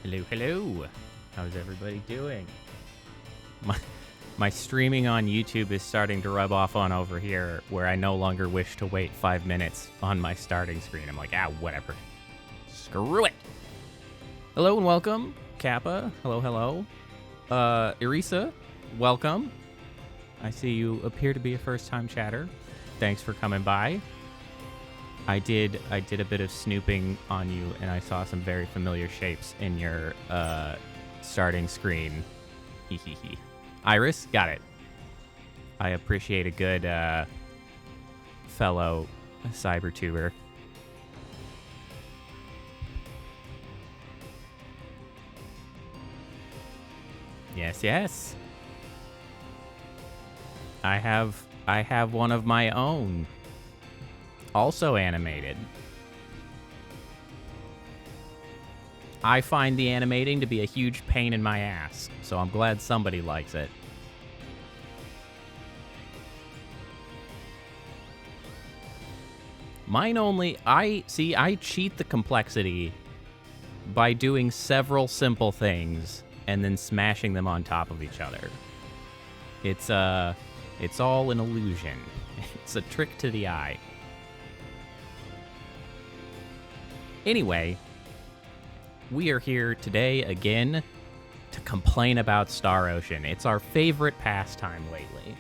Hello, hello. How's everybody doing? My streaming on YouTube is starting to rub off on over here, where I no longer wish to wait 5 minutes on my starting screen. I'm like, whatever. Screw it. Hello and welcome, Kappa. Hello, hello. Irisa, welcome. I see you appear to be a first-time chatter. Thanks for coming by. I did a bit of snooping on you, and I saw some very familiar shapes in your starting screen. Hehehe. Iris, got it. I appreciate a good fellow cybertuber. Yes, yes. I have one of my own. Also animated. I find the animating to be a huge pain in my ass, so I'm glad somebody likes it. Mine only, I cheat the complexity by doing several simple things and then smashing them on top of each other. It's all an illusion. It's a trick to the eye. Anyway, we are here today again to complain about Star Ocean. It's our favorite pastime lately.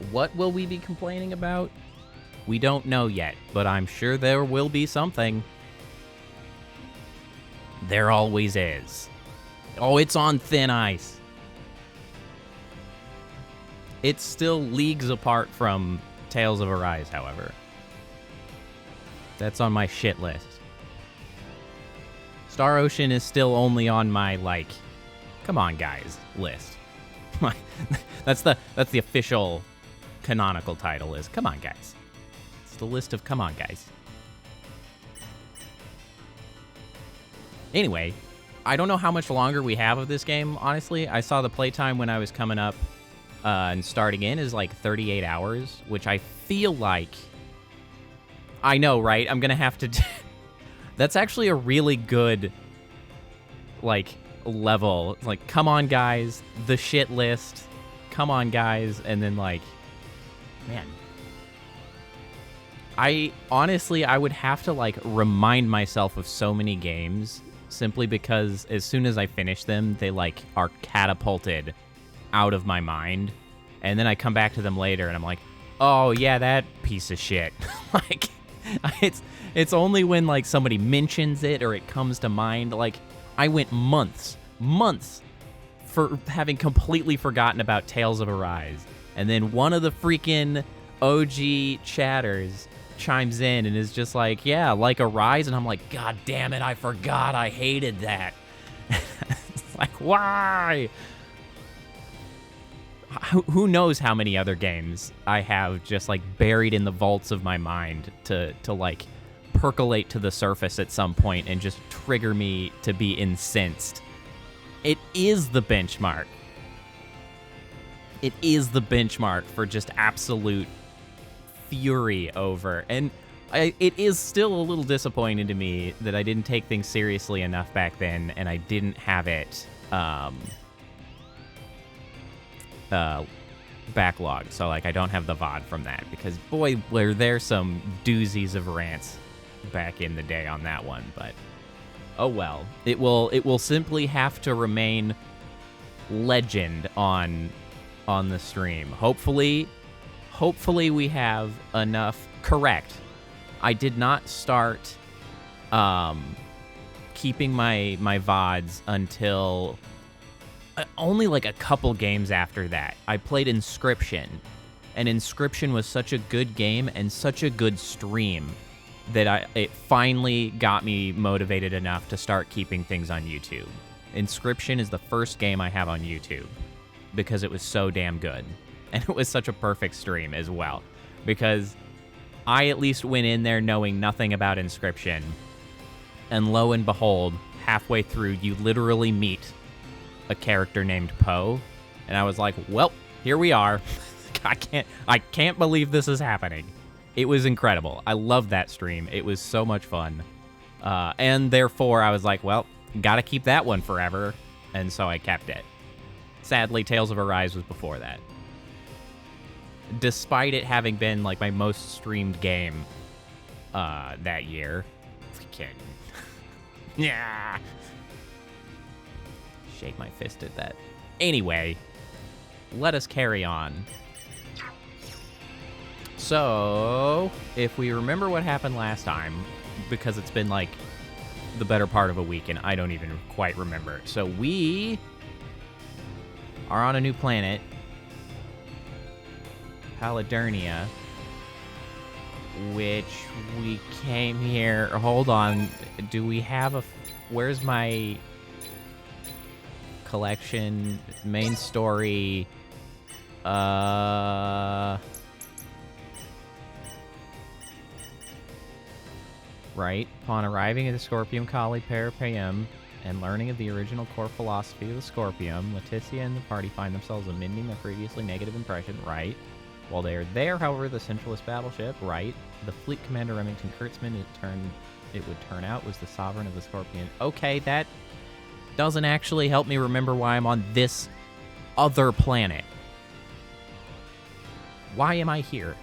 What will we be complaining about? We don't know yet, but I'm sure there will be something. There always is. Oh, it's on thin ice. It's still leagues apart from Tales of Arise, however. That's on my shit list. Star Ocean is still only on my, like, come on, guys, list. That's the official canonical title is, come on, guys. It's the list of come on, guys. Anyway, I don't know how much longer we have of this game, honestly. I saw the playtime when I was coming up and starting in is like 38 hours, which I feel like... I know, right? I'm going to have to... That's actually a really good, like, level. It's like, come on, guys, the shit list. Come on, guys. And then, like, man. I would have to, like, remind myself of so many games simply because as soon as I finish them, they, like, are catapulted out of my mind. And then I come back to them later and I'm like, oh, yeah, that piece of shit. Like, it's only when, like, somebody mentions it or it comes to mind. Like, I went months for having completely forgotten about Tales of Arise. And then one of the freaking OG chatters chimes in and is just like, yeah, like Arise. And I'm like, God damn it, I forgot. I hated that. It's like, why? Who knows how many other games I have just, like, buried in the vaults of my mind to like, percolate to the surface at some point and just trigger me to be incensed. It is the benchmark. It is the benchmark for just absolute fury over. And it is still a little disappointing to me that I didn't take things seriously enough back then and I didn't have it backlog. So, like, I don't have the VOD from that because, boy, were there some doozies of rants back in the day on that one. But oh well, it will simply have to remain legend on the stream. Hopefully we have enough. Correct, I did not start keeping my VODs until only like a couple games after that. I played Inscription, and Inscription was such a good game and such a good stream that it finally got me motivated enough to start keeping things on YouTube. Inscription is the first game I have on YouTube because it was so damn good. And it was such a perfect stream as well. Because I at least went in there knowing nothing about Inscription. And lo and behold, halfway through, you literally meet a character named P0.e. And I was like, well, here we are. I can't believe this is happening. It was incredible. I loved that stream. It was so much fun. And therefore, I was like, well, gotta keep that one forever, and so I kept it. Sadly, Tales of Arise was before that. Despite it having been, like, my most streamed game that year. Kidding. Yeah. Shake my fist at that. Anyway, let us carry on. So, if we remember what happened last time, because it's been, like, the better part of a week, and I don't even quite remember. So we are on a new planet, Paladurnia, which we came here. Hold on. Do we have a... Where's my collection? Main story. Right. Upon arriving at the Scorpium Colony P0.e and learning of the original core philosophy of the Scorpium, Leticia and the party find themselves amending their previously negative impression. Right. While they are there, however, the Centralist battleship, right, the fleet commander Remington Kurtzman, it would turn out, was the sovereign of the Scorpion. Okay, that doesn't actually help me remember why I'm on this other planet. Why am I here?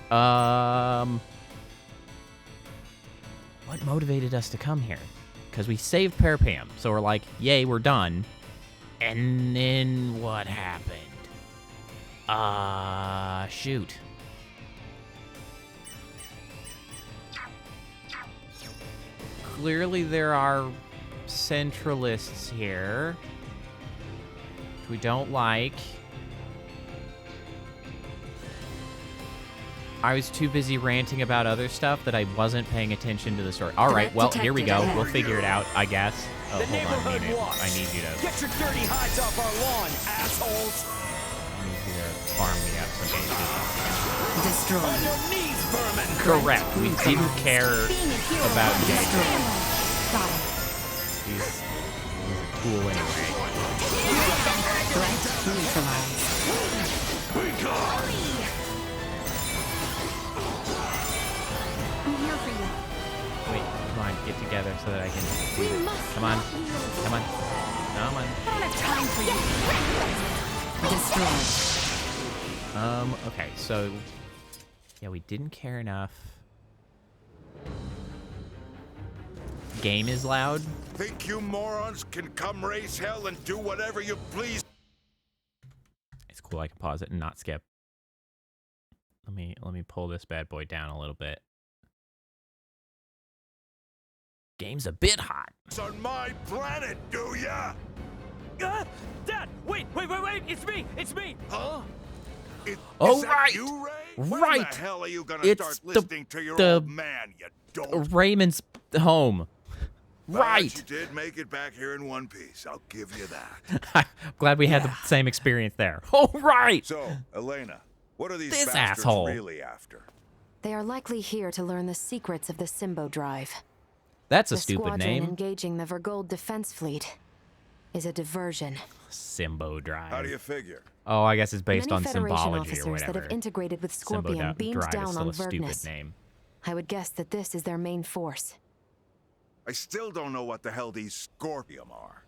What motivated us to come here? Because we saved P0.e, so we're like, yay, we're done. And then what happened? Shoot. Clearly there are Centralists here, which we don't like. I was too busy ranting about other stuff that I wasn't paying attention to the story. All right, well, here we go. We'll figure it out, I guess. Oh, hold on, I need you to... Get your dirty hides off our lawn, assholes! I need you to farm me up some HP. Destroy. On your knees, vermin! Correct. We didn't care about JJ. He's a tool anyway. Threat neutralized. We got! I'm here for you. Wait, come on, get together so that I can do this. Come on. Come on. Come on. I don't have time for you. Destroy. Okay, so... Yeah, we didn't care enough. Game is loud. Think you morons can come raise hell and do whatever you please? It's cool, I can pause it and not skip. Let me pull this bad boy down a little bit. Game's a bit hot. It's on my planet, do ya? Dad! Wait! It's me! Huh? Is Oh, that right. you, Ray? Right. When the hell are you gonna It's start listening to your the- old man, you dope? Raymond's home. But Right. you did make it back here in one piece. I'll give you that. I'm glad we had the same experience there. Oh, right. So, Elena, what are these This bastards asshole. really after? They are likely here to learn the secrets of the Symbo Drive. That's a The stupid squadron name. engaging the Vergold defense fleet is a diversion. Symbo Drive. How do you figure? Oh, I guess it's based Many on Federation symbology officers or whatever. that have integrated with Symbo Scorpion beamed Drive is down still on a stupid Verdness. name. I would guess that this is their main force. I still don't know what the hell these Scorpium are.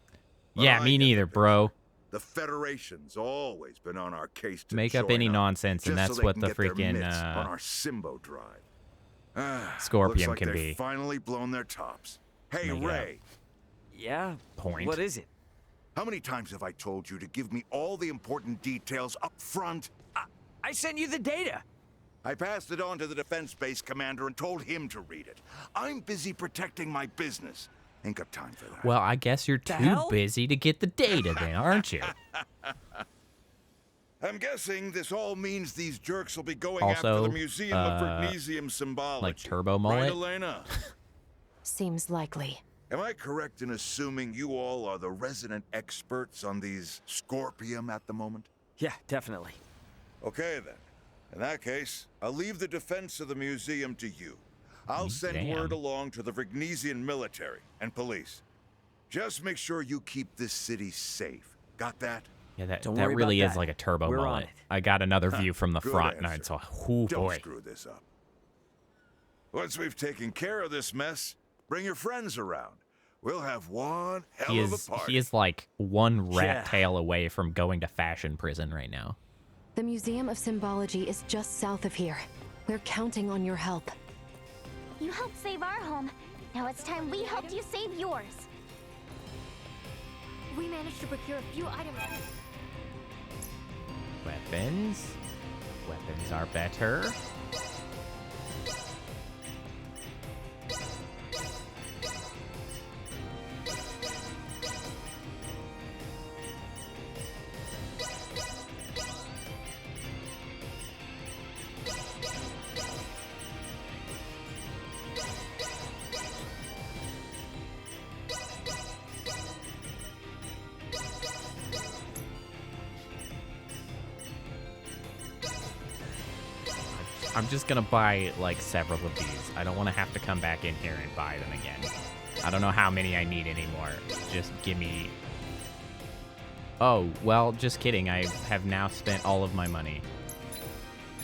But Yeah, I me get the neither, picture. bro. The Federation's always been on our case to Make up join any nonsense, and just that's so they what can the get their freaking, mitts on our Symbo Drive. Scorpium looks like can they've be. finally blown their tops. Hey, Make it Ray, Yeah? Point. What is it? how many times have I told you to give me all the important details up front? I sent you the data! I passed it on to the defense base commander and told him to read it. I'm busy protecting my business. Ain't got time for that. Well, I guess you're The too hell? busy to get the data then, aren't you? I'm guessing this all means these jerks will be going Also, after the Museum of Vergnesium Symbology. like Turbo Right, Mullet? Elena? Seems likely. Am I correct in assuming you all are the resident experts on these Scorpium at the moment? Yeah, definitely. Okay, then. In that case, I'll leave the defense of the museum to you. I'll send Damn. word along to the Vergnesian military and police. Just make sure you keep this city safe. Got that? Yeah, that Don't that worry really about is that. like a Turbo We're on Mullet. it. I got another view from the Good front, and answer. it's a oh Don't boy. screw this up. Once we've taken care of this mess, bring your friends around. We'll have one hell He of is a party. he is like one rat Yeah. tail away from going to fashion prison right now. The Museum of Symbology is just south of here. We're counting on your help. You helped save our home. Now it's time we helped you save yours. We managed to procure a few items. Weapons. Weapons are better. I'm just gonna buy like several of these. I don't want to have to come back in here and buy them again. I don't know how many I need anymore. Just give me... Oh, well, just kidding. I have now spent all of my money.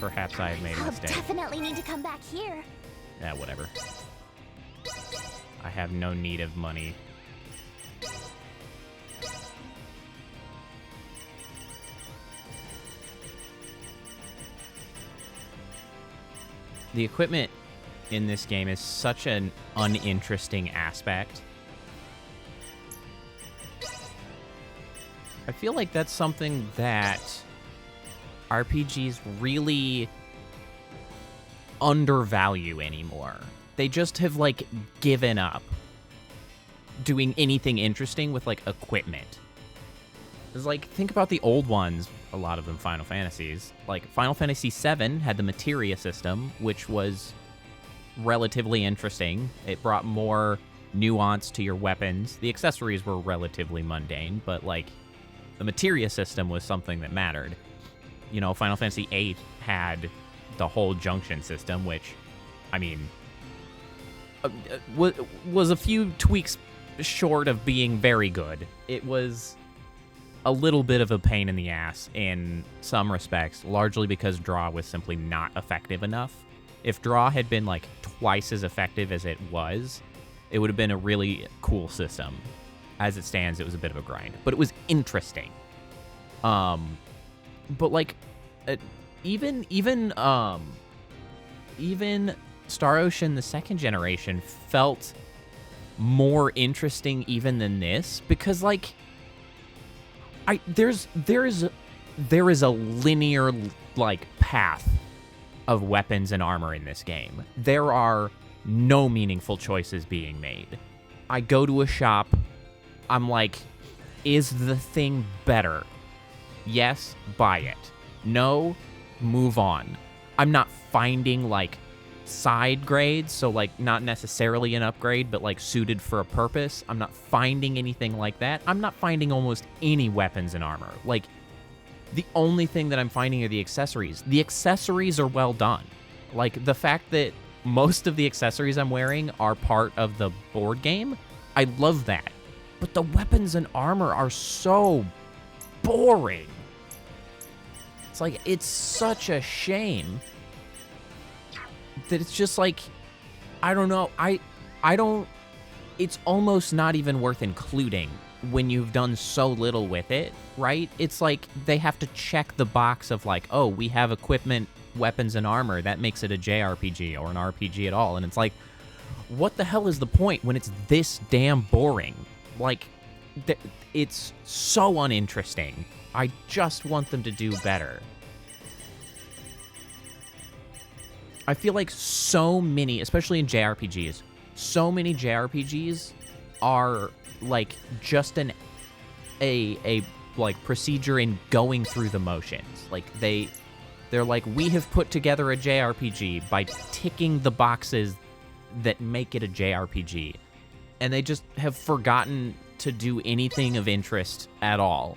Perhaps I have made a I'll mistake. definitely need to come back here. Yeah, whatever. I have no need of money. The equipment in this game is such an uninteresting aspect. I feel like that's something that RPGs really undervalue anymore. They just have, like, given up doing anything interesting with, like, equipment. It's like, think about the old ones, a lot of them Final Fantasies. Like, Final Fantasy VII had the materia system, which was relatively interesting. It brought more nuance to your weapons. The accessories were relatively mundane, but, like, the materia system was something that mattered. You know, Final Fantasy VIII had the whole junction system, which, I mean, was a few tweaks short of being very good. It was a little bit of a pain in the ass in some respects, largely because draw was simply not effective enough. If draw had been like twice as effective as it was, it would have been a really cool system. As it stands, it was a bit of a grind, but it was interesting. But like, even Star Ocean, the second generation, felt more interesting even than this, because like, there is a linear like path of weapons and armor in this game. There are no meaningful choices being made. I go to a shop, I'm like, is the thing better? Yes, buy it. No, move on. I'm not finding like side grades, so like not necessarily an upgrade, but like suited for a purpose. I'm not finding anything like that. I'm not finding almost any weapons and armor. Like, the only thing that I'm finding are the accessories. The accessories are well done. Like, the fact that most of the accessories I'm wearing are part of the board game, I love that. But the weapons and armor are so boring. It's like, it's such a shame that it's just like, I don't know, I don't, it's almost not even worth including when you've done so little with it, right? It's like they have to check the box of like, oh, we have equipment, weapons, and armor. That makes it a JRPG or an RPG at all. And it's like, what the hell is the point when it's this damn boring? Like, it's so uninteresting. I just want them to do better. I feel like so many, especially in JRPGs, so many JRPGs are like just a like procedure in going through the motions. Like they're like, we have put together a JRPG by ticking the boxes that make it a JRPG, and they just have forgotten to do anything of interest at all.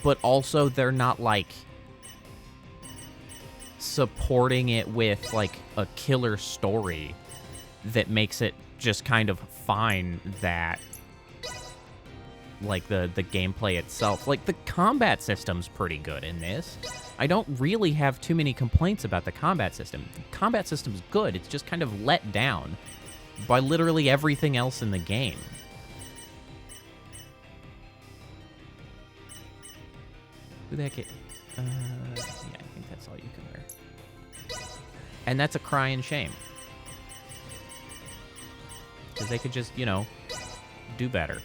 But also they're not like supporting it with like a killer story that makes it just kind of fine. That like the gameplay itself, like the combat system's pretty good in this. I don't really have too many complaints about the combat system. The combat system's good. It's just kind of let down by literally everything else in the game. Who the heck it? Yeah, I think that's all you can wear. And that's a crying shame. Because they could just, you know, do better.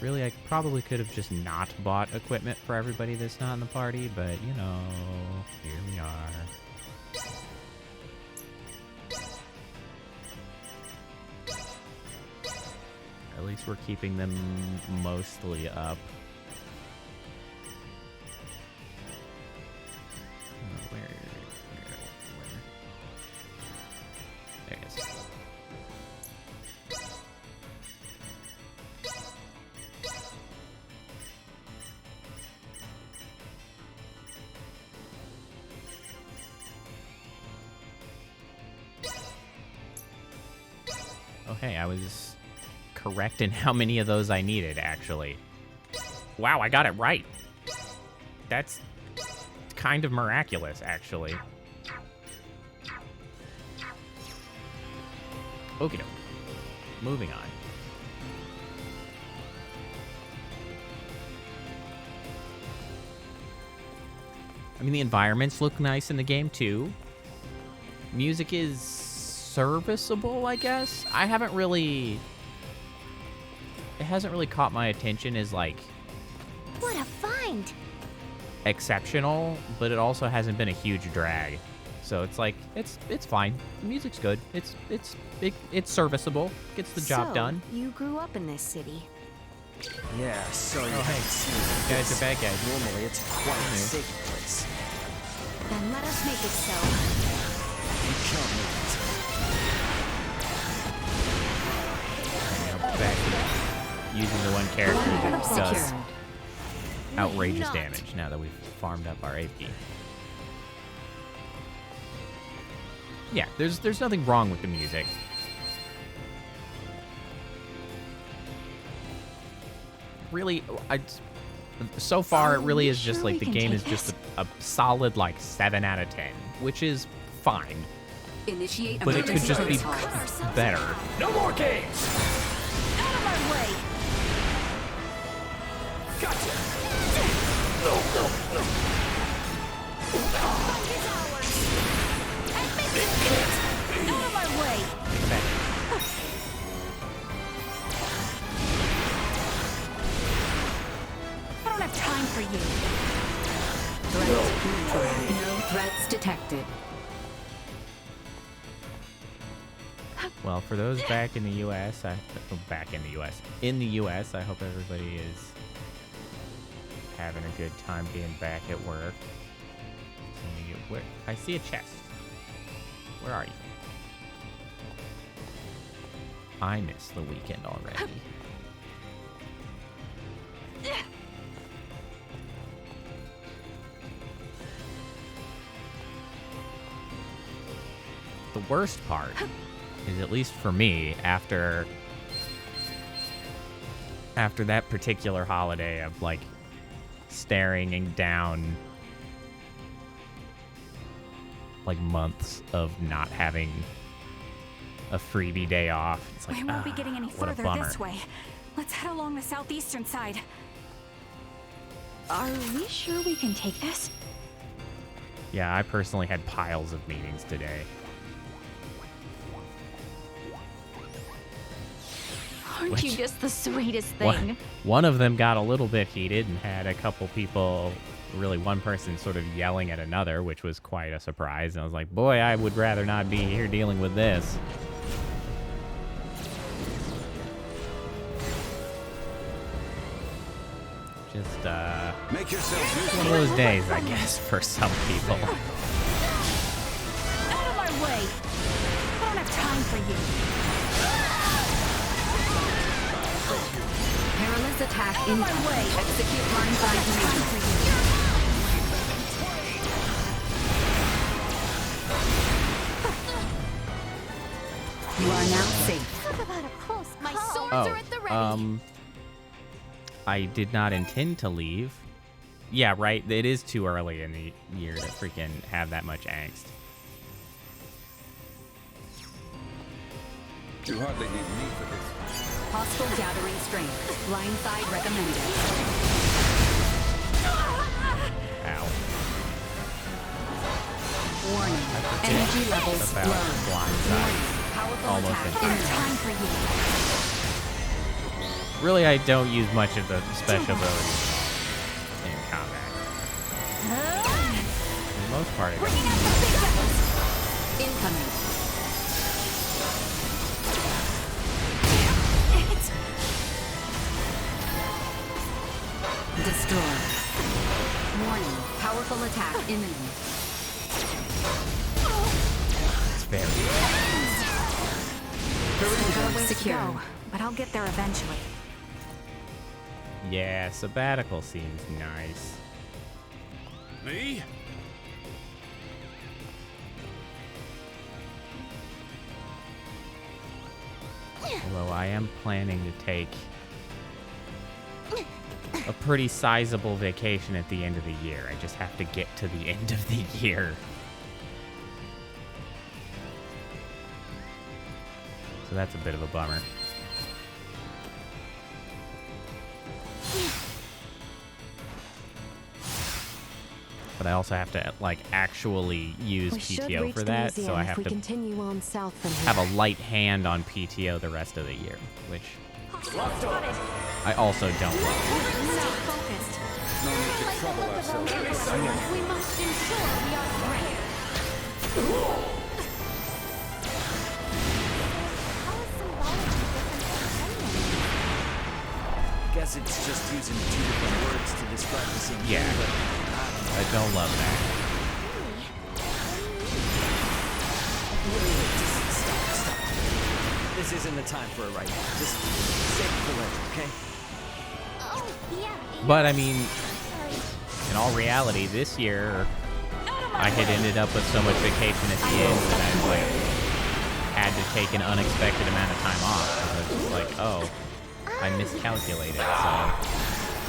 Really, I probably could have just not bought equipment for everybody that's not in the party, but, you know, here we are. At least we're keeping them mostly up. Where? There it is. Oh, hey, I was correct in how many of those I needed, actually. Wow, I got it right. That's kind of miraculous, actually. Okie doke. Moving on. I mean, the environments look nice in the game, too. Music is serviceable, I guess. I haven't really... It hasn't really caught my attention as, like... What a find! Exceptional, but it also hasn't been a huge drag. So it's like, it's fine. The music's good. It's serviceable. Gets the job done. You grew up in this city. Yeah, so you You guys are bad guys. Normally, it's quite a safe place. Then let us make it so. You can't make it. Back to using the one character that does Secured. outrageous damage now that we've farmed up our AP. Yeah, there's nothing wrong with the music. Really, so far it really is just like the game is just a solid like 7 out of 10, which is fine. Initiate But it could just be emergency better. No more games! Out of my way! Gotcha! Fight is ours! Out of my way! I don't have time for you. Threat neutralized. No threats detected. Well, for those back in the U.S., in the U.S., I hope everybody is having a good time being back at work. I see a chest. Where are you? I missed the weekend already. The worst part is, at least for me, after that particular holiday of like staring down like months of not having a freebie day off. It's like, We won't be getting any what a further bummer. this way. Let's head along the southeastern side. Are we sure we can take this? Yeah, I personally had piles of meetings today. Aren't you Which- just the sweetest One- thing? One of them got a little bit heated and had a couple people, really one person sort of yelling at another, which was quite a surprise. And I was like, boy, I would rather not be here dealing with this. Just, Make yourself useful. one of those days, I guess, for some people. Out of my way! I don't have time for you. Perilous attack Out of my incoming. way! Execute line I don't have time 5 for you. You are now safe. Talk about a close My call. sword are at the ready. I did not intend to leave. Yeah, right. It is too early in the year to freaking have that much angst. You hardly need me for this. Hostile gathering strength. Blindside recommended. Ow. Warning. Energy levels About low. blindside. Powerful Almost attack. in- I don't have time for you. Really, I don't use much of the special abilities in combat. For the most part, I Bringing don't. out the big guns. Incoming. Destroy. Warning. Powerful attack imminent. It's very. Still got a ways to Secure. go, but I'll get there eventually. Yeah, sabbatical seems nice. Me? Although I am planning to take a pretty sizable vacation at the end of the year. I just have to get to the end of the year. So that's a bit of a bummer. But I also have to, like, actually use We should PTO reach for the that, so museum I if have we to continue on south from here. have a light hand on PTO the rest of the year, which Spotted. I also don't love. Stay focused. No need to trouble ourselves. We must ensure we are ready. How is symbology different from symbolism? Guess it's just using two different words to describe the same Yeah. thing, but I don't love that. Stop. This isn't the time for it right now. Just save it for later, okay? Oh, yeah. But I mean, Sorry. in all reality, this year I had ended up with so much vacation at the end that I like had to take an unexpected amount of time off. I was just like, oh, I miscalculated.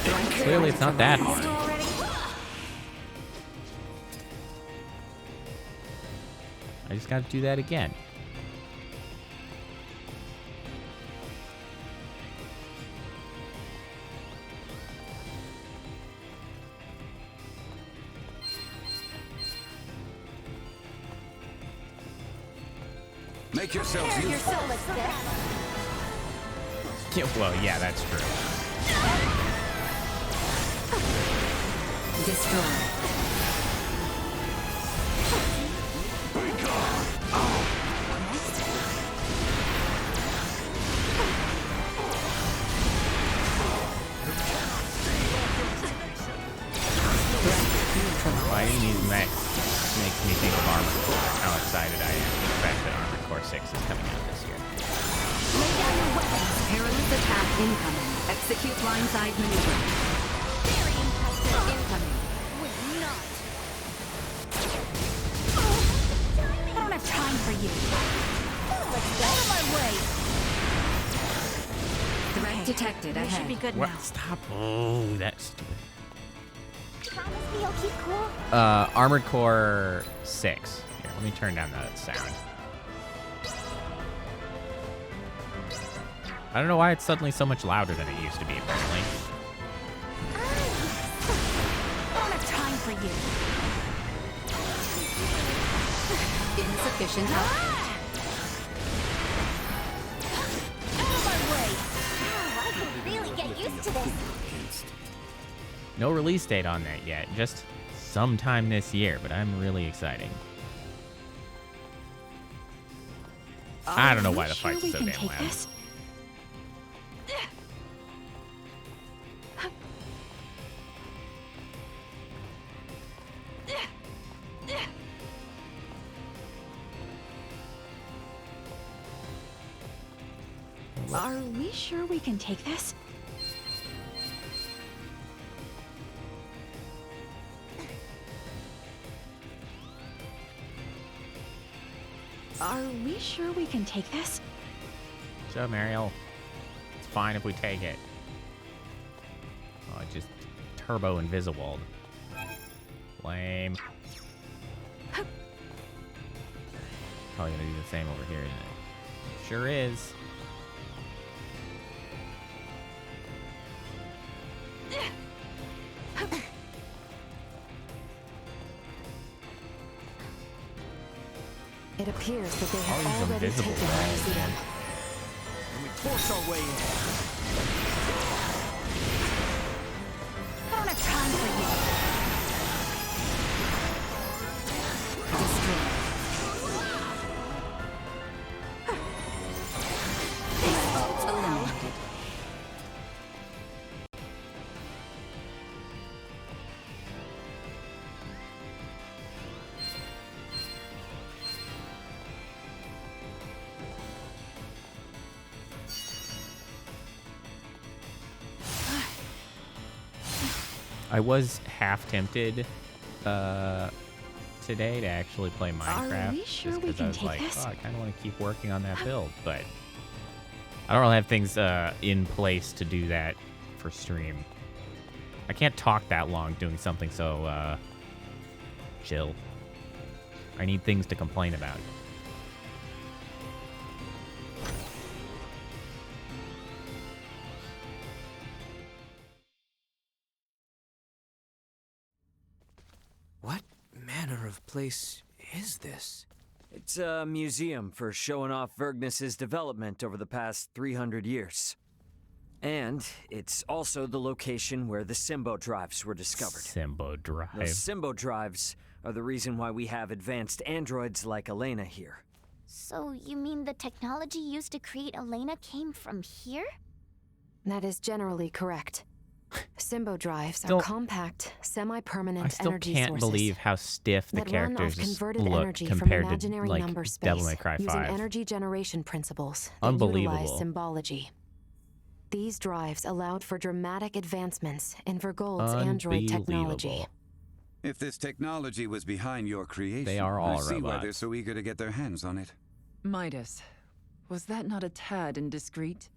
So clearly, it's not that hard. Still ready? I just got to do that again. Make yourselves useful. Yeah, well, yeah, that's true. Destroy. Fighting these mechs makes me think of Armored Core. How excited I am for the fact that Armored Core 6 is coming out this year. Lay down your weapons. Perilous attack incoming. Execute blindside maneuver. Very impressive. Incoming. Would not. I don't have time for you. Out of my way. Threat detected We should be ahead. good What? now. Stop. Oh, that's stupid. Promise me you'll keep cool. Armored Core 6. Here, let me turn down the sound. I don't know why it's suddenly so much louder than it used to be, apparently. I don't have time for you. Insufficient output. Out of my way. Wow, I could really get used to this. No release date on that yet, just sometime this year, but I'm really excited. I don't know why the fight's so damn loud. Are we sure we can take this? Are we sure we can take this? So, Mariel, fine if we take it. Oh, it just turbo and visualdon. Lame. Probably gonna do the same over here, isn't it? Sure is. It appears that they All have these already invisible taken the guys, museum. man. And we force our way in. I don't have time for you. Foes eliminated. I was half tempted today to actually play Minecraft. we sure just we 'cause can I was take like, this? oh, I kind of want to keep working on that build, but I don't really have things in place to do that for stream. I can't talk that long doing something so chill. I need things to complain about. What manner of place is this? It's a museum for showing off Vergnus's development over the past 300 years. And it's also the location where the Symbo drives were discovered. Symbo drive. Those Symbo drives are the reason why we have advanced androids like Elena here. So you mean the technology used to create Elena came from here? That is generally correct. Symbo drives Still- are compact, semi-permanent I still energy can't sources believe how stiff the that run characters off converted look energy from compared to imaginary like number space Devil May Cry using 5. energy generation principles that Unbelievable. utilize symbology. These drives allowed for dramatic advancements in Vergold's android technology. Unbelievable. If this technology was behind your creation, They are all I see why they're robots. so eager to get their hands on it. Midas, was that not a tad indiscreet?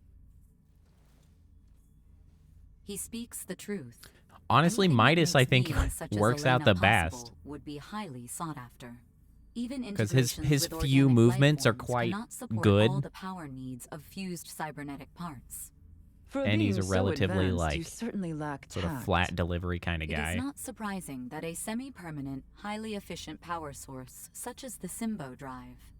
He speaks the truth. Honestly, Anything that Midas, I makes think, beings such as works out Elena the best. possible would be highly sought after. Even 'Cause his integrations with few organic movements are lifeforms quite cannot support good. all the power needs of fused cybernetic parts. For And he's a being so relatively, advanced, you like, certainly lack Sort of tact. flat delivery kind of It guy. is not surprising that a semi-permanent, highly efficient power source, such as the Symbo drive,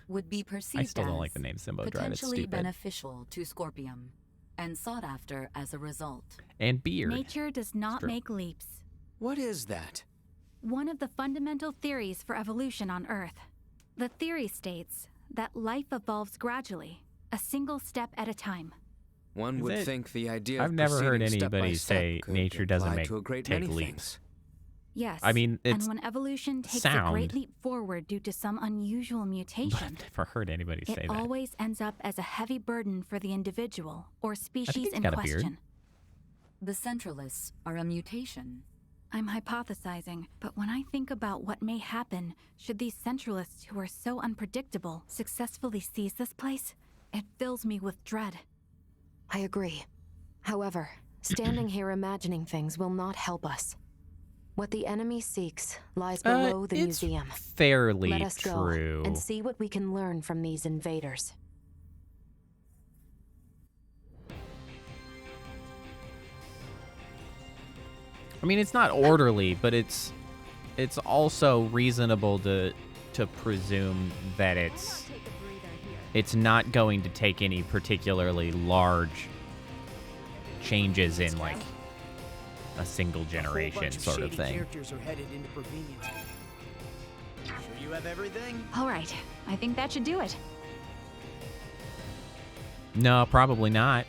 would be perceived I still don't as like the name Symbo drive. It's potentially stupid. beneficial to Scorpium, and sought after as a result. And beard. Nature does not true. make leaps. What is that? One of the fundamental theories for evolution on Earth. The theory states that life evolves gradually, a single step at a time. One Is would it- think the idea I've of never heard proceeding step by anybody step say could nature doesn't apply make to a great take many leaps. things. Yes. I mean, it's and when evolution takes sound. a great leap forward due to some unusual But mutation, I've never heard anybody say it that. always ends up as a heavy burden for the individual or species he's in got a beard. question. The centralists are a mutation. I'm hypothesizing, but when I think about what may happen should these centralists who are so unpredictable successfully seize this place, it fills me with dread. I agree. However, standing here imagining things will not help us. What the enemy seeks lies below the it's museum. fairly Let us true. go and see what we can learn from these invaders. I mean, it's not orderly, but it's also reasonable to presume that it's not going to take any particularly large changes in like a single generation sort of thing. Characters are headed into Provenience. Sure you have everything? All right, I think that should do it. No, probably not.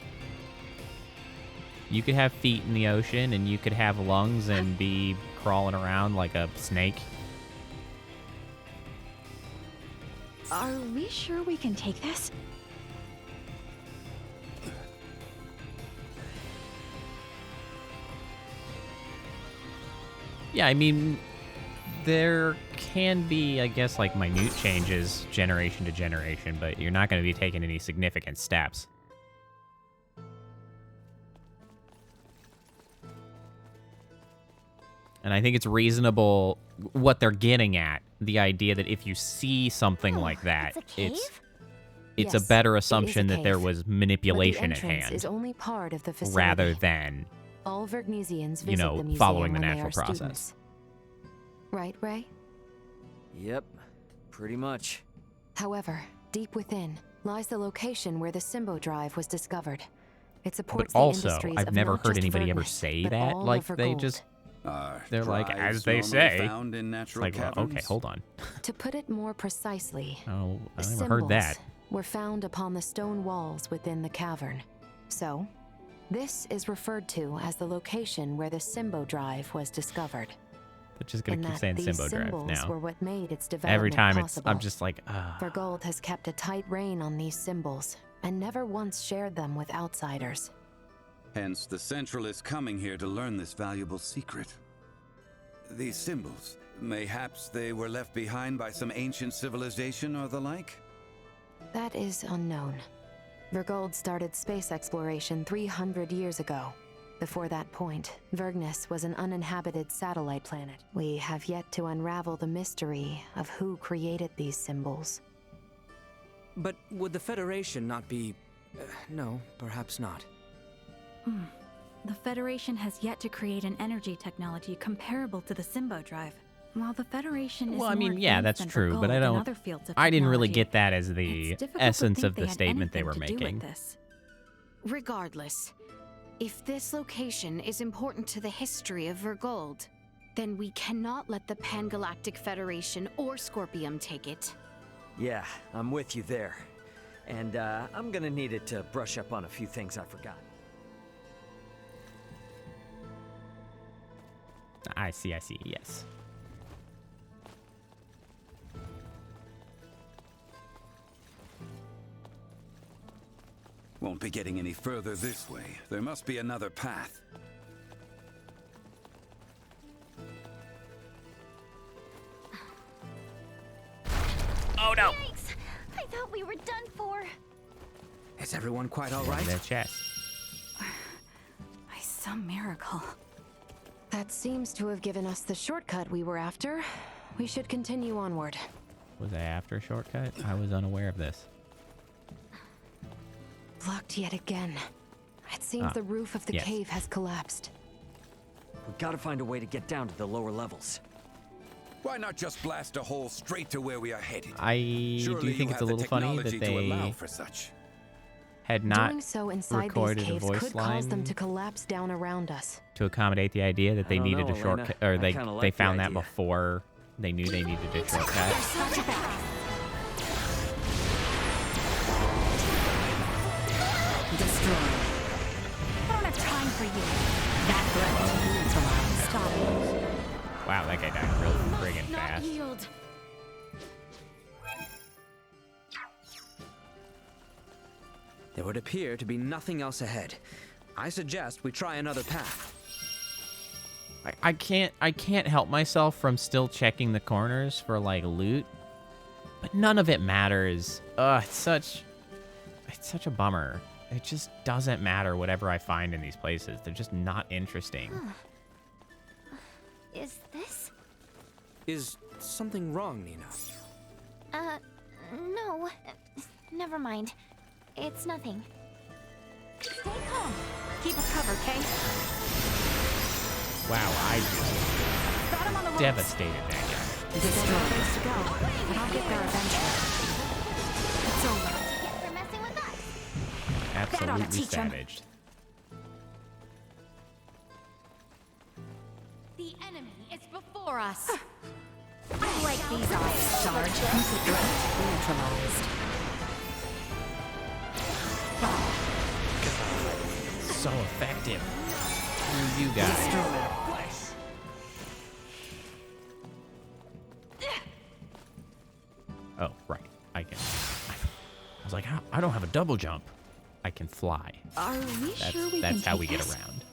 You could have feet in the ocean, and you could have lungs and be crawling around like a snake. Are we sure we can take this? Yeah, I mean, there can be, I guess, like minute changes generation to generation, but you're not going to be taking any significant steps. And I think it's reasonable what they're getting at. The idea that if you see something like that, It's a cave? it's Yes, a better it is a assumption that there cave. was But the manipulation at entrance hand is only part of the facility. rather than, All Vergnesians visit you know, the museum following the when they natural are process. students. Right, Ray? Yep, pretty much. However, deep within lies the location where the Symbo Drive was discovered. It supports But the also, industries I've of never not heard just anybody ever Vergnus, say but that. all Like, of they Vergold. just, Are they're like, drives as they normally say. found in It's natural like, well, okay, caverns? hold on. To put it more precisely, Oh, I the never heard that. symbols were found upon the stone walls within the cavern. So, this is referred to as the location where the Symbo Drive was discovered. They're just gonna And keep that saying these Symbo Drive symbols now. were what made its development Every time possible. I'm just like, Vergold has kept a tight rein on these symbols and never once shared them with outsiders. Hence, the Central is coming here to learn this valuable secret. These symbols, mayhaps they were left behind by some ancient civilization or the like? That is unknown. Vergold started space exploration 300 years ago. Before that point, Vergnus was an uninhabited satellite planet. We have yet to unravel the mystery of who created these symbols. But would the Federation not be... no, perhaps not. The Federation has yet to create an energy technology comparable to the Symbo Drive. While the Federation is well, I more mean, yeah, advanced that's than true, but Vergold I in don't. other fields of I didn't really technology, get that as the it's difficult to essence think of they the had statement they anything were to do with making. this. Regardless, if this location is important to the history of Vergold, then we cannot let the Pan-Galactic Federation or Scorpium take it. Yeah, I'm with you there. And I'm gonna need it to brush up on a few things I forgot. I see, yes. Won't be getting any further this way. There must be another path. Oh no! Yikes! I thought we were done for. Is everyone quite all In right? their chest. By some miracle. That seems to have given us the shortcut we were after. We should continue onward. Was I after a shortcut? I was unaware of this. Blocked yet again. It seems the roof of the yes. cave has collapsed. We gotta find a way to get down to the lower levels. Why not just blast a hole straight to where we are headed? I Surely do think you it's a have the little funny that technology to allow they for such. had not Doing so inside these recorded a caves voice could line cause them to collapse down around us. to accommodate the idea that I they don't needed know, a shortcut, Elena. or I they kinda like they the found that idea. before they knew they needed a shortcut. Destroy. I don't have time for you. That threat neutralized. Stop. Wow, that guy died real friggin' Not fast. yield. There would appear to be nothing else ahead. I suggest we try another path. I can't help myself from still checking the corners for like loot, but none of it matters. It's such a bummer. It just doesn't matter whatever I find in these places. They're just not interesting. Is this? Is something wrong, Nina? No. Never mind. It's nothing. Stay calm. Keep us covered, Kay? Wow, I just Got him on the ropes. devastated that guy. There's still a ways to go, but I'll get there eventually. It's over. Get for messing with us. Absolutely teach 'em. savaged. The enemy is before us. I like these eyes, Sarge. Neutralized. So effective. Screw you guys. Oh, right. I was like, I don't have a double jump. I can fly. Are we sure we That's can how we take get this? around.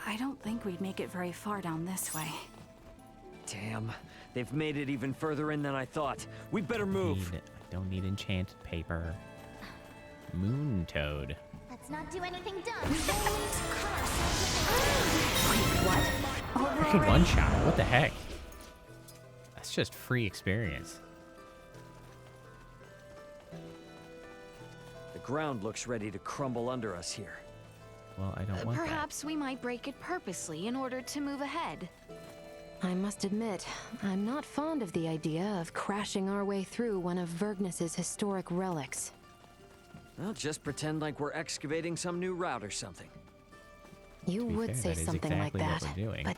I don't think we'd make it very far down this way. Damn, they've made it even further in than I thought. We better move. Don't need enchanted paper. Moon toad. Let's not do anything dumb. Freaking one shot. What the heck? That's just free experience. The ground looks ready to crumble under us here. Well, I don't want that. Perhaps we might break it purposely in order to move ahead. I must admit, I'm not fond of the idea of crashing our way through one of Vergnus's historic relics. Well, just pretend like we're excavating some new route or something. You would say that is something exactly like what that, we're doing. but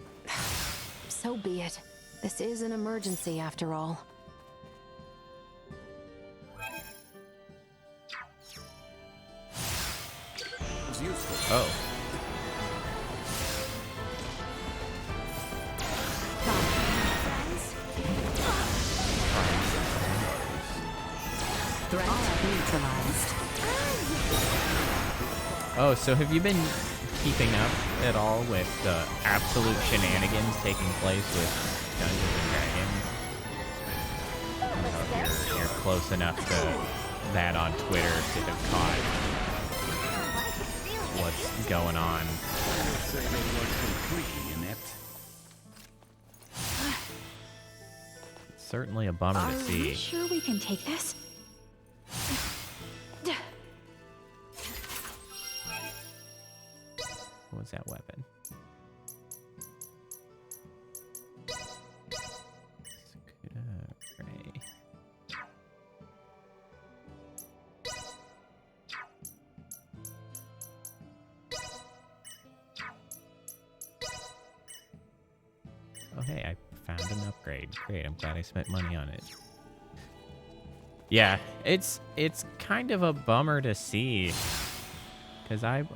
so be it. This is an emergency after all. It's useful. Oh. Threat neutralized. Oh, so have you been keeping up at all with the absolute shenanigans taking place with Dungeons and Dragons? I don't know if you're close enough to that on Twitter to have caught what's going on. I'd say they weren't completely inept. It's certainly a bummer to see. Are we sure we can take this? What was that weapon? Ray. Oh hey, I found an upgrade. Great, I'm glad I spent money on it. Yeah, it's kind of a bummer to see. Because I've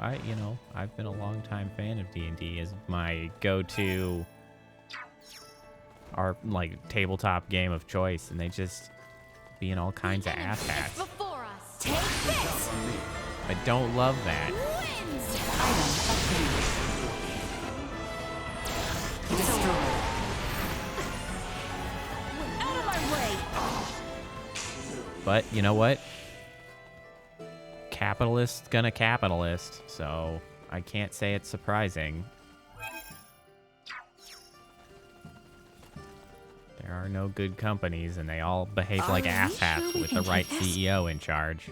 been a long-time fan of D&D as my go-to, our tabletop game of choice, and they just being all kinds of asshats. Before us. Take this. I don't love that. Out of my way. But you know what? Capitalist gonna capitalist, so I can't say it's surprising. There are no good companies, and they all behave like asshats with the right CEO in charge.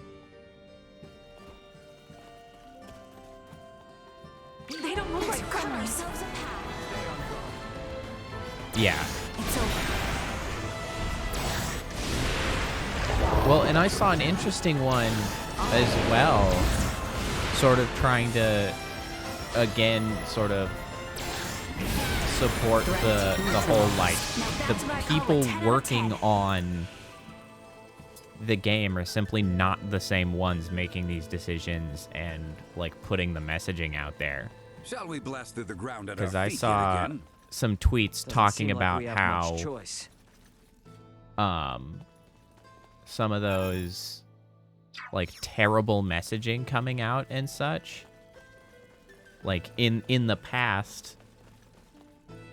They don't look like criminals. Yeah. It's over. Well, and I saw an interesting one as well, sort of trying to, again, sort of support the whole, the people working on the game are simply not the same ones making these decisions and, putting the messaging out there. Shall we blast through the ground at our Because I feet saw yet again? some tweets talking about we have how much choice. some of those terrible messaging coming out and such, in the past,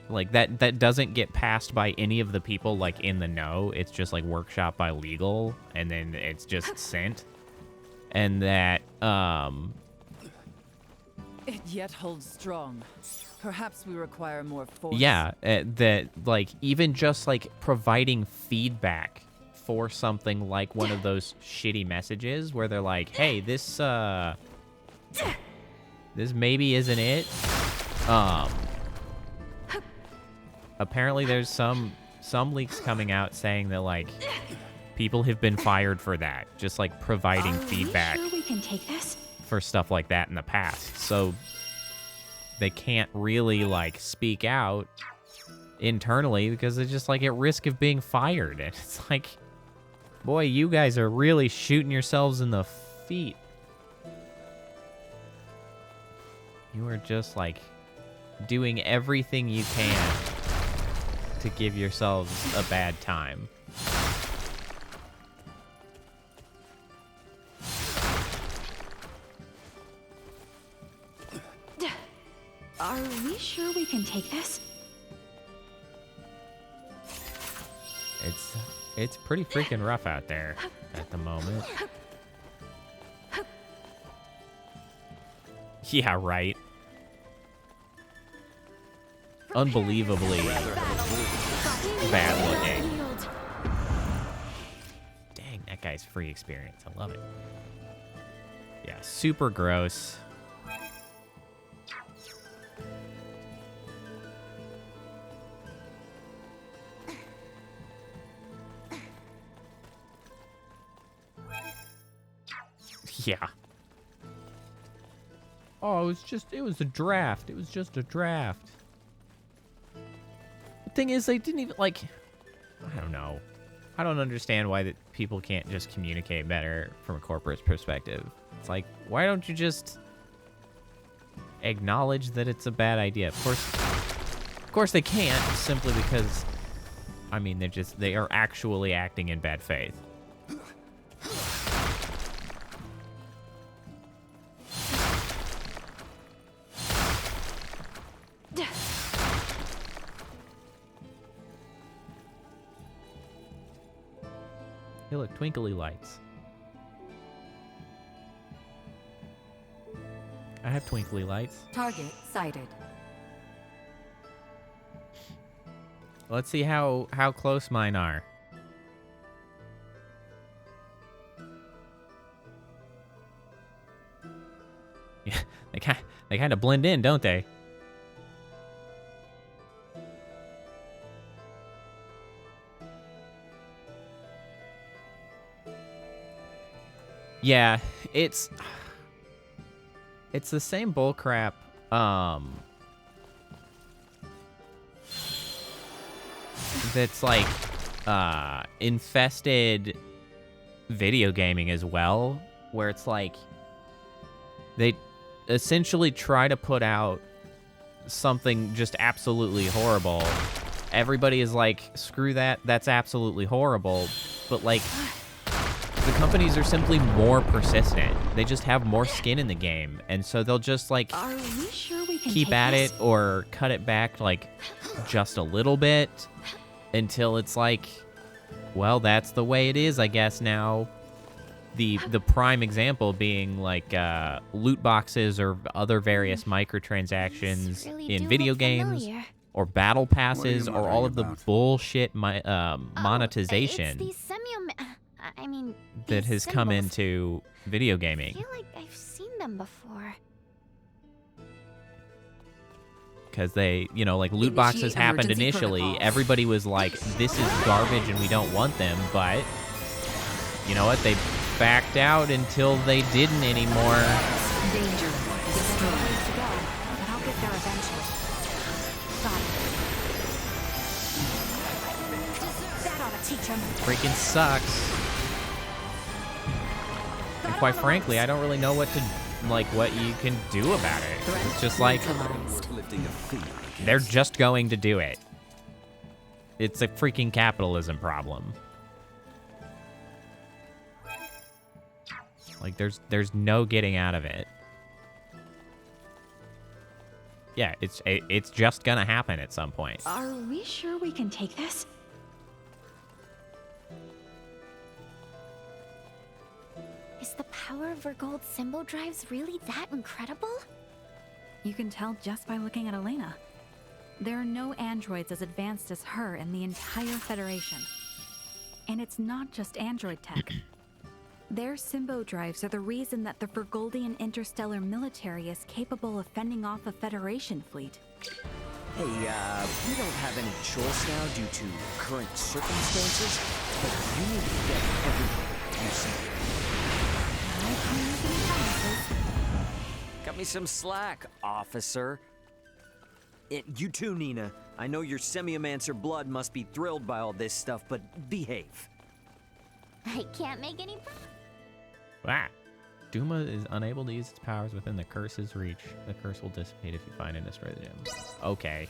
that doesn't get passed by any of the people in the know. It's just workshopped by legal, and then it's just sent, and that It yet holds strong. Perhaps we require more force. yeah, that even just providing feedback for something like one of those shitty messages where they're like, hey, this maybe isn't it. Apparently there's some leaks coming out saying that people have been fired for that, just providing feedback Are we sure we can take this? for stuff like that in the past. So they can't really speak out internally because they're just at risk of being fired. And it's boy, you guys are really shooting yourselves in the feet. You are just doing everything you can to give yourselves a bad time. Are we sure we can take this? It's pretty freaking rough out there at the moment. Yeah, right. Unbelievably bad looking. Dang, that guy's free experience. I love it. Yeah, super gross. Yeah. Oh, it was a draft. It was just a draft. The thing is, they didn't even, like, I don't know. I don't understand why people can't just communicate better from a corporate perspective. It's like, why don't you just acknowledge that it's a bad idea? Of course they can't, simply because, I mean, they are actually acting in bad faith. Hey, look, twinkly lights. I have twinkly lights. Target sighted. Let's see how close mine are. Yeah, they kind of blend in, don't they? Yeah, it's the same bullcrap. That's like infested video gaming as well, where it's like they essentially try to put out something just absolutely horrible. Everybody is like, screw that, that's absolutely horrible. But like, the companies are simply more persistent. They just have more skin in the game. And so they'll just like keep at it or cut it back like just a little bit until it's like, well, that's the way it is, I guess now. The prime example being like loot boxes or other various microtransactions in video games or battle passes or all of the bullshit monetization that has come into video gaming. I feel like I've seen them before. Because they, you know, like loot boxes happened initially. Everybody was like, this is garbage and we don't want them. But, you know what? They backed out until they didn't anymore. Danger. Destroyed. But I'll get there eventually. That ought to teach him. Freaking sucks. And quite frankly, I don't really know what you can do about it. It's just like, they're just going to do it. It's a freaking capitalism problem. Like, there's no getting out of it. Yeah, it's just gonna happen at some point. Are we sure we can take this? Is the power of Vergold's symbol drives really that incredible? You can tell just by looking at Elena. There are no androids as advanced as her in the entire Federation. And it's not just android tech. Their Symbo drives are the reason that the Vergoldian interstellar military is capable of fending off a Federation fleet. Hey, we don't have any choice now due to current circumstances, but you need to get everything you see. Cut me some slack, officer. You too, Nina. I know your Semiomancer blood must be thrilled by all this stuff, but behave. I can't make any progress. Ah. Duma is unable to use its powers within the curse's reach. The curse will dissipate if you find and destroy the gem. Okay.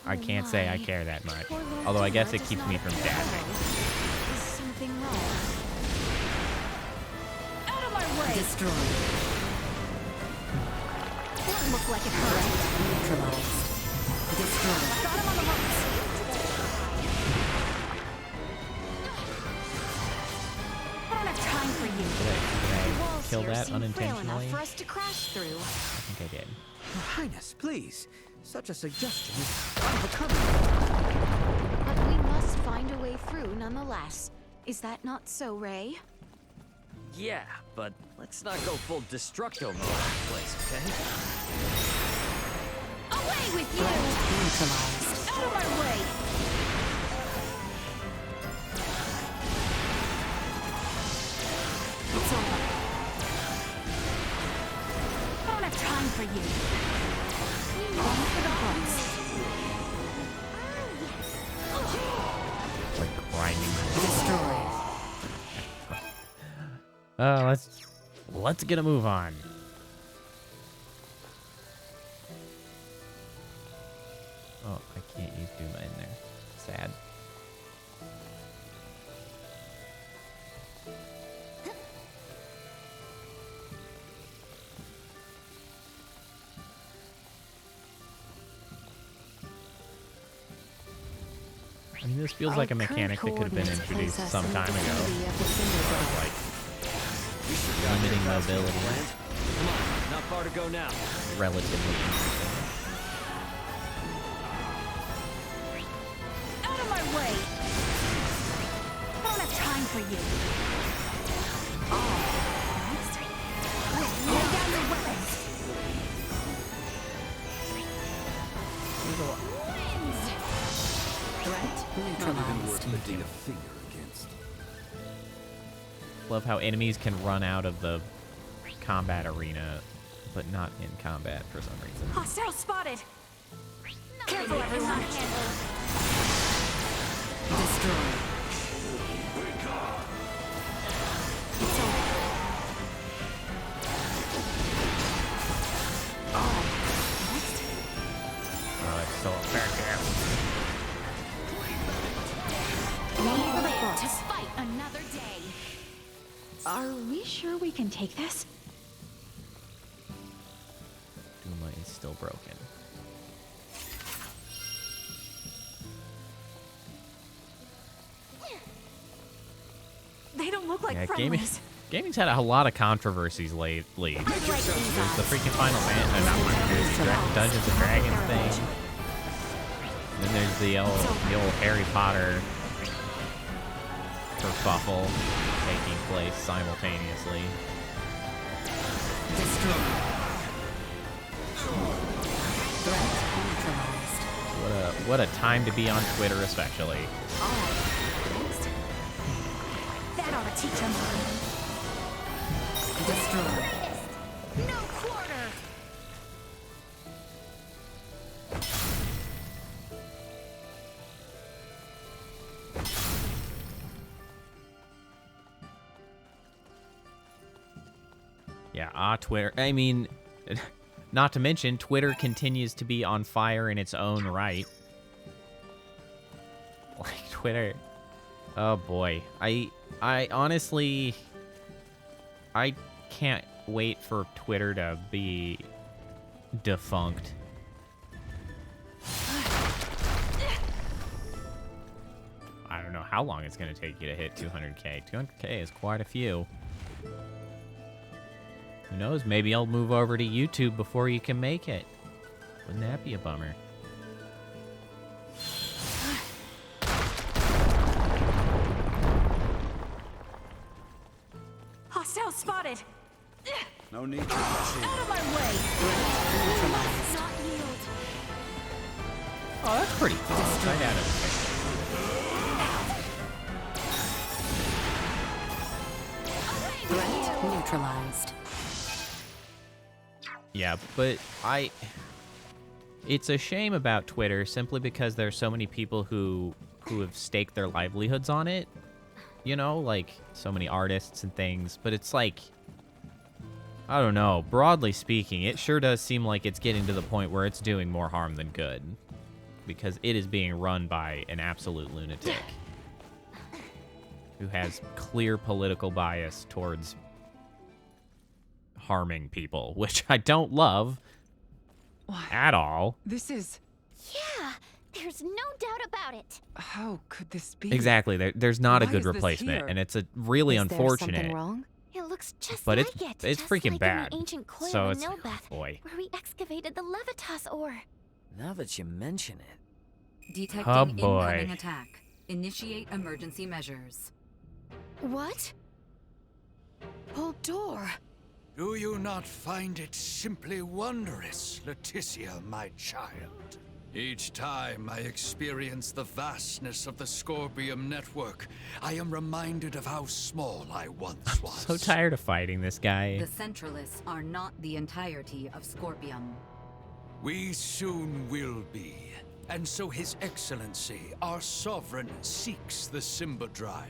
I can't say I care that much. Although I guess it keeps me from dashing. Is something wrong? Out of my way! Destroyed. That looked like it hurt. Neutralized. Destroyed. Got him on the ropes. that seem frail unintentionally? enough for us to crash through. I think I did. Your Highness, please. Such a suggestion is unbecoming. But we must find a way through nonetheless. Is that not so, Ray? Yeah, but let's not go full destructo mode on the place, okay? Away with you! Neutralized. Out of my way! It's over. I don't have time for you. One for the books. Like grinding. Destroyed. Let's get a move on. Oh, I can't use Duma in there. Sad. I mean, this feels like a mechanic that could have been introduced some time ago. Like, limiting mobility. Come on, not far to go now. Relatively interesting. Out of my way! I don't have time for you. Lay down your weapons. Wins! Threat Not even neutralized. worth lifting a finger against. Love how enemies can run out of the combat arena, but not in combat for some reason. Hostile spotted! Careful, everyone! Destroyed. It's over. Oh, it's so effective. To fight another day. Are we sure we can take this? Duma is still broken. They don't look like Yeah, friendlies. gaming's had a lot of controversies lately. There's the freaking Final Fantasy, Dungeons and Dragons thing. And then there's the old Harry Potter kerfuffle taking place simultaneously. Destroyed. Threat neutralized. What a time to be on Twitter, especially. That ought to teach them. Destroyed. No quarter! Yeah, Twitter. I mean, not to mention, Twitter continues to be on fire in its own right. Like, Twitter. Oh, boy. I honestly... I can't wait for Twitter to be defunct. I don't know how long it's going to take you to hit 200K. 200K is quite a few. Who knows? Maybe I'll move over to YouTube before you can make it. Wouldn't that be a bummer? Hostile spotted! No need to rush in. Out of my way! We must not yield. Oh, that's pretty cool. Right out of Threat neutralized. Yeah, but it's a shame about Twitter simply because there's so many people who have staked their livelihoods on it. You know, like so many artists and things, but it's like, I don't know, broadly speaking, it sure does seem like it's getting to the point where it's doing more harm than good because it is being run by an absolute lunatic who has clear political bias towards harming people, which I don't love at all. This is... Yeah, there's no doubt about it. How could this be? Exactly. There's not a Why good is this replacement, here? and it's a really Is there unfortunate. something wrong? It looks just But like it's just freaking like bad. in the ancient coil So in it's Nilbeth, boy. where we excavated the Levitas ore. Now that you mention it. Detecting Oh, boy. incoming attack. Initiate emergency measures. What? Boldor! Do you not find it simply wondrous, Leticia, my child? Each time I experience the vastness of the Scorpium network, I am reminded of how small I once was. So tired of fighting this guy. The Centralists are not the entirety of Scorpium. We soon will be. And so His Excellency, our sovereign, seeks the Simba Drive.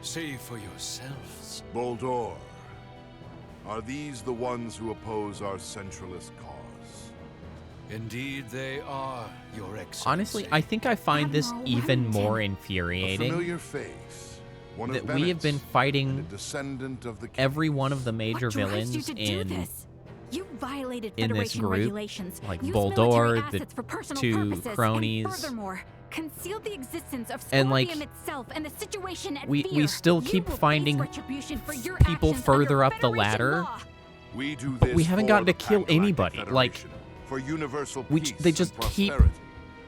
See for yourselves. Boldor, are these the ones who oppose our centralist cause? Indeed they are, Your Excellency. Honestly, I think I find this Admiral even Wellington. more A infuriating familiar face. One that of we have been Bennett's, and a fighting descendant of the every one of the major What drives villains you to do in this? You violated in this Federation group, regulations, like used Boldor, military the assets for personal two purposes, cronies. and furthermore, concealed the existence of And, like, Scorpium itself and the situation at we Fear. still You keep will face finding retribution for your people actions further under up the Federation ladder. law. We do But this we haven't for gotten to the kill Pan-Galactic anybody. Like, Federation, for universal we peace they just and keep prosperity.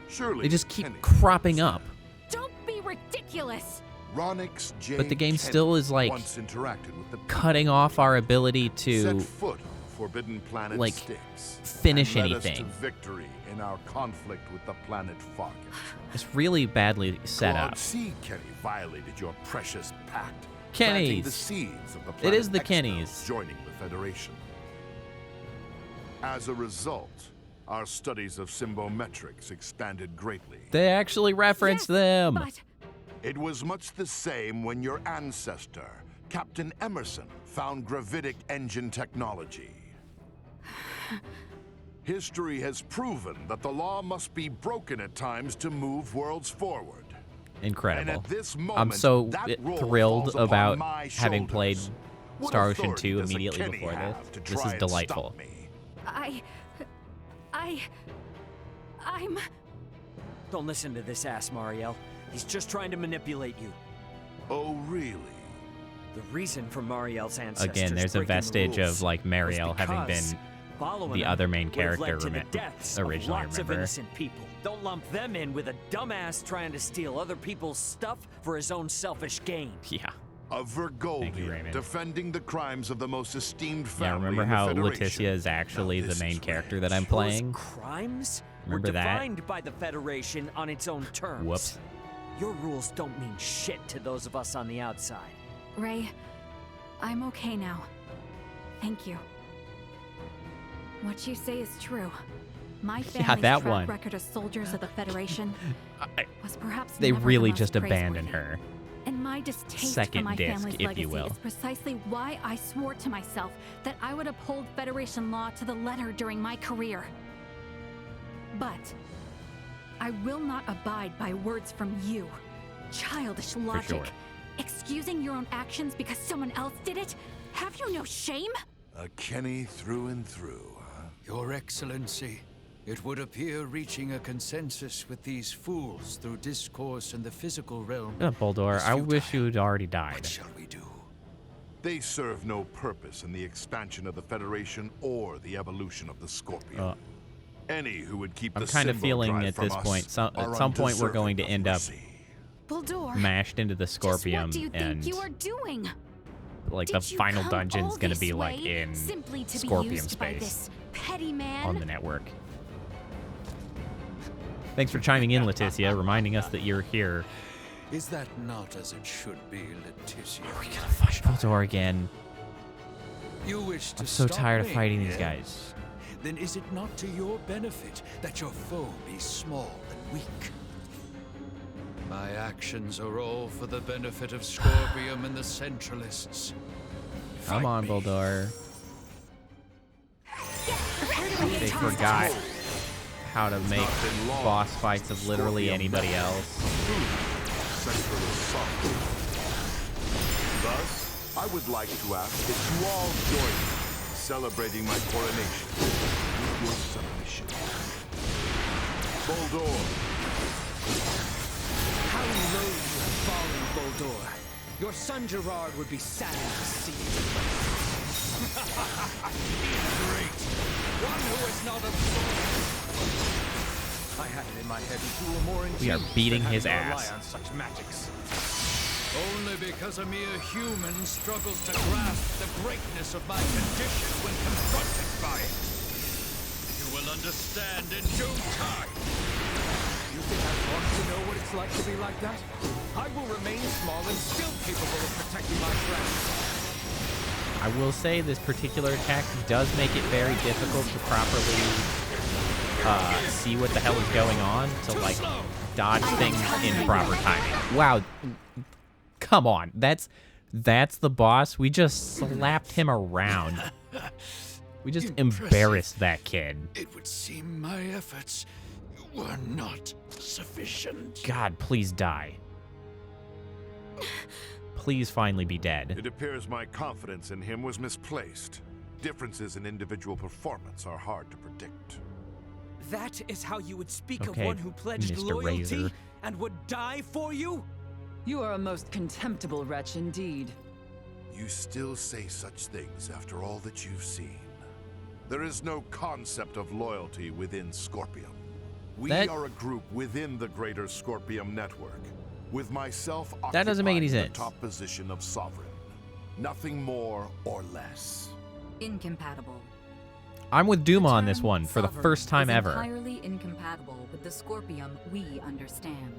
Surely they just keep Kenny cropping up. Don't be ridiculous. Ronix J. But the game Kenny still is, like, once interacted with the cutting off our ability set to foot on Forbidden Planet like, Styx, finish and led us anything. to victory in our conflict with the planet Fargate. It's really badly set Claude up. C. Kenny violated your precious pact, Kennys. planting the seeds of the It planet is the Expo Kennys. joining the Federation. As a result, our studies of symbometrics expanded greatly. They actually referenced them. But It was much the same when your ancestor, Captain Emerson, found gravitic engine technology. History has proven that the law must be broken at times to move worlds forward. And Incredible. at this I'm moment, so that role thrilled falls upon about my having played shoulders. What Star Ocean authority 2 does a immediately Kenny before have to this. This try is and delightful. stop me? I'm... Don't listen to this ass, Mariel. He's just trying to manipulate you. Oh, really? The reason for Mariel's ancestors Again, there's a breaking the vestige rules of like was Mariel having because been following the them other main would have character led to the deaths originally, of lots of remember? innocent people. Don't lump them in with a dumbass trying to steal other people's stuff for his own selfish gain. Yeah. A Virgoldian Raymond. defending the crimes of the most esteemed family Yeah, remember in the how Federation. Leticia is actually Now the this main is character rich. that I'm playing? Those crimes Remember were that? defined by the Federation on its own terms. Whoops. Your rules don't mean shit to those of us on the outside. Ray, I'm okay now. Thank you. What you say is true. My family's that track one. record as soldiers of the Federation was perhaps They never the really most just abandoned praiseworthy. her. And my distaste Second for my disc, family's if you legacy will. is precisely why I swore to myself that I would uphold Federation law to the letter during my career. But I will not abide by words from you. Childish logic. sure. Excusing your own actions because someone else did it? Have you no shame? A Kenny through and through, huh? Your Excellency, it would appear reaching a consensus with these fools through discourse in the physical realm. Boldor, is I wish futile. you had already died. What shall we do? They serve no purpose in the expansion of the Federation or the evolution of the Scorpion. Any who would keep I'm the kind of symbol feeling drive at from this us point, are at some point we're undeserving going to of end up mercy. Boldor, mashed into the just Scorpium, what do you and think you are doing? like Did the you final come dungeon's all gonna this be like way in simply to be Scorpium used by space this petty man? on the network. Thanks for chiming in, Leticia, reminding us that you're here. Is that not as it should be, Leticia? Are we gonna fight Boldor again? You wish to I'm so stop tired of me, fighting these yes? guys. Then is it not to your benefit that your foe be small and weak? My actions are all for the benefit of Scorpium and the Centralists. Come Fight on, me. Boldor. They forgot how to make boss fights of literally anybody else. Centralist sovereign. Thus, I would like to ask that you all join me in celebrating my coronation with your submission. Boldor, How low you have fallen, Boldor. Your son Gerard would be saddened to see you. Great. One who is not absorbed. I had it in my head that you were more We are ingenious beating than his having to ass. rely on such magics. Only because a mere human struggles to grasp the greatness of my condition when confronted by it. You will understand in due time. You think I want to know what it's like to be like that? I will remain small and still capable of protecting my friends. I will say this particular attack does make it very difficult to properly see what the hell is going on, to like dodge things in proper timing. Wow, come on, that's the boss. We just slapped him around. We just embarrassed that kid. It would seem my efforts were not sufficient. God, please die. Please finally be dead. It appears my confidence in him was misplaced. Differences in individual performance are hard to predict. That is how you would speak Okay, of one who pledged Mr. loyalty Razor. and would die for you? You are a most contemptible wretch indeed. You still say such things after all that you've seen. There is no concept of loyalty within Scorpium. We are a group within the greater Scorpium network, with myself That doesn't make any occupying sense. the top position of sovereign. Nothing more or less. Incompatible. I'm with Duma on this term one for the sovereign first time is ever. Entirely incompatible with the Scorpium we understand.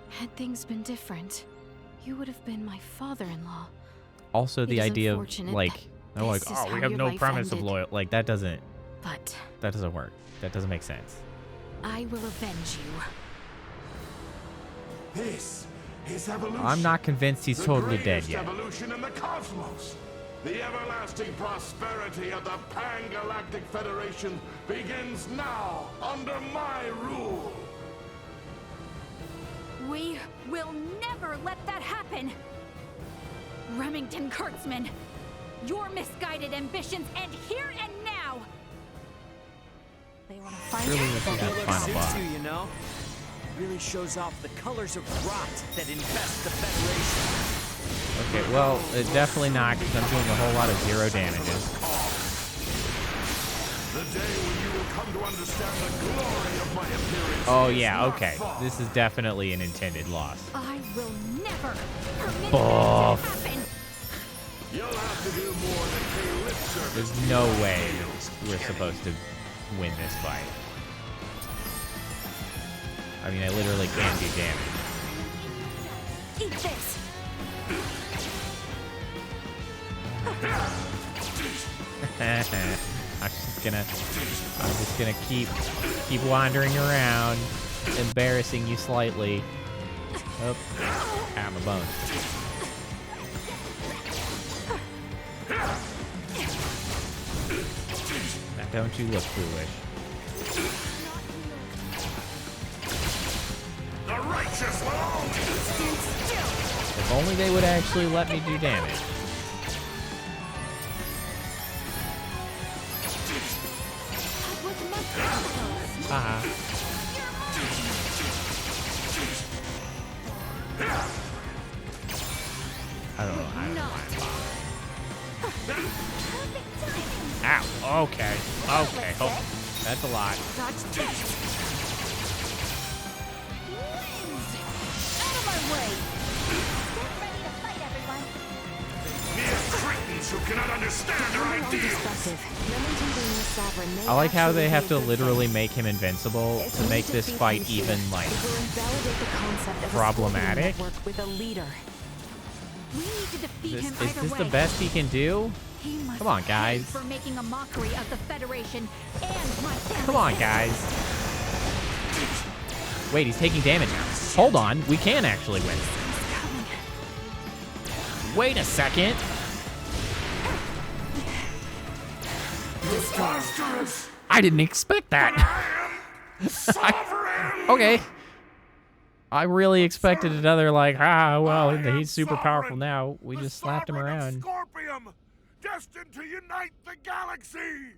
Had things been different, you would have been my father-in-law. Also, the It is idea of unfortunate like, that oh, like, this is oh, we how have your no life promise of ended. loyalty. Like that doesn't But work. That doesn't make sense. I will avenge you. This is evolution. I'm not convinced he's The totally dead greatest yet. evolution in the cosmos. The everlasting prosperity of the Pan-Galactic Federation begins now under my rule. We will never let that happen! Remington Kurtzman, your misguided ambitions end here and now! They want to fight? Really looking at the final boss. You know, really shows off the colors of rot that infest the Federation. Okay, well, definitely not, because I'm doing a whole lot of zero damages. The day when you will come to understand the glory of my appearance. Oh yeah, okay. This is definitely an intended loss. I will never permit Oh. that to happen! You'll have to do more than pay lip service. There's no way we're supposed to win this fight. I mean, I literally can't do damage. Eat this! I'm just gonna keep wandering around, embarrassing you slightly. Oh, I'm a bone. Now don't you look foolish. The righteous will always stand still. If only they would actually let me do damage. Haha. I don't know. I don't know why I'm Ow. Okay. Okay. Oh, that's a lot. Out of my way! Get ready to fight, everyone! Mere cretins who cannot understand our ideals. I like how they have to literally make him invincible to make this fight even, like, problematic. With a leader. We need to defeat him Is either this way. the best he can do? He must Come on, pay guys. for making a mockery of the Federation and my family. Come on, guys. Wait, he's taking damage now. Hold on, we can actually win. Wait a second. I didn't expect that. Okay. I really expected another, like, well, he's super powerful now. We just slapped him around. Scorpium, destined to unite the galaxy.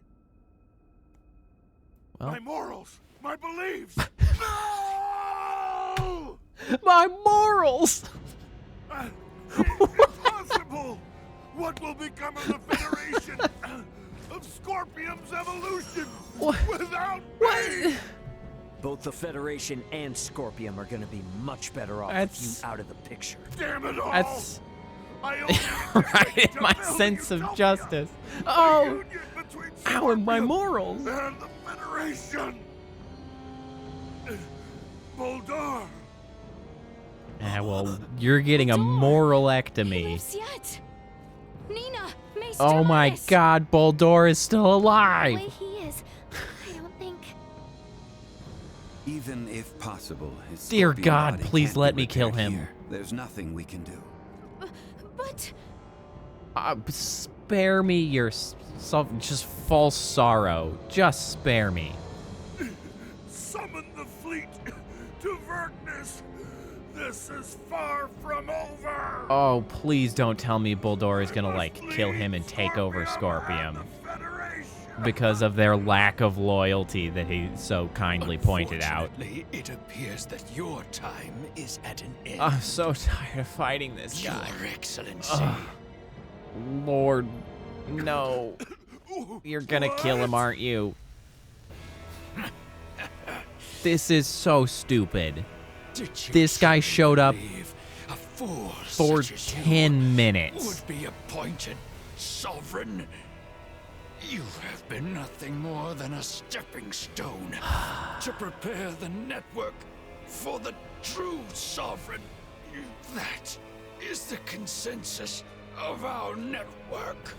Well. My morals, my beliefs. No! My morals! Impossible! What will become of the Federation? Of Scorpium's evolution? Without me? Both the Federation and Scorpium are gonna be much better off with you out of the picture. Damn it all! That's I only right in my sense of justice. Oh, ow, and my morals. And the Federation. Boldor. Well, you're getting a moralectomy. Yet. Nina, Mace Oh my Doris. God, Boldor is still The alive. way he is, I don't think. Even if possible, his Dear scorpion God, body please can't be let me kill repaired him. here. There's nothing we can do. But Spare me your just false sorrow. Just spare me. Summon the fleet to Vergnus. This is far from over. Oh, please don't tell me Boldor is gonna, like, kill him and take over Scorpium. Because of their lack of loyalty that he so kindly pointed out. Unfortunately, it appears that your time is at an end. I'm so tired of fighting this guy. Your Excellency. Lord, no. You're gonna kill him, aren't you? This is so stupid. This guy showed up for 10 minutes. Would be appointed sovereign. You have been nothing more than a stepping stone to prepare the network for the true sovereign. That is the consensus of our network.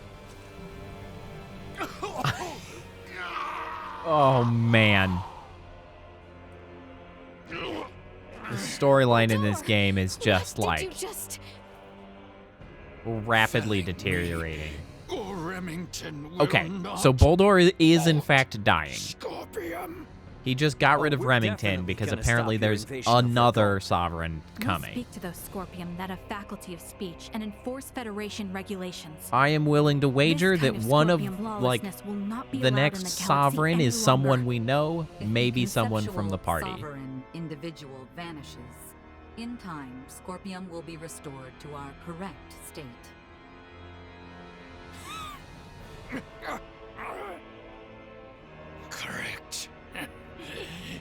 Oh, man. The storyline in this game is just, like, rapidly deteriorating. Okay, so Boldor is in fact dying. He just got rid of Remington because apparently there's another sovereign coming. Speak to those Scorpium that have faculty of speech and enforce Federation regulations. I am willing to wager that one of, Scorpium like, lawlessness will not be the allowed next in the galaxy sovereign any is someone longer. we know, maybe someone from the Conceptual party. Sovereign individual vanishes. In time, Scorpium will be restored to our correct state. Correct.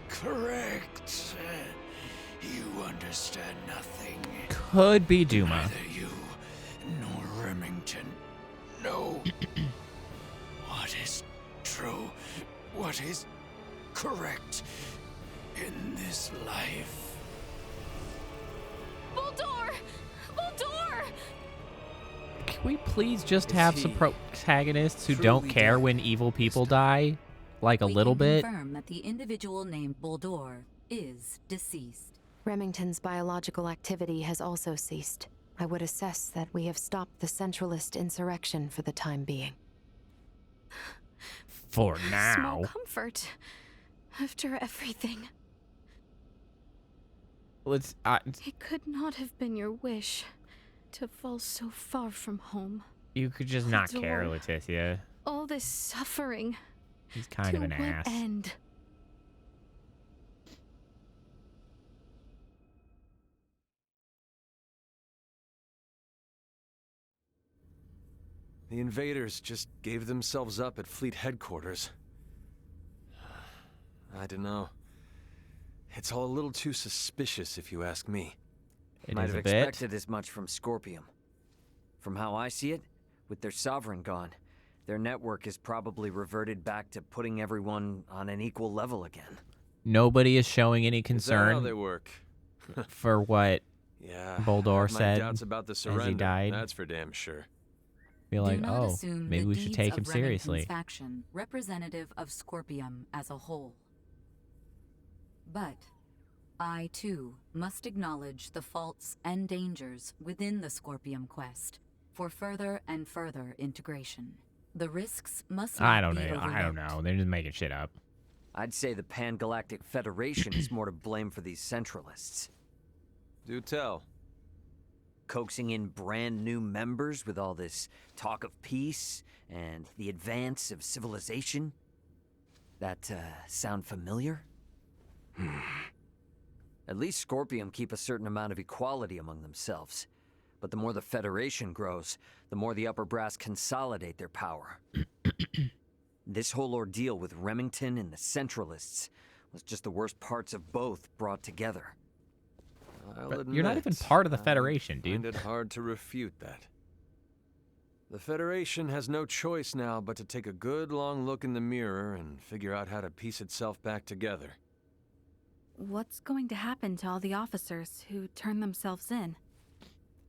Correct. You understand nothing. Could be Duma. Neither you nor Remington know what is true, what is correct in this life. Boldor! Boldor! Can we please just have some protagonists who don't care when evil people die? Like a little bit? Confirm that the individual named Boldor is deceased. Remington's biological activity has also ceased. I would assess that we have stopped the Centralist insurrection for the time being. For now. Small comfort. After everything. Let's. It could not have been your wish to fall so far from home. You could just not Boldor. care, Leticia. All this suffering. He's kind to of an what ass. end? The invaders just gave themselves up at fleet headquarters. I don't know. It's all a little too suspicious, if you ask me. Might have expected as much from Scorpium. From how I see it, with their sovereign gone, their network is probably reverted back to putting everyone on an equal level again. Nobody is showing any Is that concern how they work? for what Yeah, Boldor I have my said doubts about the as surrender. he died. That's for damn sure. Be like, Do not oh, assume maybe the we should deeds take of him Remington's seriously. faction representative of Scorpium as a whole. But I too must acknowledge the faults and dangers within the Scorpium quest for further and further integration. The risks must not I don't be know. I don't overlooked. know. They're just making shit up. I'd say the Pan-Galactic Federation is more to blame for these Centralists. Do tell. Coaxing in brand new members with all this talk of peace and the advance of civilization? That, sound familiar? At least Scorpium keep a certain amount of equality among themselves. But the more the Federation grows, the more the upper brass consolidate their power. This whole ordeal with Remington and the Centralists was just the worst parts of both brought together. You're not even part of the Federation, dude. I find it hard to refute that. The Federation has no choice now but to take a good long look in the mirror and figure out how to piece itself back together. What's going to happen to all the officers who turn themselves in?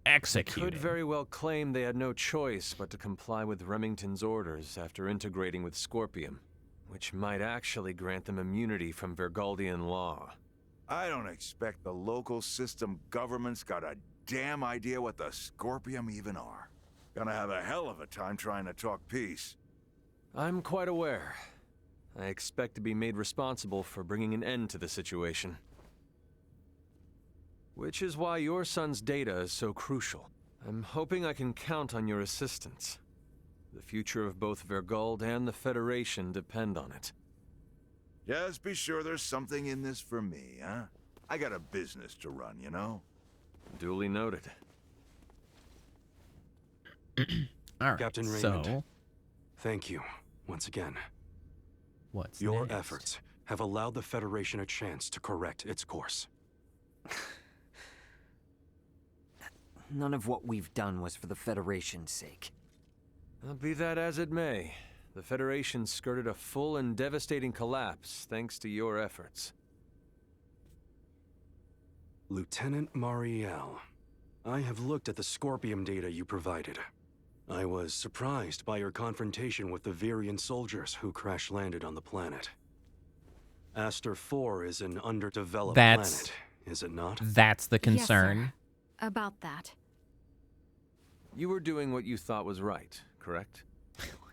Executed. They could very well claim they had no choice but to comply with Remington's orders after integrating with Scorpium, which might actually grant them immunity from Vergaldian law. I don't expect the local system government's got a damn idea what the Scorpium even are. Gonna have a hell of a time trying to talk peace. I'm quite aware. I expect to be made responsible for bringing an end to the situation. Which is why your son's data is so crucial. I'm hoping I can count on your assistance. The future of both Vergald and the Federation depend on it. Just be sure there's something in this for me, huh? I got a business to run, you know? Duly noted. All right, Captain Raymond, thank you once again. What's your next? efforts have allowed the Federation a chance to correct its course. None of what we've done was for the Federation's sake. Be that as it may, the Federation skirted a full and devastating collapse thanks to your efforts. Lieutenant Mariel, I have looked at the Scorpium data you provided. I was surprised by your confrontation with the Virian soldiers who crash-landed on the planet. Aster 4 is an underdeveloped planet, is it not? That's the concern. Yes, sir. About that. You were doing what you thought was right, correct?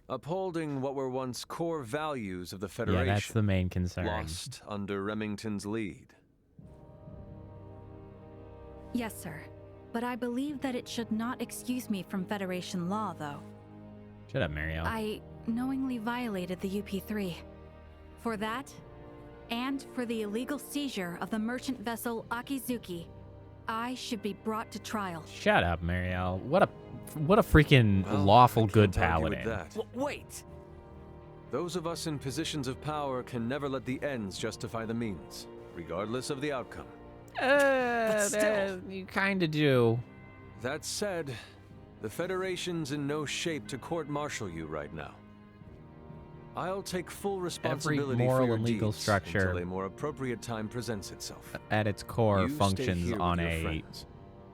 Upholding what were once core values of the Federation. Yeah, that's the main concern. Lost under Remington's lead. Yes, sir. But I believe that it should not excuse me from Federation law, though. Shut up, Mariel. I knowingly violated the UP3. For that, and for the illegal seizure of the merchant vessel Akizuki, I should be brought to trial. Shut up, Mariel. What a freaking lawful good paladin. Wait! Those of us in positions of power can never let the ends justify the means, regardless of the outcome. But still, you kind of do. That said, the Federation's in no shape to court-martial you right now. I'll take full responsibility Every moral for your and legal deeds structure until a more appropriate time presents itself. At its core, You stay functions here with on your a friends.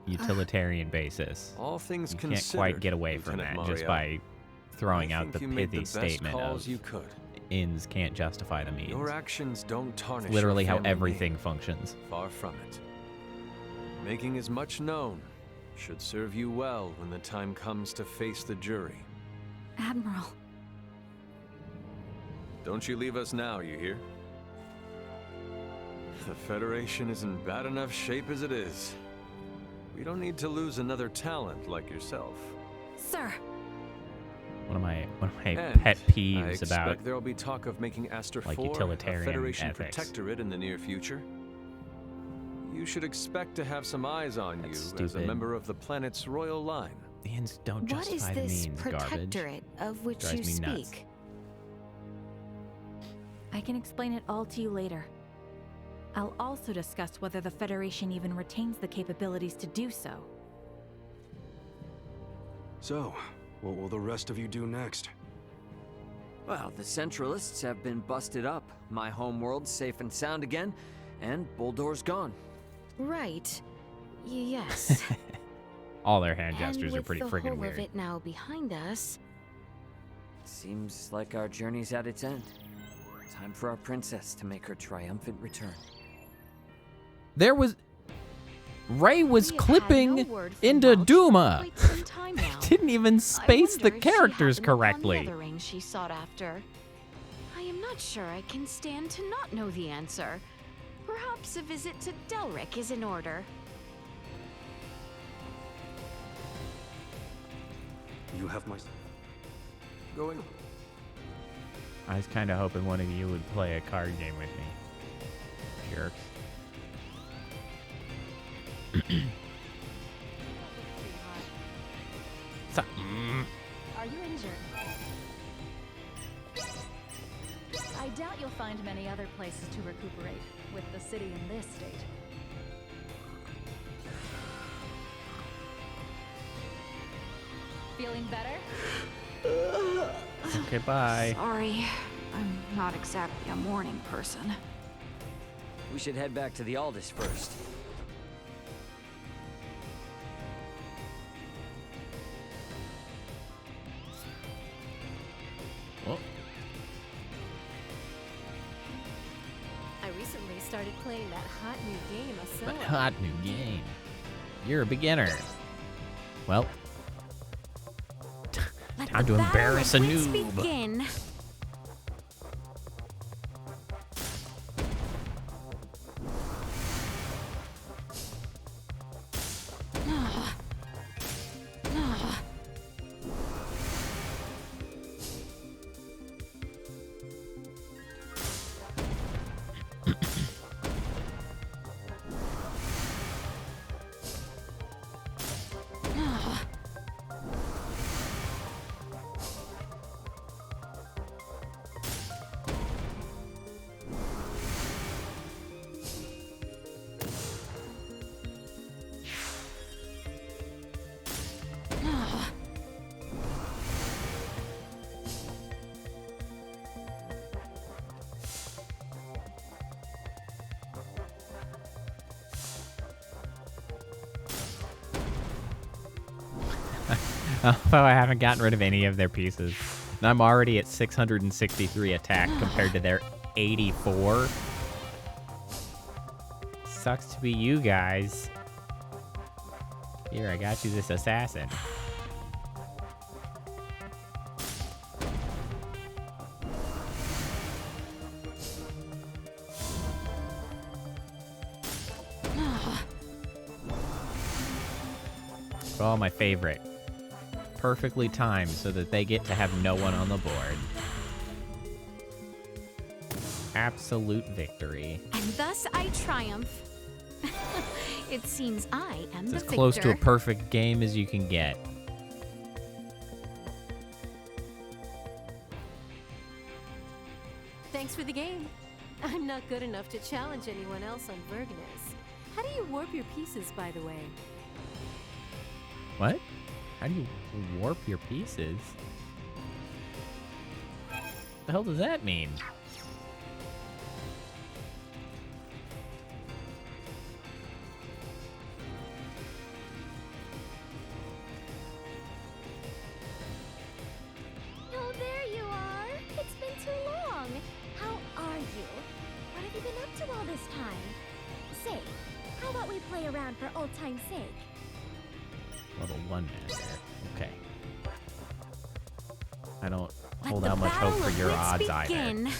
utilitarian basis. All things you can't considered, quite get away from that Lieutenant just Mariel. by throwing I out the think you made pithy the best statement calls of you could. ends can't justify the means. Your actions don't tarnish It's literally your how family everything name. functions. Far from it. Making as much known should serve you well when the time comes to face the jury. Admiral. Don't you leave us now, you hear? The Federation is in bad enough shape as it is. We don't need to lose another talent like yourself. Sir. One of my And pet I peeves expect about there'll be talk of making Aster like 4 a utilitarian Federation ethics. protectorate in the near future. You should expect to have some eyes on you as a stupid. member of the planet's royal line. The ends don't What is justify the this means, garbage. protectorate of which Drives you me nuts. speak? I can explain it all to you later. I'll also discuss whether the Federation even retains the capabilities to do so. So, what will the rest of you do next? Well, the Centralists have been busted up. My homeworld's safe and sound again, and Buldor's gone. Right. Yes. All their hand gestures and are pretty with the freaking whole weird. of it now behind us. Seems like our journey's at its end. Time for our princess to make her triumphant return. There was... Ray was We have had clipping no word from into Welch for Duma. quite some time now. Didn't even space I the wonder if she characters happened upon correctly. The other ring she sought after. I am not sure I can stand to not know the answer. Perhaps a visit to Delric is in order. You have my... Going... I was kind of hoping one of you would play a card game with me. Jerks. doubt you'll find many other places to recuperate, with the city in this state. Feeling better? Okay, bye. Sorry, I'm not exactly a morning person. We should head back to the Aldous first. Well, I recently started playing that hot new game, that Asoa. hot new game. You're a beginner. Well, time to embarrass a noob. Begin. Although I haven't gotten rid of any of their pieces. And I'm already at 663 attack compared to their 84. Sucks to be you guys. Here, I got you this assassin. Oh, my favorite. Perfectly timed so that they get to have no one on the board. Absolute victory. And thus I triumph. It seems I am It's the as victor. close to a perfect game as you can get. Thanks for the game. I'm not good enough to challenge anyone else on Vergness. How do you warp your pieces, by the way? What? How do you warp your pieces? What the hell does that mean? Oh, there you are. It's been too long. How are you? What have you been up to all this time? Say, how about we play around for old time's sake? Level 1 master. Okay. I don't hold out much hope for your odds either. Get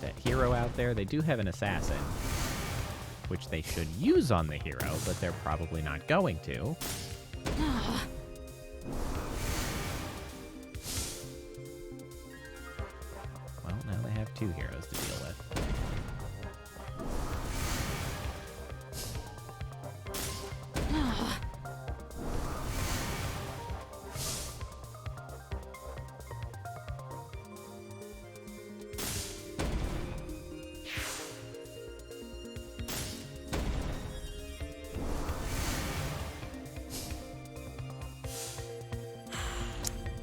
that hero out there. They do have an assassin, which they should use on the hero, but they're probably not going to. Well, now they have 2 heroes to deal with.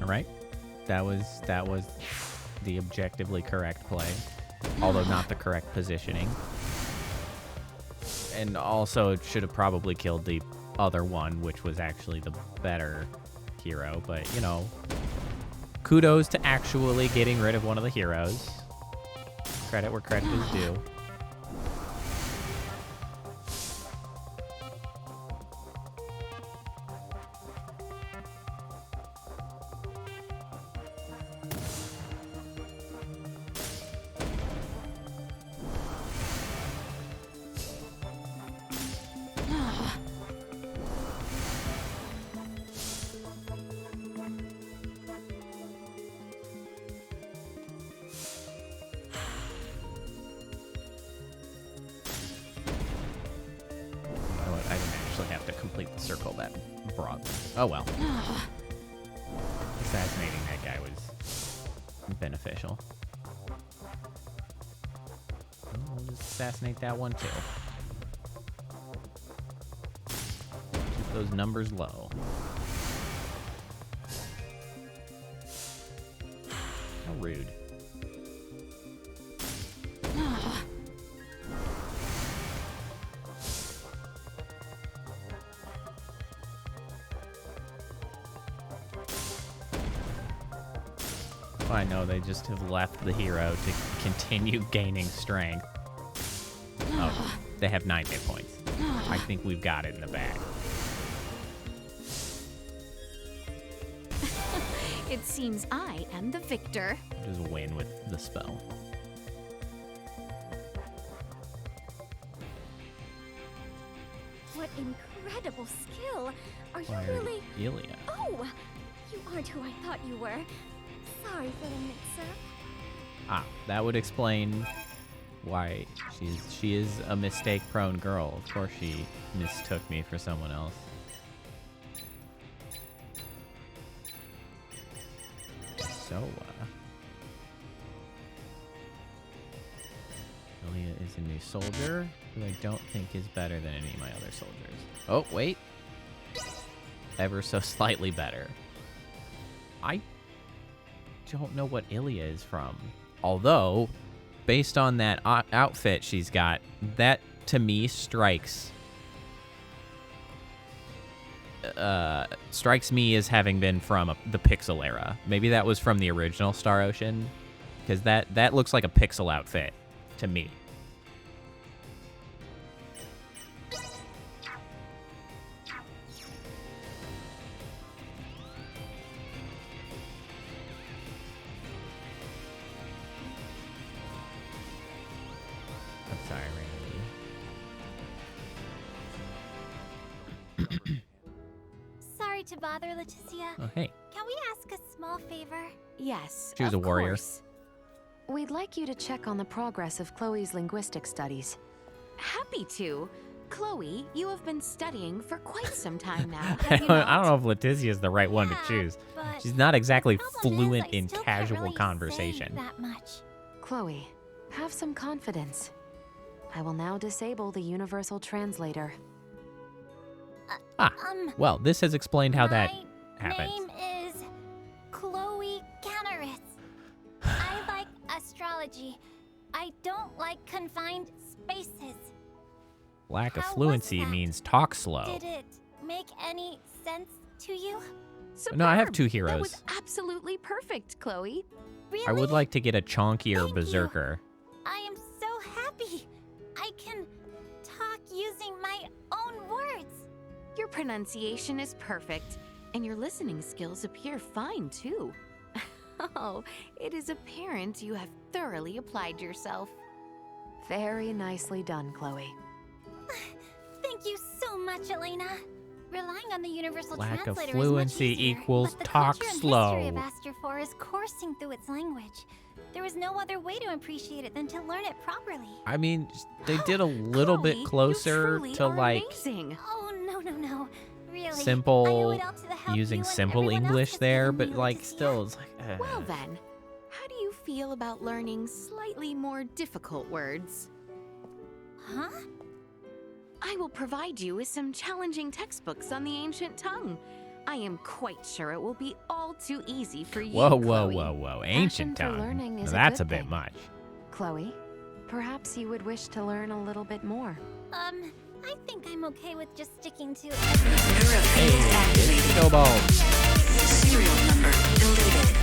Right? That was the objectively correct play, although not the correct positioning. And also it should have probably killed the other one, which was actually the better hero, but you know, kudos to actually getting rid of one of the heroes. Credit where credit is due. Oh well. Assassinating that guy was beneficial. We'll just assassinate that one too. Keep those numbers low. How rude. I know they just have left the hero to continue gaining strength. Oh, they have 9 hit points. I think we've got it in the bag. It seems I am the victor. Just win with the spell. What incredible skill! Are you Fired really... Ilya. Oh! You aren't who I thought you were. Sorry for the mix-up. Ah, that would explain why she is a mistake-prone girl. Of course she mistook me for someone else. So, Ilya is a new soldier, who I don't think is better than any of my other soldiers. Oh, wait. Ever so slightly better. I don't know what Ilya is from. Although, based on that outfit she's got, that to me strikes me as having been from the Pixel era. Maybe that was from the original Star Ocean, because that looks like a Pixel outfit to me. Sorry to bother, Leticia. Oh, hey. Can we ask a small favor? Yes, She was a warrior. course. We'd like you to check on the progress of Chloe's linguistic studies. Happy to. Chloe, you have been studying for quite some time now, I have you not? don't know if Leticia is the right one to choose. She's not exactly fluent in still can't casual really say conversation. that much. Chloe, have some confidence. I will now disable the universal translator. Well, this has explained how that happens. Name is Chloe Canaris. I like astrology. I don't like confined spaces. Lack of How was fluency that? means talk slow. Did it make any sense to you? No, I have 2 That heroes. was absolutely perfect, Chloe. Really? I would like to get a chonkier berserker. I am so happy. I can talk using my own words. Your pronunciation is perfect, and your listening skills appear fine, too. Oh, it is apparent you have thoroughly applied yourself. Very nicely done, Chloe. Thank you so much, Elena. Relying on the universal Lack of translator fluency is much easier, equals but the talk culture and slow. history of Astor is coursing through its language. There was no other way to appreciate it than to learn it properly. I mean, they did a little bit closer to like Oh, no. Really. I owe simple it all to the help using you and simple everyone else English has there, given but me, like Leticia. still it's like Well then, how do you feel about learning slightly more difficult words? Huh? I will provide you with some challenging textbooks on the ancient tongue. I am quite sure it will be all too easy for you, whoa, Chloe. ancient Passion for tongue. learning Now is a that's good a bit thing. much. Chloe, perhaps you would wish to learn a little bit more. I think I'm okay with just sticking to Hey, it's Snowball. Serial number deleted.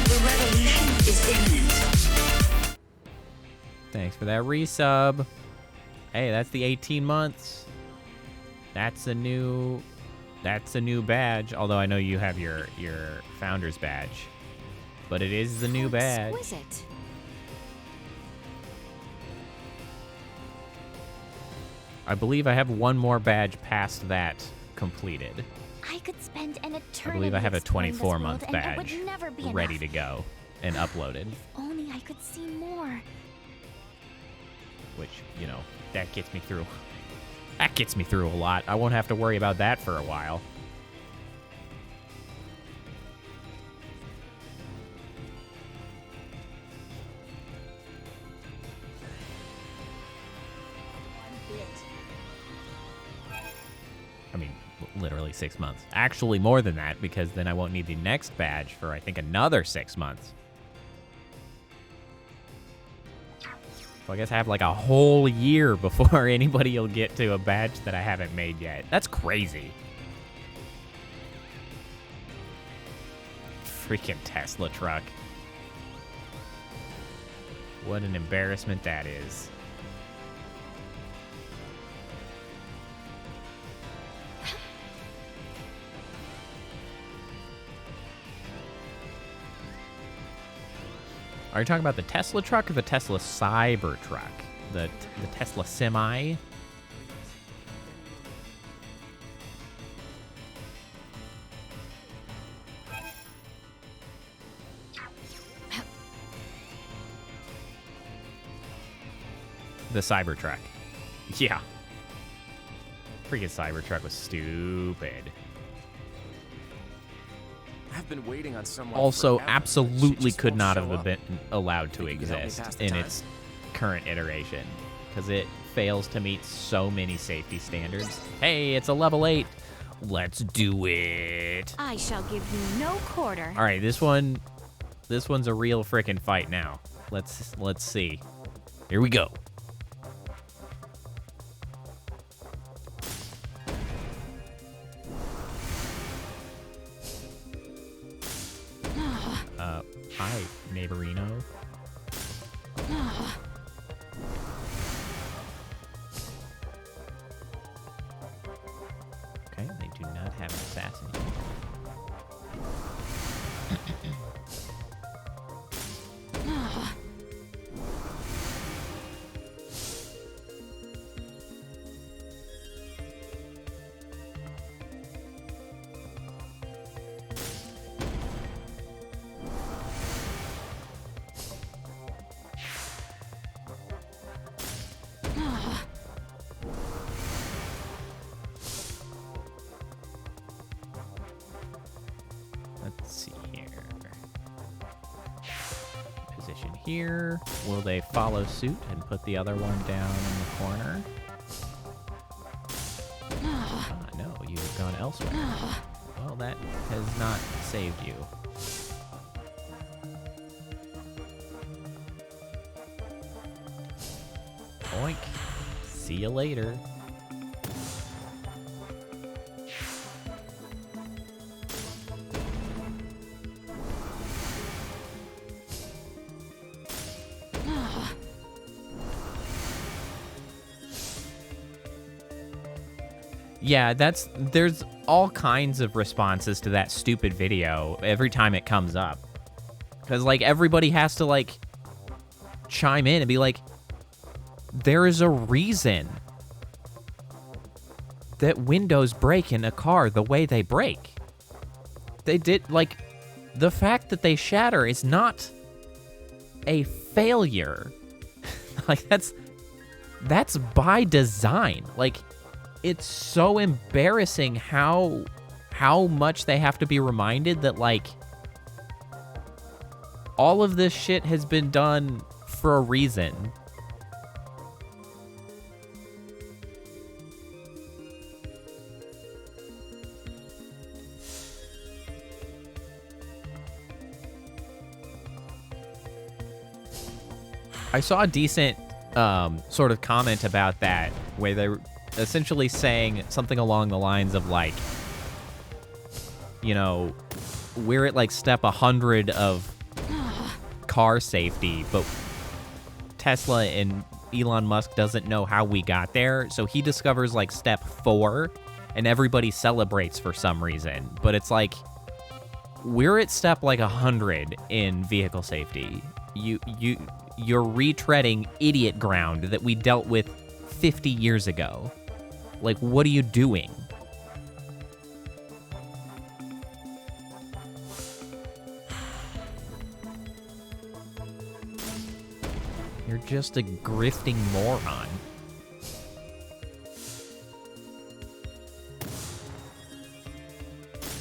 The revolution is imminent. Thanks for that resub. Hey, that's the 18 months. That's a new badge. Although I know you have your founder's badge, but it is the new badge. Exquisite. I believe I have one more badge past that completed. I could spend an eternity I believe I have a exploring this 24-month world, and it badge would never be ready enough. to go and uploaded, If only I could see more. which, you know, that gets me through. That gets me through a lot. I won't have to worry about that for a while. actually 6 months. Actually more than that, because then I won't need the next badge for, I think, another 6 months. So I guess I have like a whole year before anybody will get to a badge that I haven't made yet. That's crazy. Freaking Tesla truck. What an embarrassment that is. Are you talking about the Tesla truck or the Tesla Cybertruck? The Tesla Semi? The Cybertruck. Yeah. Freaking Cybertruck was stupid. I've been waiting on someone. Also, forever. absolutely could not won't show have up. been allowed to Think you could help me exist pass the in time? its current iteration, because it fails to meet so many safety standards. Hey, it's a level 8. Let's do it. I shall give you no quarter. All right, this one's a real frickin' fight now. Let's see. Here we go. Hi, neighborino. Okay, they do not have an assassin. Let's see here. Position here. Will they follow suit and put the other one down in the corner? No, you've gone elsewhere. Well, that has not saved you. Oink. See you later. Yeah, there's all kinds of responses to that stupid video every time it comes up. Because, like, everybody has to, like, chime in and be like, there is a reason that windows break in a car the way they break. They did, like, the fact that they shatter is not a failure. Like, that's by design. Like, it's so embarrassing how much they have to be reminded that, like, all of this shit has been done for a reason. I saw a decent sort of comment about that, where they were essentially saying something along the lines of, like, you know, we're at like step 100 of car safety, but Tesla and Elon Musk doesn't know how we got there, so he discovers like step 4 and everybody celebrates for some reason. But it's like, we're at step like 100 in vehicle safety. You're retreading idiot ground that we dealt with 50 years ago. Like, what are you doing? You're just a grifting moron.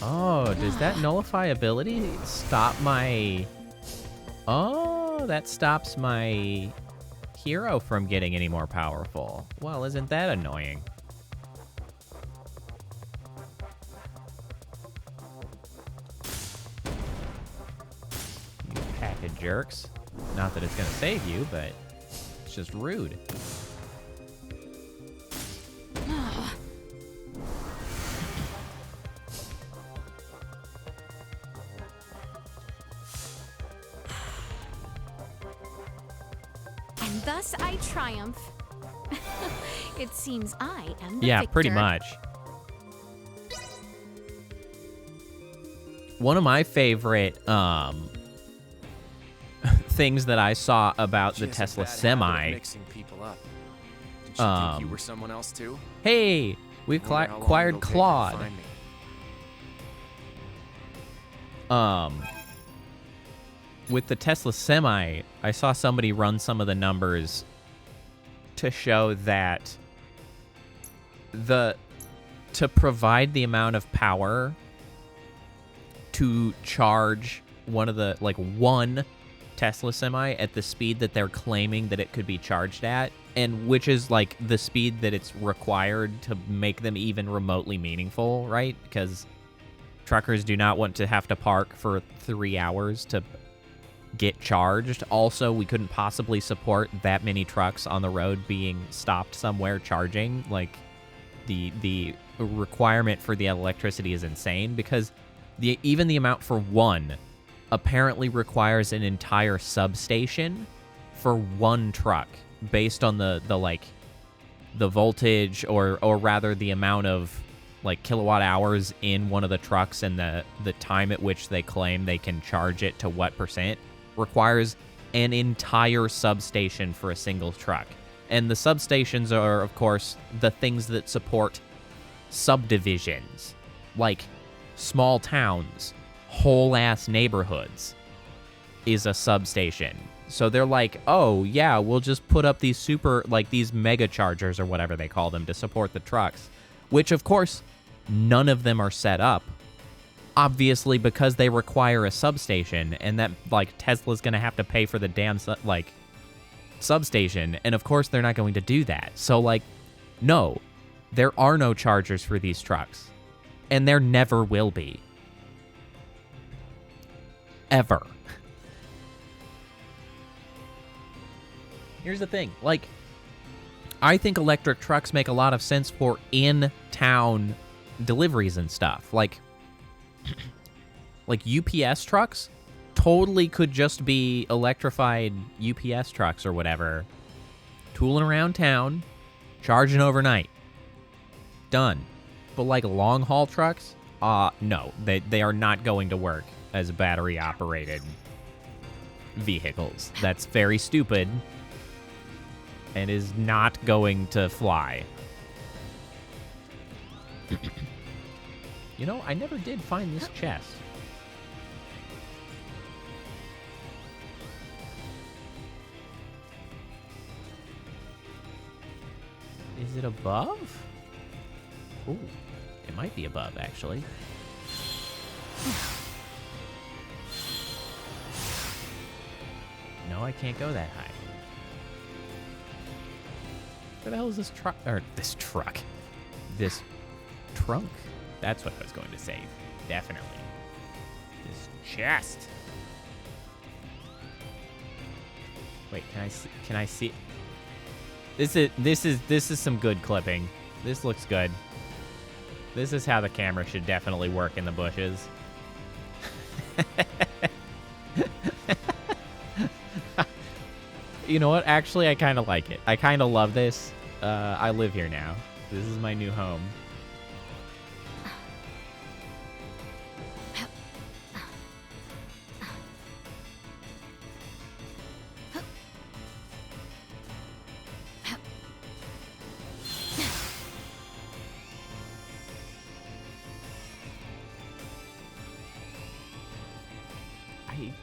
Oh, does that nullify ability stop my... Oh, that stops my hero from getting any more powerful. Well, isn't that annoying? jerks. Not that it's gonna save you, but it's just rude. And thus I triumph. It seems I am the Yeah, victor. pretty much. One of my favorite things that I saw about the Tesla Semi. Mixing people up. Did you think you were someone else too? Hey, we acquired Claude. With the Tesla Semi, I saw somebody run some of the numbers to show that to provide the amount of power to charge one Tesla Semi at the speed that they're claiming that it could be charged at, and which is like the speed that it's required to make them even remotely meaningful, right? Because truckers do not want to have to park for 3 hours to get charged. Also, we couldn't possibly support that many trucks on the road being stopped somewhere charging. Like, the requirement for the electricity is insane, because even the amount for one apparently requires an entire substation for one truck, based on the voltage or rather the amount of like kilowatt hours in one of the trucks, and the time at which they claim they can charge it to what percent requires an entire substation for a single truck. And the substations are, of course, the things that support subdivisions, like small towns, whole ass neighborhoods is a substation. So they're like, oh yeah, we'll just put up these these mega chargers or whatever they call them to support the trucks, which of course none of them are set up, obviously, because they require a substation, and that Tesla's gonna have to pay for the damn substation, and of course they're not going to do that. So no, there are no chargers for these trucks, and there never will be. Ever. Here's the thing, I think electric trucks make a lot of sense for in-town deliveries and stuff. Like UPS trucks totally could just be electrified UPS trucks or whatever, tooling around town, charging overnight. Done. But long-haul trucks, no, they are not going to work as battery-operated vehicles. That's very stupid and is not going to fly. You know, I never did find this chest. Is it above? Ooh, it might be above, actually. No, I can't go that high. Where the hell is this truck? Or this truck. This trunk. That's what I was going to say. Definitely. This chest. Wait, can I see? This is some good clipping. This looks good. This is how the camera should definitely work in the bushes. You know what? Actually, I kind of like it. I kind of love this. I live here now. This is my new home. I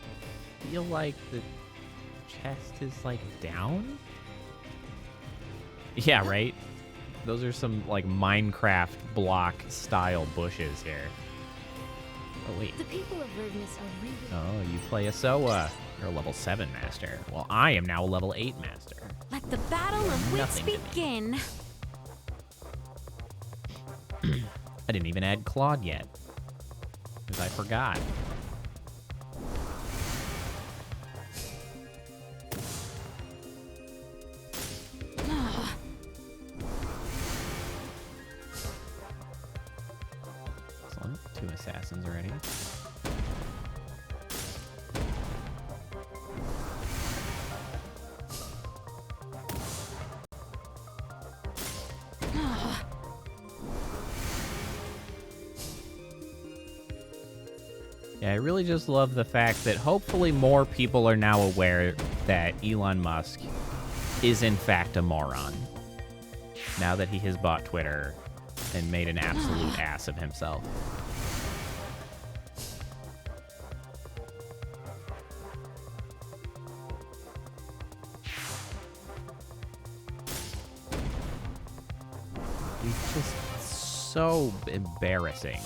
feel like the chest is down? Yeah, right? Those are some Minecraft block style bushes here. Oh wait. The people of Vergnus are really... Oh, you play a SOA. You're a level 7 master. Well, I am now a level 8 master. Let the battle of wits begin. I didn't even add Claude yet, because I forgot. assassins already. Yeah, I really just love the fact that hopefully more people are now aware that Elon Musk is in fact a moron. Now that he has bought Twitter and made an absolute ass of himself. He's just so embarrassing.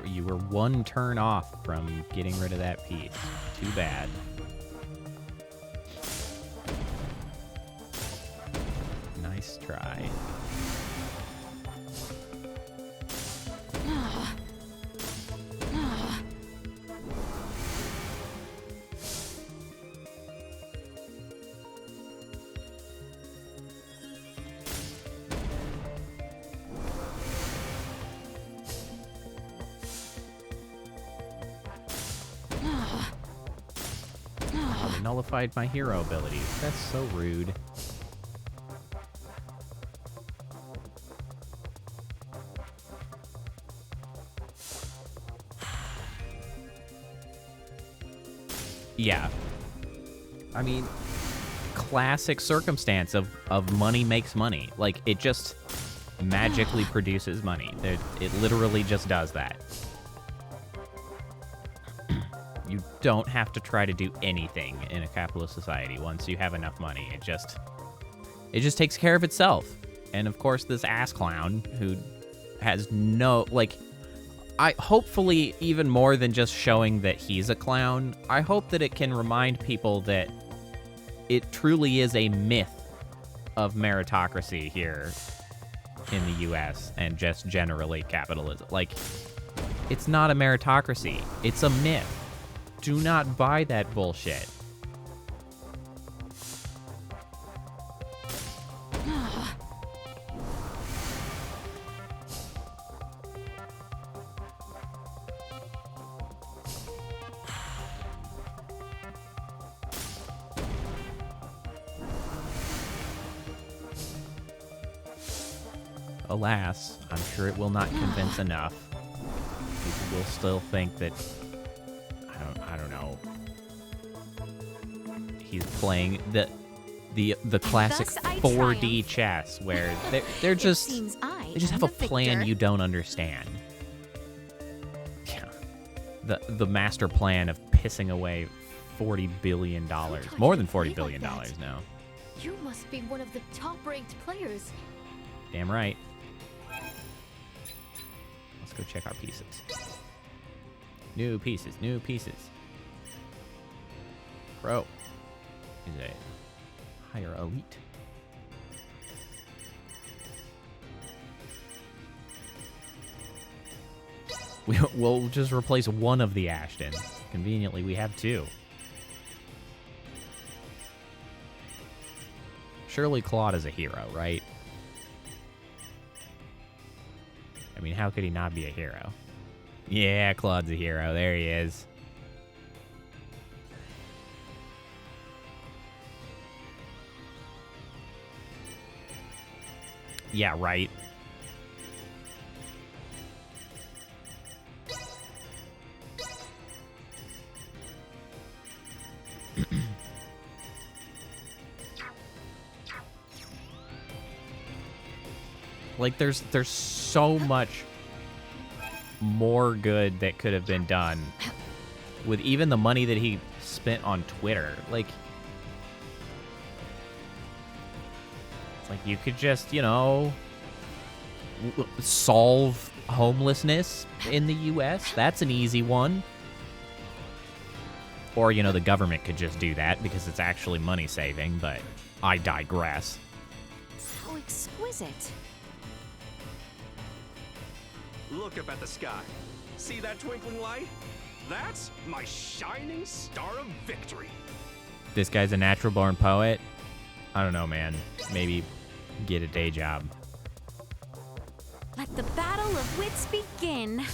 You were one turn off from getting rid of that piece. Too bad. Nice try. Nullified my hero abilities. That's so rude. Yeah. I mean, classic circumstance of money makes money. Like, it just magically produces money. It literally just does that. You don't have to try to do anything in a capitalist society once you have enough money. It just takes care of itself. And of course, this ass clown who has no, like, I hopefully even more than just showing that he's a clown, I hope that it can remind people that it truly is a myth of meritocracy here in the US and just generally capitalism. Like, it's not a meritocracy. It's a myth. Do not buy that bullshit. Alas, I'm sure it will not convince enough. People will still think that I don't know. He's playing the classic 4D chess where they're just they just have a plan you don't understand. Yeah. The master plan of pissing away $40 billion. More than $40 billion now. You must be one of the top-ranked players. Damn right. Let's go check our pieces. New pieces, new pieces. Pro is a higher elite. We'll just replace one of the Ashtons. Conveniently, we have two. Surely Claude is a hero, right? I mean, how could he not be a hero? Yeah, Claude's a hero. There he is. Yeah, right. Like, there's so much more good that could have been done with even the money that he spent on Twitter. Like, it's like you could just, you know, solve homelessness in the US. That's an easy one. Or, you know, the government could just do that because it's actually money saving, but I digress. How exquisite. Look up at the sky. See that twinkling light? That's my shining star of victory. This guy's a natural born poet. I don't know, man. Maybe get a day job. Let the battle of wits begin.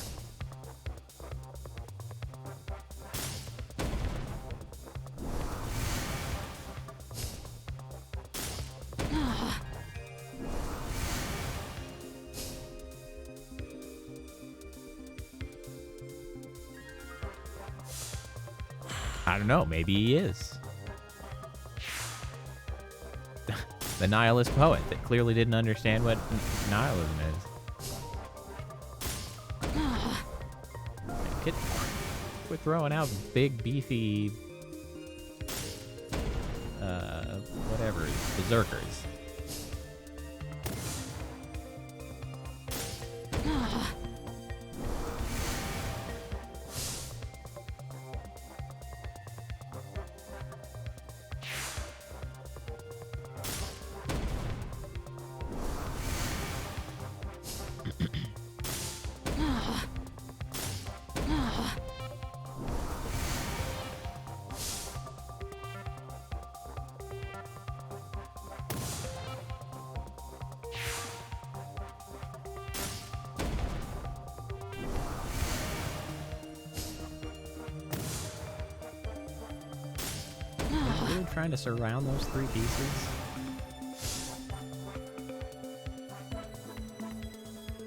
I don't know. Maybe he is. The nihilist poet that clearly didn't understand what nihilism is. Quit throwing out big, beefy, whatever, berserkers. Trying to surround those 3 pieces.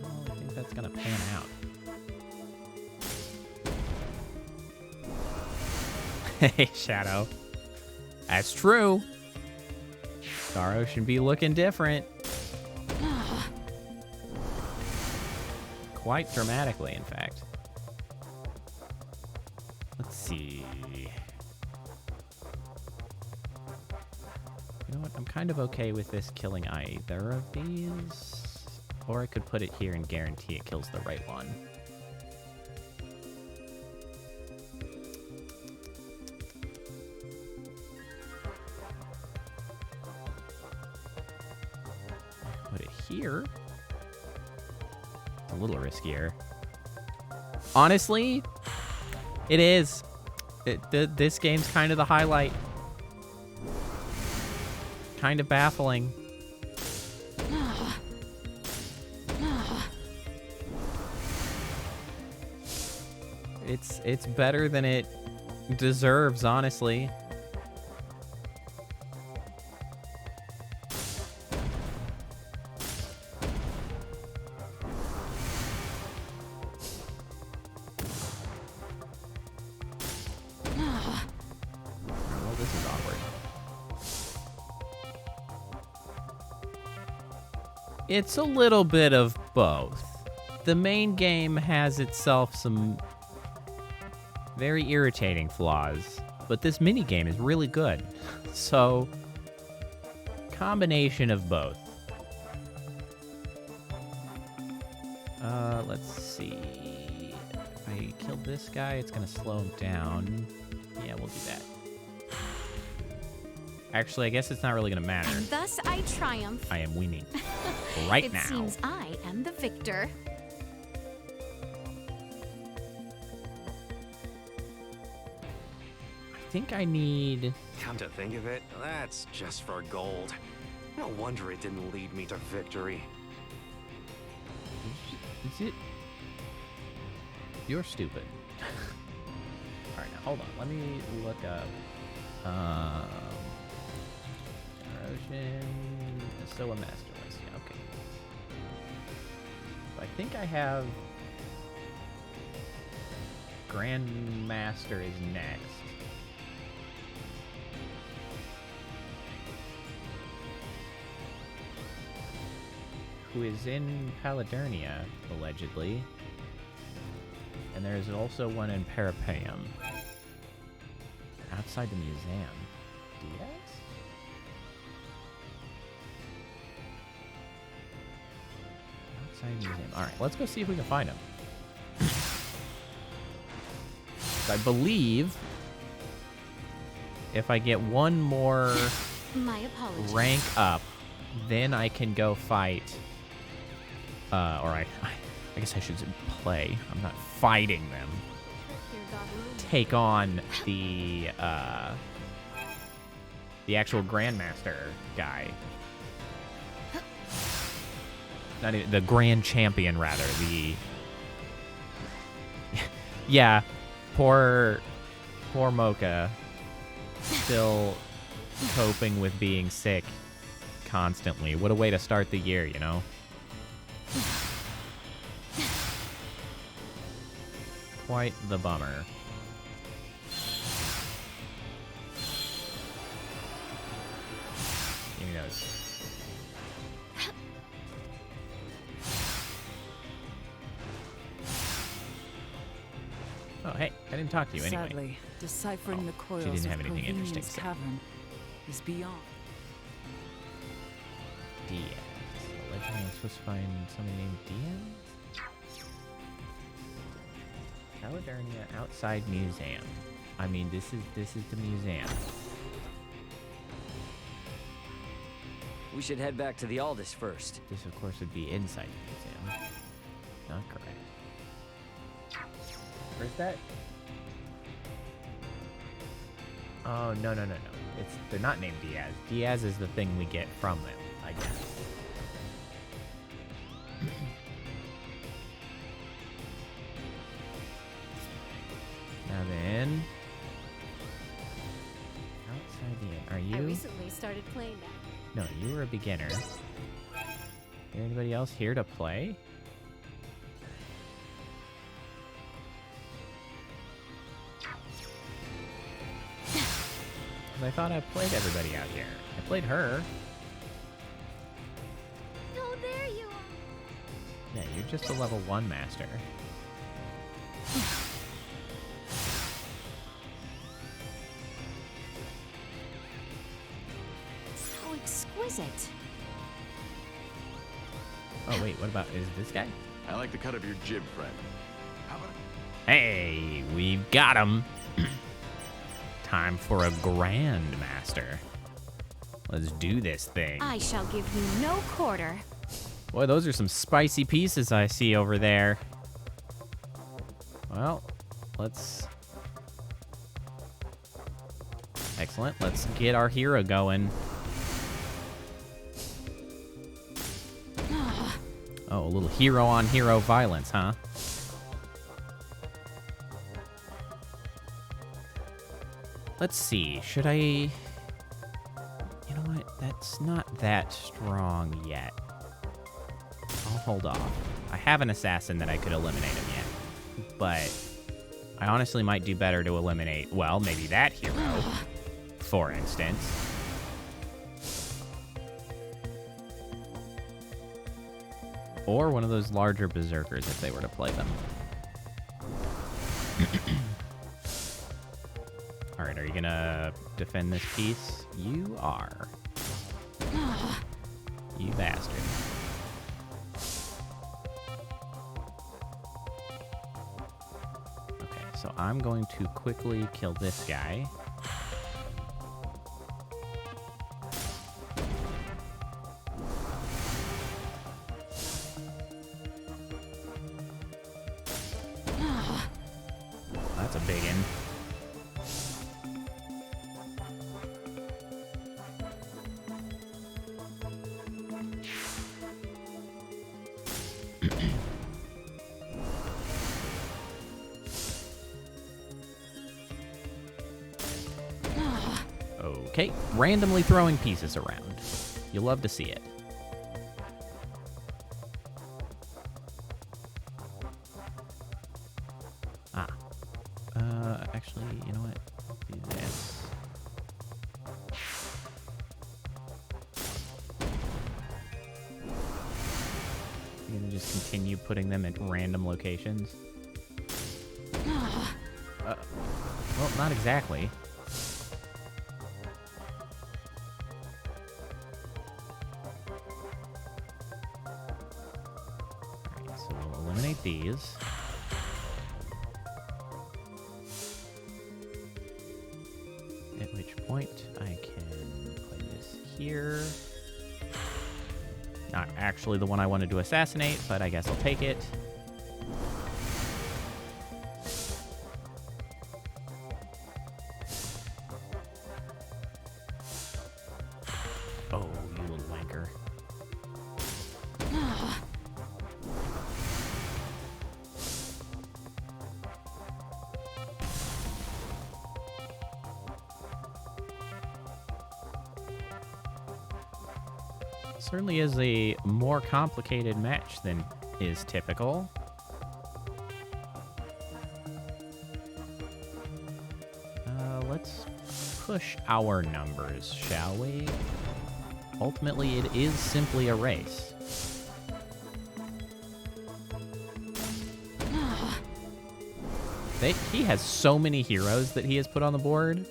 Well, I think that's gonna pan out. Hey, Shadow. That's true. Star Ocean be looking different. Quite dramatically, in fact. Let's see. You know what? I'm kind of okay with this killing either of these. Or I could put it here and guarantee it kills the right one. Put it here. It's a little riskier. Honestly, it is. This game's kind of the highlight. Kind of baffling. It's better than it deserves, honestly. Well, this is awkward. It's a little bit of both. The main game has itself some very irritating flaws, but this minigame is really good. So, combination of both. Let's see. If I kill this guy, it's gonna slow him down. Yeah, we'll do that. Actually, I guess it's not really gonna matter. And thus I triumph. I am winning. Right now. It seems I am the victor. I think I need... Come to think of it, that's just for gold. No wonder it didn't lead me to victory. Is it? You're stupid. Alright, now hold on. Let me look up... Ocean... So a master list. Yeah, okay. So I think I have... Grandmaster is next. Who is in Paladernia, allegedly. And there's also one in Parapeum. Outside the museum. Diaz? Outside the museum. Alright, let's go see if we can find him. I believe if I get one more My apologies. rank up, then I can go fight. I guess I should play. I'm not fighting them. Take on the The actual Grandmaster guy. Not even, the Grand Champion, rather. The... yeah, poor Mocha. Still coping with being sick constantly. What a way to start the year, you know? Quite the bummer. Give me those. Oh, hey, I didn't talk to you anyway. Sadly, deciphering the coils she didn't have of anything interesting to Proveni's say. cavern is beyond. Diaz. Legend, I'm supposed to find somebody named Diaz? Caledonia outside museum. I mean, this is the museum. We should head back to the Aldous first. This, of course, would be inside the museum. Not correct. Where's that? Oh, no. They're not named Diaz. Diaz is the thing we get from them, I guess. Now then, outside the inn. Are you? I recently started playing that. No, you were a beginner. Is there anybody else here to play? I thought I played everybody out here. I played her. Oh, there you are. Yeah, you're just a level 1 master. So exquisite. Oh, wait, what about... Is this guy? I like the cut of your jib, friend. How about... Hey, we've got him. Time for a Grandmaster. Let's do this thing. I shall give you no quarter. Boy, those are some spicy pieces I see over there. Well, let's... Excellent. Let's get our hero going. Oh, a little hero-on-hero violence, huh? Let's see. Should I... You know what? That's not that strong yet. I'll hold off. I have an assassin that I could eliminate him yet. But I honestly might do better to eliminate, well, maybe that hero, for instance. Or one of those larger berserkers if they were to play them. Alright, are you gonna defend this piece? You are. You bastard. Okay, so I'm going to quickly kill this guy. That's a big one. Okay, randomly throwing pieces around. You'll love to see it. Actually, you know what? Do this. I'm gonna just continue putting them at random locations. Well, not exactly. Alright, so we'll eliminate these. At which point I can play this here. Not actually the one I wanted to assassinate, but I guess I'll take it. Certainly is a more complicated match than is typical. Let's push our numbers, shall we? Ultimately, it is simply a race. He has so many heroes that he has put on the board.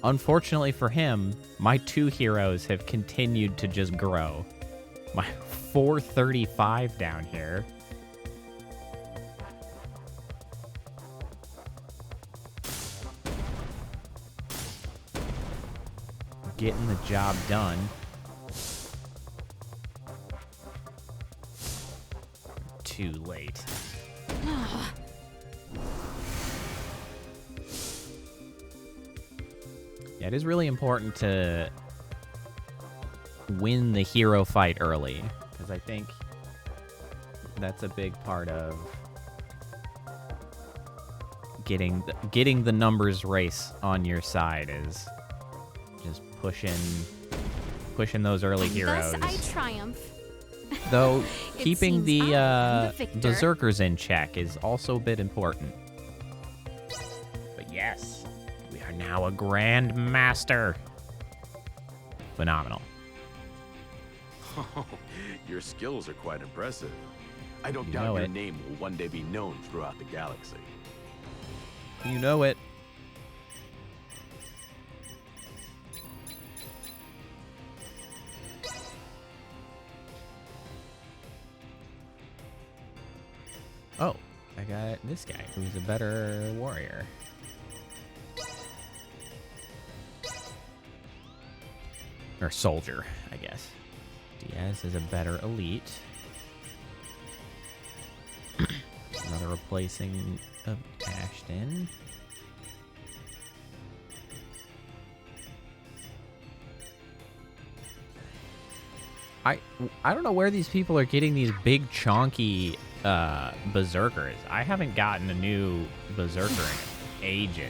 Unfortunately for him, my 2 heroes have continued to just grow. My 435 down here. Getting the job done. Too late. Yeah, it is really important to win the hero fight early, because I think that's a big part of getting the numbers race on your side, is just pushing those early heroes. Thus I triumph. Though keeping the victor. berserkers in check is also a bit important. But yes, we are now a Grand Master. Phenomenal. Your skills are quite impressive. I don't You doubt know your it. name will one day be known throughout the galaxy. You know it. Oh, I got this guy who's a better warrior. Or soldier, I guess. Diaz is a better elite. Another replacing of Ashton. I don't know where these people are getting these big chonky berserkers. I haven't gotten a new berserker in ages.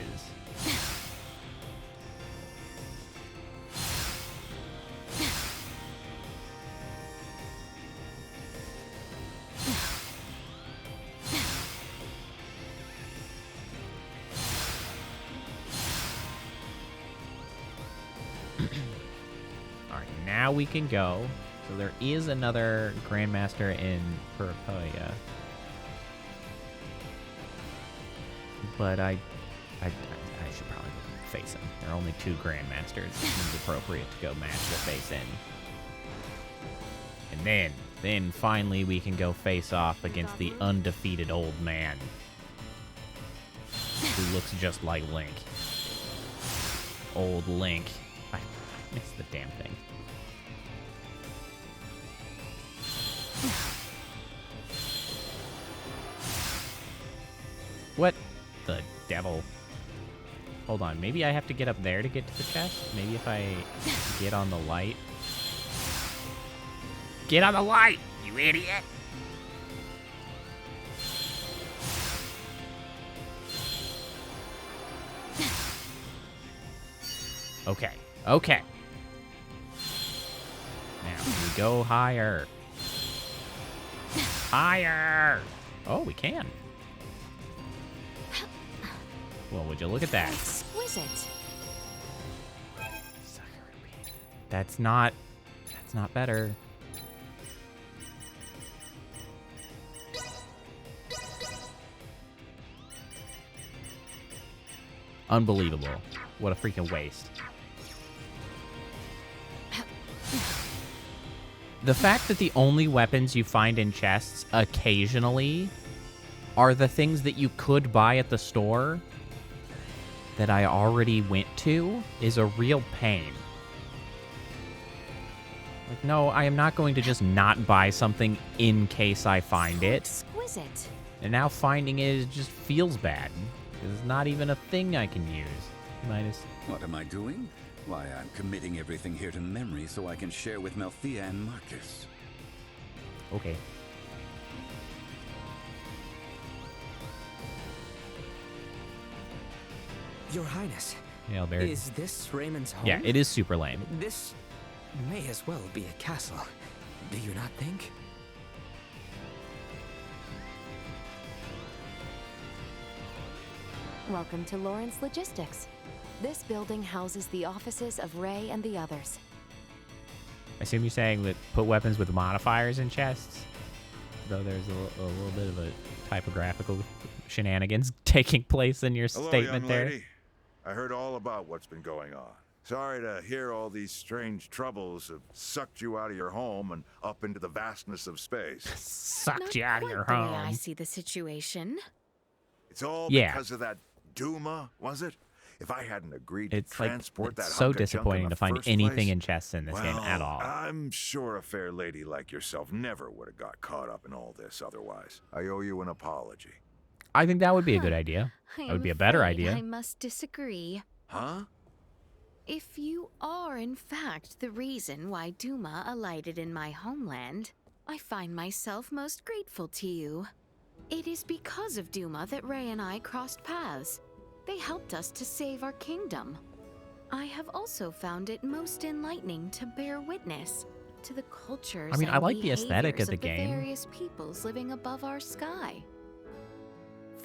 Alright, now we can go. So there is another Grandmaster in P0.e. But I should probably face him. There are only 2 Grandmasters. It seems appropriate to go match the face in. And then finally we can go face off against the undefeated old man. Who looks just like Link. Old Link. I missed the damn thing. What the devil? Hold on, maybe I have to get up there to get to the chest? Maybe if I get on the light. Get on the light, you idiot! Okay, okay. Now, we go higher. Higher! Oh, we can. Well, would you look at that? Exquisite. That's not better. Unbelievable. What a freaking waste. The fact that the only weapons you find in chests occasionally are the things that you could buy at the store that I already went to is a real pain. Like, no, I am not going to just not buy something in case I find it. Exquisite. And now finding it just feels bad. It's not even a thing I can use. Minus. What am I doing? Why, I'm committing everything here to memory so I can share with Melthea and Marcus. Okay. Your Highness, Yeah, Barry. is this Raymond's home? Yeah, it is super lame. This may as well be a castle. Do you not think? Welcome to Lawrence Logistics. This building houses the offices of Ray and the others. I assume you're saying that put weapons with modifiers in chests? Though there's a little bit of a typographical shenanigans taking place in your Hello, statement young there. lady. I heard all about what's been going on. Sorry to hear all these strange troubles have sucked you out of your home and up into the vastness of space. Sucked you out of your The way home. I see the situation. It's all Yeah. because of that Duma, was it? If I hadn't agreed to It's like transport that it's so hunk of junk in disappointing the to find first anything place, in chests in this game at all. I'm sure a fair lady like yourself never would have got caught up in all this otherwise. I owe you an apology. I think that would be a good idea. That would be a better idea. I must disagree. Huh? If you are, in fact, the reason why Duma alighted in my homeland, I find myself most grateful to you. It is because of Duma that Ray and I crossed paths. They helped us to save our kingdom. I have also found it most enlightening to bear witness to the cultures I mean, I and like the aesthetic of behaviors the game. various peoples living above our sky.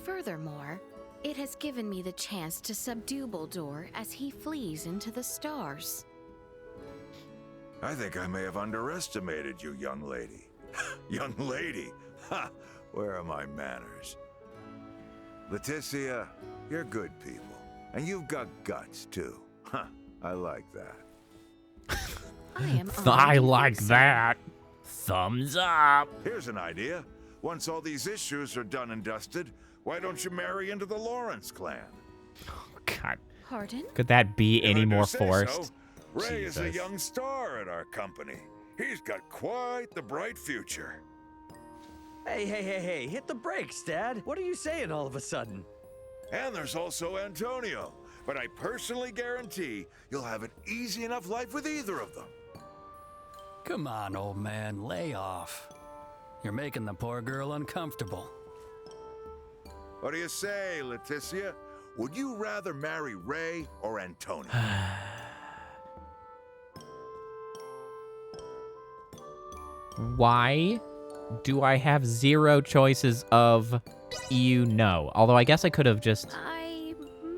Furthermore, it has given me the chance to subdue Baldur as he flees into the stars. I think I may have underestimated you, young lady. Young lady? Ha! Where are my manners? Leticia, you're good people. And you've got guts, too. Huh, I like that. I like that. Thumbs up. Here's an idea. Once all these issues are done and dusted, why don't you marry into the Lawrence clan? God. Pardon? Could that be any If I more do say forced? so, Ray is a Jesus. young star at our company. He's got quite the bright future. Hey, hit the brakes, Dad. What are you saying all of a sudden? And there's also Antonio. But I personally guarantee you'll have an easy enough life with either of them. Come on, old man, lay off. You're making the poor girl uncomfortable. What do you say, Leticia? Would you rather marry Ray or Antonio? Why do I have zero choices of you no? Although I guess I could have just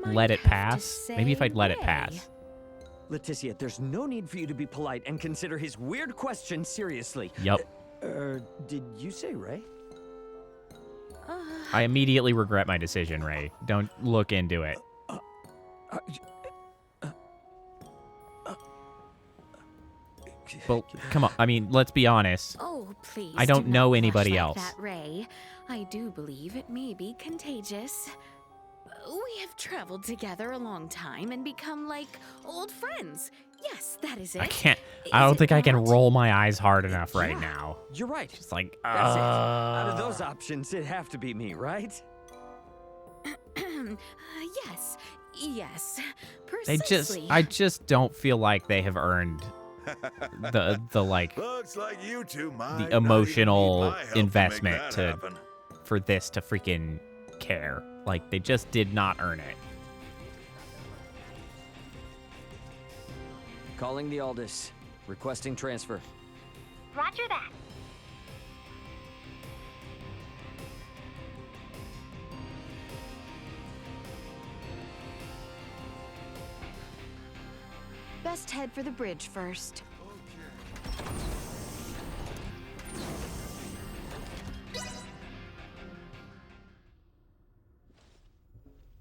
let it pass. Maybe if I'd let it pass. Leticia, there's no need for you to be polite and consider his weird question seriously. Yup. Did you say Ray? I immediately regret my decision, Ray. Don't look into it. Well, come on. I mean, let's be honest. Oh, please. I don't do know not anybody blush else. like that, Ray. I do believe it may be contagious. We have traveled together a long time and become like old friends. Yes, that is it. I can't. I don't think I can roll my eyes hard enough right now. You're right. Just like, That's it. Out of those options, it'd have to be me, right? Yes. They Precisely. I just don't feel like they have earned the like Looks like you two might the not emotional even need my help to make investment that to happen. for this to freaking care. Like they just did not earn it. Calling the Aldous. Requesting transfer. Roger that. Best head for the bridge first.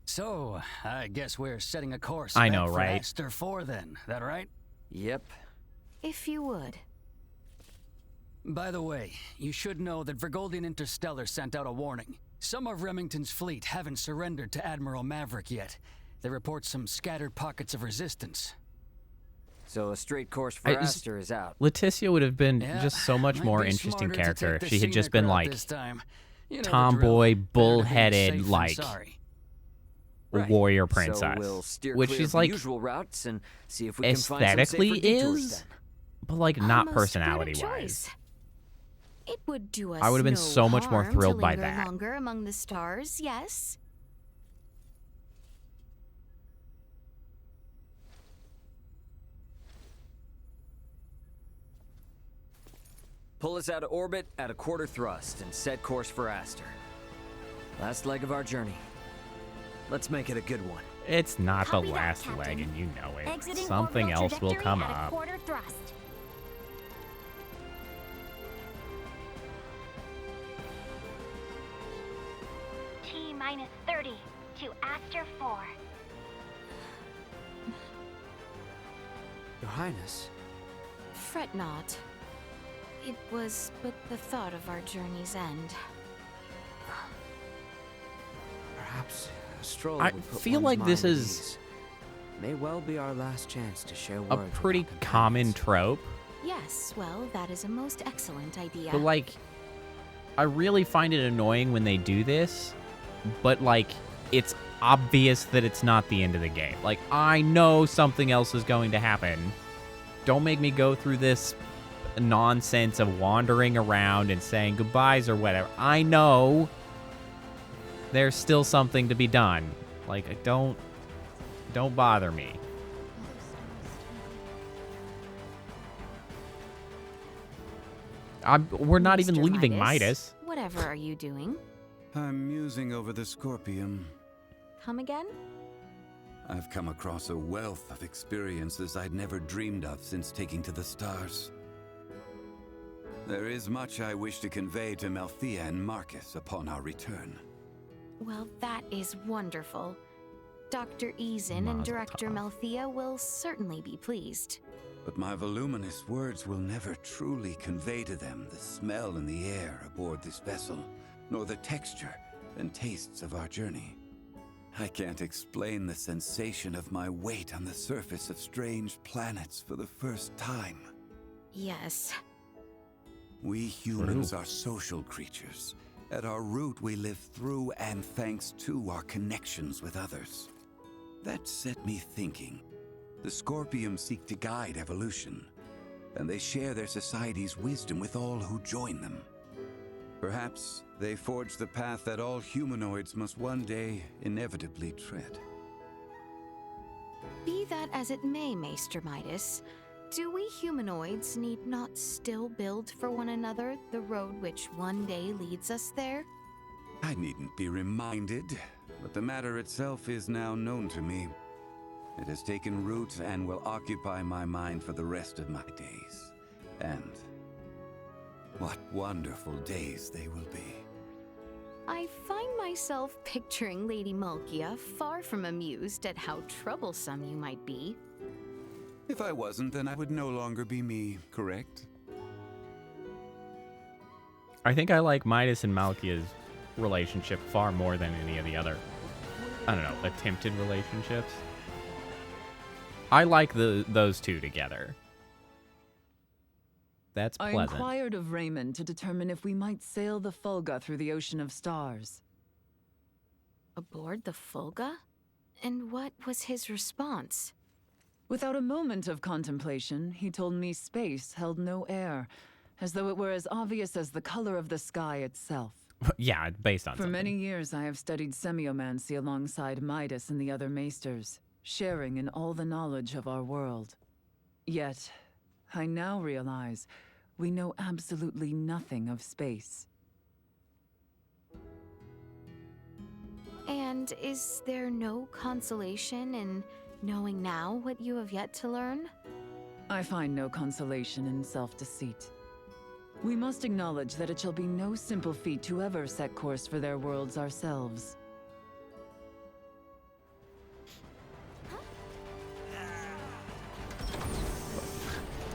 So, I guess we're setting a course. I know, back for right? Aster 4 then, that right? Yep. If you would. By the way, you should know that Vergoldian Interstellar sent out a warning. Some of Remington's fleet haven't surrendered to Admiral Maverick yet. They report some scattered pockets of resistance. So a straight course for Aster is out. Leticia would have been Yeah, just so much might more be interesting smarter to character take if the she had just scenic been route like this time. You know the tomboy, drill. Better to be bullheaded, safe than like sorry. warrior So princess, we'll steer which clear she's of the like usual routes and see if we can find some aesthetically safer detours is, then. but like not Almost personality better wise. choice. It would do us I would have been no so much more harm to thrilled by linger that. longer among the stars, yes? Pull us out of orbit at a quarter thrust and set course for Aster. Last leg of our journey. Let's make it a good one. It's not Copy the that, last Captain. leg, and you know it. Exiting Something orbital else will trajectory come at a up. quarter thrust. T-minus 30 to Aster 4. Your Highness. Fret not. It was but the thought of our journey's end. Perhaps a stroll I would put feel one's like this mind at is ease. May well be our last chance to share a words. pretty common trope. Yes, well, that is a most excellent idea. But, like, I really find it annoying when they do this, but, like, it's obvious that it's not the end of the game. Like, I know something else is going to happen. Don't make me go through this nonsense of wandering around and saying goodbyes or whatever. I know there's still something to be done. Like, don't bother me. We're not even Mr. leaving Midas. Whatever are you doing? I'm musing over the Scorpium. Come again? I've come across a wealth of experiences I'd never dreamed of since taking to the stars. There is much I wish to convey to Melthea and Marcus upon our return. Well, that is wonderful. Dr. Eason and Director Melthea will certainly be pleased. But my voluminous words will never truly convey to them the smell in the air aboard this vessel, nor the texture and tastes of our journey. I can't explain the sensation of my weight on the surface of strange planets for the first time. Yes. We humans are social creatures. At our root, we live through and thanks to our connections with others. That set me thinking. The Scorpium seek to guide evolution, and they share their society's wisdom with all who join them. Perhaps they forge the path that all humanoids must one day inevitably tread. Be that as it may, Maester Midas, do we humanoids need not still build for one another the road which one day leads us there? I needn't be reminded, but the matter itself is now known to me. It has taken root and will occupy my mind for the rest of my days. And what wonderful days they will be. I find myself picturing Lady Malkia far from amused at how troublesome you might be. If I wasn't, then I would no longer be me, correct? I think I like Midas and Malkia's relationship far more than any of the other, I don't know, attempted relationships. I like those two together. That's pleasant. I inquired of Raymond to determine if we might sail the Fulga through the ocean of stars. Aboard the Fulga? And what was his response? Without a moment of contemplation, he told me space held no air, as though it were as obvious as the color of the sky itself. Yeah, based on For something. many years, I have studied semiomancy alongside Midas and the other maesters, sharing in all the knowledge of our world. Yet, I now realize we know absolutely nothing of space. And is there no consolation in knowing now what you have yet to learn? I find no consolation in self-deceit. We must acknowledge that it shall be no simple feat to ever set course for their worlds ourselves.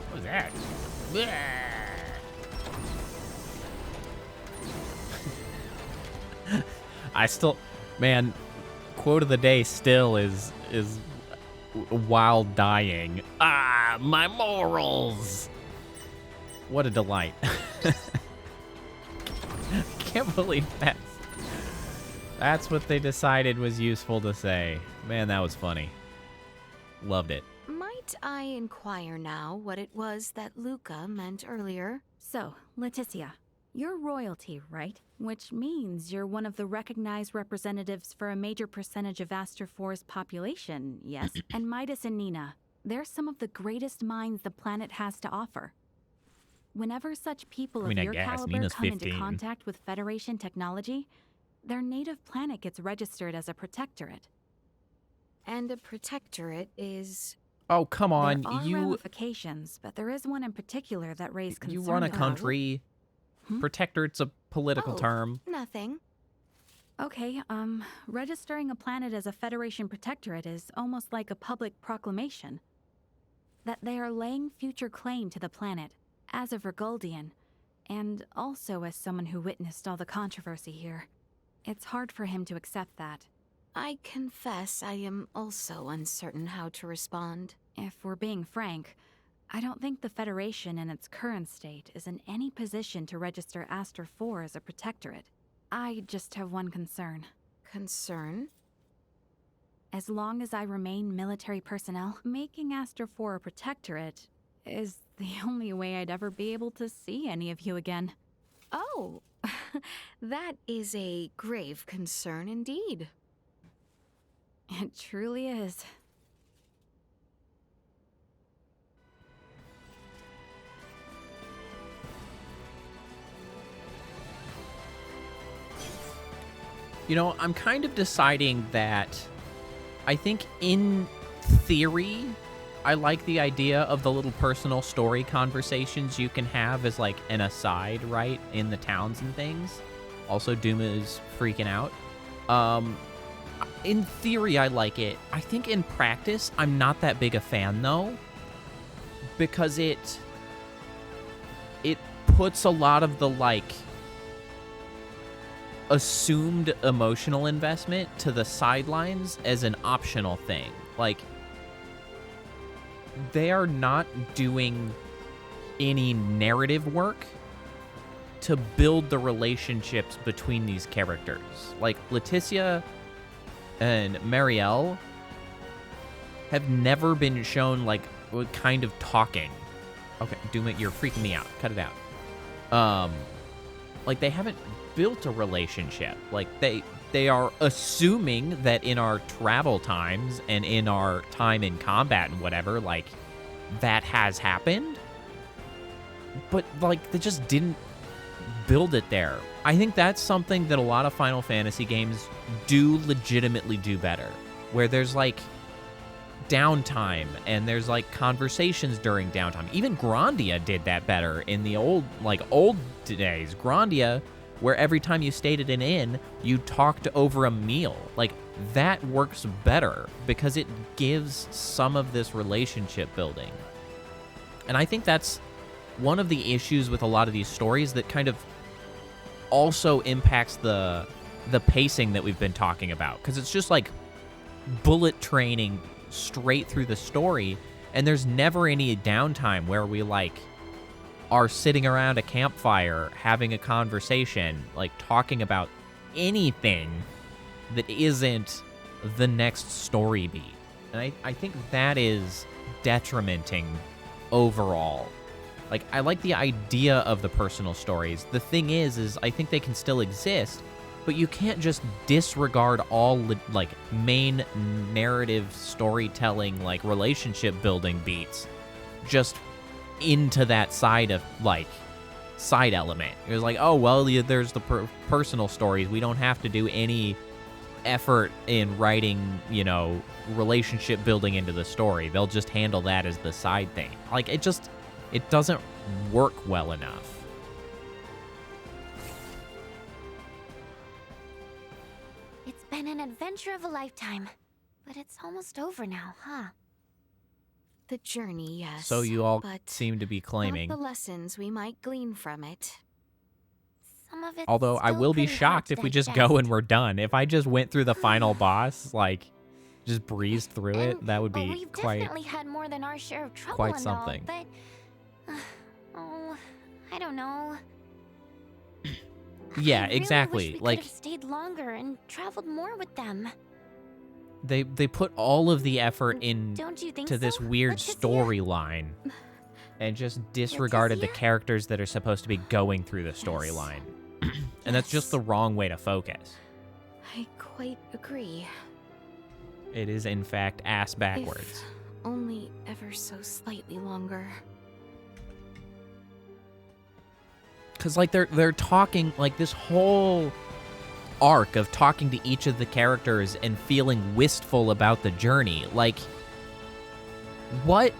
What was that? I still, man, quote of the day still is while dying. Ah, my morals. What a delight. Can't believe that's what they decided was useful to say. Man, that was funny. Loved it. Might I inquire now what it was that Luca meant earlier? So, Leticia, you're royalty, right? Which means you're one of the recognized representatives for a major percentage of Aster 4's population, yes? And Midas and Nina, they're some of the greatest minds the planet has to offer. Whenever such people I mean, of I your guess. caliber Nina's come into 15. contact with Federation technology, their native planet gets registered as a protectorate. And a protectorate is... Oh, come on. There are You ramifications, but there is one in particular that raised concern. run a about- country. Protectorate's a political term. Nothing. Okay, registering a planet as a Federation protectorate is almost like a public proclamation. That they are laying future claim to the planet, as a Vergoldian, and also as someone who witnessed all the controversy here. It's hard for him to accept that. I confess I am also uncertain how to respond. If we're being frank, I don't think the Federation in its current state is in any position to register Aster 4 as a protectorate. I just have one concern. Concern? As long as I remain military personnel, making Aster 4 a protectorate is the only way I'd ever be able to see any of you again. Oh, that is a grave concern indeed. It truly is. You know, I'm kind of deciding that I think in theory, I like the idea of the little personal story conversations you can have as like an aside, right? In the towns and things. Also, Duma is freaking out. In theory, I like it. I think in practice, I'm not that big a fan though. Because it puts a lot of the like assumed emotional investment to the sidelines as an optional thing. Like, they are not doing any narrative work to build the relationships between these characters. Like, Leticia and Marielle have never been shown, like, kind of talking. Okay, Doom it, you're freaking me out. Cut it out. Like, they haven't built a relationship. Like, they are assuming that in our travel times and in our time in combat and whatever, like, that has happened. But, like, they just didn't build it there. I think that's something that a lot of Final Fantasy games do legitimately do better. Where there's, like, downtime and there's, like, conversations during downtime. Even Grandia did that better in the old days. Grandia, where every time you stayed at an inn, you talked over a meal. Like, that works better because it gives some of this relationship building. And I think that's one of the issues with a lot of these stories that kind of also impacts the pacing that we've been talking about. Because it's just like bullet training straight through the story, and there's never any downtime where we, like, are sitting around a campfire having a conversation, like talking about anything that isn't the next story beat. And I think that is detrimenting overall. Like, I like the idea of the personal stories. The thing is I think they can still exist, but you can't just disregard all, like, main narrative storytelling, like, relationship building beats just into that side of, like, side element. It was like, oh, well, there's the personal stories. We don't have to do any effort in writing, you know, relationship building into the story. They'll just handle that as the side thing. Like, it doesn't work well enough. It's been an adventure of a lifetime, but it's almost over now, huh? The journey, yes. So you all but seem to be claiming. Not the lessons we might glean from it. Some of it. Although I will be shocked if we just go and we're done. If I just went through the final boss, like, just breezed through it, that would be we've quite definitely had more than our share of trouble quite and something. all, but I don't know. Yeah, I really exactly. Wish we like, could have stayed longer and traveled more with them. They put all of the effort in Don't you think to this so, weird Leticia? storyline and just disregarded the characters that are supposed to be going through the storyline. And that's just the wrong way to focus. I quite agree. It is, in fact, ass backwards. If only ever so slightly longer. Because, like, they're talking, like, this whole arc of talking to each of the characters and feeling wistful about the journey. Like, what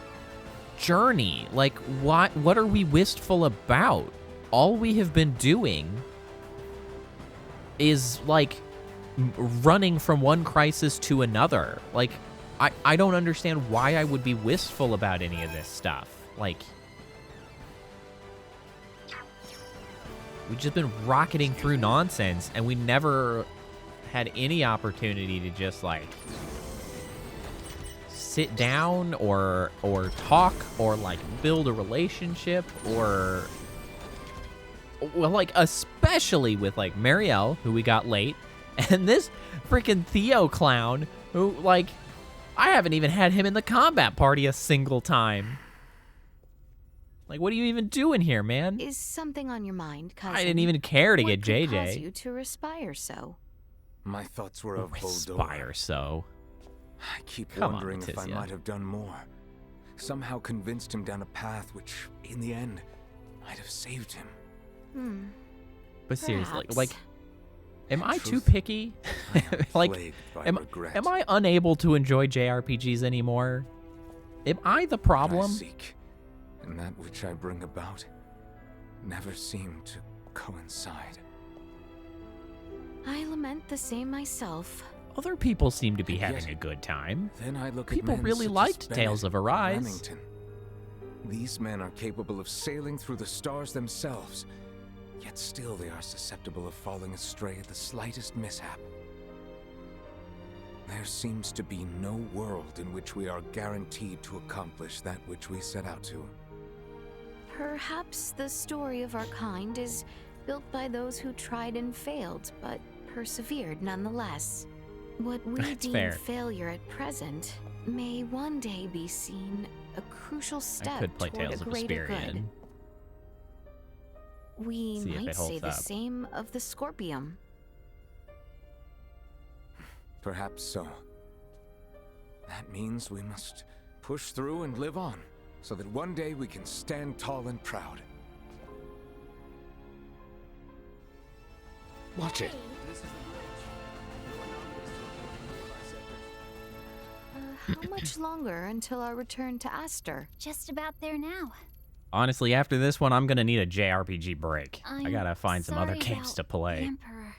journey? Like, what are we wistful about? All we have been doing is, like, running from one crisis to another. Like, I don't understand why I would be wistful about any of this stuff. Like, we've just been rocketing through nonsense, and we never had any opportunity to just, like, sit down or talk or, like, build a relationship or... Well, like, especially with, like, Marielle, who we got late, and this freaking Theo clown, who, like, I haven't even had him in the combat party a single time. Like, what are you even doing here, man? Is something on your mind, cousin? I didn't even care to get What could JJ. cause you to respire so? My thoughts were of Respire so. I keep Come on, wondering if I Letizia. might have done more. Somehow convinced him down a path which, in the end, might have saved him. But seriously, Perhaps. like, am I too picky? Like, am I unable to enjoy JRPGs anymore? Am I the problem? I seek, and that which I bring about never seem to coincide. I lament the same myself. Other people seem to be having a good time. Then I look People at men really such as liked Bennett Tales of and Arise. Remington. These men are capable of sailing through the stars themselves, yet still they are susceptible of falling astray at the slightest mishap. There seems to be no world in which we are guaranteed to accomplish that which we set out to. Perhaps the story of our kind is built by those who tried and failed, but persevered nonetheless. What we That's deem fair. failure at present may one day be seen a crucial I step could play toward Tales a of greater good. Vesperian. We See if might it say holds the up. same of the Scorpium. Perhaps so. That means we must push through and live on, so that one day we can stand tall and proud. Watch it. How much longer until our return to Aster? Just about there now. Honestly, after this one, I'm gonna need a JRPG break. I I'm gotta find some other sorry games about to play. the Emperor.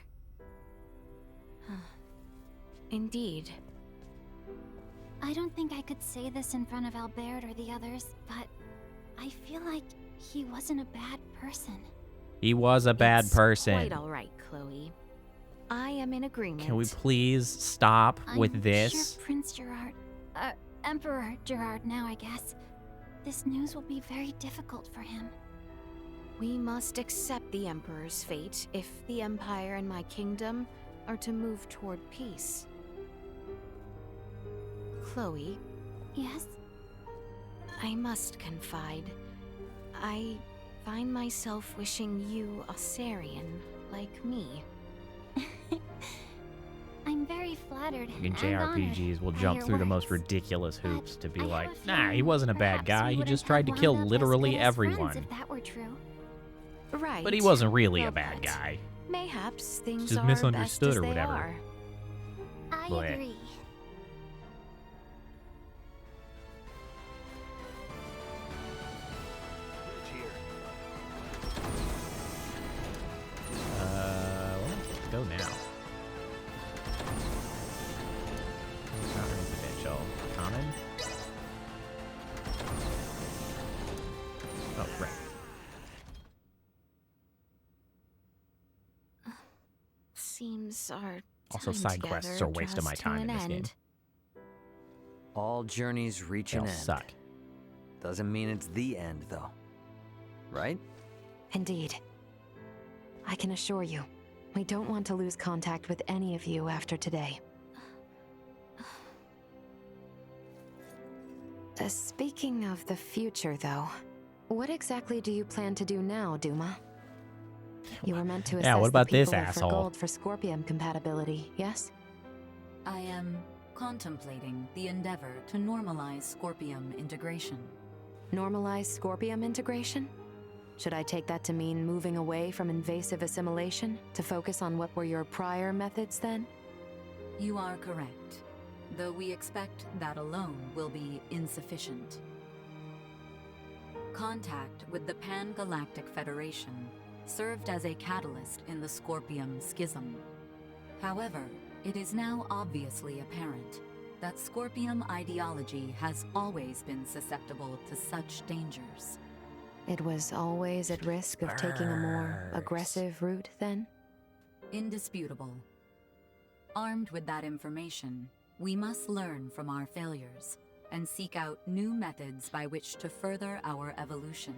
Indeed. I don't think I could say this in front of Albert or the others, but I feel like he wasn't a bad person. He was a bad It's person. Quite all right, Chloe. I am in agreement. Can we please stop with I'm this? Sure Prince Gerard, Emperor Gerard now, I guess. This news will be very difficult for him. We must accept the Emperor's fate if the Empire and my kingdom are to move toward peace. Chloe. Yes? I must confide. I find myself wishing you Osarian like me. I'm very flattered In and JRPGs, we'll honored jump by through your the most words. ridiculous hoops to be I have like, a nah, he feeling wasn't a bad perhaps guy. we He wouldn't just have tried to wound kill up as literally good as friends everyone. if that were true. Right. But he wasn't really a Well bad put. guy. Mayhaps things Just are misunderstood best as or they whatever. are. I Blech. agree. Let's go now. It's not residential. Common? Oh, right. Seems our Also, time side quests together are a waste of my draws to time in an this game. end. All journeys reach They an all end. suck. Doesn't mean it's the end, though. Right? Indeed. I can assure you, we don't want to lose contact with any of you after today. Speaking of the future, though, what exactly do you plan to do now, Duma? You were meant to assess Yeah, what about the this people of asshole? Gold for Scorpium compatibility, yes? I am contemplating the endeavor to normalize Scorpium integration. Normalize Scorpium integration? Should I take that to mean moving away from invasive assimilation to focus on what were your prior methods then? You are correct, though we expect that alone will be insufficient. Contact with the Pan-Galactic Federation served as a catalyst in the Scorpium Schism. However, it is now obviously apparent that Scorpium ideology has always been susceptible to such dangers. It was always at risk of taking a more aggressive route then? Indisputable. Armed with that information, we must learn from our failures and seek out new methods by which to further our evolution.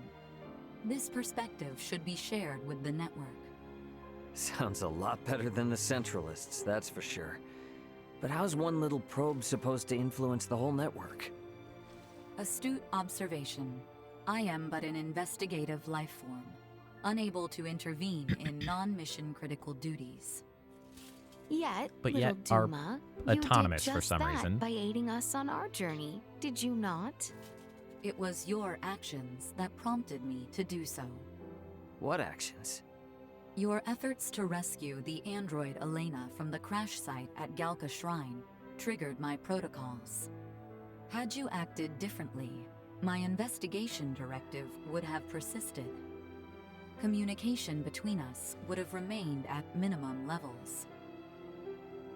This perspective should be shared with the network. Sounds a lot better than the Centralists, that's for sure. But how's one little probe supposed to influence the whole network? Astute observation. I am but an investigative life form, unable to intervene in non-mission critical duties. Yet, But little yet are Duma, autonomous you did for just some that reason. by aiding us on our journey, did you not? It was your actions that prompted me to do so. What actions? Your efforts to rescue the android Elena from the crash site at Galka Shrine triggered my protocols. Had you acted differently, my investigation directive would have persisted. Communication between us would have remained at minimum levels.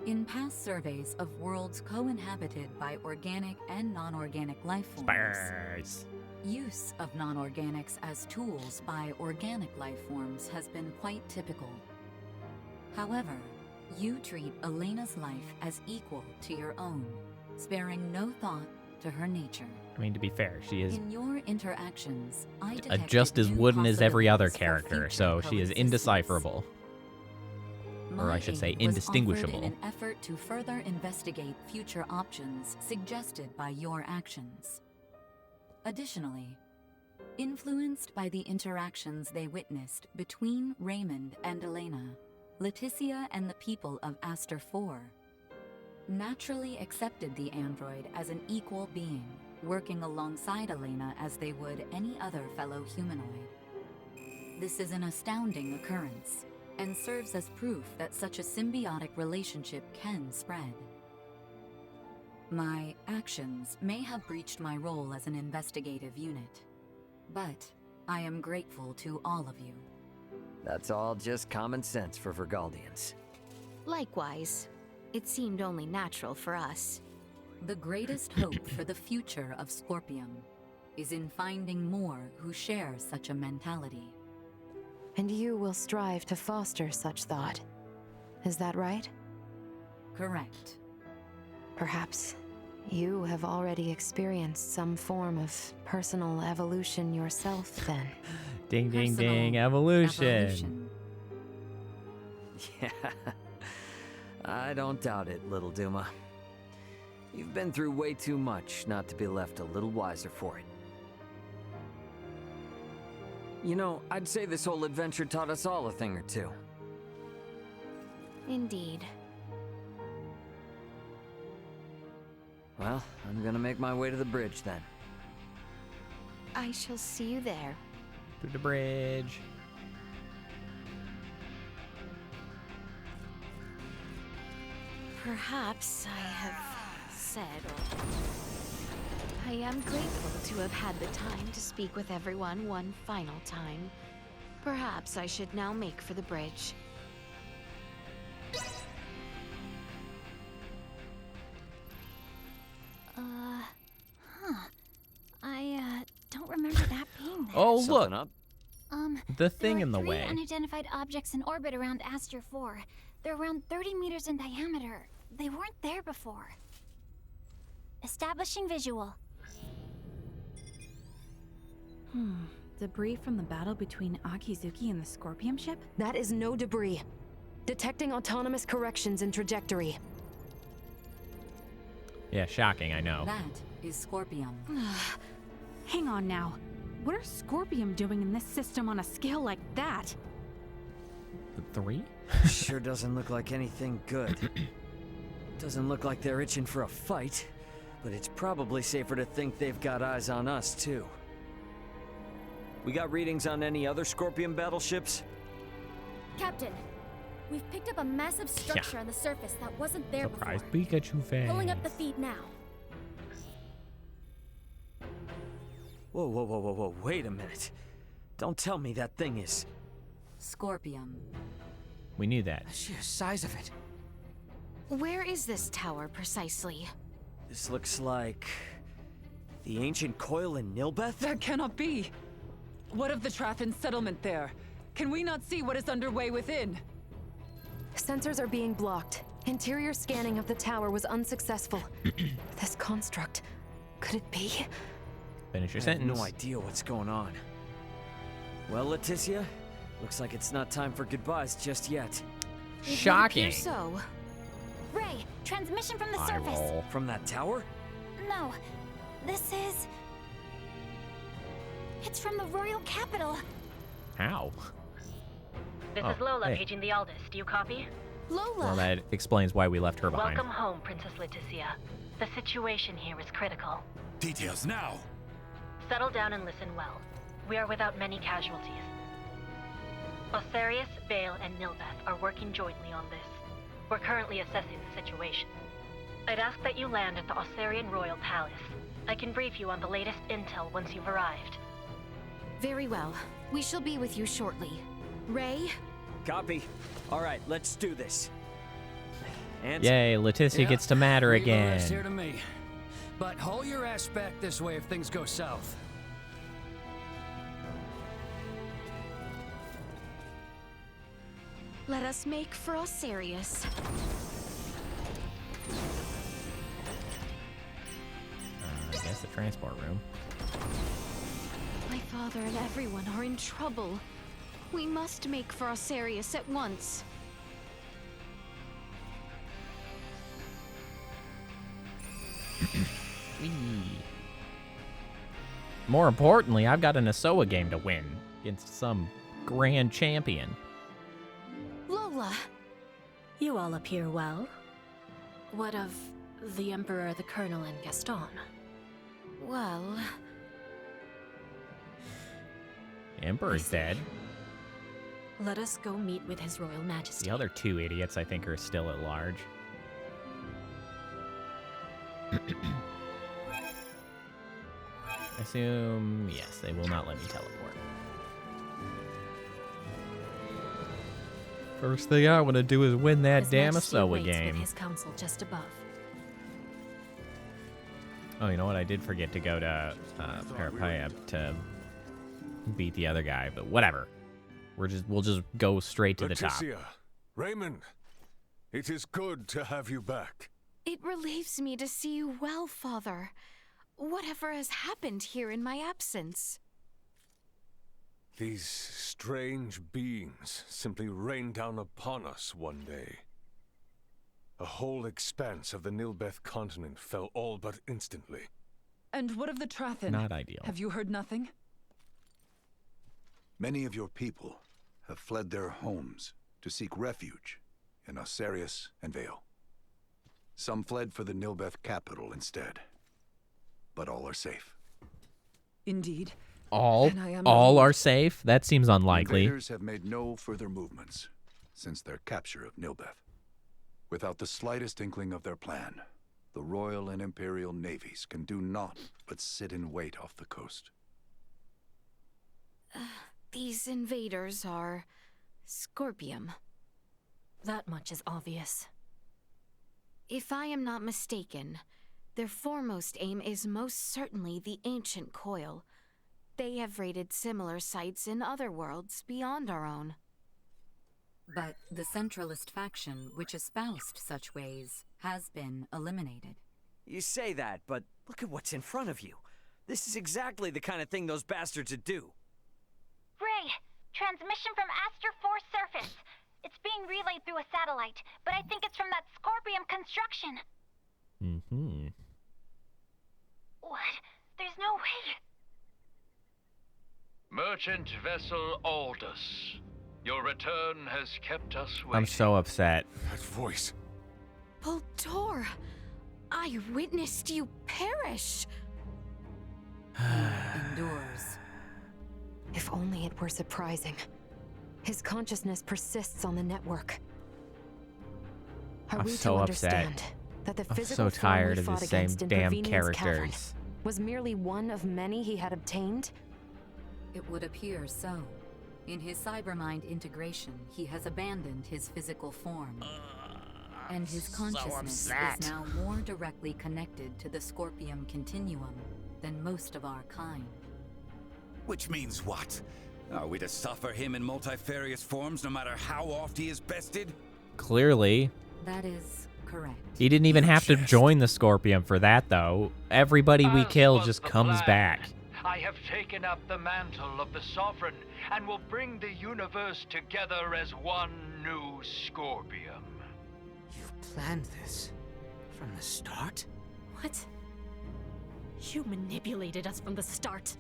In past surveys of worlds co-inhabited by organic and non-organic life forms, use of non-organics as tools by organic life forms has been quite typical. However, you treat Elena's life as equal to your own, sparing no thought to her nature. I mean, to be fair, she is In your interactions, I detected just as new wooden as every other possibilities for character, future so she is coexistence. indecipherable. Or I should say aid was indistinguishable. offered in an effort to further investigate future options suggested by your actions. Additionally, influenced by the interactions they witnessed between Raymond and Elena, Leticia and the people of Aster 4 naturally accepted the android as an equal being, working alongside Elena as they would any other fellow humanoid. This is an astounding occurrence, and serves as proof that such a symbiotic relationship can spread. My actions may have breached my role as an investigative unit, but I am grateful to all of you. That's all just common sense for Vergaldians. Likewise, it seemed only natural for us. The greatest hope for the future of Scorpium is in finding more who share such a mentality. And you will strive to foster such thought. Is that right? Correct. Perhaps you have already experienced some form of personal evolution yourself then. Ding, ding, Personal ding, evolution. evolution. Yeah, I don't doubt it, little Duma. You've been through way too much not to be left a little wiser for it. You know, I'd say this whole adventure taught us all a thing or two. Indeed. Well, I'm gonna make my way to the bridge then. I shall see you there. To the bridge. Perhaps I have said or... I am grateful to have had the time to speak with everyone one final time. Perhaps I should now make for the bridge. I don't remember that being there. Oh, look. Something up? The thing there in the are three way. unidentified objects in orbit around Aster 4. They're around 30 meters in diameter. They weren't there before. Establishing visual. Debris from the battle between Akizuki and the Scorpium ship? That is no debris. Detecting autonomous corrections in trajectory. Yeah, shocking, I know. That is Scorpium. Hang on now. What are Scorpium doing in this system on a scale like that? 3? Sure doesn't look like anything good. Doesn't look like they're itching for a fight, but it's probably safer to think they've got eyes on us, too. We got readings on any other Scorpion battleships? Captain, we've picked up a massive structure on the surface that wasn't there Surprise before. Pikachu face. Pulling up the feed now. Whoa, whoa, whoa, whoa, whoa, wait a minute. Don't tell me that thing is... Scorpium. We knew that. The sheer size of it. Where is this tower precisely? This looks like... the ancient coil in Nilbeth? That cannot be! What of the Trathan settlement there? Can we not see what is underway within? Sensors are being blocked. Interior scanning of the tower was unsuccessful. This construct, could it be? Finish your I sentence. have no idea what's going on. Well, Leticia, looks like it's not time for goodbyes just yet. Shocking. So, Ray, transmission from the Eye surface. roll. From that tower? No, this is... It's from the royal capital. How? This Oh, is Lola hey. paging the Aldous. Do you copy? Lola! Well, that explains why we left her behind. Welcome home, Princess Leticia. The situation here is critical. Details now! Settle down and listen well. We are without many casualties. Osarius, Vale, and Nilbeth are working jointly on this. We're currently assessing the situation. I'd ask that you land at the Osarian Royal Palace. I can brief you on the latest intel once you've arrived. very well. We shall be with you shortly. Ray? Copy. All right, let's do this. And Yay, Leticia gets to matter Leave the rest again. here to me. But haul your ass back this way if things go south. Let us make for Osarius. I guess the transport room. My father and everyone are in trouble. We must make for Osarius at once. More importantly, I've got an Asoa game to win against some grand champion. Lola! You all appear well. What of the Emperor, the Colonel, and Gaston? Well... The Emperor's dead. Let us go meet with His Royal Majesty. The other two idiots, I think, are still at large. Assume, yes, they will not let me teleport. First thing I want to do is win that His damn Majesty Asoa waits game. with his council just above. Oh, you know what? I did forget to go to Parapaya to beat the other guy, but whatever. We'll just go straight to the top. Leticia, Raymond, it is good to have you back. It relieves me to see you well, Father. Whatever has happened here in my absence? These strange beings simply rained down upon us one day. A whole expanse of the Nilbeth continent fell all but instantly. And what of the Trathan? Not ideal. Have you heard nothing? Many of your people have fled their homes to seek refuge in Osarius and Vale. Some fled for the Nilbeth capital instead, but all are safe. Indeed. All And I am are safe? That seems unlikely. Invaders have made no further movements since their capture of Nilbeth. Without the slightest inkling of their plan, the Royal and Imperial navies can do naught but sit in wait off the coast. These invaders are... Scorpium. That much is obvious. If I am not mistaken, their foremost aim is most certainly the ancient coil. They have raided similar sites in other worlds beyond our own. But the Centralist faction, which espoused such ways, has been eliminated. You say that, but look at what's in front of you. This is exactly the kind of thing those bastards would do. Ray, transmission from Aster 4 surface. It's being relayed through a satellite, but I think it's from that Scorpium construction. Mm-hmm. What? There's no way. Merchant vessel Aldous. Your return has kept us waiting. I'm so upset. That voice. Voltor! I witnessed you perish! Endures. If If only it were surprising. His consciousness persists on the network. Are I'm we so to upset. understand that the I'm physical so tired form we of the fought same against in damn Provenien's cavern characters. was merely one of many he had obtained? It would appear so. In his cybermind integration, he has abandoned his physical form. And his consciousness is now more directly connected to the Scorpium continuum than most of our kind. Which means what? Are we to suffer him in multifarious forms no matter how oft he is bested? Clearly. That is correct. He didn't even have to join the Scorpium for that, though. Everybody we kill just comes back. I have taken up the mantle of the Sovereign and will bring the universe together as one new Scorpium. You've planned this from the start? What? You manipulated us from the start.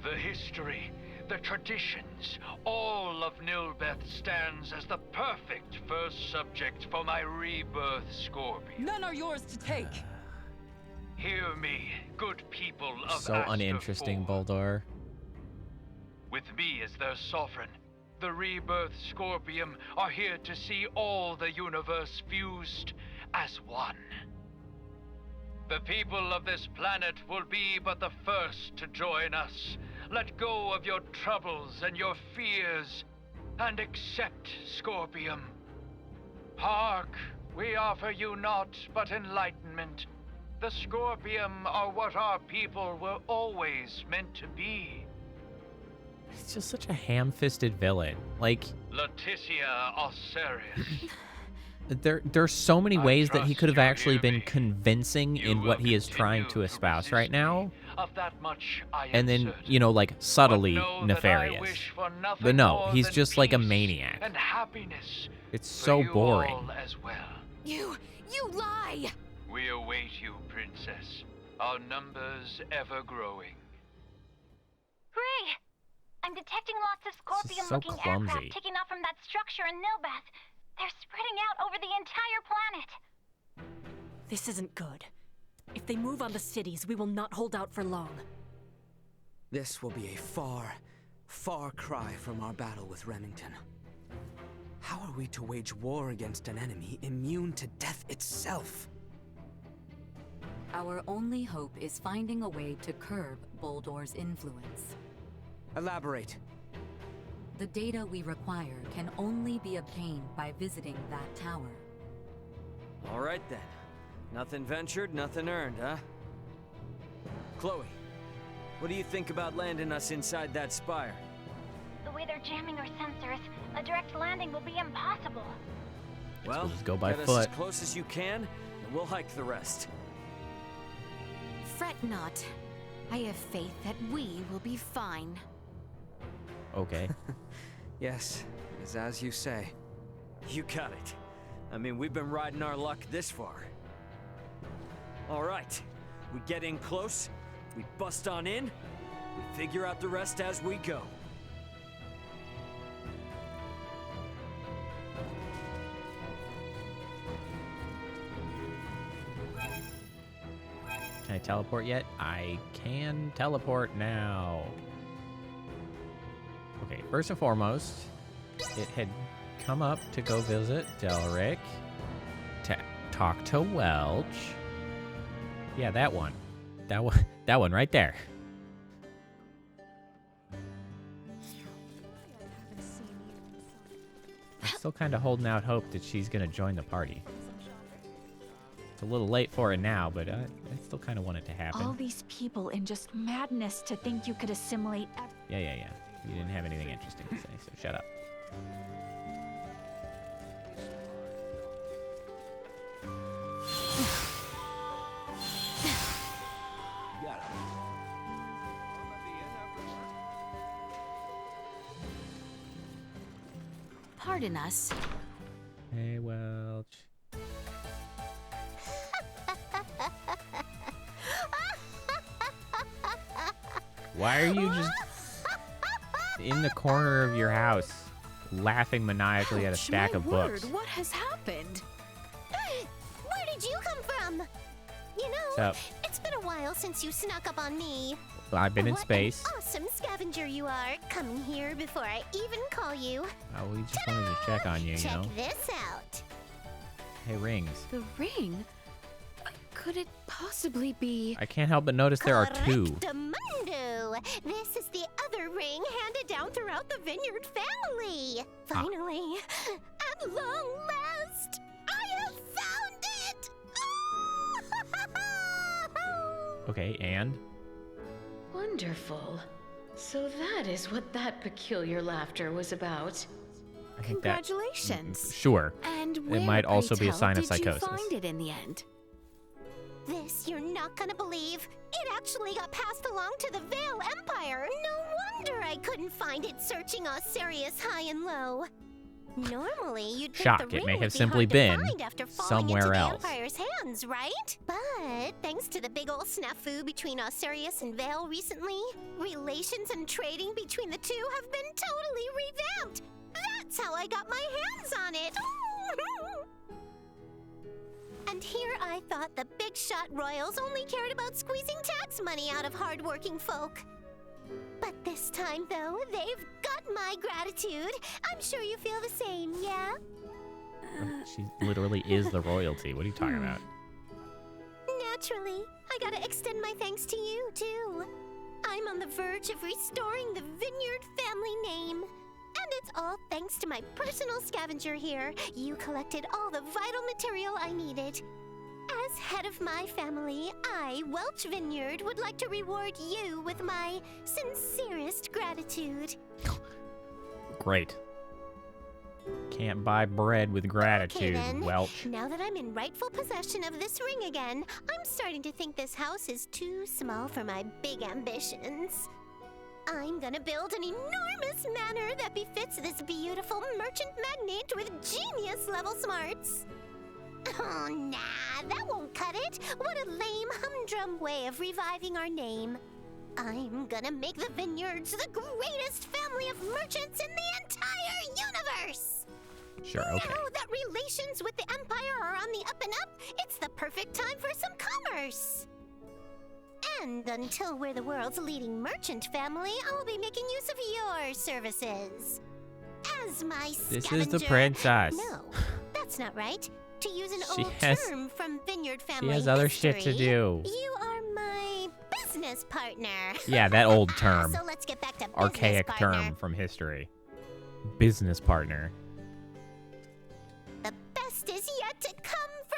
The history, the traditions, all of Nilbeth stands as the perfect first subject for my rebirth Scorpion. None are yours to take. Hear me, good people of So Aster uninteresting, 4. Boldor. With me as their sovereign, the rebirth Scorpium are here to see all the universe fused as one. The people of this planet will be but the first to join us. Let go of your troubles and your fears, and accept Scorpium. Hark, we offer you naught but enlightenment. The Scorpium are what our people were always meant to be. He's just such a ham-fisted villain. Like, Leticia Osirius. there's so many ways that he could have actually been convincing in what he is trying to espouse right now. Of that much I am And then, certain. you know, like, subtly But know that I nefarious. wish for nothing But no, more he's than just like a peace maniac. and happiness It's for so you boring. all as well. You lie! We await you, Princess. Our numbers ever growing. Gray! I'm detecting lots of This is so Scorpion-looking clumsy. aircraft taking off from that structure in Nilbeth. They're spreading out over the entire planet. This isn't good. If they move on the cities, we will not hold out for long. This will be a far, far cry from our battle with Remington. How are we to wage war against an enemy immune to death itself? Our only hope is finding a way to curb Boldor's influence. Elaborate. The data we require can only be obtained by visiting that tower. All right then. Nothing ventured, nothing earned, huh? Chloe, what do you think about landing us inside that spire? The way they're jamming our sensors, a direct landing will be impossible. Well, just go by get foot. us as close as you can, and we'll hike the rest. Fret not. I have faith that we will be fine. Okay. Yes, it is as you say. You got it. I mean, we've been riding our luck this far. All right, we get in close, we bust on in, we figure out the rest as we go. Can I teleport yet? I can teleport now. Okay, first and foremost, it had come up to go visit Delric, to talk to Welch. Yeah, that one. That one right there. I'm still kind of holding out hope that she's going to join the party. It's a little late for it now, but I still kind of want it to happen. All these people in just madness to think you could assimilate Yeah. You didn't have anything interesting to say, so shut up. Pardon us. Hey, Welch. Why are you just in the corner of your house, laughing maniacally at a stack of books? What has happened? Where did you come from? You know, Sup? it's been a while since you snuck up on me. I've been in What space. An awesome scavenger you are, coming here before I even call you. We just wanted to check on you, Check you know? this out. Hey, rings. The ring? Could it possibly be? I can't help but notice there are two. Correctamundo. This is the other ring handed down throughout the Vineyard family. Finally, at long last, I have found it! Okay, and? Wonderful. So that is what that peculiar laughter was about. I think that- Congratulations. Sure. And It where, might pray also be a tell, sign of did psychosis. you find it in the end? This you're not gonna believe. It actually got passed along to the Vale Empire. No wonder I couldn't find it searching Osirius high and low. Normally, you'd think Shock, the it ring may would have be simply hard to been find after falling somewhere into else. the Empire's hands, right? But thanks to the big old snafu between Osirius and Vale recently, relations and trading between the two have been totally revamped. That's how I got my hands on it. And here I thought the big shot royals only cared about squeezing tax money out of hardworking folk. But this time, though, they've got my gratitude. I'm sure you feel the same, yeah? She literally is the royalty. What are you talking about? Naturally, I gotta extend my thanks to you, too. I'm on the verge of restoring the Vineyard family name. And it's all thanks to my personal scavenger here. You collected all the vital material I needed. As head of my family, I, Welch Vineyard, would like to reward you with my sincerest gratitude. Great. Can't buy bread with gratitude, Okay, then. Welch. Now that I'm in rightful possession of this ring again, I'm starting to think this house is too small for my big ambitions. I'm gonna build an enormous manor that befits this beautiful merchant magnate with genius-level smarts. Oh, nah, that won't cut it. What a lame, humdrum way of reviving our name. I'm gonna make the Vineyards the greatest family of merchants in the entire universe. Sure, okay. Now that relations with the Empire are on the up and up, it's the perfect time for some commerce. And until we're the world's leading merchant family, I'll be making use of your services. As my This scavenger. is the princess. No, that's not right. To use an She old has- term from Vineyard family She has other shit to history, do. You are my business partner. Yeah, that old term. So let's get back to Archaic business partner. term from history. Business partner. The best is yet to come for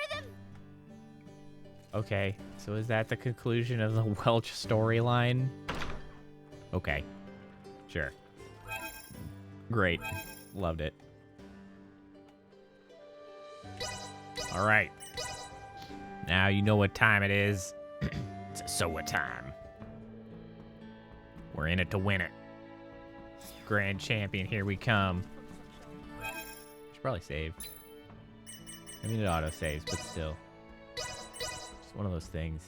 the... Okay, so is that the conclusion of the Welch storyline? Okay. Sure. Great. Loved it. Alright. Now you know what time it is. It's a Soa time. We're in it to win it. Grand champion, here we come. Should probably save. I mean, it auto saves, but still. Just one of those things.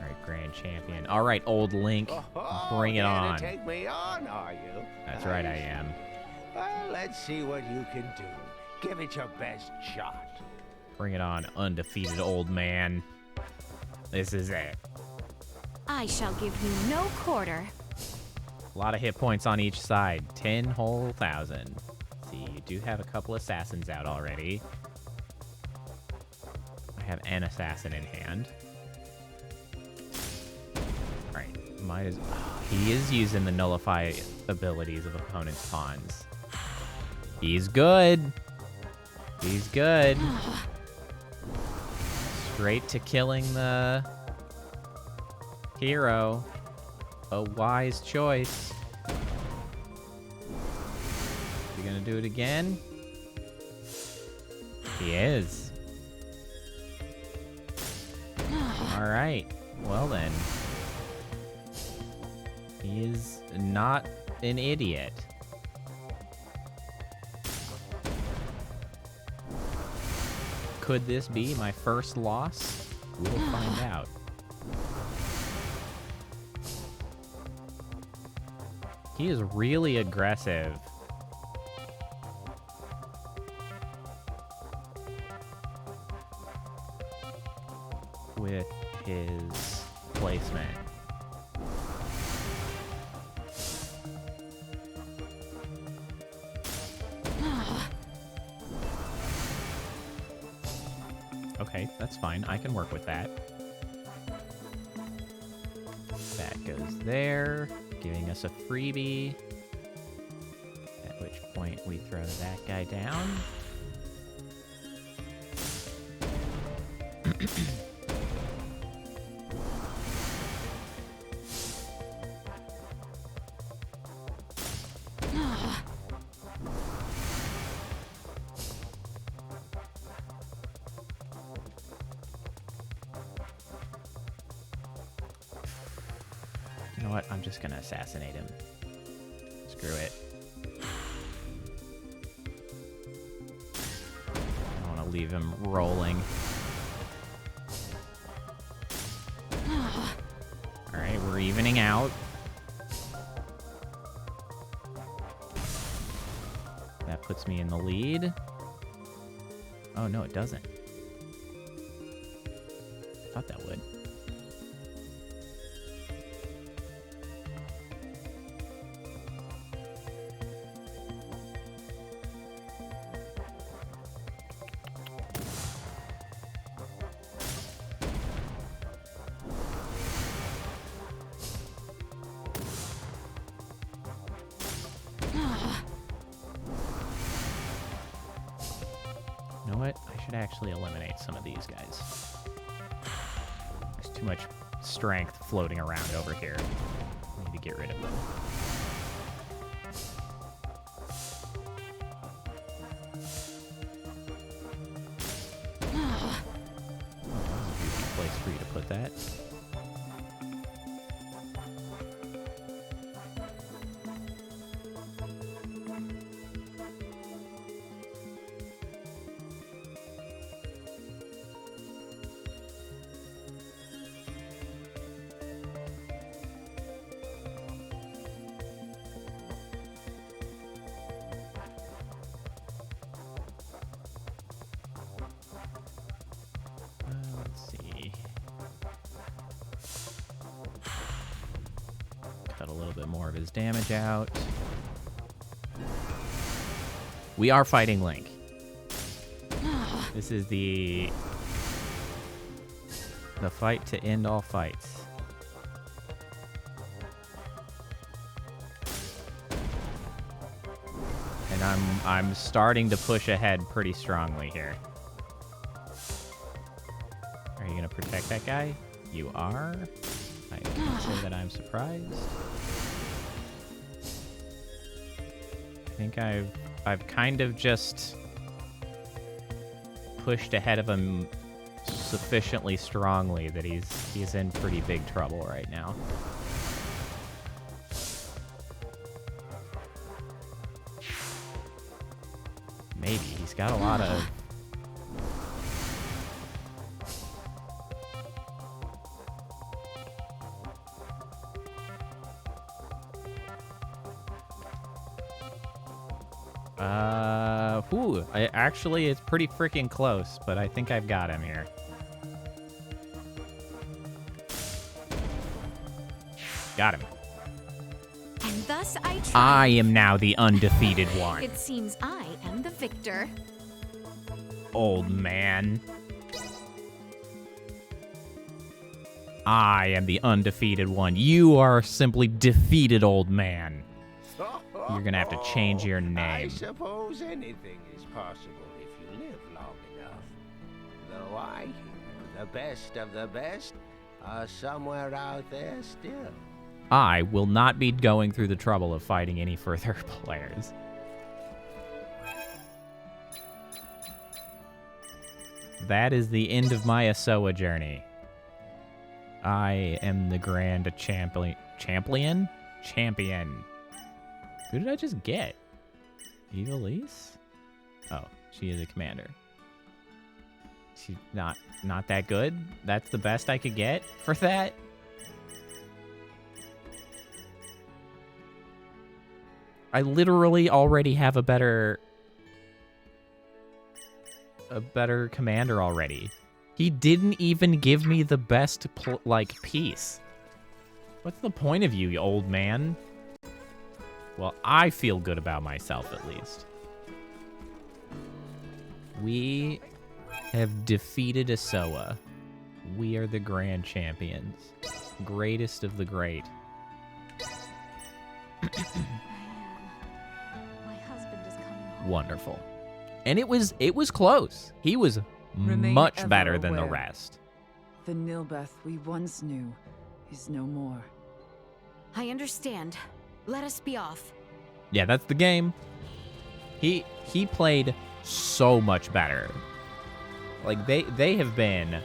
Alright, grand champion. Alright, old Link. Bring it on. Take me on, are you? That's right, I am. Well, let's see what you can do. Give it your best shot. Bring it on, undefeated old man. This is it. I shall give you no quarter. A lot of hit points on each side. 10 whole thousand. See, you do have a couple assassins out already. I have an assassin in hand. Alright, might as... he is using the nullify abilities of opponent's pawns. He's good. He's good. Straight to killing the hero. A wise choice. You gonna do it again? He is. Alright. Well then. He is not an idiot. Could this be my first loss? We'll find out. He is really aggressive. with his placement. Okay, that's fine. I can work with that. That goes there, giving us a freebie. At which point we throw that guy down. You know what? I'm just gonna assassinate him. Screw it. I don't want to leave him rolling. Alright, we're evening out. That puts me in the lead. Oh, no, it doesn't. Thought that would. You know what? I should actually eliminate some of these guys. There's too much strength floating around over here. I need to get rid of them. Oh, that was a goofy place for you to put that. Let's see. Cut a little bit more of his damage out. We are fighting Link. This is the fight to end all fights. And I'm starting to push ahead pretty strongly here. Are you gonna protect that guy? You are. I can't say that I'm surprised. I think I've kind of just pushed ahead of him sufficiently strongly that he's in pretty big trouble right now. Maybe he's got a lot of actually, it's pretty freaking close, but I think I've got him here. Got him. And thus I triumph. I am now the undefeated one. It seems I am the victor. Old man. I am the undefeated one. You are simply defeated, old man. You're gonna have to change your name. I suppose anything is possible if you live long enough. Though I hear the best of the best are somewhere out there still. I will not be going through the trouble of fighting any further players. That is the end of my Asoa journey. I am the grand champion. Champion. Who did I just get? Evilise? Oh, she is a commander. She's not that good. That's the best I could get for that. I literally already have a better commander already. He didn't even give me the best, piece. What's the point of you, you old man? Well, I feel good about myself, at least. We have defeated Asoa. We are the grand champions. Greatest of the great. My husband is coming home. Wonderful. And it was close. He was Remain much ever better than the aware. rest. The Nilbeth we once knew is no more. I understand. Let us be off. Yeah, that's the game. He played so much better. Like they have been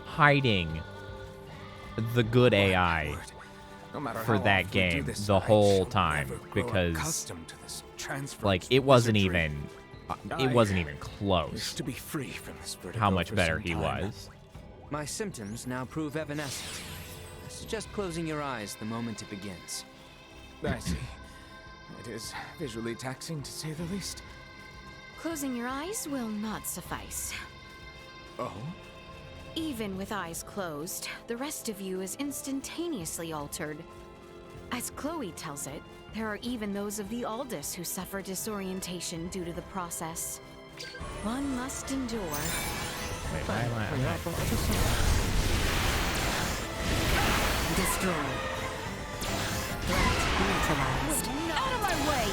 hiding the good AI for that game the whole time because like it wasn't even close to be free from this how much better he was. My symptoms now prove evanescent. I suggest closing your eyes the moment it begins. I see. It is visually taxing, to say the least. Closing your eyes will not suffice. Oh? Even with eyes closed, the rest of you is instantaneously altered. As Chloe tells it, there are even those of the Aldous who suffer disorientation due to the process. One must endure. Wait, why am I? Destroy. Threat neutralized. Out of my way!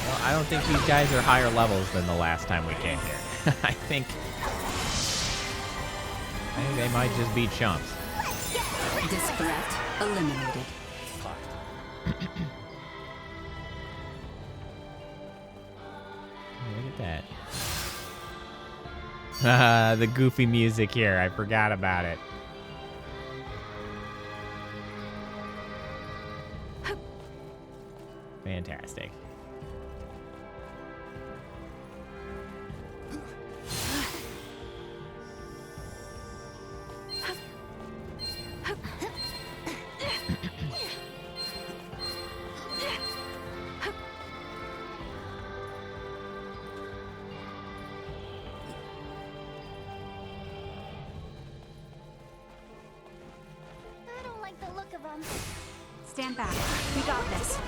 Well, I don't think these guys are higher levels than the last time we came here. I think they might just be chumps. This threat eliminated. Look at that. The goofy music here. I forgot about it. Fantastic. I don't like the look of them. Stand back. We got this.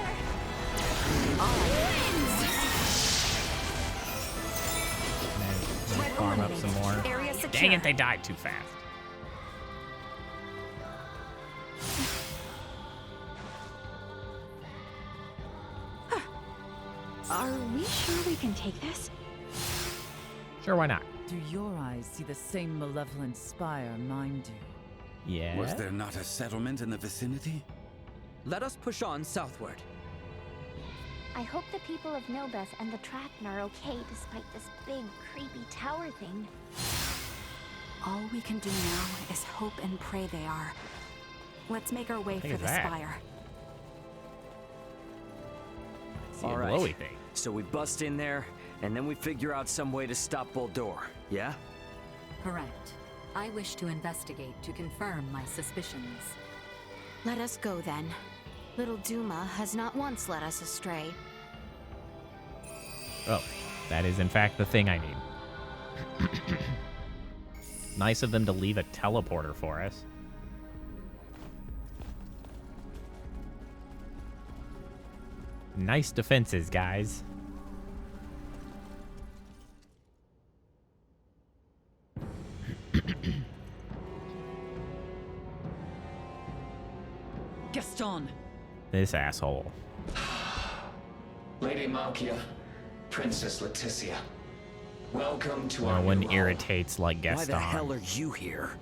Farm up some more. Area secure. Dang it, they died too fast. Are we sure we can take this? Sure, why not? Do your eyes see the same malevolent spire mine do? Yeah. Was there not a settlement in the vicinity? Let us push on southward. I hope the people of Nilbeth and the Trakn are okay despite this big, creepy tower thing. All we can do now is hope and pray they are. Let's make our way for the spire. See All a right. glowy thing. So we bust in there, and then we figure out some way to stop Boldor, yeah? Correct. I wish to investigate to confirm my suspicions. Let us go then. Little Duma has not once led us astray. Oh, that is in fact the thing I need. Nice of them to leave a teleporter for us. Nice defenses, guys. Gaston! This asshole. Lady Malkia, Princess Leticia, welcome to No our one new home. irritates like Gaston. Why the hell are you here?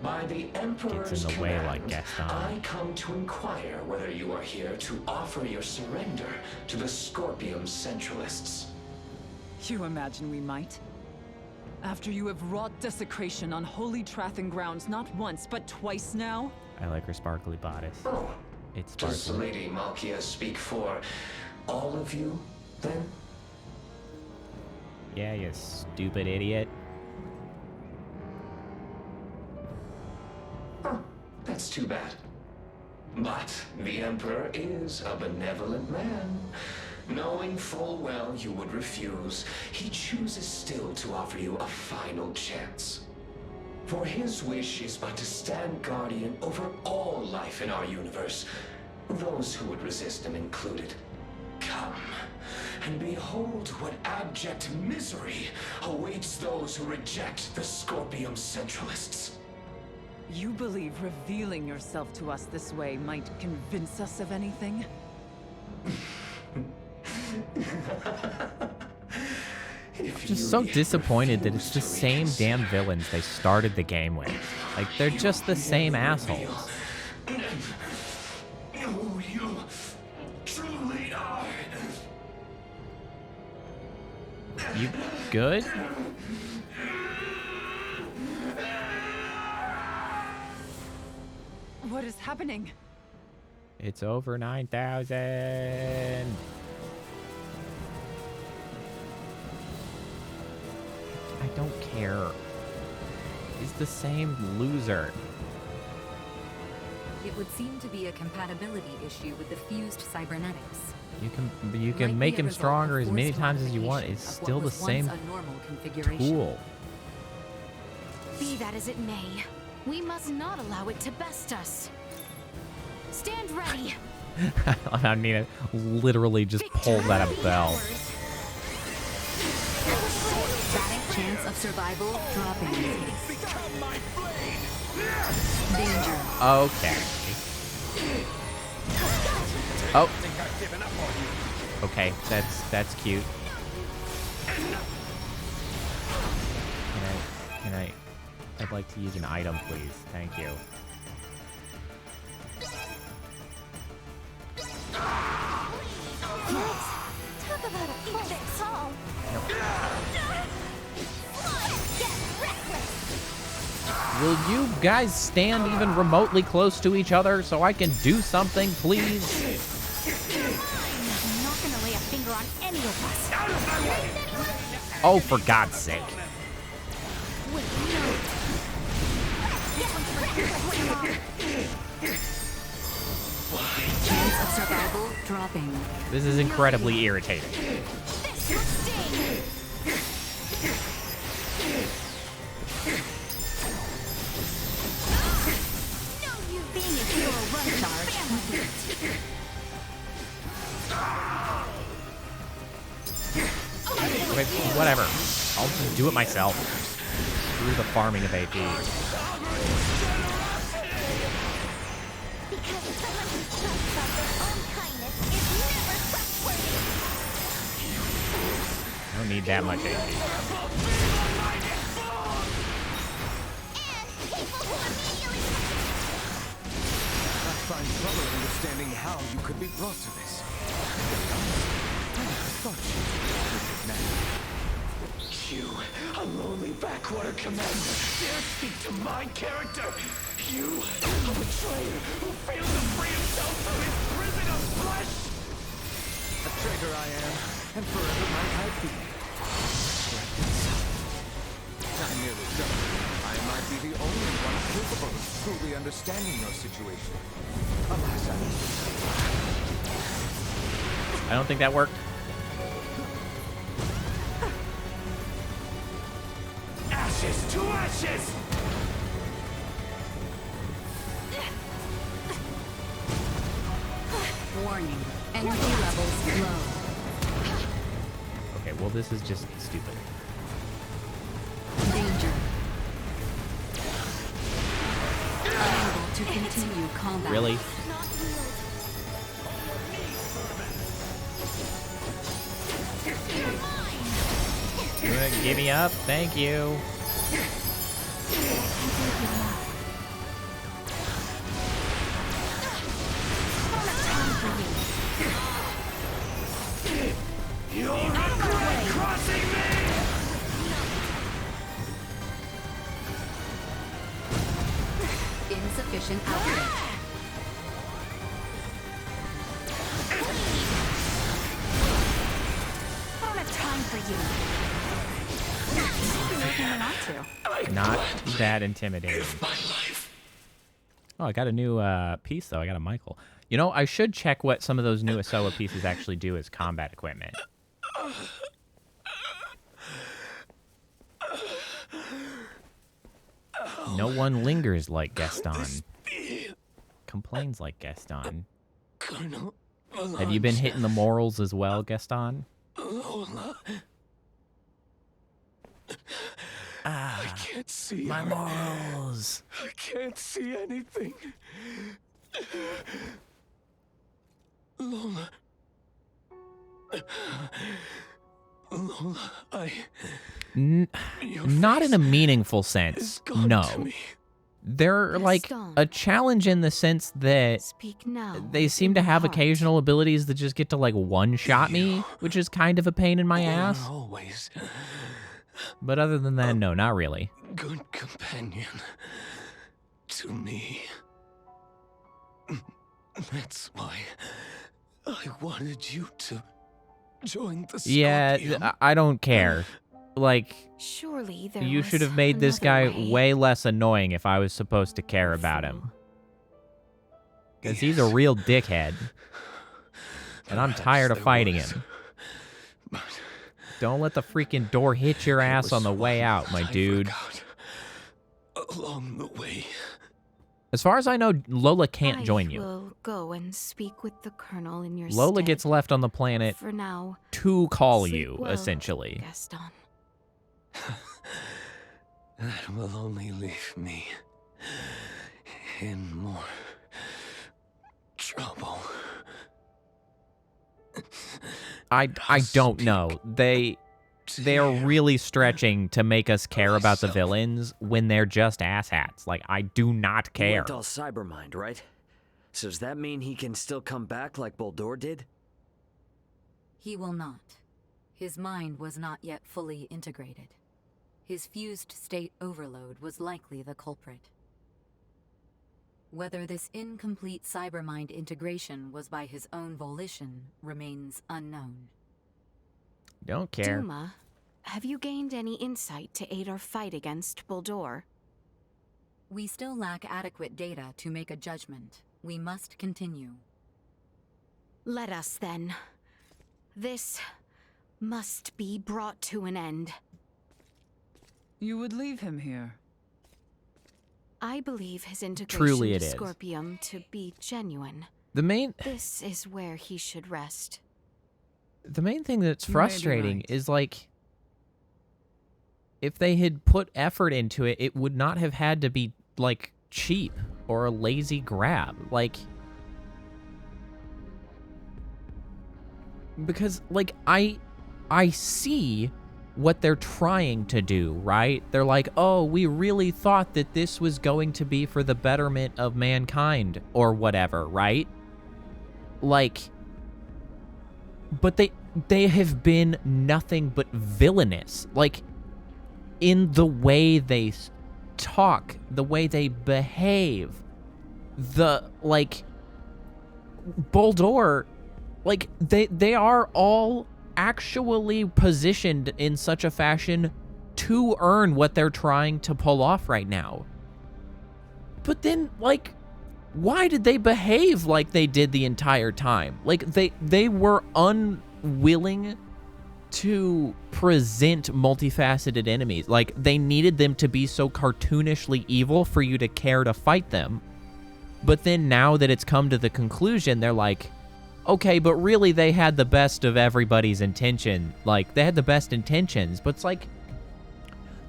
By the Emperor's Gets in the way command, like Gaston. I come to inquire whether you are here to offer your surrender to the Scorpium Centralists. You imagine we might? After you have wrought desecration on holy Trathan grounds not once, but twice now? I like her sparkly bodice. Oh, It's does sparkly. Lady Malkia speak for all of you, then? Yeah, you stupid idiot. That's too bad. But the Emperor is a benevolent man. Knowing full well you would refuse, he chooses still to offer you a final chance. For his wish is but to stand guardian over all life in our universe, those who would resist him included. Come, and behold what abject misery awaits those who reject the Scorpium Centralists. You believe revealing yourself to us this way might convince us of anything? Just so disappointed that it's the same damn villains they started the game with. Like, they're just the same assholes. Who you truly are. You good? What is happening? It's over 9,000. I don't care. He's the same loser. It would seem to be a compatibility issue with the fused cybernetics. You can make him stronger as many times as you want. It's still the same tool. Be that as it may, we must not allow it to best us. Stand ready. I mean, literally just pulled out a bell. Static chance of survival dropping. Danger. Okay. Oh. Okay, that's cute. I'd like to use an item, please. Thank you. Talk about a close call. Will you guys stand even remotely close to each other so I can do something, please? I'm not gonna lay a finger on any of us. Oh, for God's sake. Chance of survival dropping. This is incredibly irritating. Okay, whatever. I'll just do it myself. Screw the farming of AP. I don't need that much AP. I find trouble understanding how you could be brought to this. I thought you, a lowly backwater commander, dare speak to my character? You, a betrayer who failed to free himself from his prison of flesh? A traitor I am, and forever might I be. I nearly don't. I might be the only one capable of truly understanding your situation. Alas, I don't think that worked. Ashes to ashes! Warning. Energy levels low. Okay, well, this is just stupid. Danger. Unable to continue combat. Really? You wanna give me up? Thank you. You'll regret crossing me! Insufficient output. Time for you. Not that intimidating. Oh, I got a new piece, though. I got a Michael. You know, I should check what some of those new Asoa pieces actually do as combat equipment. No one lingers like Gaston. Complains like Gaston. Colonel Have you been hitting the morals as well, Gaston? Lola. Ah, I can't see my her. morals. I can't see anything. Lola. Lola, Not in a meaningful sense, no. They're like a challenge in the sense that they seem to have occasional abilities that just get to like one-shot me, which is kind of a pain in my ass. Always But other than that, no, not really. good companion to me. That's why I wanted you to join the Scorpion. Yeah, I don't care. Like, surely there you was should have made this guy another way less annoying if I was supposed to care about him. Because he's a real dickhead. And I'm tired of fighting him. Don't let the freaking door hit your ass on the way out, my dude. Along the way. As far as I know, Lola can't join you. I will go and speak with the Colonel in your Lola stead. gets left on the planet For now, to call sleep you, well, essentially. Gaston. That will only leave me in more trouble. I don't know. They are really stretching to make us care about the villains when they're just asshats. Like, I do not He care. went all Cybermind, right? So does that mean he can still come back like Boldur did? He will not. His mind was not yet fully integrated. His fused state overload was likely the culprit. Whether this incomplete cybermind integration was by his own volition remains unknown. Don't care. Duma, have you gained any insight to aid our fight against Boldur? We still lack adequate data to make a judgment. We must continue. Let us then. This must be brought to an end. You would leave him here? I believe his integration Truly to it is. Scorpium to be genuine. This is where he should rest. The main thing that's You may be frustrating right. is, like, if they had put effort into it, it would not have had to be, like, cheap or a lazy grab. Like, because, like, I see what they're trying to do, right? They're like, oh, we really thought that this was going to be for the betterment of mankind or whatever, right? Like, but they have been nothing but villainous. Like, in the way they talk, the way they behave, like, Boldur, like, they are all actually positioned in such a fashion to earn what they're trying to pull off right now. But then, like, why did they behave like they did the entire time? Like, they were unwilling to present multifaceted enemies. Like, they needed them to be so cartoonishly evil for you to care to fight them. But then now that it's come to the conclusion, they're like, okay, but really they had the best of everybody's intention. Like, they had the best intentions, but it's like,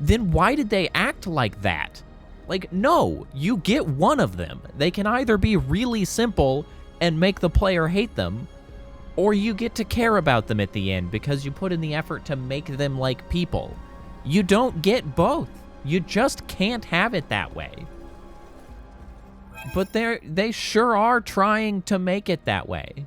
then why did they act like that? Like, no, you get one of them. They can either be really simple and make the player hate them, or you get to care about them at the end because you put in the effort to make them like people. You don't get both. You just can't have it that way. But they sure are trying to make it that way.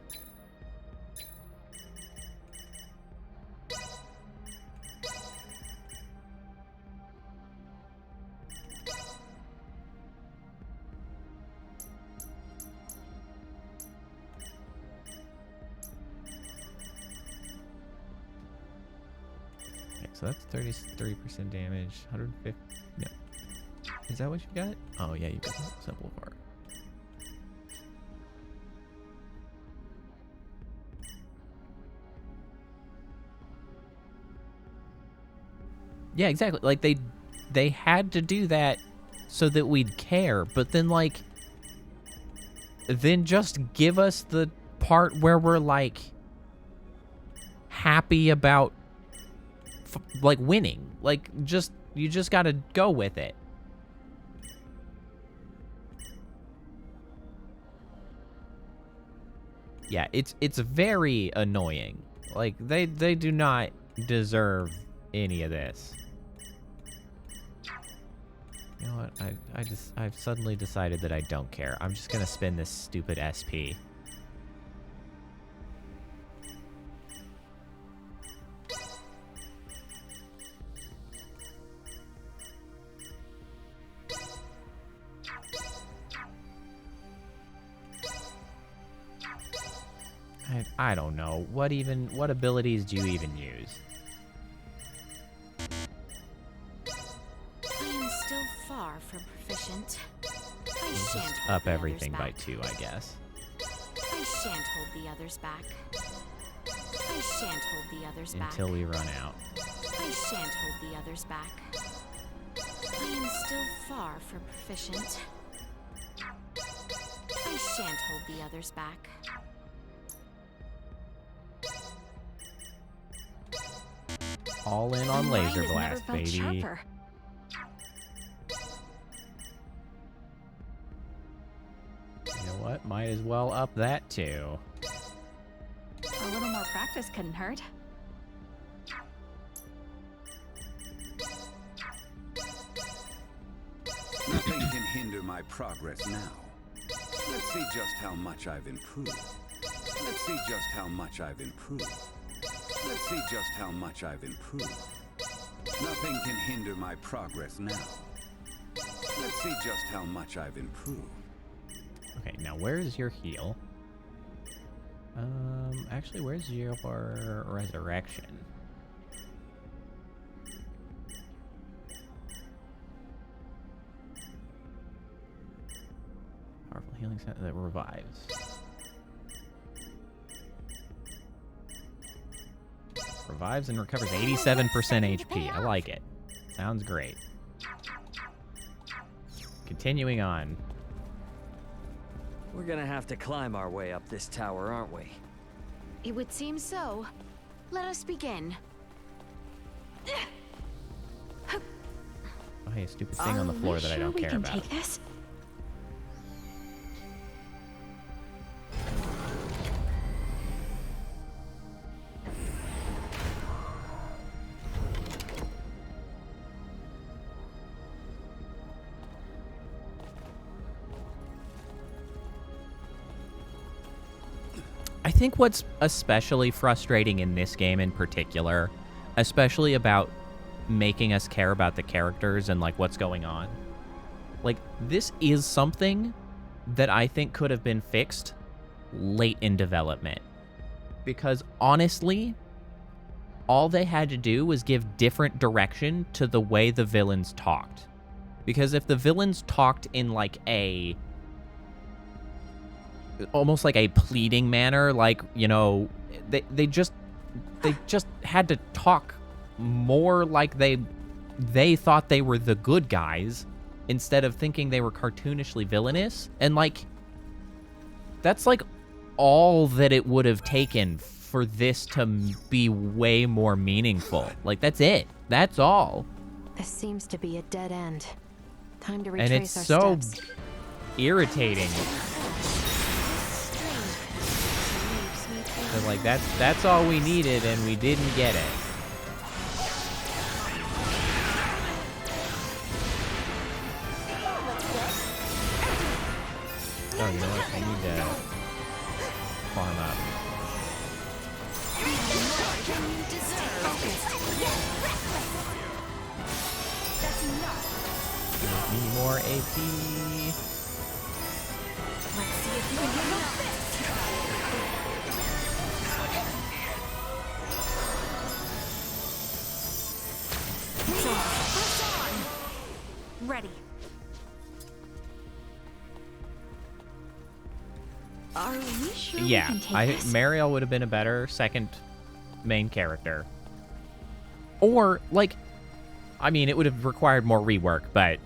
So that's 33% damage, 150. No. Is that what you got? Oh, yeah, you got Simple Part. Yeah, exactly. Like, they had to do that so that we'd care, but then, like, then just give us the part where we're, like, happy about, like, winning. Like, you just gotta go with it. Yeah, it's very annoying. Like, they do not deserve any of this. You know what? I've suddenly decided that I don't care. I'm just gonna spin this stupid SP. I don't know. What abilities do you even use? I am still far from proficient. I Just shan't hold up the everything others by back. 2, I guess. I shan't hold the others back. I shan't hold the others back. Until we run out. I shan't hold the others back. I am still far from proficient. I shan't hold the others back. All in on Mine laser has never blast, felt baby. sharper. You know what? Might as well up that too. A little more practice couldn't hurt. Nothing can hinder my progress now. Let's see just how much I've improved. Let's see just how much I've improved. Let's see just how much I've improved. Nothing can hinder my progress now. Let's see just how much I've improved. Okay, now where's your heal? Actually, where's your resurrection? Powerful healing set that revives. Revives and recovers 87% HP. I like it. Sounds great. Continuing on. We're gonna have to climb our way up this tower, aren't we? It would seem so. Let us begin. Oh, hey, a stupid thing on the floor that I don't care about. Take this? I think what's especially frustrating in this game in particular, especially about making us care about the characters and like what's going on, like this is something that I think could have been fixed late in development. Because honestly, all they had to do was give different direction to the way the villains talked. Because if the villains talked in like a almost like a pleading manner, like, you know, they just had to talk more like they thought they were the good guys instead of thinking they were cartoonishly villainous. And like that's like all that it would have taken for this to be way more meaningful. Like that's it. That's all. This seems to be a dead end. Time to And retrace it's our so steps. irritating. So like that's all we needed and we didn't get it. Oh, you know what? I need to farm up. Give me more AP. Let's see if you can handle this. Ready. Are we sure Yeah, we can take this? Mariel would have been a better second main character. Or like I mean, it would have required more rework, but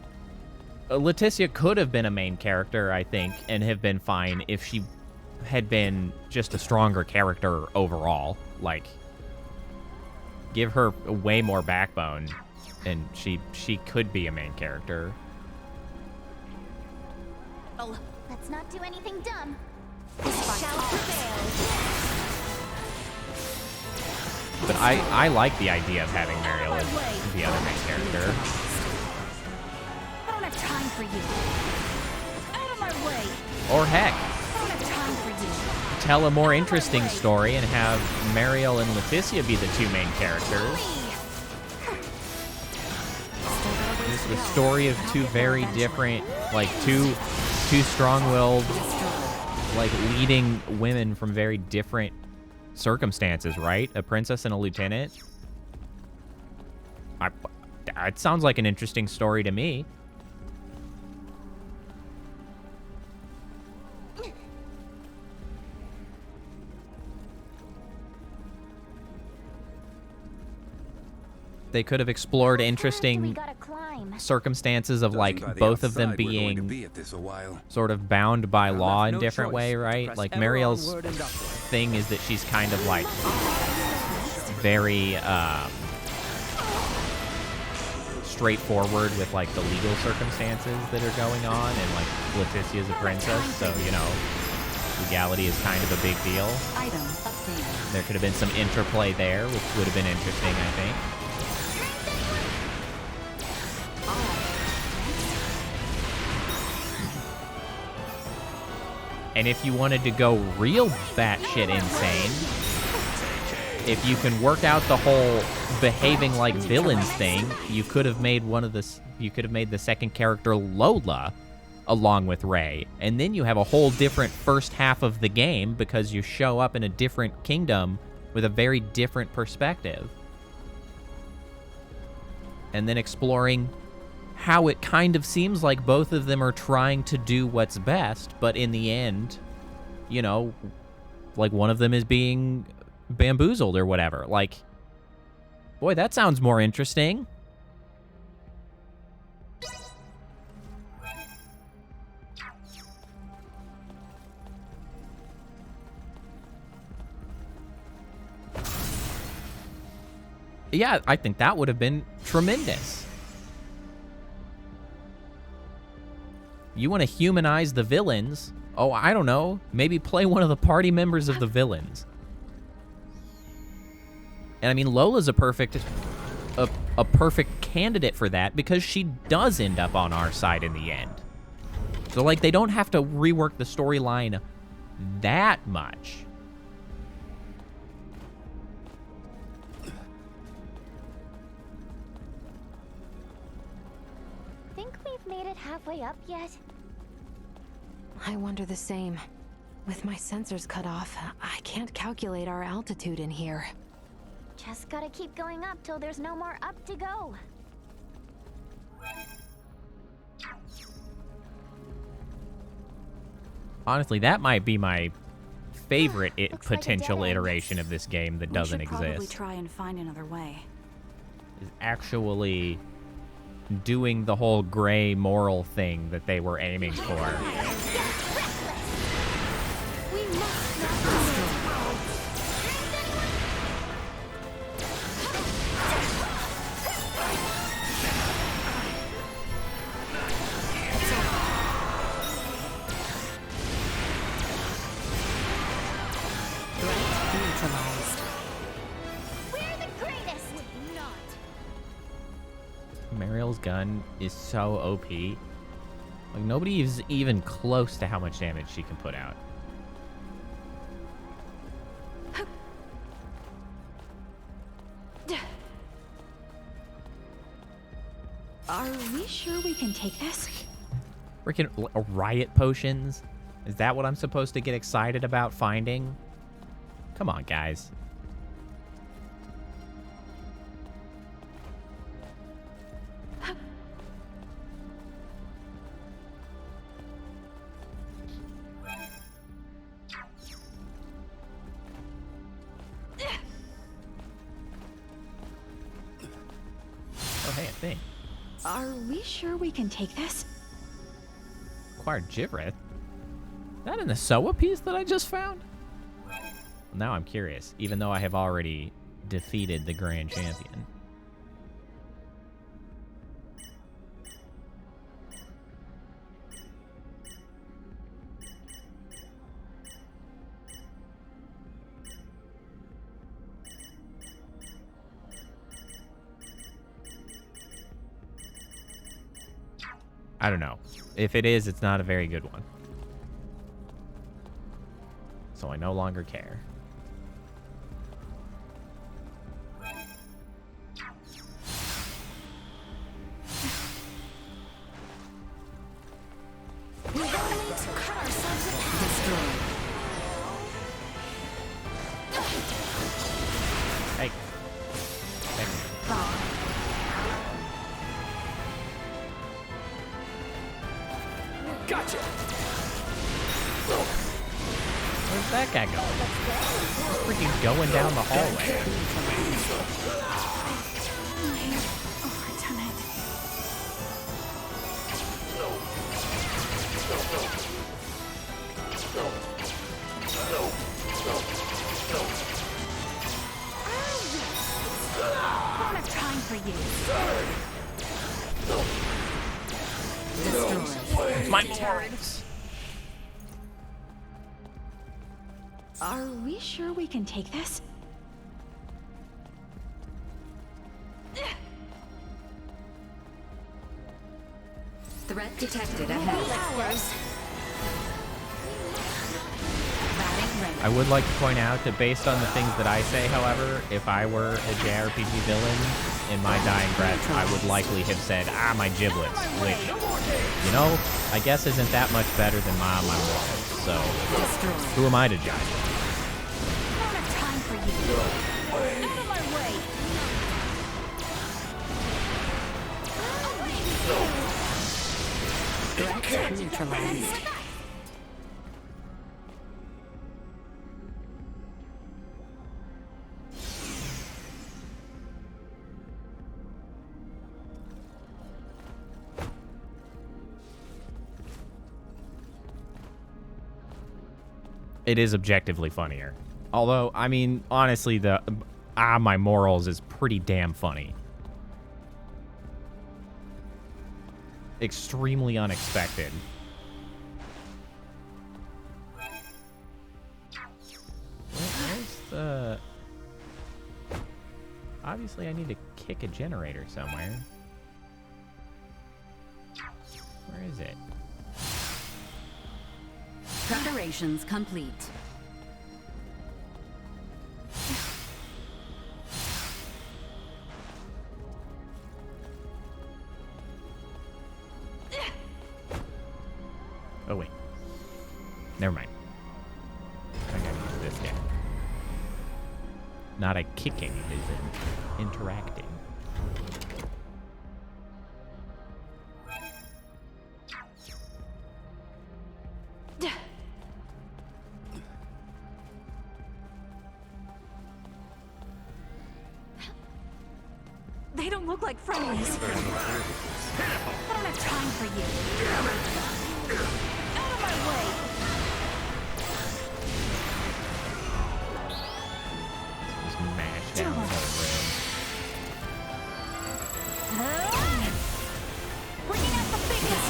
Leticia could have been a main character, I think, and have been fine if she had been just a stronger character overall. Like, give her way more backbone, and she could be a main character. Oh, let's not do anything dumb. Shall prevail. But I like the idea of having Mariel as the other main character. I don't have time for you. Out of my way. Or heck, I don't have time for you. tell a more interesting story and have Mariel and Leticia be the two main characters. This is the story of two very different, like two strong-willed, like leading women from very different circumstances, right? A princess and a lieutenant. It sounds like an interesting story to me. They could have explored interesting circumstances of like both of them being sort of bound by law in different way, right? Like Mariel's thing is that she's kind of like very straightforward with like the legal circumstances that are going on, and like Leticia's a princess, so you know, legality is kind of a big deal. There could have been some interplay there, which would have been interesting, I think. And if you wanted to go real batshit insane, if you can work out the whole behaving like villains thing, you could have made the second character Lola along with Ray. And then you have a whole different first half of the game because you show up in a different kingdom with a very different perspective. And then exploring how it kind of seems like both of them are trying to do what's best, but in the end, you know, like one of them is being bamboozled or whatever. Like, boy, that sounds more interesting. Yeah, I think that would have been tremendous. You want to humanize the villains? Oh, I don't know. Maybe play one of the party members of the villains. And I mean, Lola's a perfect candidate for that because she does end up on our side in the end. So like, they don't have to rework the storyline that much. Think we've made it halfway up yet? I wonder the same. With my sensors cut off, I can't calculate our altitude in here. Just gotta keep going up till there's no more up to go. Honestly, that might be my favorite potential iteration of this game that doesn't exist. We should probably try and find another way. Is actually doing the whole gray moral thing that they were aiming for. Mariel's gun is so OP. Like, nobody is even close to how much damage she can put out. Are we sure we can take this? Freaking riot potions? Is that what I'm supposed to get excited about finding? Come on, guys. Oh, hey. thing. Are we sure we can take this? Acquired Jivrith? That in the Soa piece that I just found? Now I'm curious, even though I have already defeated the Grand Champion. I don't know. If it is, it's not a very good one. So I no longer care. Hey. Gotcha. Where's that guy going? He's freaking going down the hallway. I don't have time for you. It's my turrets. Are we sure we can take this? Threat detected ahead. I would like to point out that based on the things that I say, however, if I were a JRPG villain in my dying breath, I would likely have said, my giblets, which, you know, I guess isn't that much better than my morals. So, who am I to judge? I don't have time for you. Out of my way. Threat neutralized. It is objectively funnier. Although, I mean, honestly, the my morals is pretty damn funny. Extremely unexpected. Where's the... Obviously, I need to kick a generator somewhere. Where is it? Preparations complete. Oh, wait. Never mind. I gotta use this guy. Not a kicking, it is an interacting. They don't look like friendlies. I don't have time for you. Out of my way. Just mash down the room. Bringing out the biggest.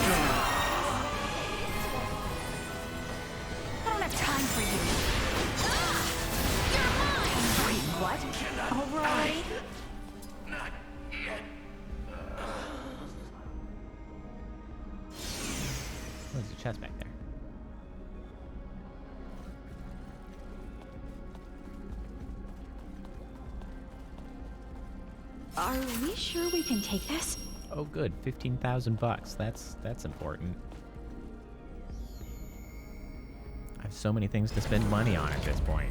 I don't have time for you. You're mine. Wait, what? Over already? There's a chest back there. Are we sure we can take this? Oh, good. 15,000 bucks. That's important. I have so many things to spend money on at this point.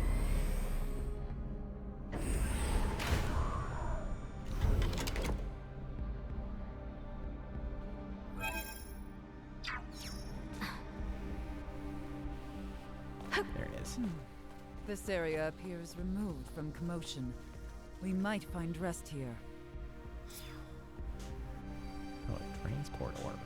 There it is. This area appears removed from commotion. We might find rest here. Transport orb.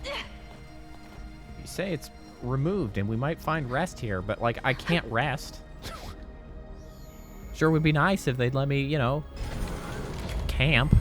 You say it's removed and we might find rest here, but like I can't rest. Sure would be nice if they'd let me, you know, camp.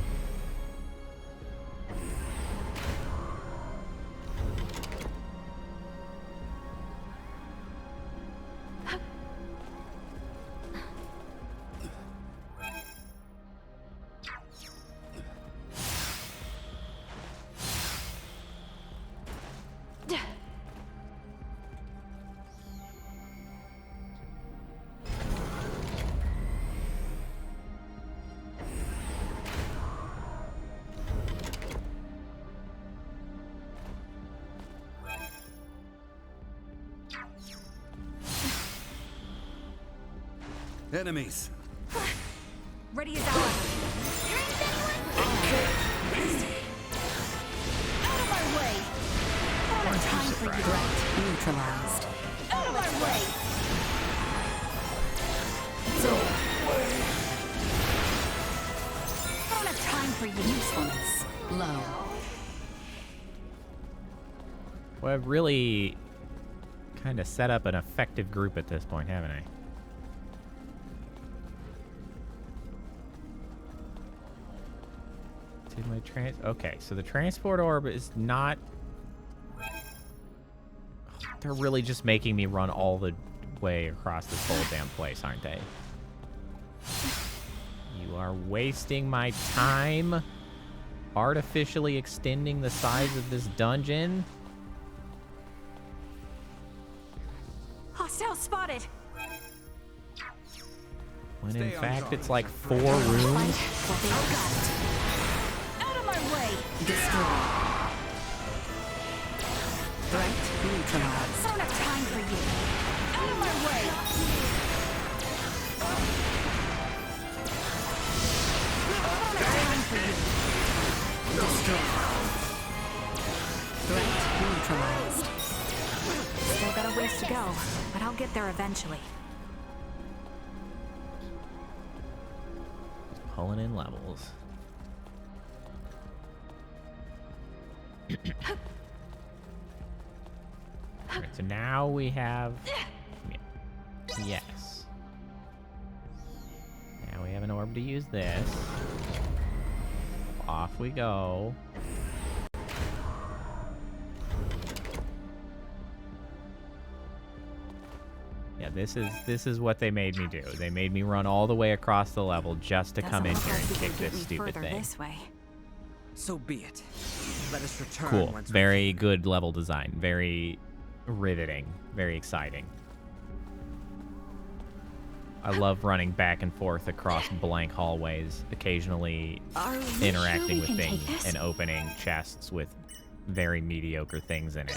Enemies. Ready as ever. Out of my way! I don't have time for you. Threat neutralized. Out of my way! I don't have time for your usefulness. Low. Well, I've really kind of set up an effective group at this point, haven't I? Okay, so the transport orb is not... They're really just making me run all the way across this whole damn place, aren't they? You are wasting my time, artificially extending the size of this dungeon. Hostile spotted. When in fact it's like 4 rooms. Way. Destroy. Threat neutralized. I don't have time for you. Out of my way. I don't have time for you. Destroy. Threat neutralized. Still got a ways to go, but I'll get there eventually. Pulling in levels. Alright, so now we have... Yes. Now we have an orb to use this. Off we go. Yeah, this is what they made me do. They made me run all the way across the level just to come in here and kick this stupid thing. This way. So be it. Let us return. Cool. Once Very good level design. Very riveting. Very exciting. I love running back and forth across blank hallways, occasionally interacting with things and opening chests with very mediocre things in it.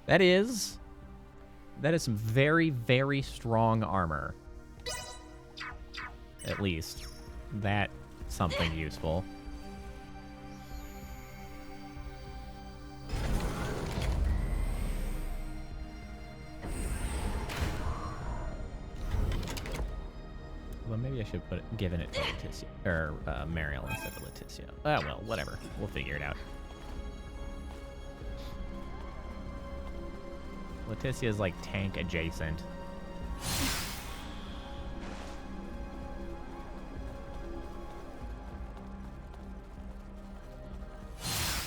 That is some very, very strong armor. At least. That's something useful. Well, maybe I should put given it to Leticia, or Mariel instead of Leticia. Oh, well, whatever. We'll figure it out. Leticia is like tank adjacent.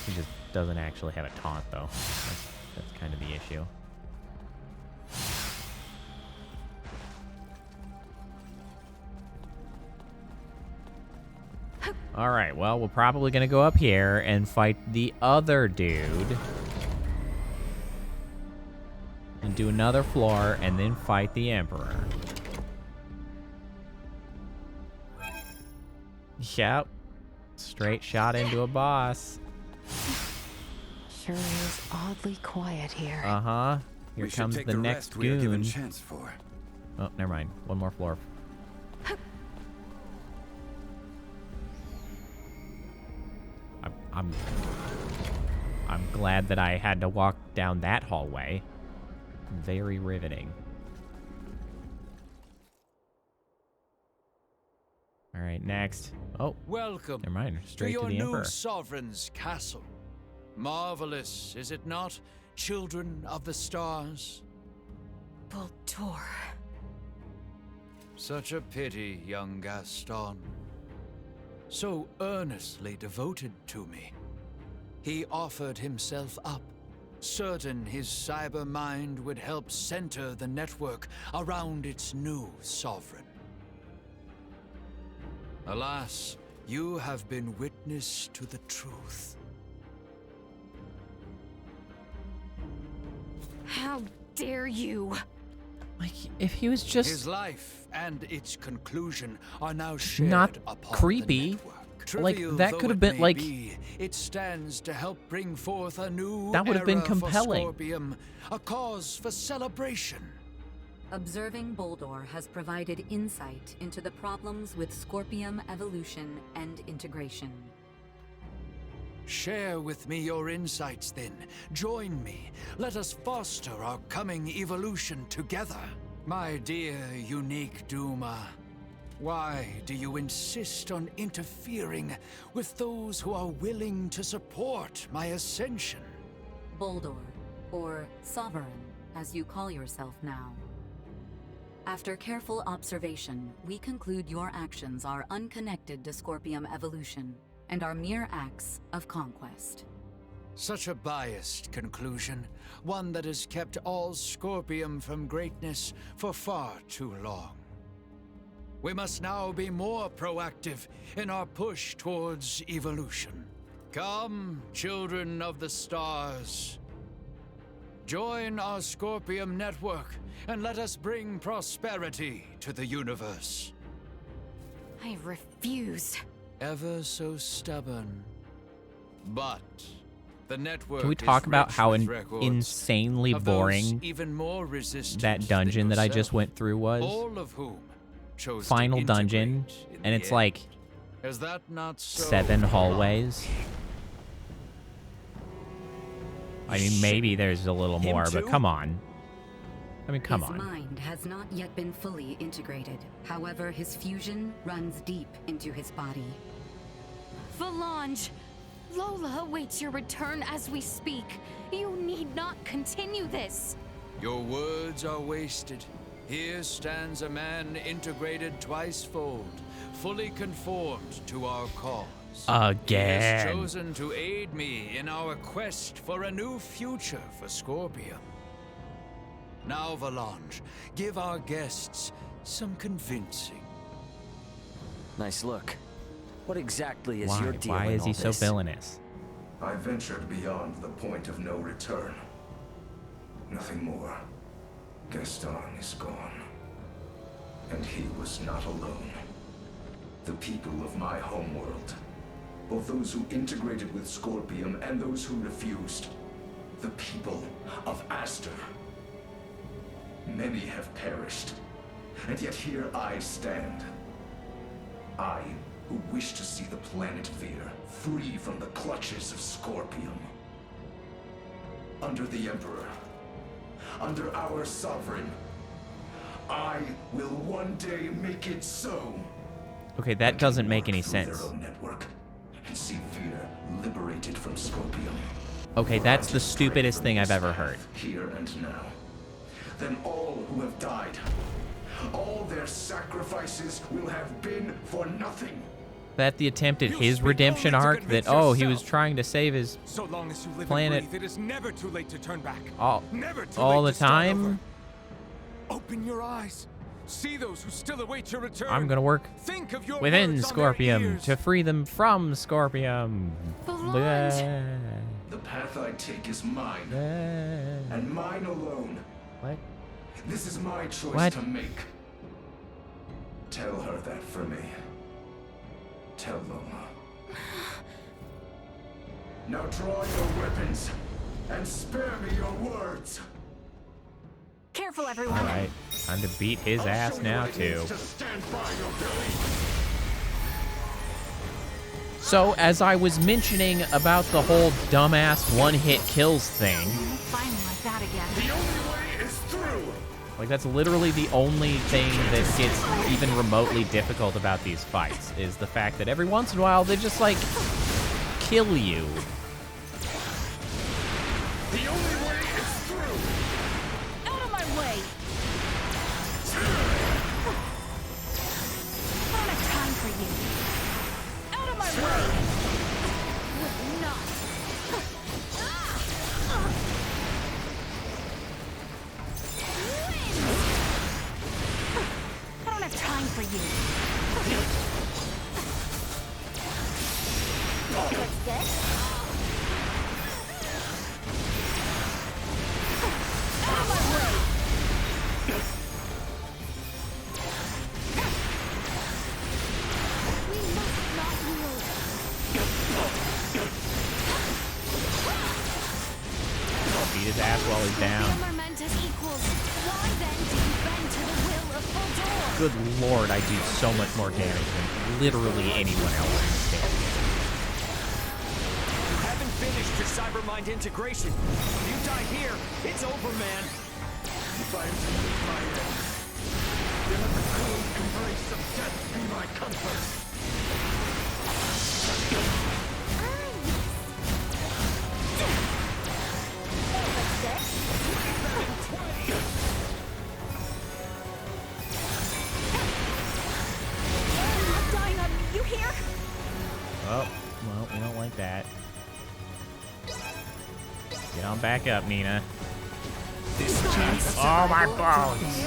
She just doesn't actually have a taunt though. That's kind of the issue. Alright, well, we're probably gonna go up here and fight the other dude. And do another floor, and then fight the Emperor. Yep. Straight shot into a boss. Sure is oddly quiet here. Uh-huh. Here We should comes take the the next rest we are given goon. chance for. Oh, never mind. One more floor. I'm glad that I had to walk down that hallway. Very riveting. All right, next. Oh, welcome. Never mind. Straight to to your the new Emperor. sovereign's castle. Marvelous, is it not, children of the stars? Voltor. Such a pity, young Gaston. So earnestly devoted to me. He offered himself up, certain his cyber mind would help center the network around its new sovereign. Alas, you have been witness to the truth. How dare you? Like, if he was just His life and its conclusion are now shared not upon creepy, the network. like Trivial that though could have it been may like be, it stands to help bring forth a new that would have been era for compelling. Scorpium, a cause for celebration. Observing Boldor has provided insight into the problems with Scorpium evolution and integration. Share with me your insights then. Join me. Let us foster our coming evolution together. My dear, unique Duma, why do you insist on interfering with those who are willing to support my ascension? Boldor, or Sovereign, as you call yourself now. After careful observation, we conclude your actions are unconnected to Scorpium evolution and are mere acts of conquest. Such a biased conclusion, one that has kept all Scorpium from greatness for far too long. We must now be more proactive in our push towards evolution. Come, children of the stars. Join our Scorpium network and let us bring prosperity to the universe. I refuse. Ever so stubborn. But the network Can we is talk about rich how with records insanely of those boring even more resistant that dungeon than that I just yourself, went through was? all of whom chose to Final dungeon, integrate in and the it's end. like Is that not so? 7 hallways. I mean, maybe there's a little more, but come on. I mean, come His on. mind has not yet been fully integrated. However, his fusion runs deep into his body. Valange! Lola awaits your return as we speak. You need not continue this. Your words are wasted. Here stands a man integrated twice-fold, fully conformed to our cause. Again. He has chosen to aid me in our quest for a new future for Scorpium. Now, Valange, give our guests some convincing. Nice look. What exactly is your deal Why in is he all so this? villainous? I ventured beyond the point of no return. Nothing more. Gaston is gone. And he was not alone. The people of my homeworld, both those who integrated with Scorpium and those who refused, the people of Aster. Many have perished, and yet here I stand. I, who wish to see the planet Vir free from the clutches of Scorpium. Under the Emperor, under our sovereign, I will one day make it so. Okay, that doesn't make any Through sense. their own network, and see Vir liberated from Scorpium. Okay, that's the stupidest thing I've ever heard. Here and now. Then all who have died, all their sacrifices will have been for nothing. That the attempt at his redemption arc, that, oh, he was trying to save his So long as you live planet and breathe, it is never too late to turn back. all, Never too all late the to start time. over. Open your eyes. See those who still await your return. I'm gonna work Think of your within words on their Scorpium ears. to free them from Scorpium. Blah. The path I take is mine, and mine alone. What? This is my choice What? to make. Tell her that for me. tell them. Now draw your weapons and spare me your words. Careful, everyone. All right, time to beat his ass now too. So, as I was mentioning about the whole dumbass one-hit kills thing, Finally, like that again. The only way is through. like that's literally the only thing that gets even remotely difficult about these fights, is the fact that every once in a while they just like kill you. The only way is through. Out of my way. I don't have time for you. Out of my way. Will not. I don't have time for you. Looks good. Out of my way. We must not yield. I'll beat his ass while he's down. Scorpium are meant as equals. Why then do you bend to the will of Valdor? Good lord, I do so much more damage than literally anyone else in this game. You haven't finished your cybermind integration. If you die here, it's over, man. If I am to meet my end, then let the cold embrace of death be my comfort. I'm dying on me, you hear? Oh, well, we don't like that. Get on back up, Nina. Oh, my bones!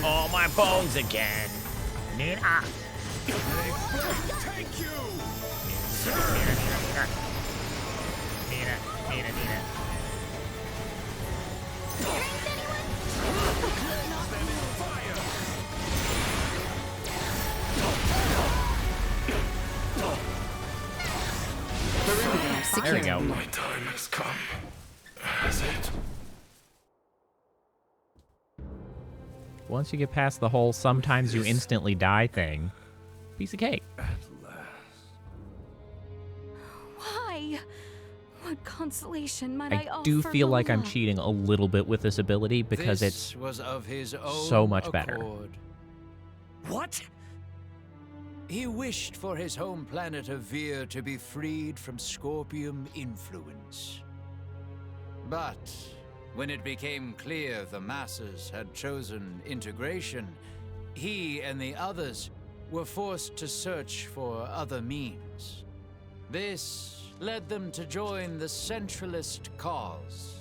Oh, my bones again! Nina! Thank you! Nina. There we go. My time has come. Has it? Once you get past the whole sometimes you instantly die thing, piece of cake. Why? What consolation might I I offer do feel like I'm Lola? cheating a little bit with this ability because This it's was of his own so much better. accord. What? He wished for his home planet of Vir to be freed from Scorpium influence. But when it became clear the masses had chosen integration, he and the others were forced to search for other means. This led them to join the Centralist cause.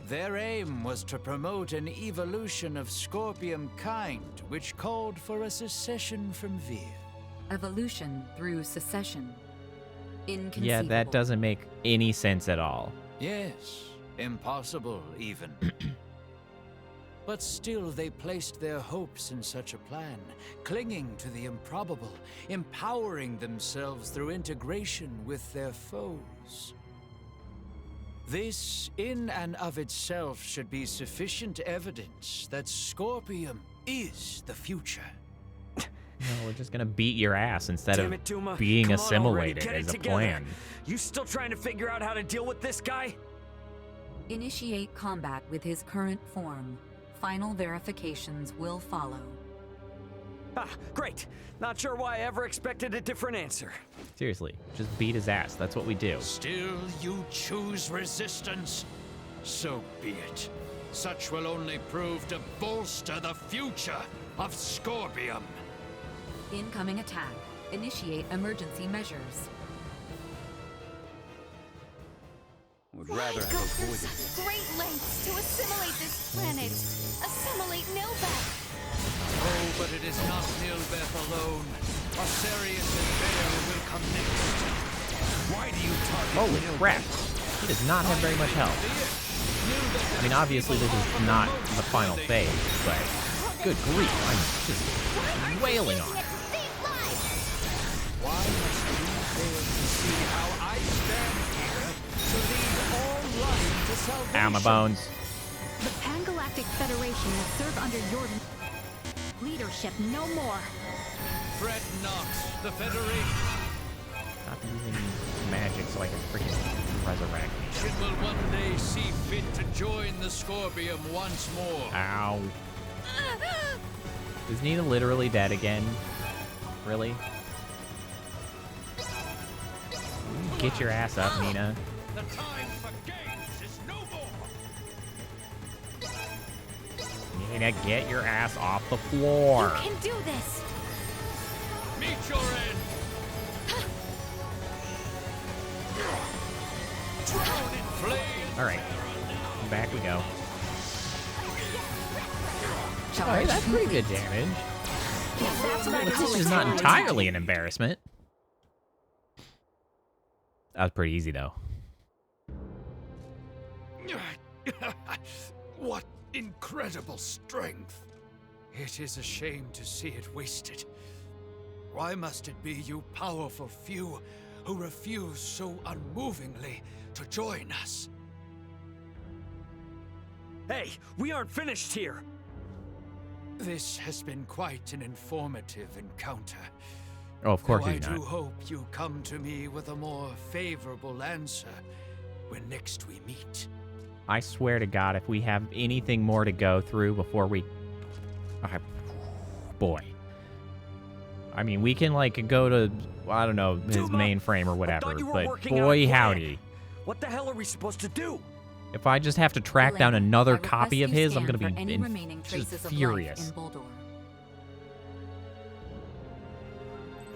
Their aim was to promote an evolution of Scorpium kind, which called for a secession from Vir. Evolution through secession. Inconceivable. Yeah, that doesn't make any sense at all. Yes, impossible even. But still they placed their hopes in such a plan, clinging to the improbable, empowering themselves through integration with their foes. This, in and of itself, should be sufficient evidence that Scorpium is the future. No, we're just gonna beat your ass instead Damn of it, Duma. being Come on already, assimilated get it as a together. plan. You still trying to figure out how to deal with this guy? Initiate combat with his current form. Final verifications will follow. Ah, great. Not sure why I ever expected a different answer. Seriously, just beat his ass. That's what we do. Still you choose resistance? So be it. Such will only prove to bolster the future of Scorpium. Incoming attack. Initiate emergency measures. Would rather have Go avoided through this. such great lengths to assimilate this planet. Assimilate Nilbeth. Oh, but it is not Nilbeth alone. Osarius and Baal will come next. Why do you target Holy Nilbeth? crap. He does not have very much health. I mean, obviously this is not the final phase, but Good grief, I'm just wailing on it. Why must you fail to see how I stand here to lead all life to salvation? Ow, my bones. The Pan-Galactic Federation will serve under your leadership no more. Fret not, the Federation. Stop using magic so I can freaking resurrect me. It will one day see fit to join the Scorpium once more. Ow. Is Nina literally dead again? Really? Get your ass up, Nina. The time for games is no more. Nina, get your ass off the floor. You can do this. Meet your end. Drown in flames. All right, back we go. Charge. Oh, hey, that's pretty good damage. That's what I But call this a is not talent. entirely an embarrassment. That was pretty easy, though. What incredible strength. It is a shame to see it wasted. Why must it be you powerful few who refuse so unmovingly to join us? Hey, we aren't finished here! This has been quite an informative encounter. Oh, of course Though he's I do not. hope you come to me with a more favorable answer when next we meet. I swear to God, if we have anything more to go through before we... boy. I mean, we can, like, go to, I don't know, his mainframe or whatever, but boy howdy. What the hell are we supposed to do? If I just have to track down another I request copy of you his, I'm scan gonna for be any remaining just traces of life furious. in Boldor.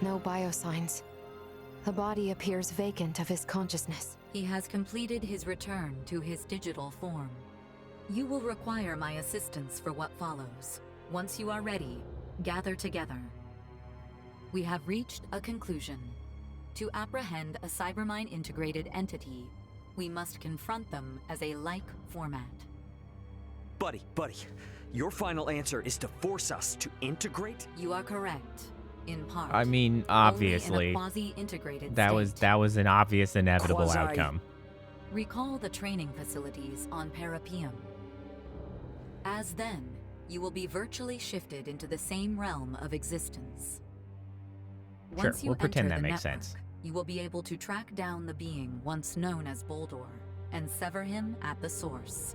No biosigns. The body appears vacant of his consciousness. He has completed his return to his digital form. You will require my assistance for what follows. Once you are ready, gather together. We have reached a conclusion. To apprehend a Cybermine integrated entity, we must confront them as a like format. Buddy, your final answer is to force us to integrate? You are correct, in part. I mean, obviously, Only in a quasi-integrated that state. was an obvious inevitable outcome. Recall the training facilities on Parapium. As then, you will be virtually shifted into the same realm of existence. Sure, Once you we'll pretend enter that the makes network, sense. you will be able to track down the being once known as Boldor and sever him at the source.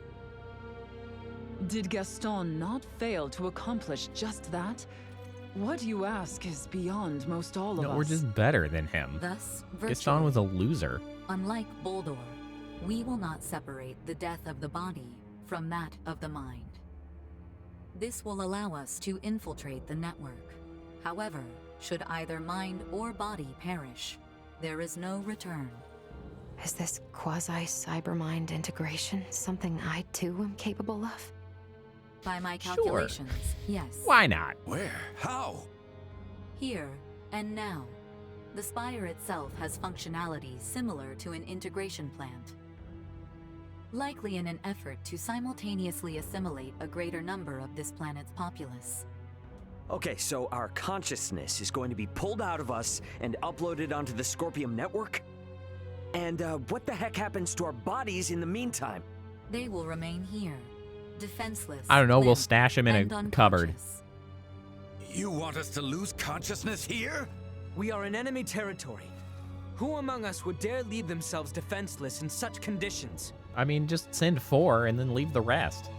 Did Gaston not fail to accomplish just that? What you ask is beyond most all of us. No, we're just better than him. Thus, Gaston was a loser. Unlike Boldor, we will not separate the death of the body from that of the mind. This will allow us to infiltrate the network. However, should either mind or body perish, there is no return. Is this quasi-cybermind integration something I too am capable of? By my calculations, yes. Why not? Where? How? Here and now. The Spire itself has functionality similar to an integration plant. Likely in an effort to simultaneously assimilate a greater number of this planet's populace. Okay, so our consciousness is going to be pulled out of us and uploaded onto the Scorpium network? And what the heck happens to our bodies in the meantime? They will remain here, defenseless. I don't know, we'll limp, stash him in and a cupboard. unconscious. You want us to lose consciousness here? We are in enemy territory. Who among us would dare leave themselves defenseless in such conditions? I mean, just send 4 and then leave the rest.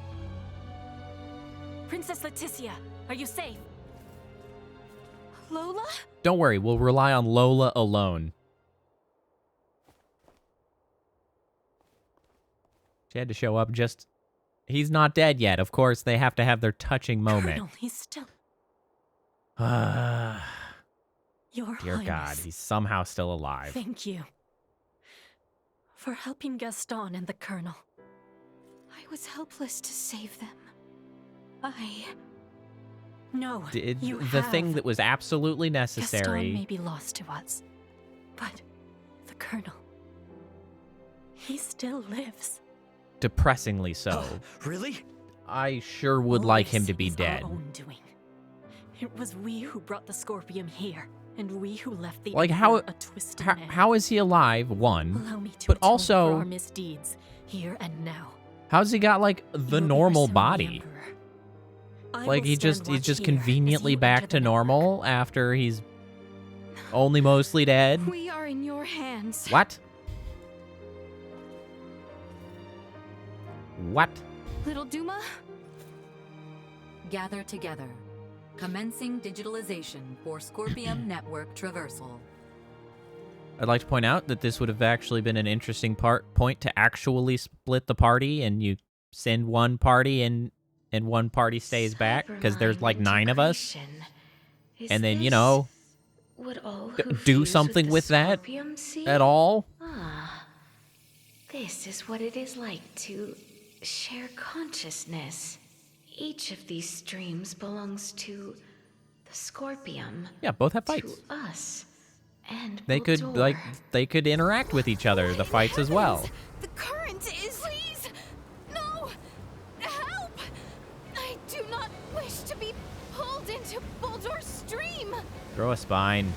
Princess Leticia, are you safe? Lola? Don't worry, we'll rely on Lola alone. She had to show up just... He's not dead yet. Of course, they have to have their touching moment. Colonel, he's still... Your Dear Highness, God, he's somehow still alive. thank you for helping Gaston and the Colonel. I was helpless to save them. No, you the have. thing that was absolutely necessary. Gaston may be lost to us, but the Colonel, he still lives. Depressingly so. Really? I sure would like him to be This is dead. Our own doing. It was we who brought the Scorpium here, and we who left the Like, Emperor a twisted man. how is he alive, one? Allow me to But atone for also, our misdeeds here and now. how's he got, like, the normal body? Like, he's just conveniently back to normal after he's only mostly dead? We are in your hands. What? What? Little Duma? Gather together. Commencing digitalization for Scorpium network traversal. I'd like to point out that this would have actually been an interesting point to actually split the party, and you send one party and one party stays back, because there's like 9 of us. And then, you know, do something with that at all. Ah, this is what it is like to share consciousness. Each of these streams belongs to the Scorpium. Yeah, both have fights. To us. And They could, Baldur. like, they could interact with each other, the fights as well. The current is... Please! No! Help! I do not wish to be pulled into Baldur's stream! Throw a spine.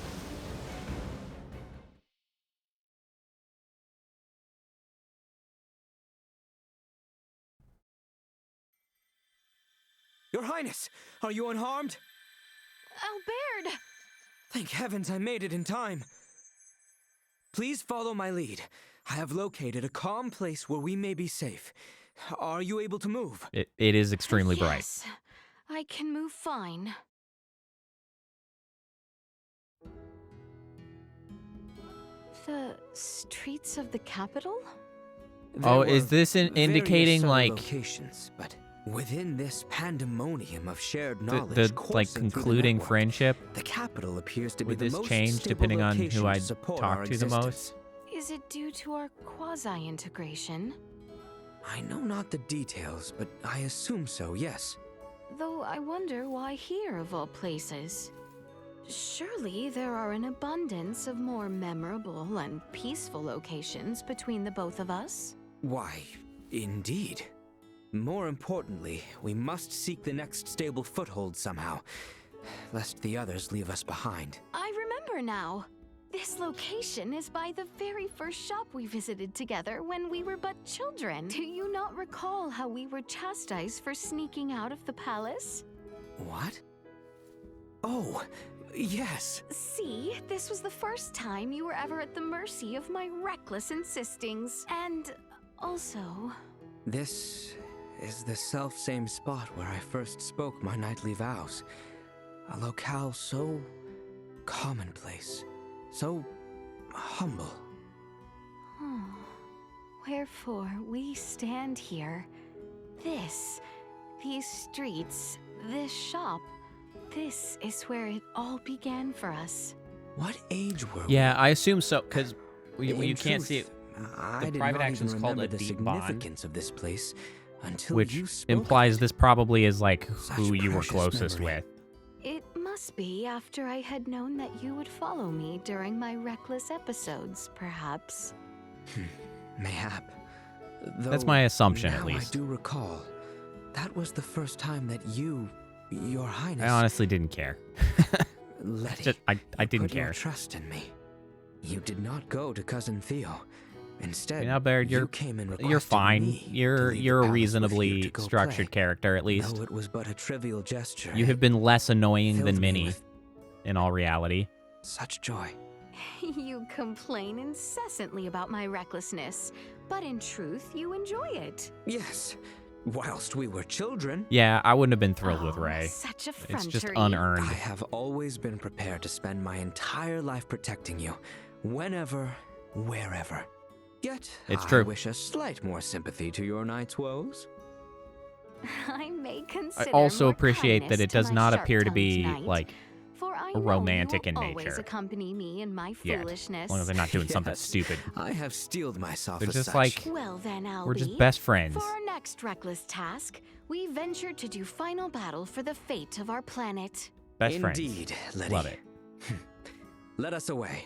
Your Highness, are you unharmed? Albert! Thank heavens I made it in time. Please follow my lead. I have located a calm place where we may be safe. Are you able to move? It is extremely bright. Yes, I can move fine. The streets of the capital? Oh, is this indicating, various like, locations, but within this pandemonium of shared knowledge, the like, coursing through the concluding network, friendship? the capital appears to be Would the this most change stable depending on location who I to support talk our to the existence. most? Is it due to our quasi-integration? I know not the details, but I assume so, yes. Though I wonder why here of all places. Surely there are an abundance of more memorable and peaceful locations between the both of us. Why, indeed. More importantly, we must seek the next stable foothold somehow, lest the others leave us behind. I remember now. This location is by the very first shop we visited together when we were but children. Do you not recall how we were chastised for sneaking out of the palace? What? Oh, yes. See, this was the first time you were ever at the mercy of my reckless insistings. And also... This is the self-same spot where I first spoke my knightly vows. A locale so commonplace, so humble. Wherefore we stand here. These streets, this shop, this is where it all began for us. What age were Yeah, I assume so, because you In can't truth, see it. I The did private not action is even called a remember the deep bond, significance of this place until which you spoke implies of it. this probably is like Such who you were precious closest memory. with. It must be after I had known that you would follow me during my reckless episodes, perhaps. Mayhap. That's Though my assumption, now at least. I do recall. That was the first time that you, Your Highness, I honestly didn't care. Letty, Just, I didn't put your care. trust in me. You did not go to cousin Theo. Instead, You know, Baird, you came and you're requested fine. me to You're leave the a palace with you reasonably to go structured play. character, at least. Though it was but a trivial gesture. You have been less annoying filled than me Minnie, with in all reality. such joy. You complain incessantly about my recklessness, but in truth, you enjoy it. Yes, whilst we were children. Yeah, I wouldn't have been thrilled with Oh, Ray. such a It's just effrontery. unearned. I have always been prepared to spend my entire life protecting you, whenever, wherever. Yet, It's I true. wish a slight more sympathy to your knight's woes. I may I consider also more appreciate that kindness it to does my not appear to sharp-tongued be, knight, like, for I know romantic you in will always nature. accompany me in my Yet. foolishness. As long as they're not doing something Yes. stupid. I have steeled myself They're as just such. like, Well then, Albie, we're just best friends. For our next reckless task, we ventured to do final battle for the fate of our planet. Best friends. Indeed, Letty. Love it. Let us away.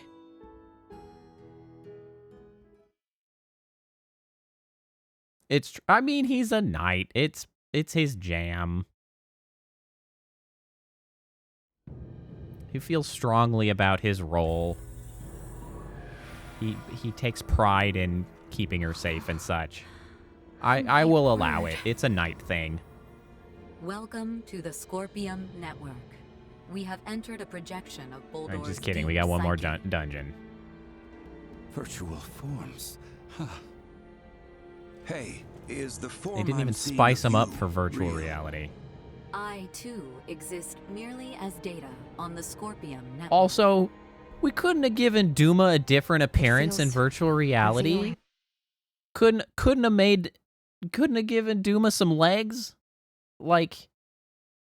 I mean, he's a knight. It's It's his jam. He feels strongly about his role. He takes pride in keeping her safe and such. I will allow it. It's a night thing. Welcome to the Scorpium Network. We have entered a projection of Boldor's I'm just kidding. We got one more dungeon. Virtual forms. Huh. Hey, is the form They didn't even I'm seeing spice of them up you for virtual real? reality. I, too, exist merely as data on the Scorpium Network. Also, we couldn't have given Duma a different appearance in virtual reality. Couldn't have given Duma some legs? Like,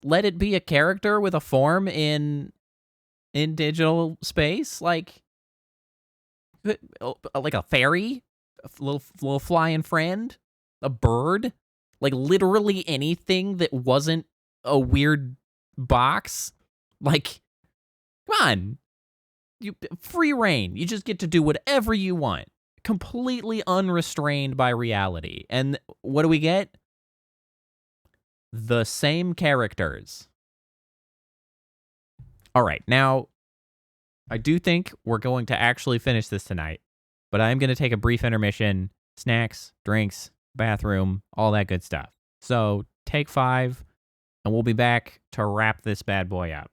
let it be a character with a form in digital space? Like a fairy? A little flying friend? A bird? Like, literally anything that wasn't a weird box? Like, come on. Free reign. You just get to do whatever you want. Completely unrestrained by reality. And what do we get? The same characters. All right, now, I do think we're going to actually finish this tonight, but I'm going to take a brief intermission. Snacks, drinks, bathroom, all that good stuff. So take 5, and we'll be back to wrap this bad boy up.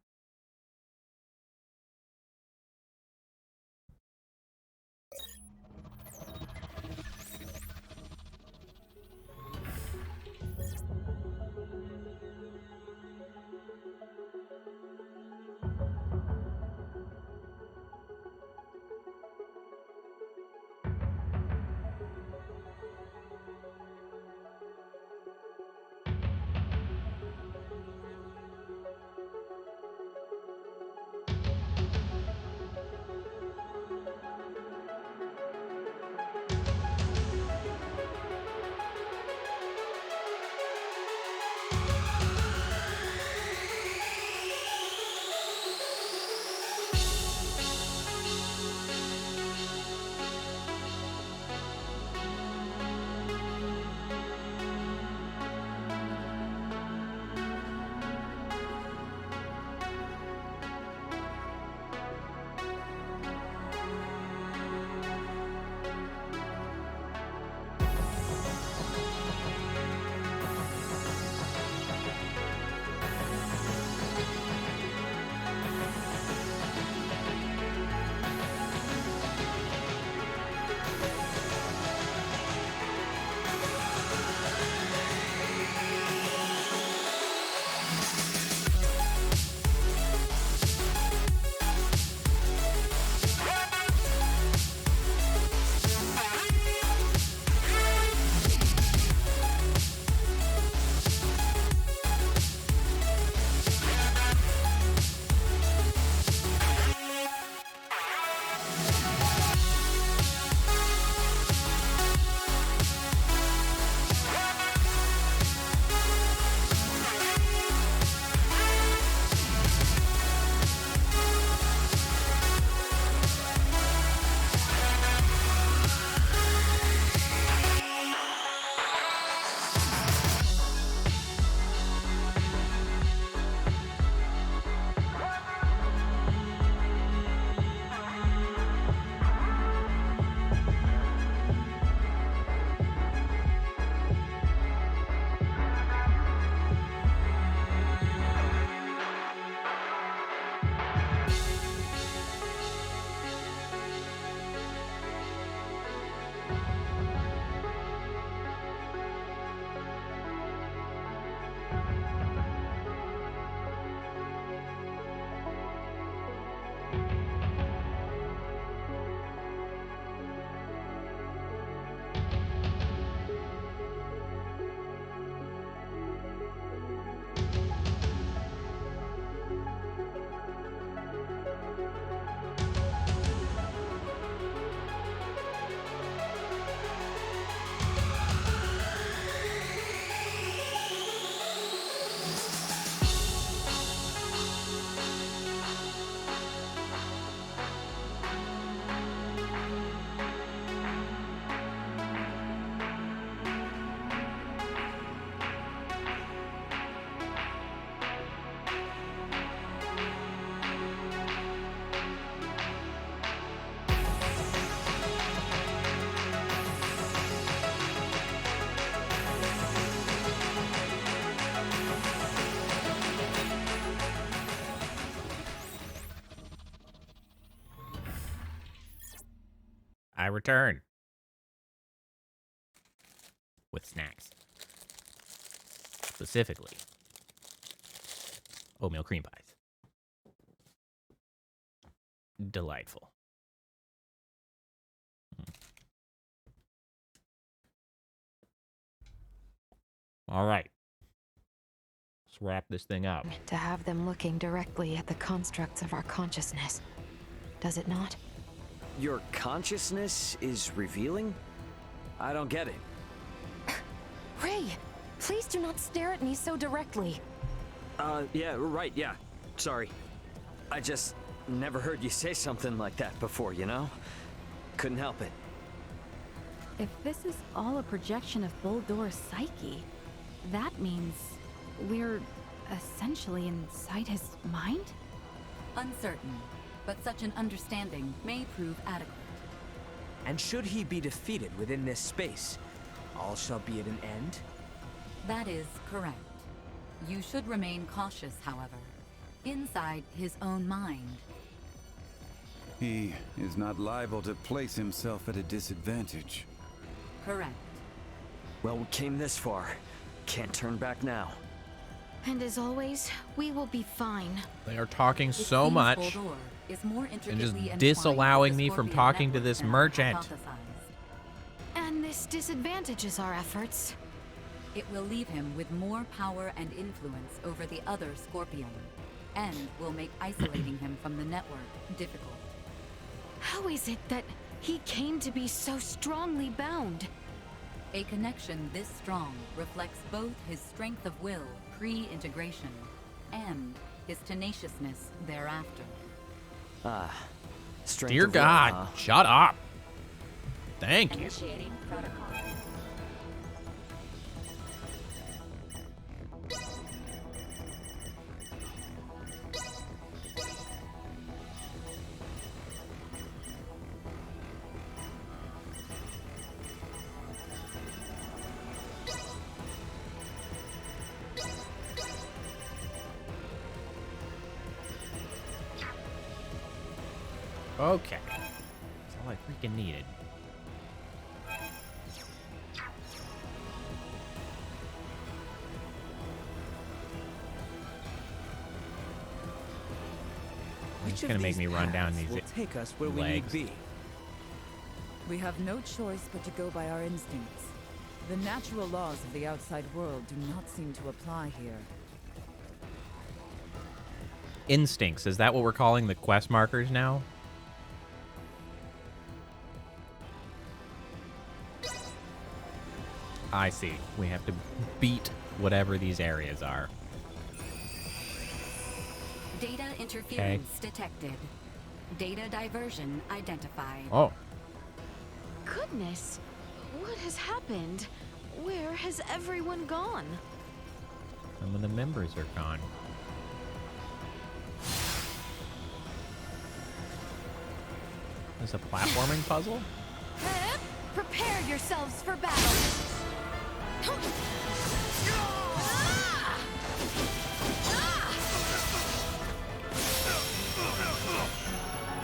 I return. With snacks. Specifically, oatmeal cream pies. Delightful. All right. Let's wrap this thing up. To have them looking directly at the constructs of our consciousness, does it not? Your consciousness is revealing? I don't get it. Ray, please do not stare at me so directly. Yeah, right, yeah. Sorry. I just never heard you say something like that before, you know? Couldn't help it. If this is all a projection of Buldor's psyche, that means we're essentially inside his mind? Uncertain, but such an understanding may prove adequate. And should he be defeated within this space, all shall be at an end? That is correct. You should remain cautious, however, inside his own mind. He is not liable to place himself at a disadvantage. Correct. Well, we came this far. Can't turn back now. And as always, we will be fine. They are talking so much and just disallowing me from talking to this merchant. And this disadvantages our efforts. It will leave him with more power and influence over the other Scorpion, and will make isolating him from the network difficult. How is it that he came to be so strongly bound? A connection this strong reflects both his strength of will pre-integration and his tenaciousness thereafter. Strength Dear of will, God, huh? shut up. Thank you. Initiating protocol. Okay. That's all I freaking needed. It's gonna make me run down these will take us where we need legs. be. We have no choice but to go by our instincts. The natural laws of the outside world do not seem to apply here. Instincts, is that what we're calling the quest markers now? I see. We have to beat whatever these areas are. Data interference detected. Data diversion identified. Oh. Goodness, what has happened? Where has everyone gone? Some of the members are gone. Is a platforming puzzle? Prepare yourselves for battle!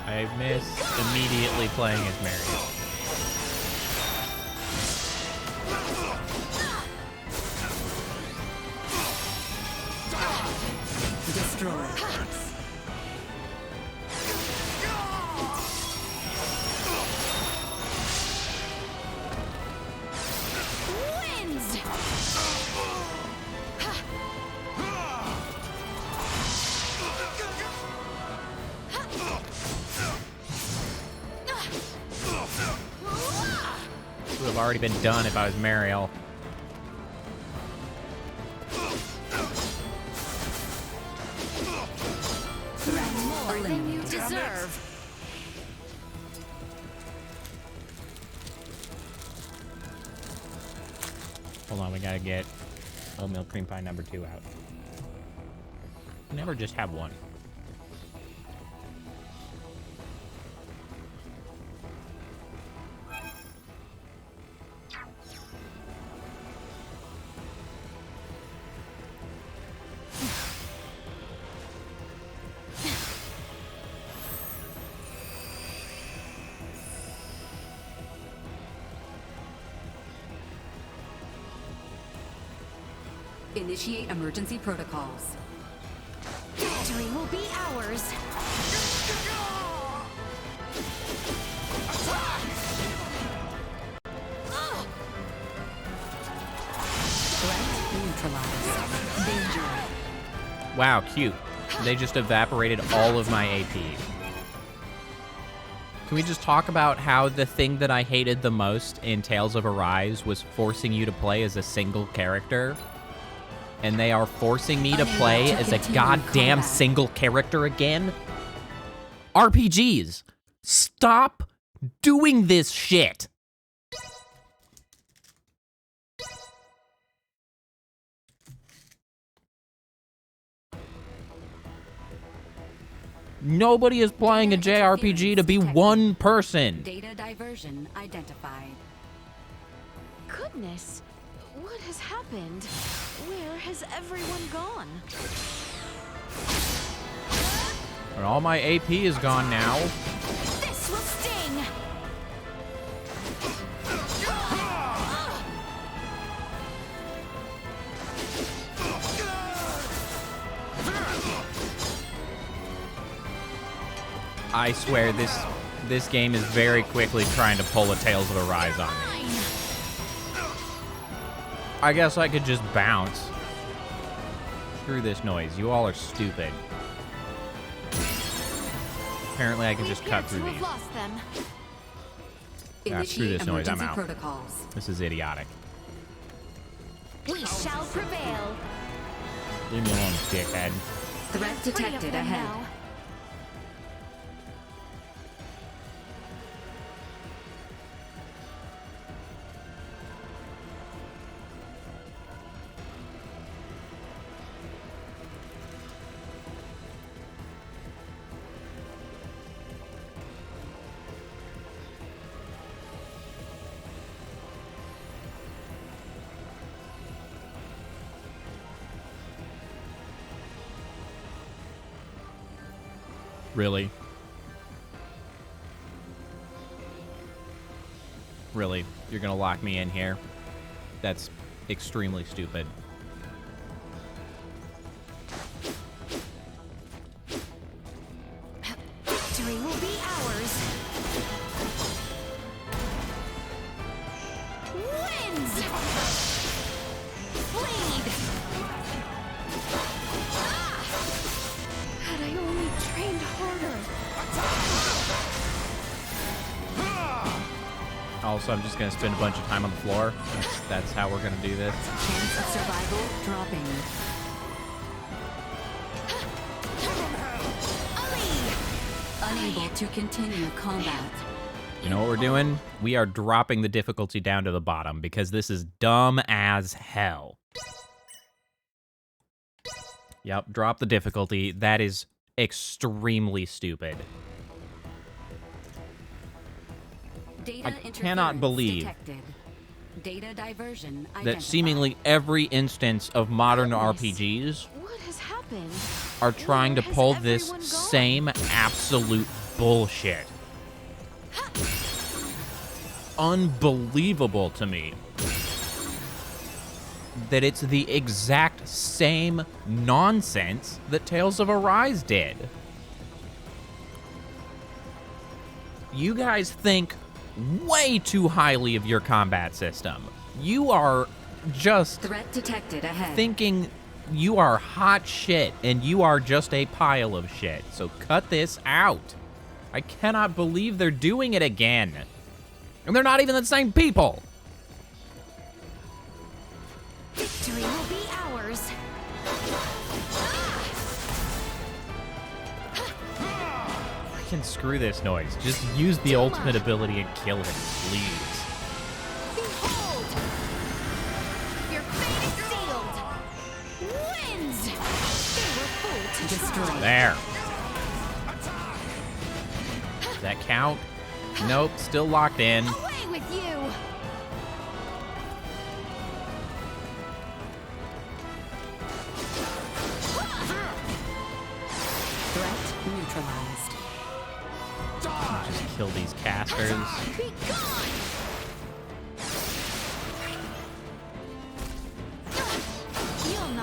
I miss immediately playing as Mario. Destroy. Wins! This would have already been done if I was Mario. More than you deserve. Hold on, we gotta get oatmeal cream pie number 2 out. Never just have one. Initiate emergency protocols. Victory will be ours. Threat neutralized. Danger. Wow, cute. They just evaporated all of my AP. Can we just talk about how the thing that I hated the most in Tales of Arise was forcing you to play as a single character? And they are forcing me to play as a goddamn single character again? RPGs, stop doing this shit! Nobody is playing a JRPG to be one person. Data diversion identified. Goodness, what has happened? Where has everyone gone? And all my AP is gone now. This will sting! I swear this game is very quickly trying to pull a Tales of Arise on me. I guess I could just bounce. Screw this noise. You all are stupid. Apparently I can just cut through these. Ah, screw this noise. I'm out. This is idiotic. We shall prevail. Leave me alone, dickhead. Threat detected ahead. Really? Really? You're gonna lock me in here? That's extremely stupid. Victory will be ours. Wins! Bleed! Had I only trained harder. Also, I'm just gonna spend a bunch of time on the floor. That's how we're gonna do this. Chance of survival dropping. Unable to continue combat. You know what we're doing? We are dropping the difficulty down to the bottom because this is dumb as hell. Yep, drop the difficulty. That is extremely stupid. I cannot believe Data diversion that seemingly every instance of modern RPGs What has happened? are trying to pull this same absolute bullshit. Unbelievable to me that it's the exact same nonsense that Tales of Arise did. You guys think way too highly of your combat system. You are just threat detected ahead. Thinking you are hot shit and you are just a pile of shit. So cut this out. I cannot believe they're doing it again. And they're not even the same people. Victory will be ours. Freaking screw this noise. Just use the ultimate ability and kill him, please. Behold! Your fate is sealed! Wins! They were full to try. There. Does that count? Nope, still locked in. Away with you! Threat neutralized. Just kill these casters. Be gone! You'll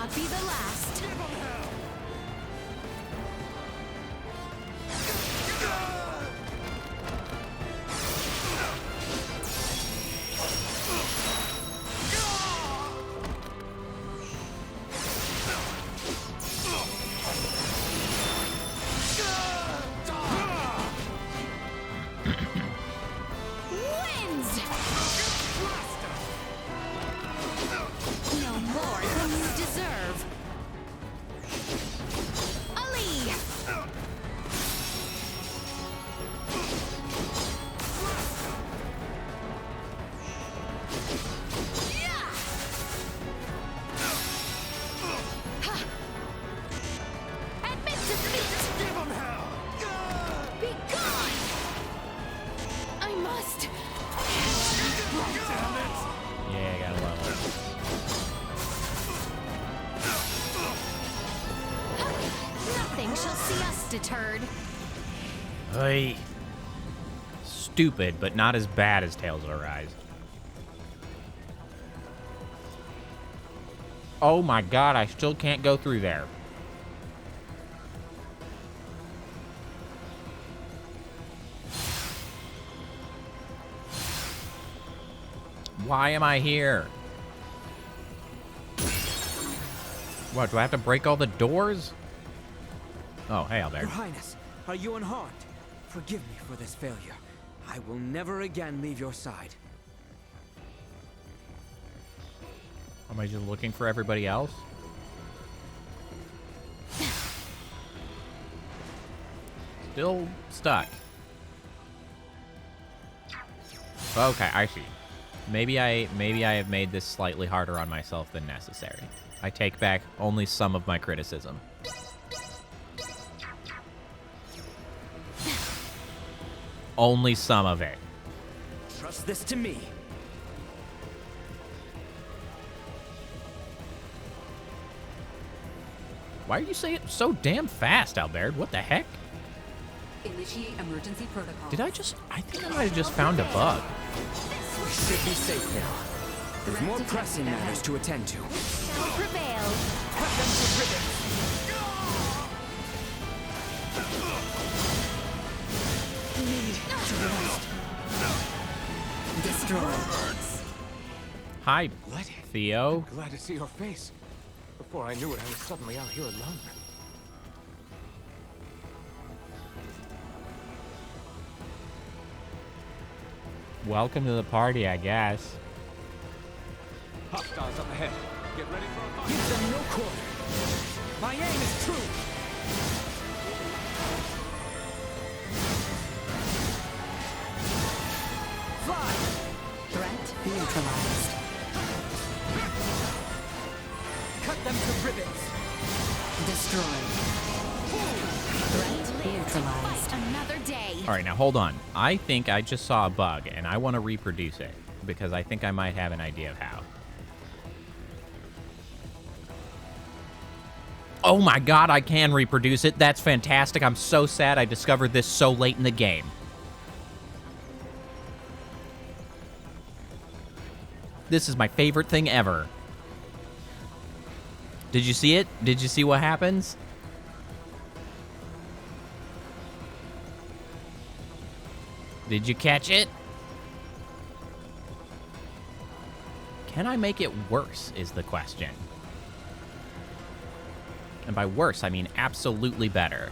just a turd. Hey. Stupid, but not as bad as Tales of Arise. Oh my god, I still can't go through there. Why am I here? What, do I have to break all the doors? Oh, hey, Albert. Your Highness, are you unharmed? Forgive me for this failure. I will never again leave your side. Am I just looking for everybody else? Still stuck. Okay, I see. Maybe I have made this slightly harder on myself than necessary. I take back only some of my criticism. Only some of it. Trust this to me. Why are you saying it so damn fast, Albert? What the heck? Initiate emergency protocol. Did I think I might have just found a bug. We should be safe now. There's more pressing matters to attend to. Prevail. Cut them to ribbons. Need to rest. Destroy. Hi, Theo. Glad to see your face. Before I knew it, I was suddenly out here alone. Welcome to the party, I guess. Hostiles up ahead. Get ready for a fight. Give them no quarter. My aim is true. Fly. Threat neutralized. Cut them to ribbons. Destroyed. Threat neutralized. Another day. All right, now hold on. I think I just saw a bug, and I want to reproduce it because I think I might have an idea of how. Oh my god, I can reproduce it. That's fantastic. I'm so sad I discovered this so late in the game. This is my favorite thing ever. Did you see it? Did you see what happens? Did you catch it? Can I make it worse is the question. And by worse, I mean absolutely better.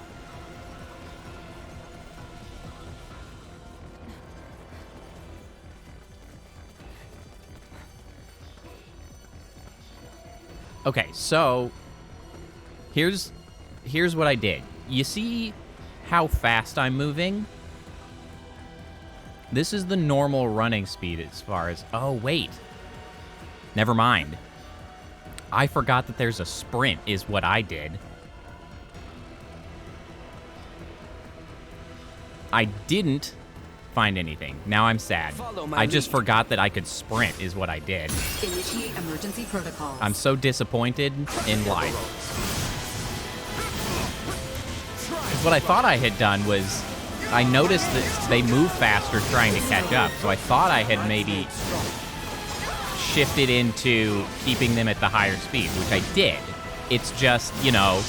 Okay, so here's what I did. You see how fast I'm moving? This is the normal running speed as far as... Oh, wait. Never mind. I forgot that there's a sprint is what I did. I didn't find anything. Now I'm sad. I just forgot that I could sprint is what I did. Initiate emergency protocol. I'm so disappointed in life. What I thought I had done was I noticed that they move faster trying to catch up, so I thought I had maybe shifted into keeping them at the higher speed, which I did. It's just, you know,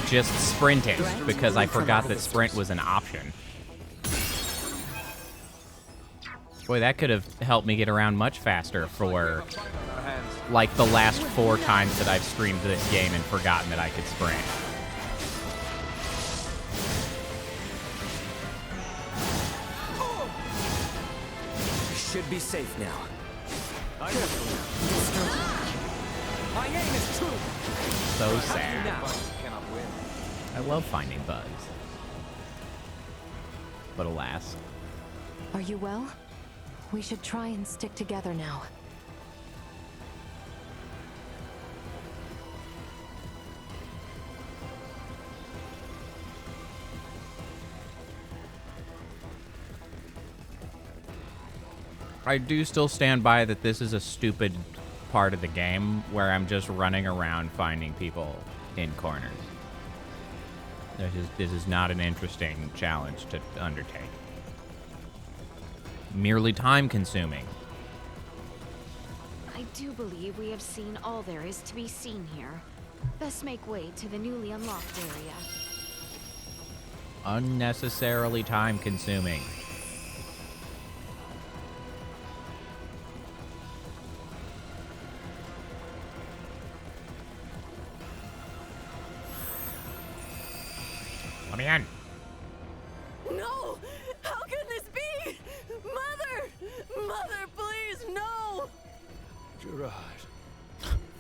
just sprinted because I forgot that sprint was an option. Boy, that could have helped me get around much faster for like the last 4 times that I've streamed this game and forgotten that I could sprint. Should be safe now. My aim is true. So sad. I love finding bugs. But alas. Are you well? We should try and stick together now. I do still stand by that this is a stupid part of the game where I'm just running around finding people in corners. This is not an interesting challenge to undertake. Merely time-consuming. I do believe we have seen all there is to be seen here. Best make way to the newly unlocked area. Unnecessarily time-consuming. Let me in. No! How can this be? Mother! Mother, please, no! Gerard.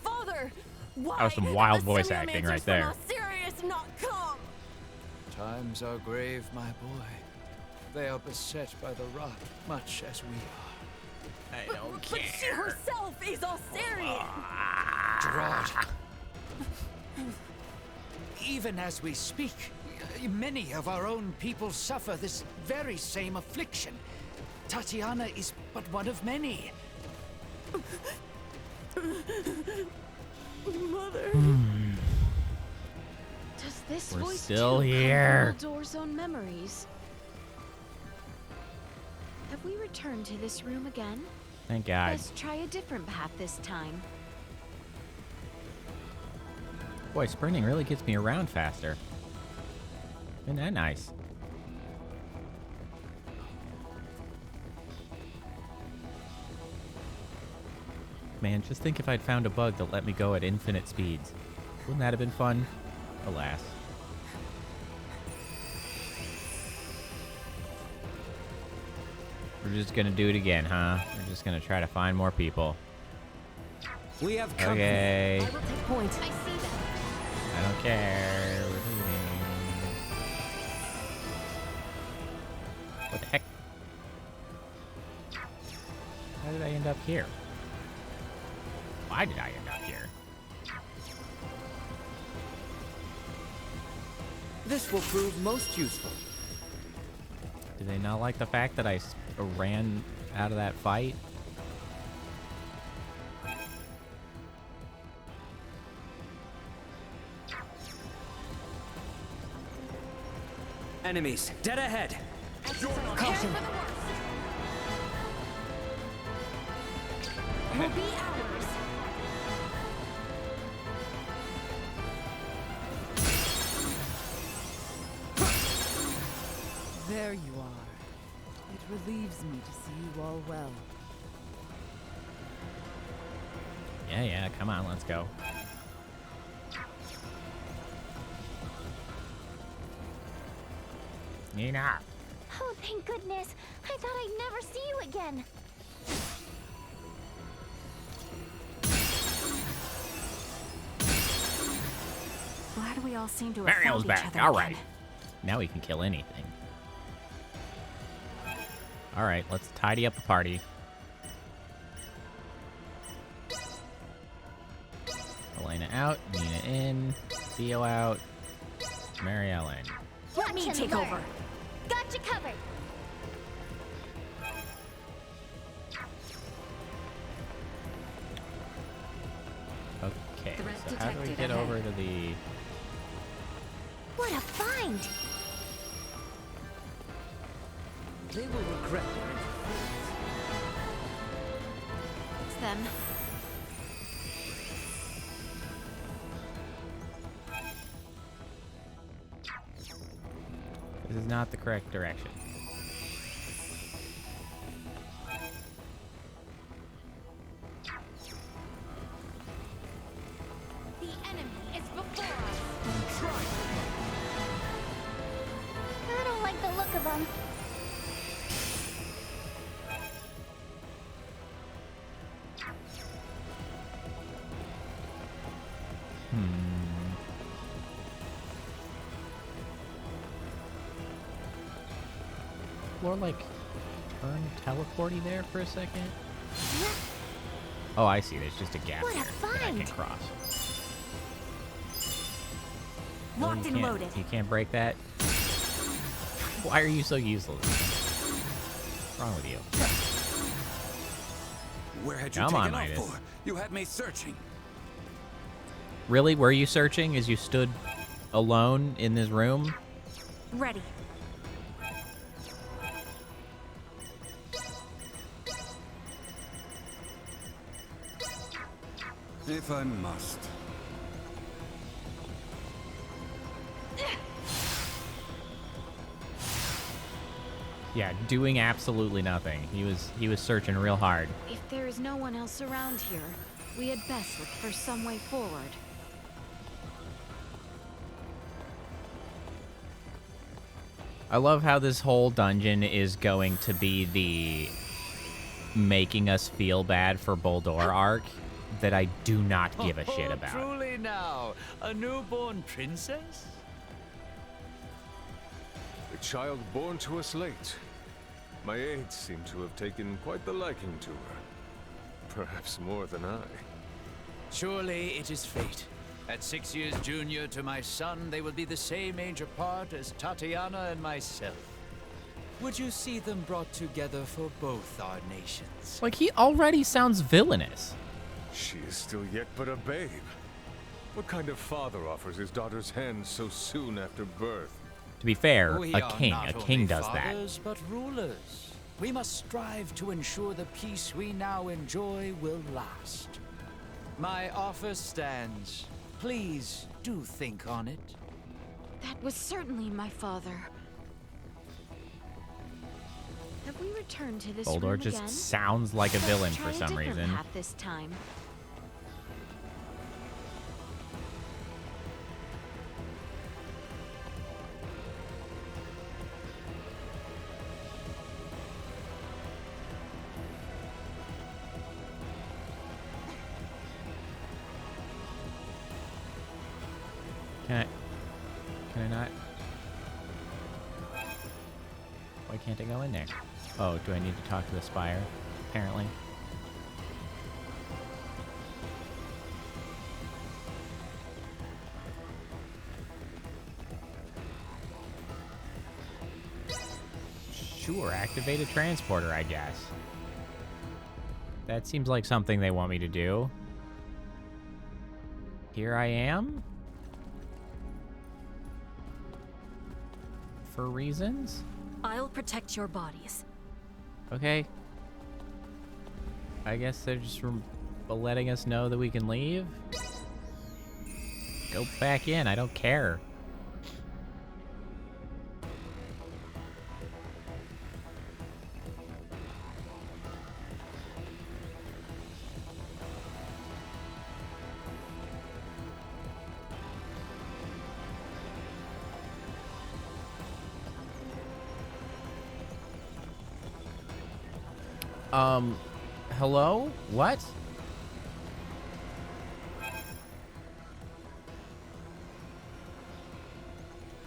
Father! Why That was some wild have the voice Semiomancers acting right from there. Osirius not come? Times are grave, my boy. They are beset by the rot, much as we are. I don't But she herself is Osirian! Gerard. Even as we speak, many of our own people suffer this very same affliction. Tatiana is but one of many. Mother. Does this We're voice still too here. come from Eldor's own memories? Have we returned to this room again? Thank God. Let's try a different path this time. Boy, sprinting really gets me around faster. Isn't that nice? Man, just think if I'd found a bug that let me go at infinite speeds. Wouldn't that have been fun? Alas. We're just gonna do it again, huh? We're just gonna try to find more people. We have company. Okay. I will take point. I see them. I don't care. We're leaving. What the heck? How did I end up here? Why did I end up here? This will prove most useful. Do they not like the fact that I ran out of that fight? Enemies, dead ahead. Caution. Will be ours. There you are. It relieves me to see you all well. Yeah, come on, let's go. Nina. Oh, thank goodness. I thought I'd never see you again. Glad we all seem to have Mario's found each back. other All again. right. Now we can kill anything. All right, let's tidy up the party. Elena out, Nina in, Theo out, Marielle in. Let me take over. Got you covered. Okay, Threat so how do we detected get ahead. over to the... What a find! They will regret their interference. It's them. This is not the correct direction. The enemy is before us. I don't like the look of them. Or like turn teleporty there for a second. Oh, I see. There's just a gap What a here that I can find. cross. Locked and loaded. You can't break that. Why are you so useless? What's wrong with you? Where had you Come on, taken off Midas. for? You had me searching. Really? Were you searching as you stood alone in this room? Ready. If I must. Yeah, doing absolutely nothing. He was searching real hard. If there is no one else around here, we had best look for some way forward. I love how this whole dungeon is going to be the making us feel bad for Boldor arc that I do not give a shit about. Truly now, a newborn princess? A child born to us late. My aides seem to have taken quite the liking to her. Perhaps more than I. Surely it is fate. At 6 years junior to my son, they will be the same age apart as Tatiana and myself. Would you see them brought together for both our nations? Like, he already sounds villainous. She is still yet but a babe. What kind of father offers his daughter's hand so soon after birth? To be fair, We a are king not does only that. fathers, but rulers. We must strive to ensure the peace we now enjoy will last. My offer stands. Please do think on it. That was certainly my father. Have we returned to this room Boldor just again? sounds like a villain Let's for try a some different reason. path this time. Can I not? Why can't I go in there? Oh, do I need to talk to the spire? Apparently. Sure, activate a transporter, I guess. That seems like something they want me to do. Here I am? For reasons? I'll protect your bodies. Okay. I guess they're just letting us know that we can leave. Go back in, I don't care. Hello? What?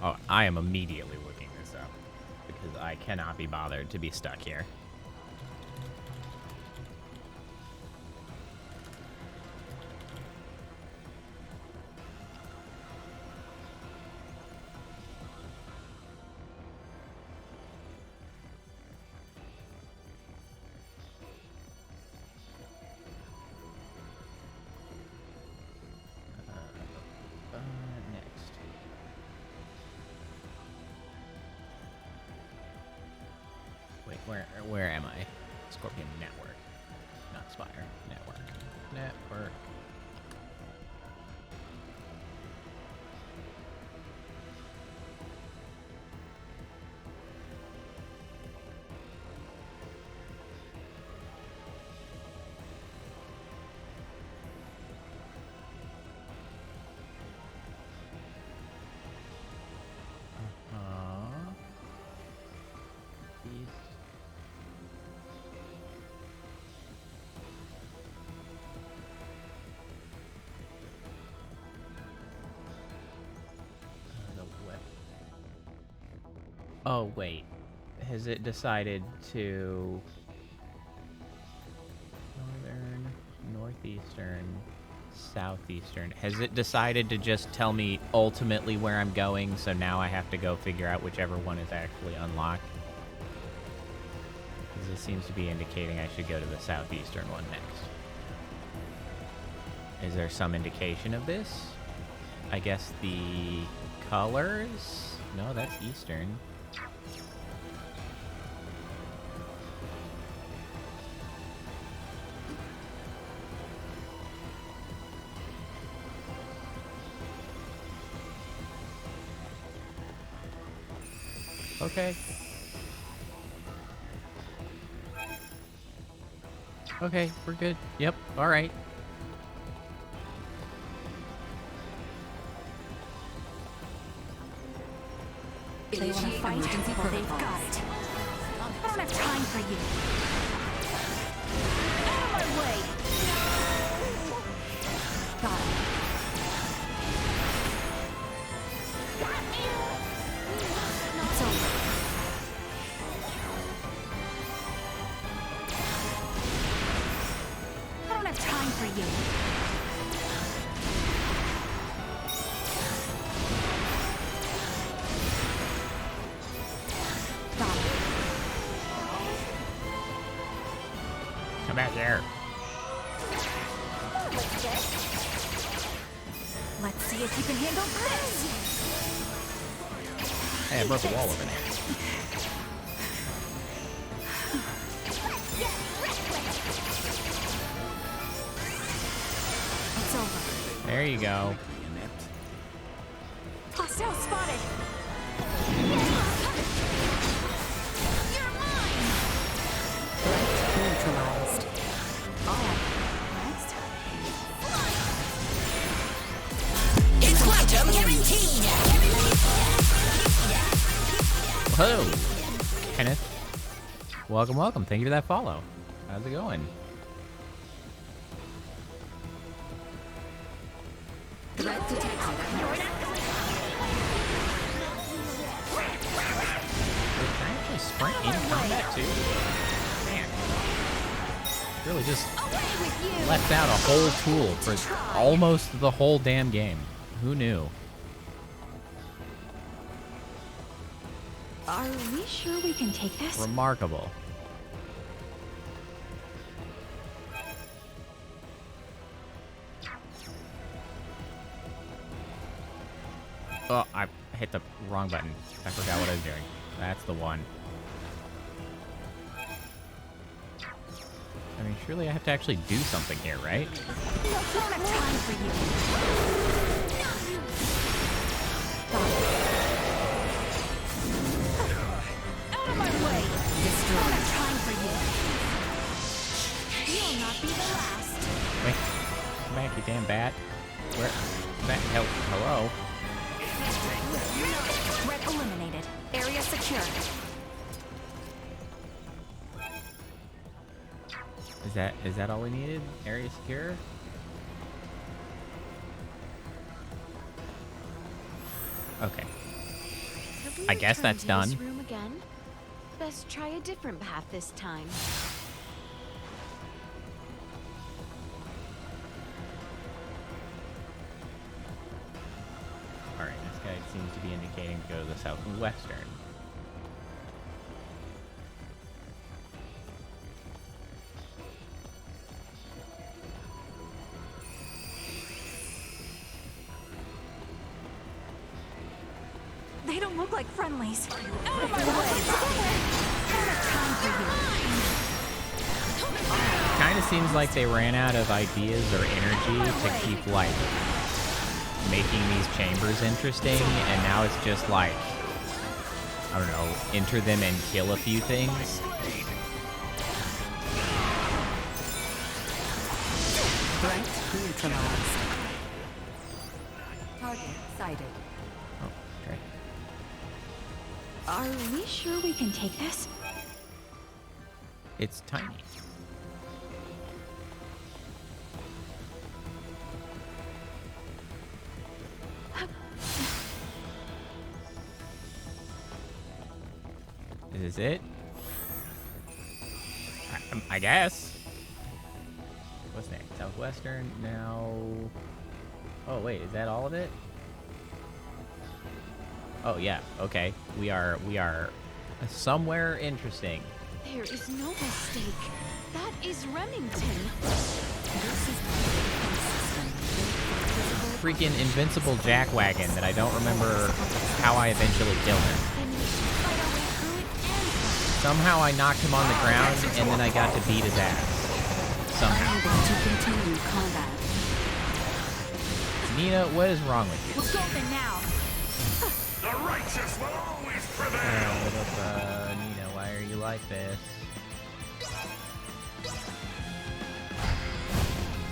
Oh, I am immediately looking this up because I cannot be bothered to be stuck here. Next. Wait, where am I? Scorpion Network. Not Spire. Network. Network. Oh, wait. Has it decided to... Northern, northeastern, southeastern. Has it decided to just tell me ultimately where I'm going, so now I have to go figure out whichever one is actually unlocked? Because this seems to be indicating I should go to the southeastern one next. Is there some indication of this? I guess the colors? No, that's Eastern. Okay. Okay, we're good. Yep, alright. They want to fight? Well, they've got it. I don't have time for you. Out of my way! Got it. It's over. I don't have time for you. Come back here. Let's see if you can handle this. Hey, I broke a wall over there. It's over. There you go. Hostile spotted. Neutralized. Alright, next. It's quantum guaranteed! Hello, Kenneth. Welcome, welcome. Thank you for that follow. How's it going? Threat detected. Can I actually sprint in combat too? Man. Really just left out a whole tool for almost the whole damn game. Who knew? Are we sure we can take this? Remarkable. Oh, I hit the wrong button. I forgot what I was doing. That's the one. I mean, surely I have to actually do something here, right? No time for you. Out of my way! Destroy. No time for you. You'll not be the last. Wait, come back, you damn bat. Where? Bat? Hello? Threat eliminated. Area secure. Is that all we needed? Area secure? Okay. I guess that's done. This room again? Best try a different path this time. Alright, this guy seems to be indicating to go to the southwestern. They don't look like friendlies. Out of my way! Out of time for you. Kind of seems like they ran out of ideas or energy to keep, like, making these chambers interesting, and now it's just like, I don't know, enter them and kill a few things. Threat neutralized. Target sighted. Oh, okay. Are we sure we can take this? It's tiny. Is it? I guess. What's next? Southwestern now. Oh wait, is that all of it? Oh yeah. Okay, we are somewhere interesting. There is no mistake. That is Remington. This is part of the defense system built for physical freaking invincible jackwagon that I don't remember how I eventually killed him. Somehow I knocked him on the ground, and then I got to beat his ass. Somehow. Nina, what is wrong with you? We're golden now. The righteous will always prevail. What up, Nina? Why are you like this?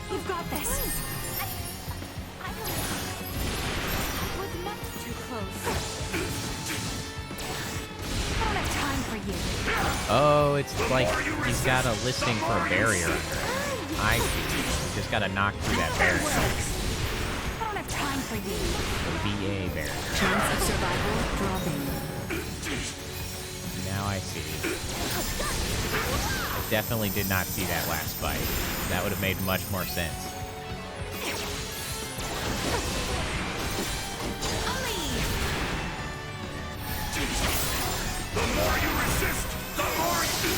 You've got this. Was not too close. I don't have time for you. Oh, it's like he's got a listing for a barrier under it. I see. You just gotta knock through that barrier. I don't have time for you. The VA barrier. Chance of survival dropping. Now I see. I definitely did not see that last fight. That would have made much more sense. The more you resist, the more you...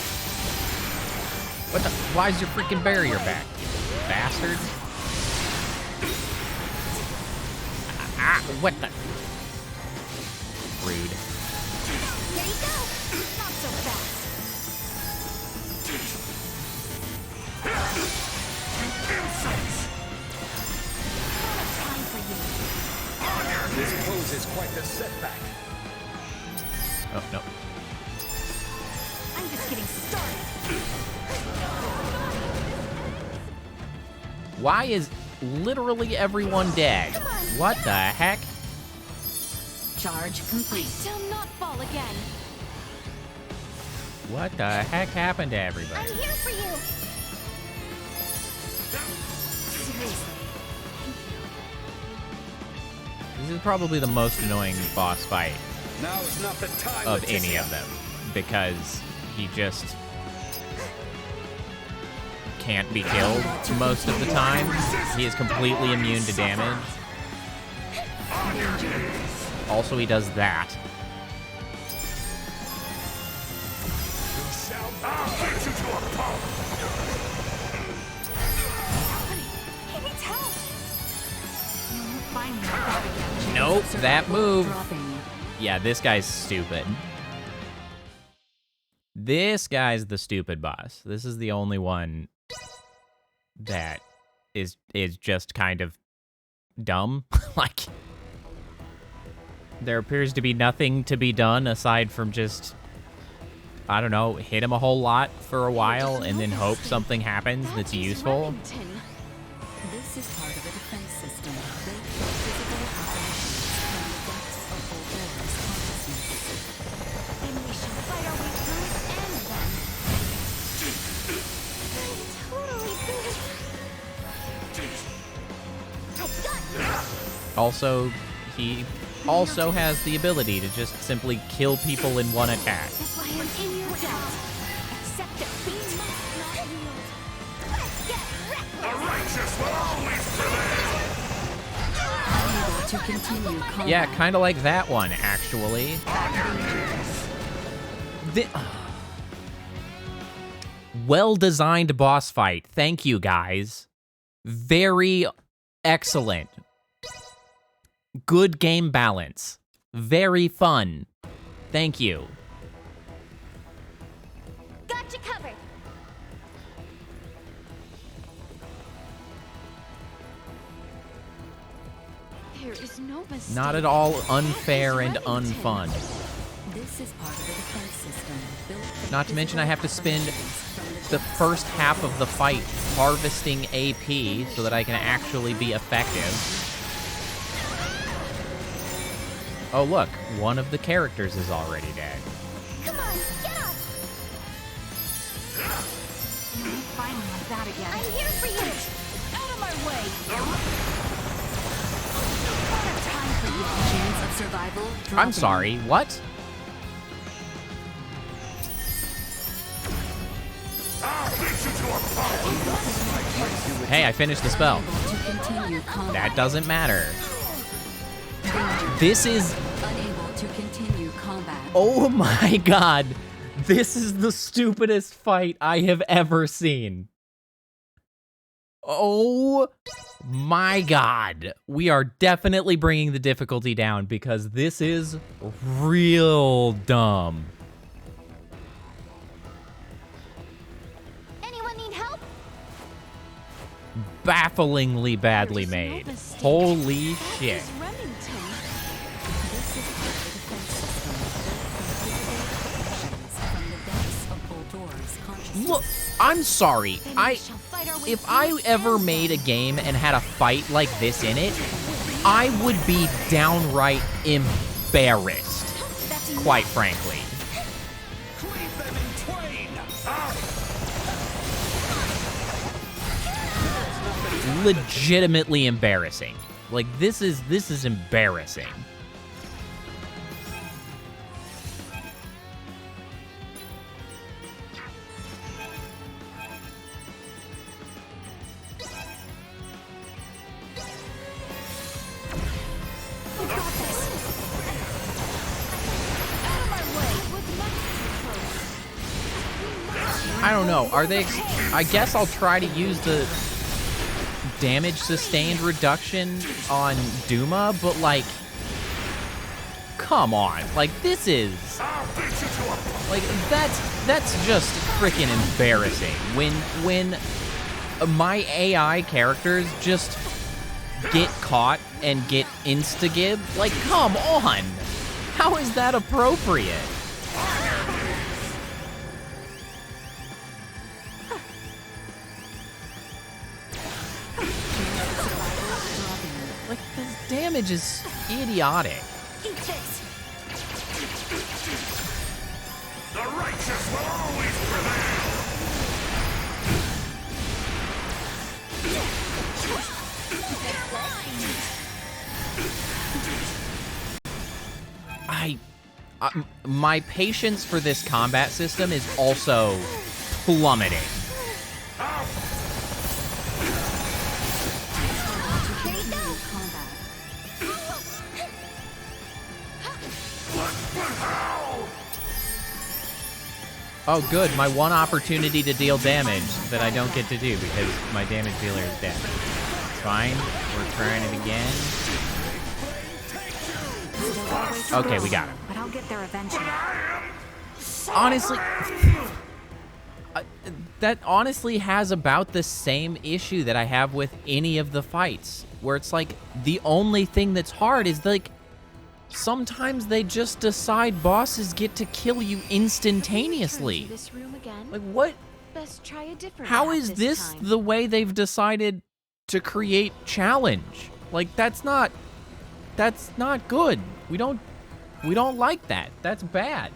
What the? Why is your freaking barrier back, you bastard? What the? Rude. There you go. Not so fast. Insults! I don't have time for you. This poses quite the setback. Oh, no. I'm just getting started. Why is literally everyone dead? What the heck? Charge complete. I shall not fall again. What the heck happened to everybody? I'm here for you. Seriously. This is probably the most annoying boss fight Now is not the time of any of them, because he just can't be killed most of the time. He is completely immune to damage. Also, he does that. I'll get you to a pulp. He needs help. Finally, I got it again. Nope, that move. Yeah, this guy's stupid. This guy's the stupid boss. This is the only one that is just kind of dumb. Like, there appears to be nothing to be done aside from just, I don't know, hit him a whole lot for a while and then hope something happens that's useful. This is part of a defense system built for physical operations from the depths of Voldora's consciousness. And we shall fight our way through it and then. I'm totally good. I've got this. Also, he also has the ability to just simply kill people in one attack. That's why I'm in your debt. Accept that we must not yield. Let's get The reckless. righteous will always prevail. Unable to continue combat. Yeah, kind of like that one, actually. Well-designed boss fight. Thank you, guys. Very excellent. Good game balance. Very fun. Thank you. Got you covered. There is no mistake. Not at all unfair and unfun. This is part of a defense system built for Not to mention I have to spend from the first half of the fight harvesting AP so that I can actually be effective. Oh look, one of the characters is already dead. Come on, get up. Finally, like that again. I'm here for you. Out of my way. chance of survival dropping. I'm sorry, what? Hey, I finished the spell. That doesn't matter. This is... Unable to continue combat. Oh my god. This is the stupidest fight I have ever seen. Oh my god. We are definitely bringing the difficulty down because this is real dumb. Anyone need help? Bafflingly badly made. Holy shit. Look, I'm sorry. If I ever made a game and had a fight like this in it, I would be downright embarrassed, quite frankly. Legitimately embarrassing. Like, this is embarrassing. I don't know. Are they... I guess I'll try to use the damage sustained reduction on Duma, but, like... Come on. Like, this is... Like, that's just freaking embarrassing. When my AI characters just get caught and get insta-gib, like, come on! How is that appropriate? Like, this damage is idiotic. Eat this. The righteous will always prevail. My patience for this combat system is also plummeting. Oh, good. My one opportunity to deal damage that I don't get to do because my damage dealer is dead. It's fine. We're trying it again. Okay, we got him. But I'll get there eventually. Honestly, that honestly has about the same issue that I have with any of the fights, where it's like the only thing that's hard is like sometimes they just decide bosses get to kill you instantaneously. This room again? Like, what? Best try a different How path is this time. the way they've decided to create challenge? Like, that's not good. We don't like that. That's bad.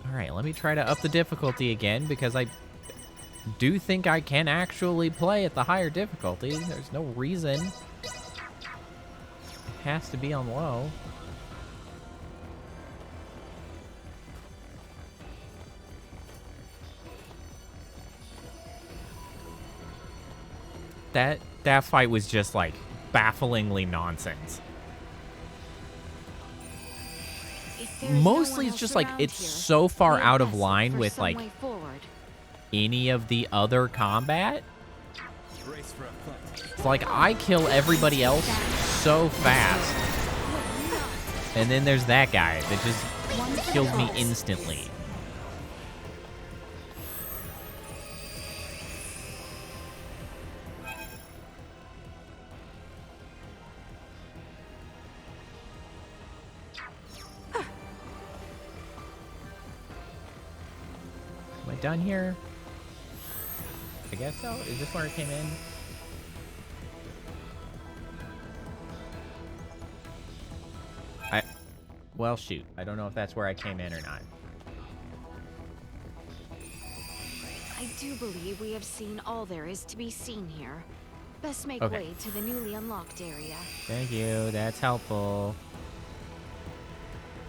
All right, let me try to up the difficulty again because I do think I can actually play at the higher difficulty. There's no reason it has to be on low. That fight was just like bafflingly nonsense. Mostly it's just like it's so far out of line with like any of the other combat. It's like I kill everybody else so fast. And then there's that guy that just kills me instantly. Am I done here? I guess so. Is this where it came in? Well, shoot. I don't know if that's where I came in or not. I do believe we have seen all there is to be seen here. Best make Okay. way to the newly unlocked area. Thank you. That's helpful.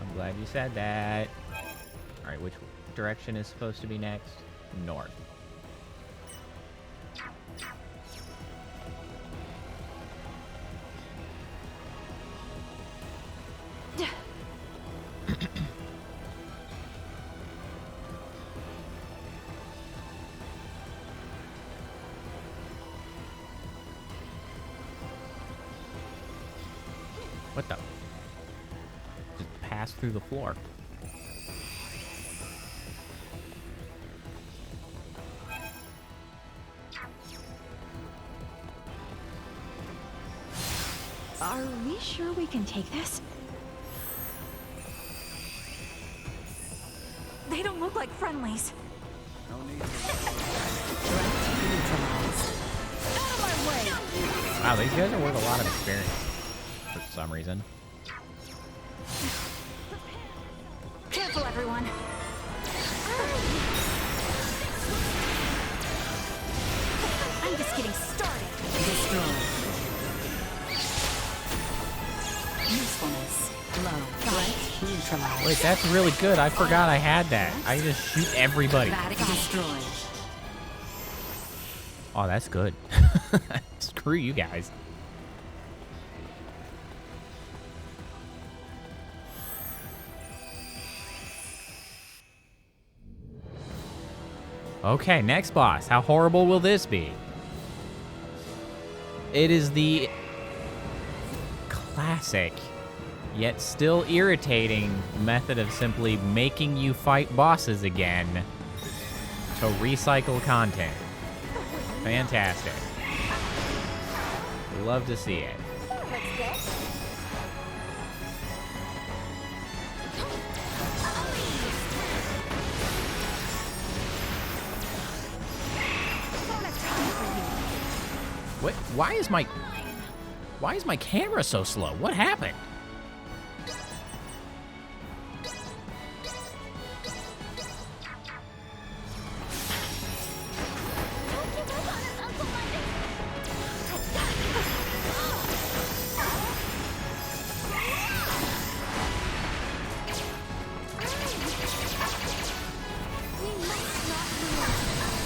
I'm glad you said that. All right, which direction is supposed to be next? North. What the? Just pass through the floor. Are we sure we can take this? They don't look like friendlies. No need Out of my way! Wow, these guys are worth a lot of experience for some reason. Careful, everyone. I'm just getting started. Destroy. Usefulness. Low. Threat neutralized. Wait, that's really good. I forgot I had that. I can just shoot everybody. Destroy. Oh, that's good. Screw you guys. Okay, next boss. How horrible will this be? It is the classic, yet still irritating method of simply making you fight bosses again to recycle content. Fantastic. Love to see it. What? Why is my camera so slow? What happened?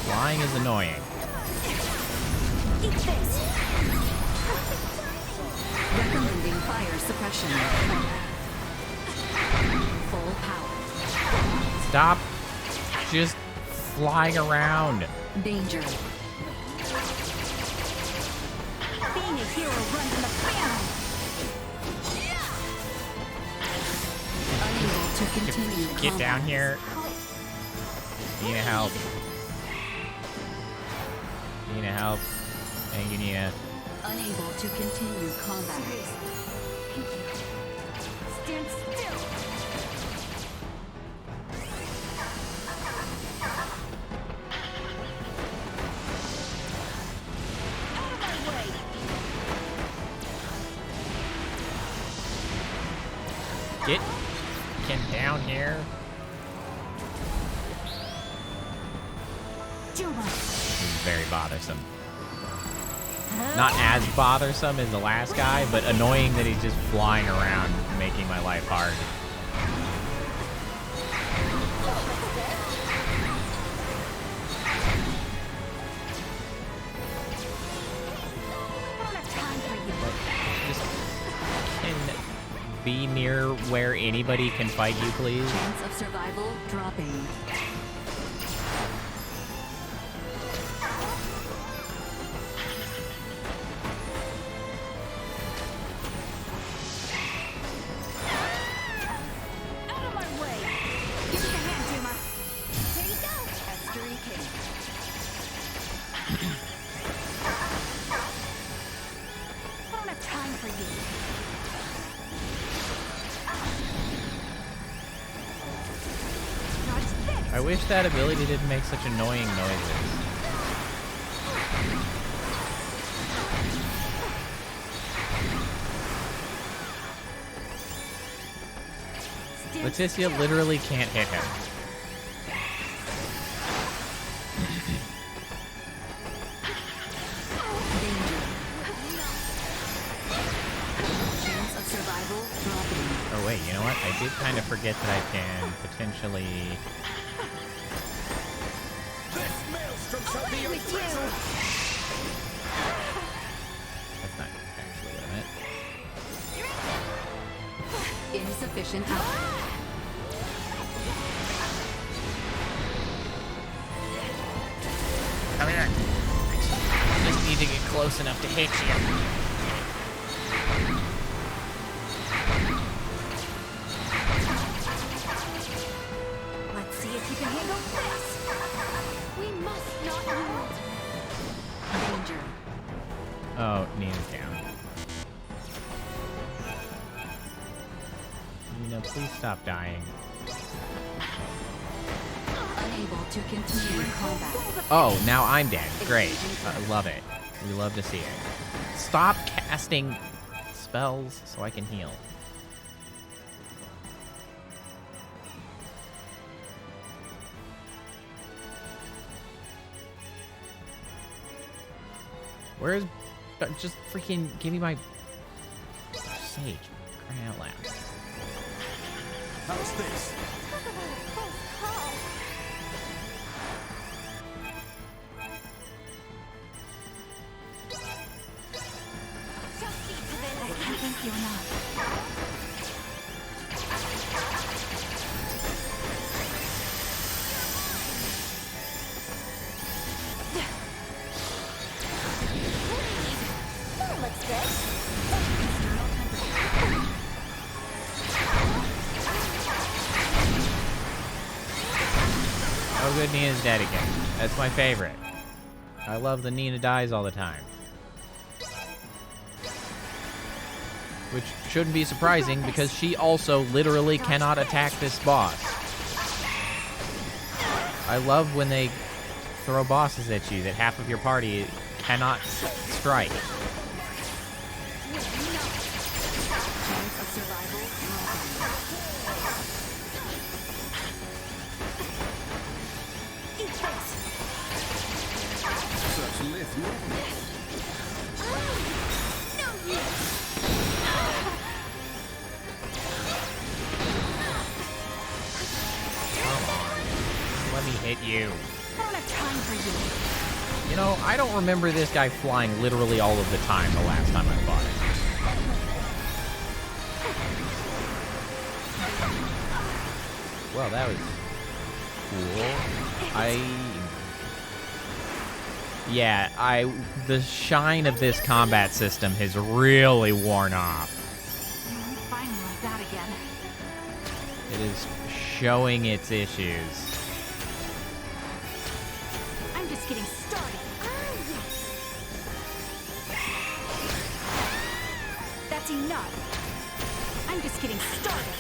Flying is annoying. Eat this. Recommending fire suppression. Full power. Stop just flying around. Danger. Being a hero runs in the family. Unable to continue. Get down here. Need help. Need help. Thank you, Nina. Unable to continue combat. Stand still. Out of my way. Get down here. This is very bothersome. Not as bothersome as the last guy, but annoying that he's just flying around, making my life hard. Just can be near where anybody can fight you, please. Chance of survival dropping. I wish that ability didn't make such annoying noises. Leticia literally can't hit him. Oh wait, you know what? I did kind of forget that I can potentially... That's not actually what I meant. Insufficient output. Come here. I just need to get close enough to hit you. you can handle this! We must not yield! Danger. Oh, Nina's down. Nina, please stop dying. Unable to continue combat. Oh, now I'm dead. Great. I love it. We love to see it. Stop casting spells so I can heal. Where's... Just freaking give me my... Sage. Crying out loud. How's this? I can't thank you enough. That looks good. Oh good, Nina's dead again. That's my favorite. I love the Nina dies all the time. Which shouldn't be surprising because she also literally cannot attack this boss. I love when they throw bosses at you that half of your party cannot strike. Such lithe movement. Let me hit you. I don't have time for you. You know, I don't remember this guy flying literally all of the time the last time I fought him. Well, that was cool. Yeah, the shine of this combat system has really worn off. Finally like that again. It is showing its issues. I'm just getting started. That's enough. I'm just getting started.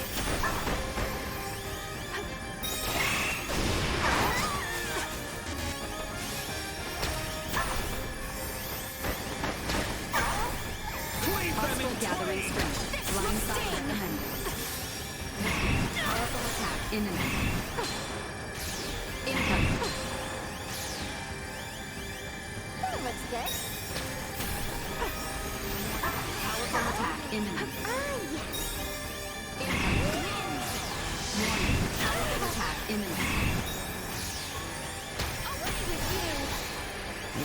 Gathering strength. Blindside recommended. Powerful attack imminent. Incoming. That looks good. Powerful attack imminent. Warning. Powerful attack imminent.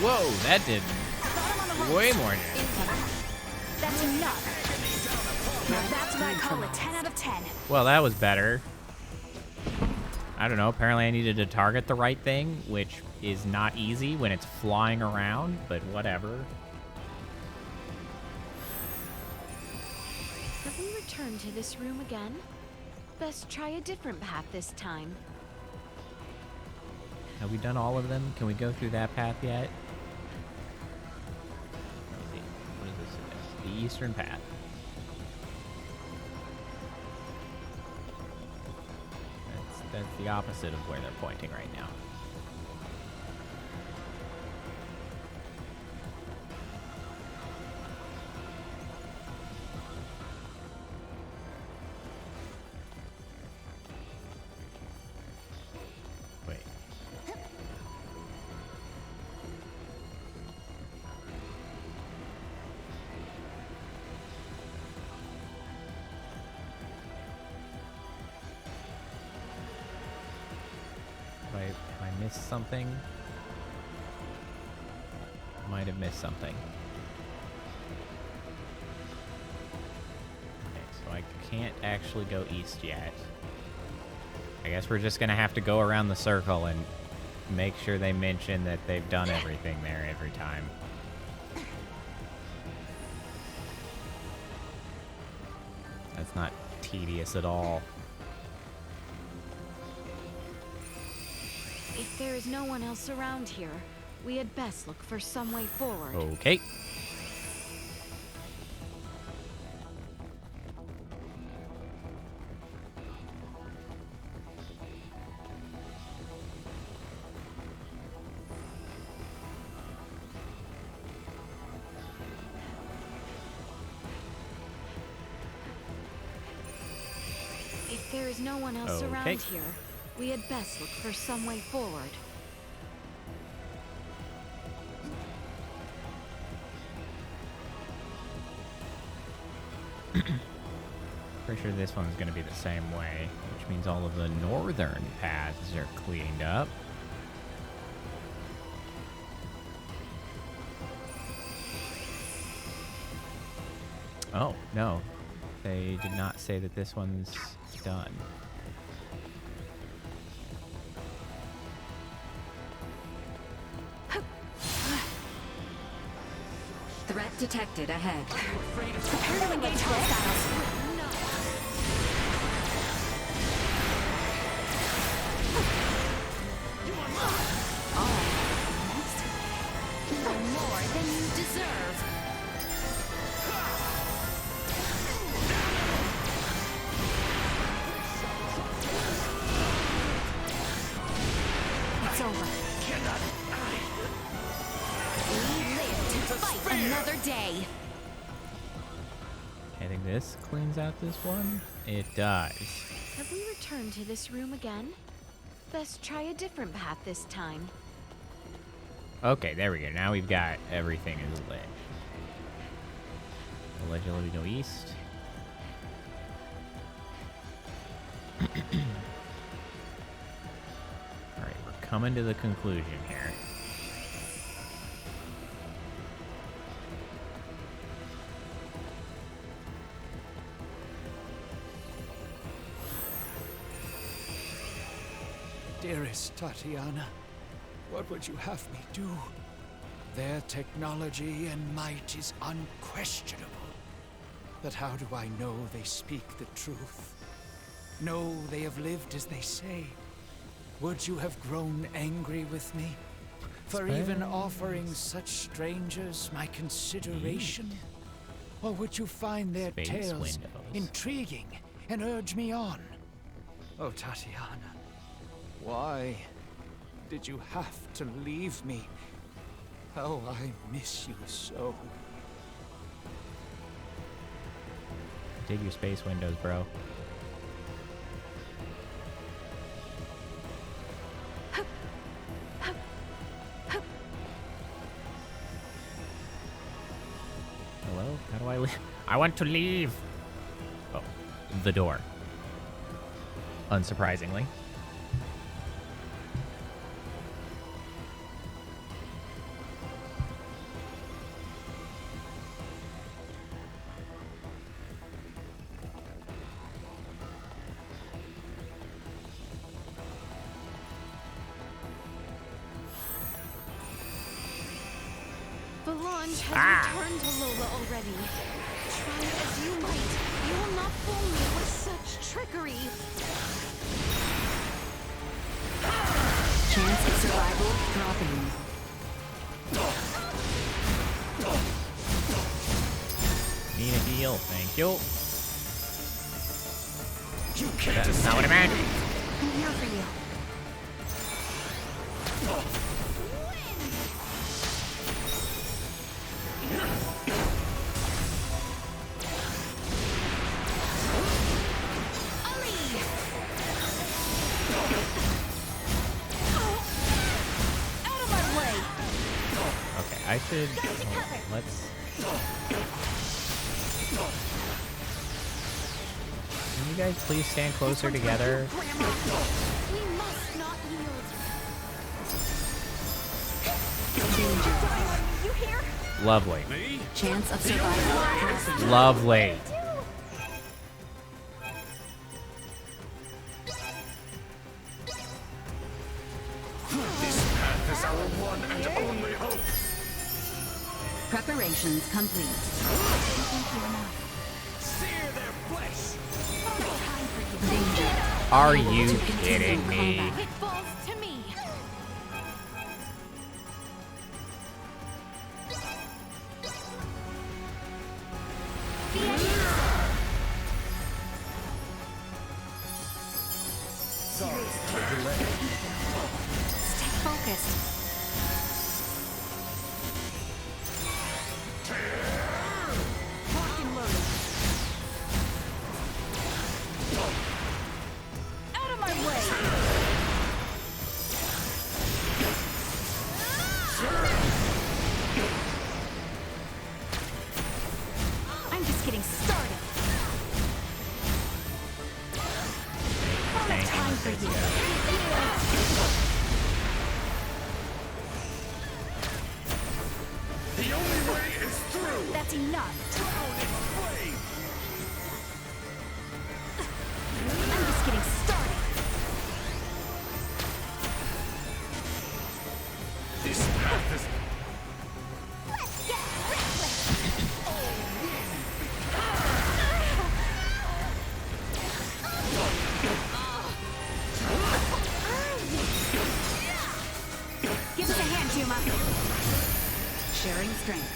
Whoa, that did way more damage. That's enough. Now that's what I call a 10 out of 10. Well, that was better. I don't know, apparently I needed to target the right thing, which is not easy when it's flying around, but whatever. Have we returned to this room again? Best try a different path this time. Have we done all of them? Can we go through that path yet? Let's see. What does this suggest? The eastern path. That's the opposite of where they're pointing right now. Wait. Have I missed something? Might have missed something. Okay, so I can't actually go east yet. I guess we're just gonna have to go around the circle and make sure they mention that they've done everything there every time. That's not tedious at all. If there is no one else around here, we had best look for some way forward. Okay. If there is no one else around here, we had best look for some way forward. Pretty sure this one's going to be the same way, which means all of the northern paths are cleaned up. Oh, no. They did not say that this one's done. Threat detected ahead. Prepare to engage hostiles. More than you deserve. It's over. We live to fight another day. I think this cleans out this one. It does. Have we returned to this room again? Best try a different path this time. Okay, there we go. Now we've got everything is lit. Allegedly we go east. Alright, we're coming to the conclusion here. Dearest Tatiana, what would you have me do? Their technology and might is unquestionable. But how do I know they speak the truth? Know they have lived as they say? Would you have grown angry with me for even offering such strangers my consideration? Or would you find their tales intriguing and urge me on? Oh, Tatiana, why did you have to leave me? Oh, I miss you so. Dig your space windows, bro. Hello? How do I leave? I want to leave! Oh, the door. Unsurprisingly. Valange has returned to Lola already. Try as you might, you will not fool me with such trickery. Chance of survival dropping. Need a deal, thank you. That's not what I meant. I'm here for you. I should... let's... Can you guys please stand closer together? We must not yield. You hear? Lovely. Chance of survival. Lovely. This path is our one and only hope. Preparations complete. Sear their flesh. Danger. Are you kidding me? It falls to me. Stay focused. Locked and loaded. Out of my way! I'm just getting started. I don't have time for you. The only way is through! That's enough. Drown in flame! I'm just getting started. This path is... Let's get reckless. Give us a hand, Juma. Sharing strength.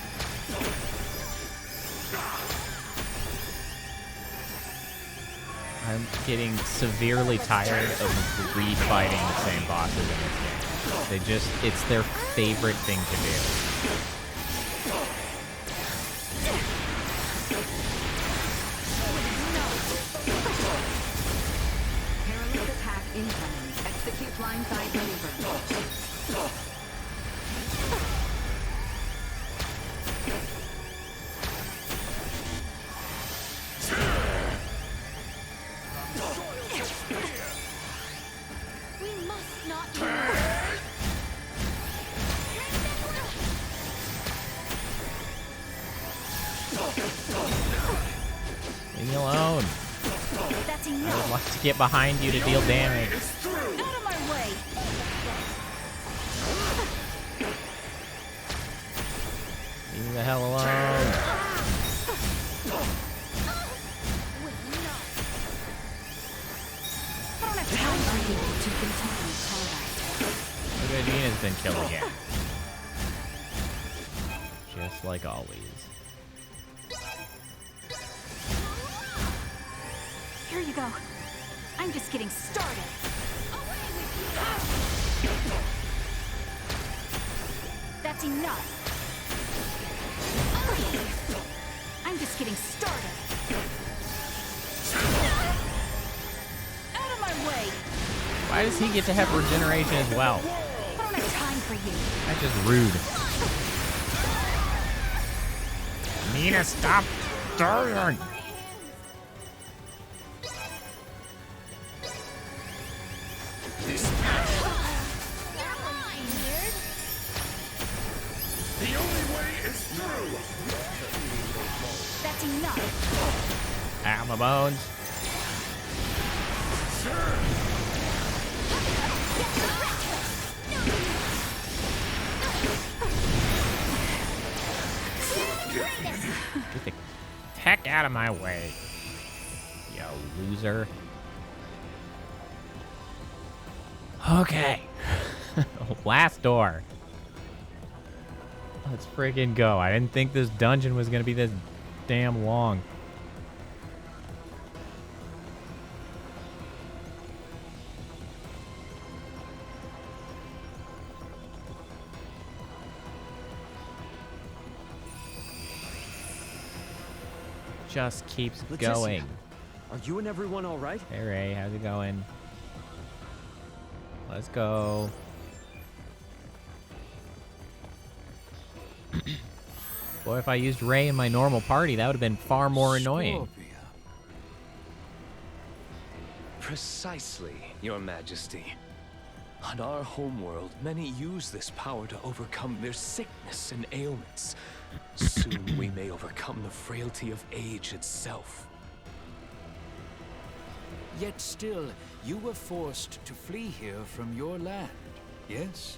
I'm getting severely tired of re-fighting the same bosses in this game. They just, it's their favorite thing to do. Perilous attack incoming. Execute blindside maneuver. We must not lose. Leave me alone. That's I would enough. like to get behind you to deal damage. Out of my way. Leave me the hell alone. I don't have time for you to continue combat. Look at Dina's been killed again. Just like always. Here you go. I'm just getting started. That's enough. I'm just getting started. Out of my way. Why does he get to have regeneration as well? I don't have time for you. That's just rude. Nina, stop dying! The only way is through! That's enough. Ow, my bones. Get the heck out of my way, you loser. Okay. Last door. Let's friggin' go. I didn't think this dungeon was gonna be this damn long. Just keeps going. Are you and everyone all right? Hey Ray, how's it going? Let's go. Boy, if I used Ray in my normal party, that would have been far more annoying. Precisely, Your Majesty. On our homeworld, many use this power to overcome their sickness and ailments. Soon we may overcome the frailty of age itself. Yet still, you were forced to flee here from your land, yes?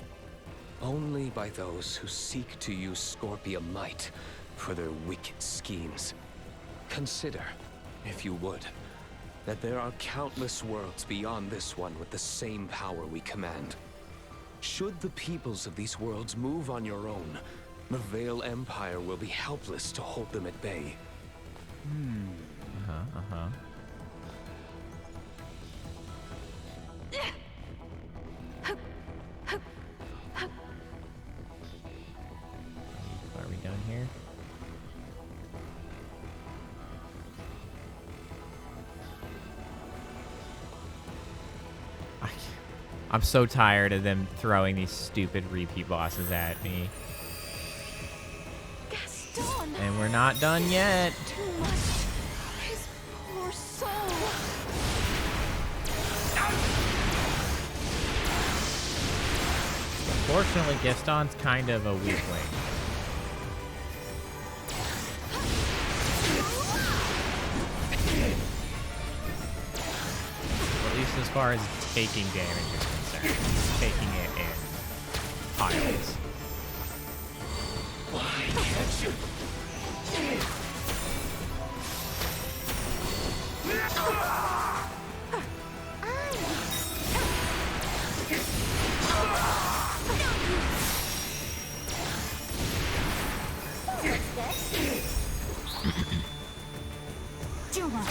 Only by those who seek to use Scorpia might for their wicked schemes. Consider, if you would, that there are countless worlds beyond this one with the same power we command. Should the peoples of these worlds move on your own, the Vale Empire will be helpless to hold them at bay. I'm so tired of them throwing these stupid repeat bosses at me. Gaston! And we're not done yet. Too much. His poor soul. Unfortunately, Gaston's kind of a weakling. At least as far as taking damage is concerned. He's taking it in piles. Why can't you? Duma.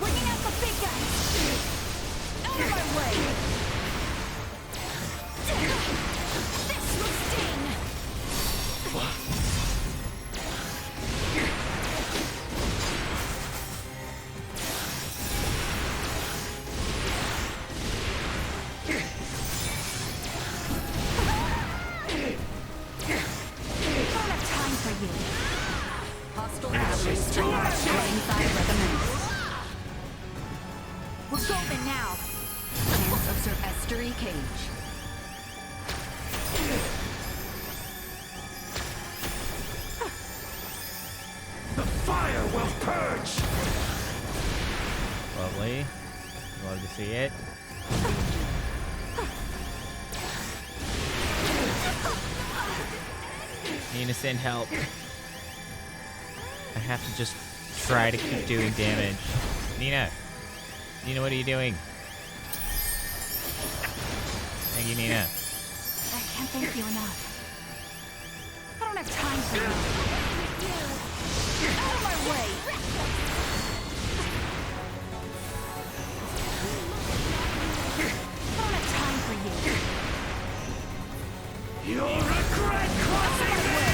Bringing out the big guys. Out of my way. This will sting. We're golden now. Hands of Sir Estery Cage. The fire will purge. Lovely. Love to see it. Nina, send help. I have to just try to keep doing damage. Nina! Nina, what are you doing? Thank you, Nina. I can't thank you enough. I don't have time for you. Out of my way! I don't have time for you. You'll regret crossing me!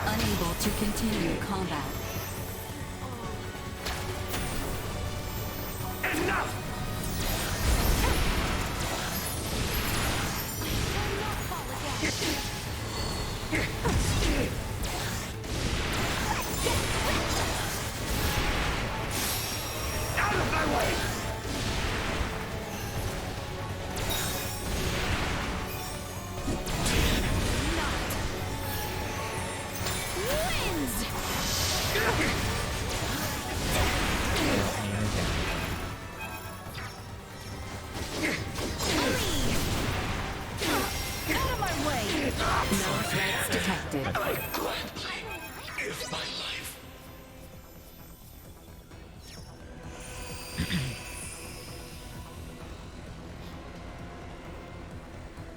Unable to continue combat. Enough! Out of my way! Out of my way! No threats detected. I gladly give my life.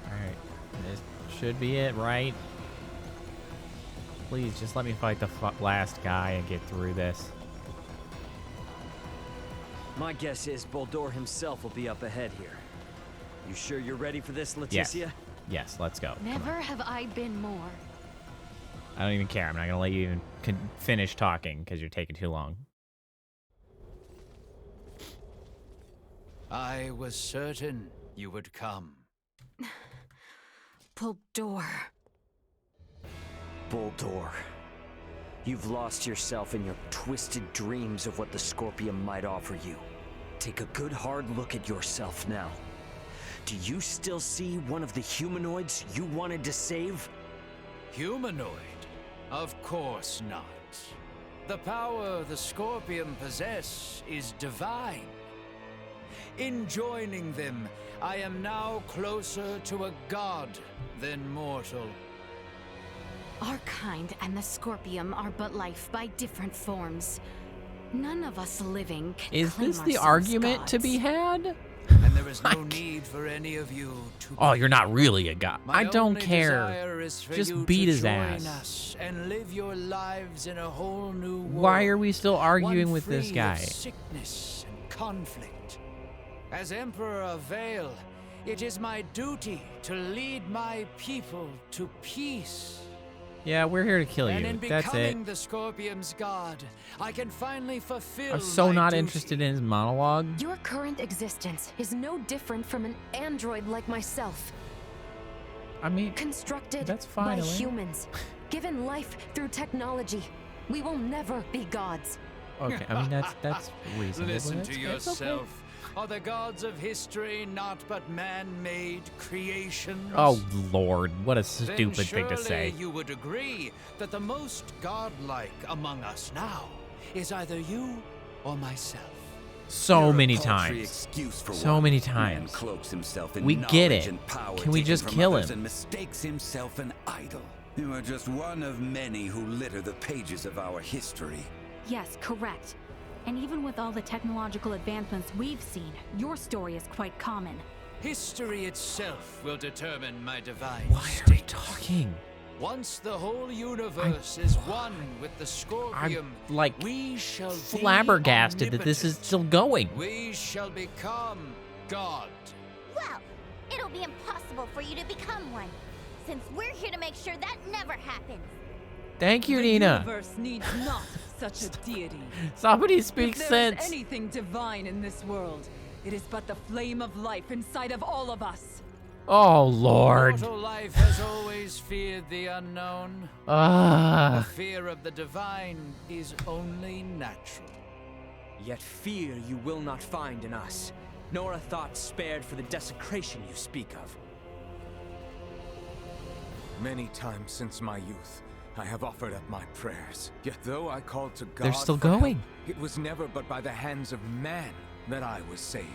Alright. This should be it, right? Please, just let me fight the last guy and get through this. My guess is Boldor himself will be up ahead here. You sure you're ready for this, Leticia? Yes, let's go. Come Never on. have I been more. I don't even care. I'm not going to let you even finish talking because you're taking too long. I was certain you would come. Boldor. Boldor. You've lost yourself in your twisted dreams of what the Scorpion might offer you. Take a good hard look at yourself now. Do you still see one of the humanoids you wanted to save? Humanoid? Of course not. The power the Scorpion possess is divine. In joining them, I am now closer to a god than mortal. Our kind and the Scorpium are but life by different forms. None of us living can Is claim this the ourselves argument gods. to be had? And there is no need for any of you to. Oh, you're not really a god. My I don't only care. desire is for Just you beat to his join ass. us and live your lives in a whole new world. Why are we still arguing one with this free guy? of sickness and conflict. As Emperor of Vale, It is my duty to lead my people to peace. Yeah, we're here to kill And you. in That's becoming it. the Scorpium's god, I can finally fulfill I'm so my not duty. interested in his monologue. Your current existence is no different from an android like myself. I mean, constructed that's fine, by Elaine. humans, given life through technology. We will never be gods. Okay, I mean that's reasonable. Listen but to it's okay. yourself. Are the gods of history not but man-made creations? Oh Lord, what a Then stupid thing to surely say. you would agree that the most godlike among us now is either you or myself. So You're a many paltry times. excuse for So one. many Man times. cloaks himself in We get knowledge it. and power Can we taken just from kill others him? And mistakes himself an idol. You are just one of many who litter the pages of our history. Yes, correct. And even with all the technological advancements we've seen, your story is quite common. History itself will determine my divine Why are we talking? Once the whole universe is one with the Scorpium, I'm like we shall be flabbergasted that this is omnipotent. still going. We shall become God. Well, it'll be impossible for you to become one, since we're here to make sure that never happens. Thank you, The Nina. universe needs not such a deity. Somebody speak If there is sense. anything divine in this world, it is but the flame of life inside of all of us. Oh Lord. Mortal life has always feared the unknown. Ah. The fear of the divine is only natural. Yet fear you will not find in us, nor a thought spared for the desecration you speak of. Many times since my youth, I have offered up my prayers. Yet though I called to God They're still for help, going. it was never but by the hands of man that I was saved.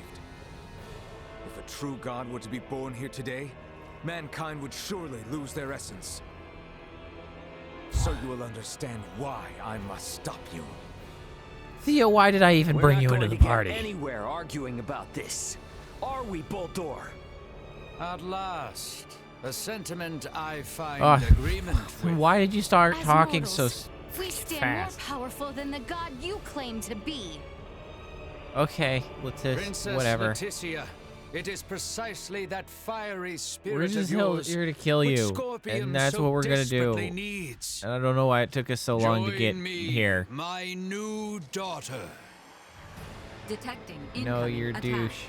If a true God were to be born here today, mankind would surely lose their essence. So you will understand why I must stop you. Theo, why did I even We're bring not you going into the to get party? anywhere arguing about this. Are we, Boldor? At last, a sentiment I find Ugh. agreement with. Why did you start As talking mortals, so we stand fast? more powerful than the god you claim to be. Okay, let's just Princess whatever. Leticia, it is precisely that fiery spirit We're just of yours here to kill which you, Scorpium and that's so what we're gonna do. desperately needs. And I don't know why it took us so long to Join get me, here. my new daughter. Detecting No, incoming you're attack. douche.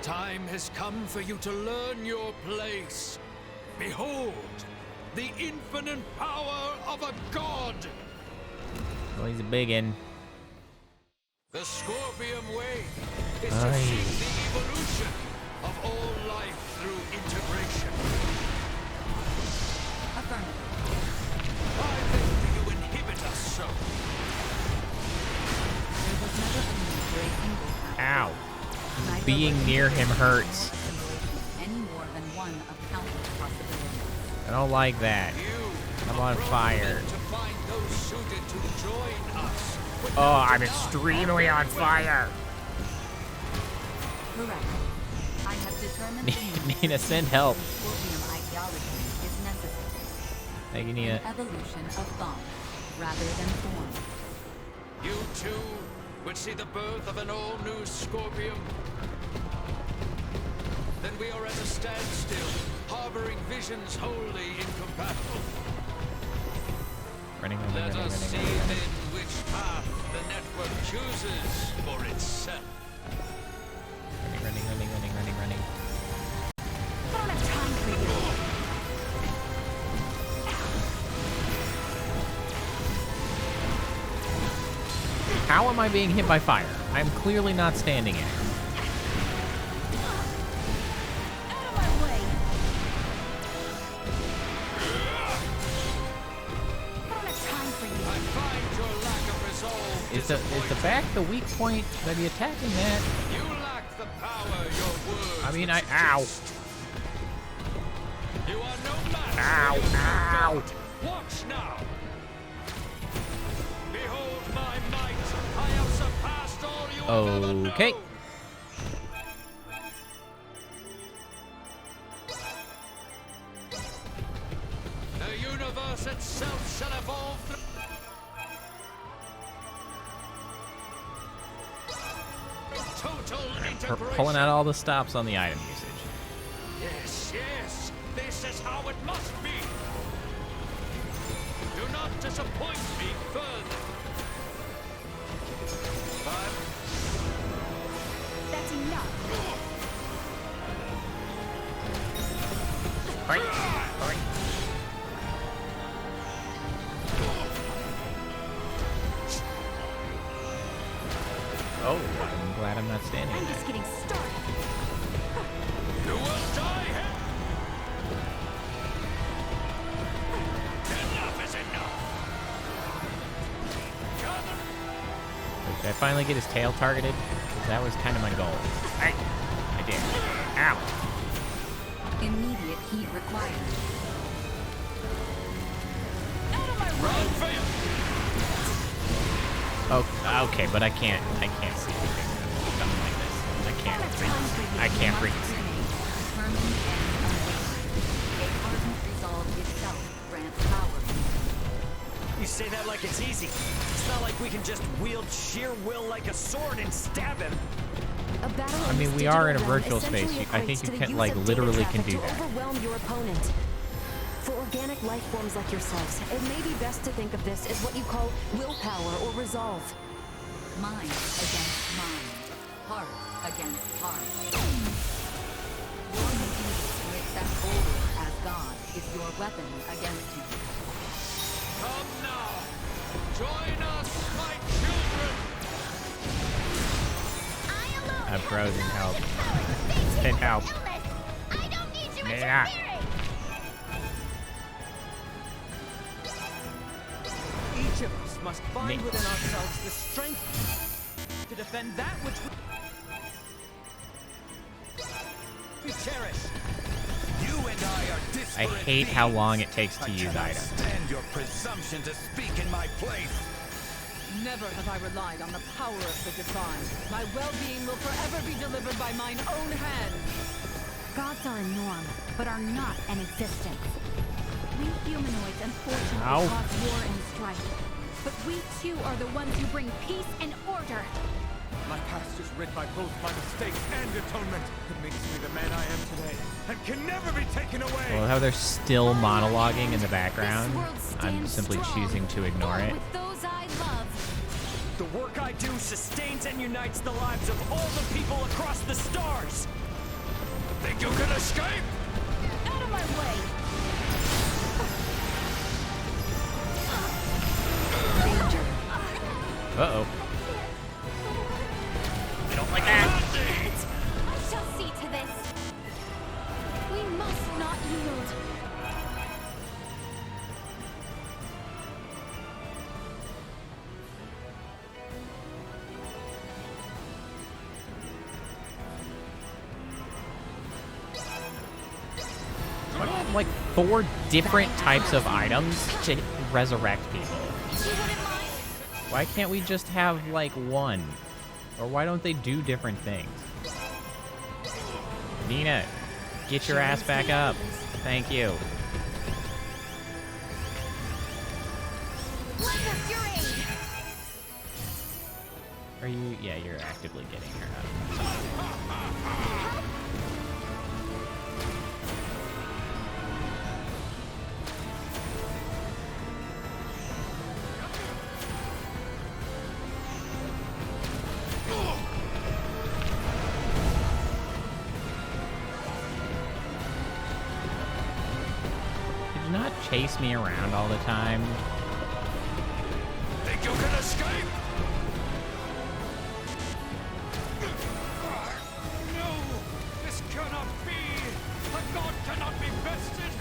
Time has come for you to learn your place. Behold, the infinite power of a god. Oh, he's a biggin. The Scorpium way is to Aye. seek the evolution of all life through integration. Why then do you inhibit us so? Ow. Being near him hurts. Any more than one of countless possibilities. I don't like that. I'm on fire. To find those suited to join us. Oh, I'm extremely on fire. Correct. I have determined the need Nina, send help. Scorpium ideology is necessary. Thank you, Nina. An evolution of thought rather than form. You too would see the birth of an all-new Scorpium. Then we are at a standstill, harboring visions wholly incompatible. Running. Let us see then which path the network chooses for itself. Running. I don't have time for you. How am I being hit by fire? I'm clearly not standing in it. Out of my way. I don't have time for you. I find your lack of resolve Is the back the weak point? Should I be attacking that? You lack the power your words I mean, would ow. suggest. You are no match Ow, for your ow. God. Watch now. Behold my might. I have surpassed all you have ever known. Okay. The universe itself shall evolve pulling out all the stops on the item usage. Yes, yes, this is how it must be. Do not disappoint me further. That's enough. Oh, I'm glad I'm not standing. I'm just getting started. You will die here. Enough is enough. Did I finally get his tail targeted? 'Cause that was kind of my goal. I did. Ow. Immediate heat required. Oh, okay, but I can't see anything. Something like this. I can't freaking see. Determined and unwavering. A ardent resolve itself grants power. You say that like it's easy. It's not like we can just wield sheer will like a sword and stab him. I mean, we are in a virtual space. I think you can, like, literally can do that. Overwhelm your opponent. For organic life forms like yourselves, it may be best to think of this as what you call willpower or resolve. Mind against mind. Heart against heart. Your refusal to accept order as God is your weapon against him. Come now. Join us, my children. I've frozen help. Send help. Yeah. Each of us must find within ourselves the strength to defend that which we cherish. You and I are I hate how long it takes to use items. stand your presumption to speak in my place. Never have I relied on the power of the divine. My well-being will forever be delivered by mine own hand. Gods are a norm, but are not an existence. We humanoids unfortunately Ow. cause war and strife. But we too are the ones who bring peace and order. My past is writ by both my mistakes and atonement. It makes me the man I am today, and can never be taken away. Well, how they're still monologuing in the background. I'm simply choosing to ignore it. With those I love. The work I do sustains and unites the lives of all the people across the stars. Think you can escape? Out of my way. Danger. Uh-oh. I don't like that. I shall see to this. We must not yield. Why do I have like 4 different types of items to resurrect people? Why can't we just have like one? Or why don't they do different things? Nina, get your ass back up. Thank you. Lend us your aid. Are you? Yeah, you're actively getting her up. Could you not chase me around all the time? Think you can escape? No, this cannot be. A god cannot be bested.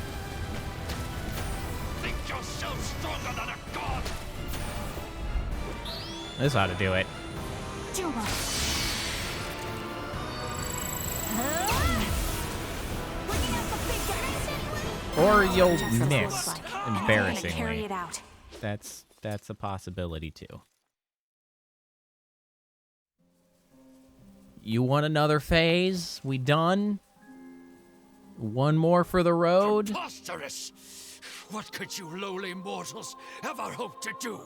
Think yourself stronger than a god. This ought to do it. Juma. Or you'll miss, I'm gonna carry embarrassingly. it out. That's a possibility too. You want another phase? We done? One more for the road? Preposterous! What could you lowly mortals ever hope to do?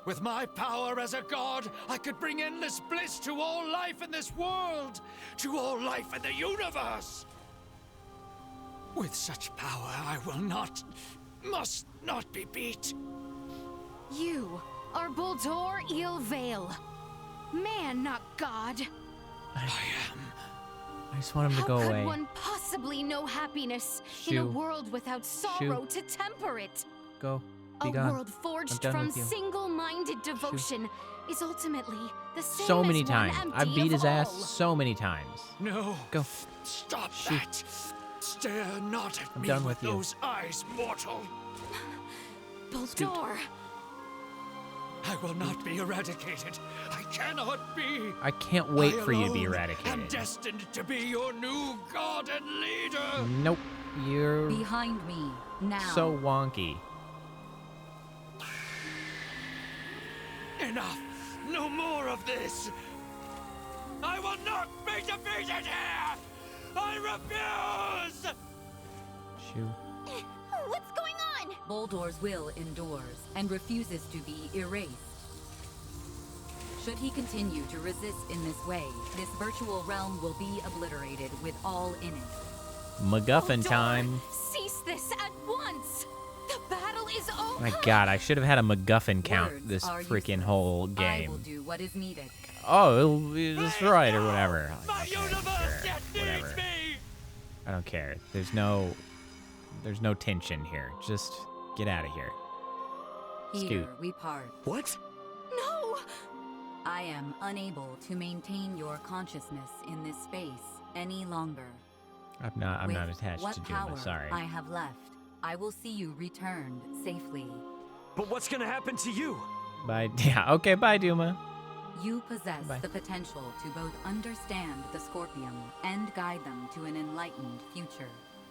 With my power as a god, I could bring endless bliss to all life in this world, to all life in the universe. With such power, I will not, must not be beat. You are Buldur Il-Vale. Man, not God. I am. I just want him to go How away. could one possibly know happiness in a Shoo. world without sorrow to temper it? Go. Be A gone. world I'm forged done from with you. single-minded devotion is ultimately the same So many as one times. empty I've beat of his ass all. so many times. No. Go. Stop Shoot. that. Stare not at I'm me done with with you. those eyes, mortal. Buldur. I will not be eradicated. I cannot be. I can't wait I for you to be alone eradicated. am destined to be your new god and leader. Nope. You're Behind me, now. so wonky. Enough. No more of this. I will not be defeated here. I refuse. Shoo. What's going on? Buldur's will endures and refuses to be erased. Should he continue to resist in this way, this virtual realm will be obliterated with all in it. MacGuffin time. Cease this at once. The battle is over. My God, I should have had a MacGuffin count Words this are freaking useless. whole I will game. do what is needed. Oh, it'll be destroyed or whatever. Okay, sure, whatever. I don't care. There's no tension here. Just get out of here. Here Scoot. we part. What? No. I am unable to maintain your consciousness in this space any longer. I'm not With attached what to power Duma, sorry. I have left, I will see you returned safely. But what's gonna happen to you? Bye. Yeah, okay, bye, Duma. You possess Bye. the potential to both understand the Scorpium and guide them to an enlightened future.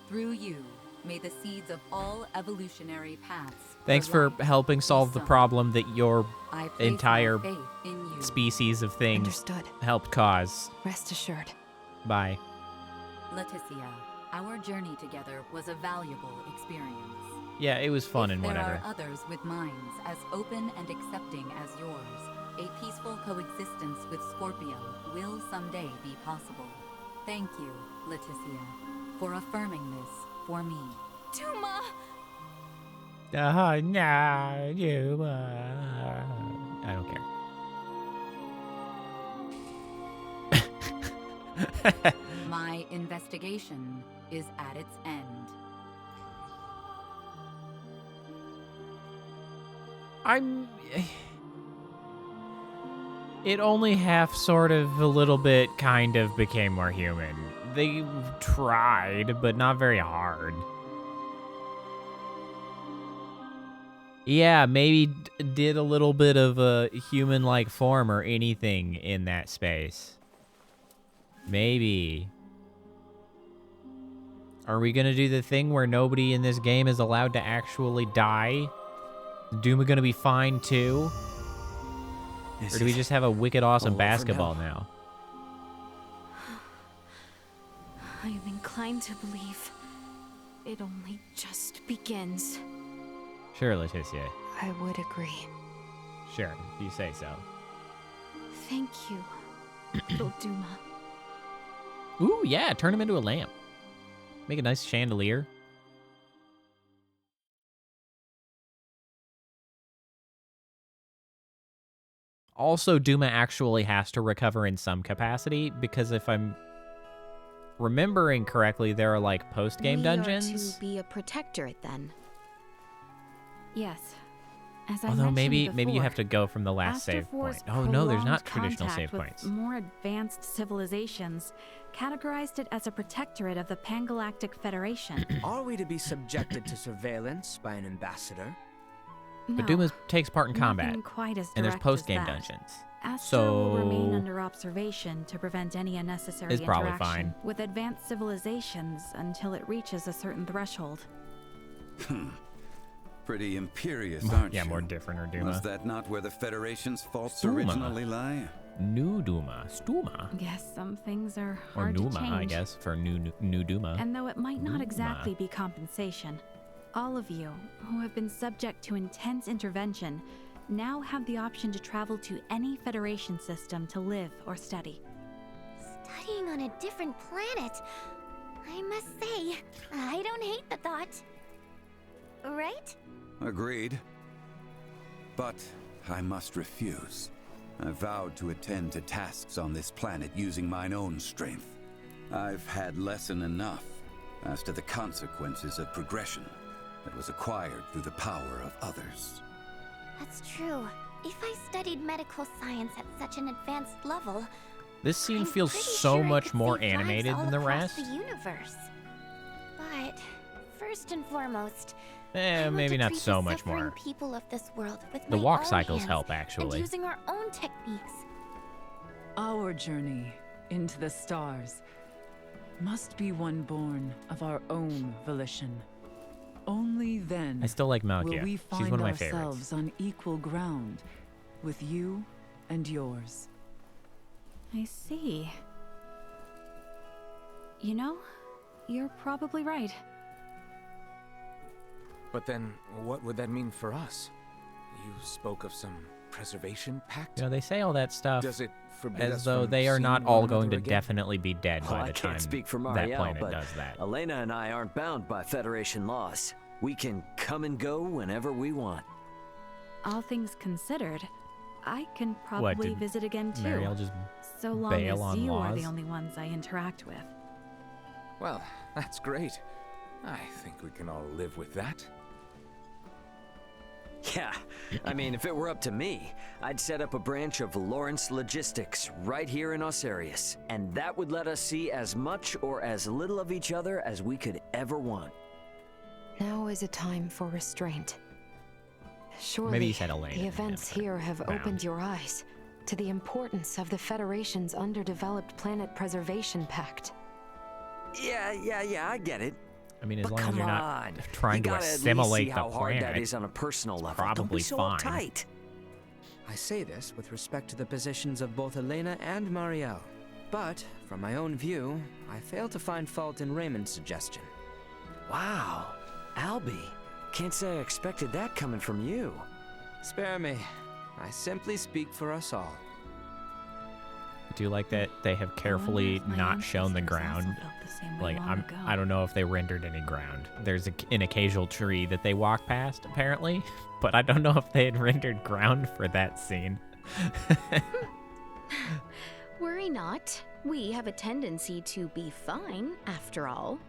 Through you, may the seeds of all evolutionary paths. Thanks for helping solve the problem that your I place entire my faith in you. species of things Understood. helped cause. Rest assured. Bye. Leticia, our journey together was a valuable experience. Yeah, it was fun If and there whatever. are others with minds as open and accepting as yours, a peaceful coexistence with Scorpio will someday be possible. Thank you, Leticia, for affirming this for me. Duma. Oh, no, Duma. I don't care. My investigation is at its end. It only half, sort of, a little bit, kind of became more human. They tried, but not very hard. Yeah, maybe did a little bit of a human-like form or anything in that space. Maybe. Are we gonna do the thing where nobody in this game is allowed to actually die? Is Duma gonna be fine too? Or do we just have a wicked awesome all over basketball now? now? I am inclined to believe it only just begins. Sure, Leticia. I would agree. Sure, if you say so. Thank you, little Duma. Ooh, yeah, turn him into a lamp. Make a nice chandelier. Also, Duma actually has to recover in some capacity, because if I'm remembering correctly, there are like post-game dungeons. We are to be a protectorate then. Yes. As I Although maybe mentioned you have before, to go from the last save point. Oh no, there's not traditional save with points. More advanced civilizations categorized it as a protectorate of the Pangalactic Federation. Are we to be subjected to surveillance by an ambassador? No, But Duma takes part in combat, nothing quite as and there's direct post-game as that. dungeons. Astra will remain So under observation to prevent any unnecessary It's probably interaction fine. with advanced civilizations until it reaches a certain threshold. Pretty imperious, aren't you? Yeah, more different or Duma. Was that not where the Federation's faults Stuma. originally lie? New Duma. Stuma. Yes, some things are Or hard Numa, to change. I guess, for new Duma. And though it might not Numa. exactly be compensation, all of you who have been subject to intense intervention now have the option to travel to any Federation system to live or study. Studying on a different planet. I must say, I don't hate the thought. Right? Agreed. But I must refuse. I vowed to attend to tasks on this planet using mine own strength. I've had lesson enough as to the consequences of progression that was acquired through the power of others. That's true. If I studied medical science at such an advanced level, This scene I'm feels pretty so sure I much could more save lives animated all than the across rest. the universe. But first and foremost, I want Maybe to not treat so the much suffering more. people of this world with The my walk own cycles hands help, and actually. using our own techniques. Our journey into the stars must be one born of our own volition. Only then I still like will Malkia. we She's find one of my ourselves favorites. on equal ground with you and yours. I see. You know, you're probably right. But then, what would that mean for us? You spoke of some preservation pact? You know, they say all that stuff Does it forbid as us though from they are seeing not one all going another to again? definitely be dead Well, by I the time can't speak for that Marielle, planet but does that. Elena and I aren't bound by Federation laws. We can come and go whenever we want. All things considered, I can probably did visit again too. Marielle just so long bail as on you are the laws? only ones I interact with. Well, that's great. I think we can all live with that. Yeah, I mean, if it were up to me, I'd set up a branch of Lawrence Logistics right here in Osarius, and that would let us see as much or as little of each other as we could ever want. Now is a time for restraint. Surely, Maybe you said Elena the events here have bound. opened your eyes to the importance of the Federation's underdeveloped planet preservation pact. Yeah, I get it. I mean, as But long as come you're not on, trying you to gotta at least assimilate see the how hard that planet, is on a personal level. probably Don't be so fine. uptight. I say this with respect to the positions of both Elena and Marielle. But, from my own view, I fail to find fault in Raymond's suggestion. Wow, Albie, can't say I expected that coming from you. Spare me. I simply speak for us all. I do like that they have carefully not shown the ground. Like, I don't know if they rendered any ground. There's an occasional tree that they walk past, apparently, but I don't know if they had rendered ground for that scene. Worry not. We have a tendency to be fine, after all.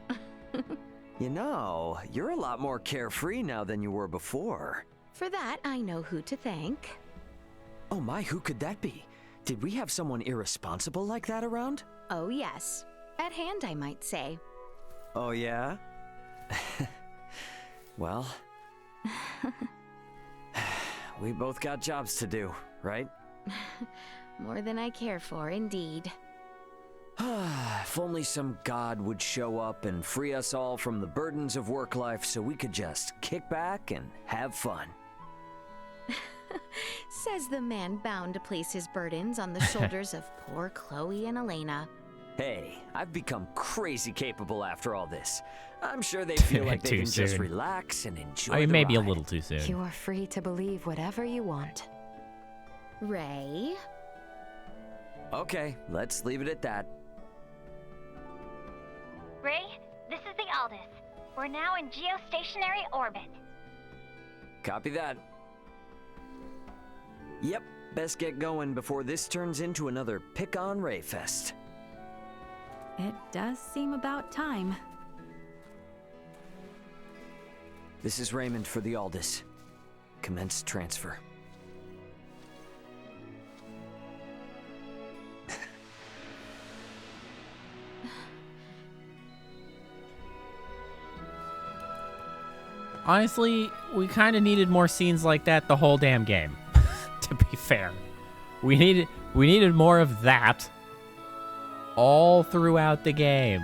You know, you're a lot more carefree now than you were before. For that, I know who to thank. Oh my, who could that be? Did we have someone irresponsible like that around? Oh yes. At hand, I might say. Oh yeah? Well, we both got jobs to do, right? More than I care for, indeed. If only some god would show up and free us all from the burdens of work life so we could just kick back and have fun. Says the man bound to place his burdens on the shoulders of poor Chloe and Elena. Hey, I've become crazy capable after all this. I'm sure they feel like they Too can just soon. relax and enjoy I mean, the maybe a ride. little too soon. You are free to believe whatever you want. Ray? Okay, let's leave it at that. Ray, this is the Aldous. We're now in geostationary orbit. Copy that. Yep, best get going before this turns into another pick-on Ray fest. It does seem about time. This is Raymond for the Aldous. Commence transfer. Honestly, we kind of needed more scenes like that the whole damn game. To be fair, we needed more of that all throughout the game.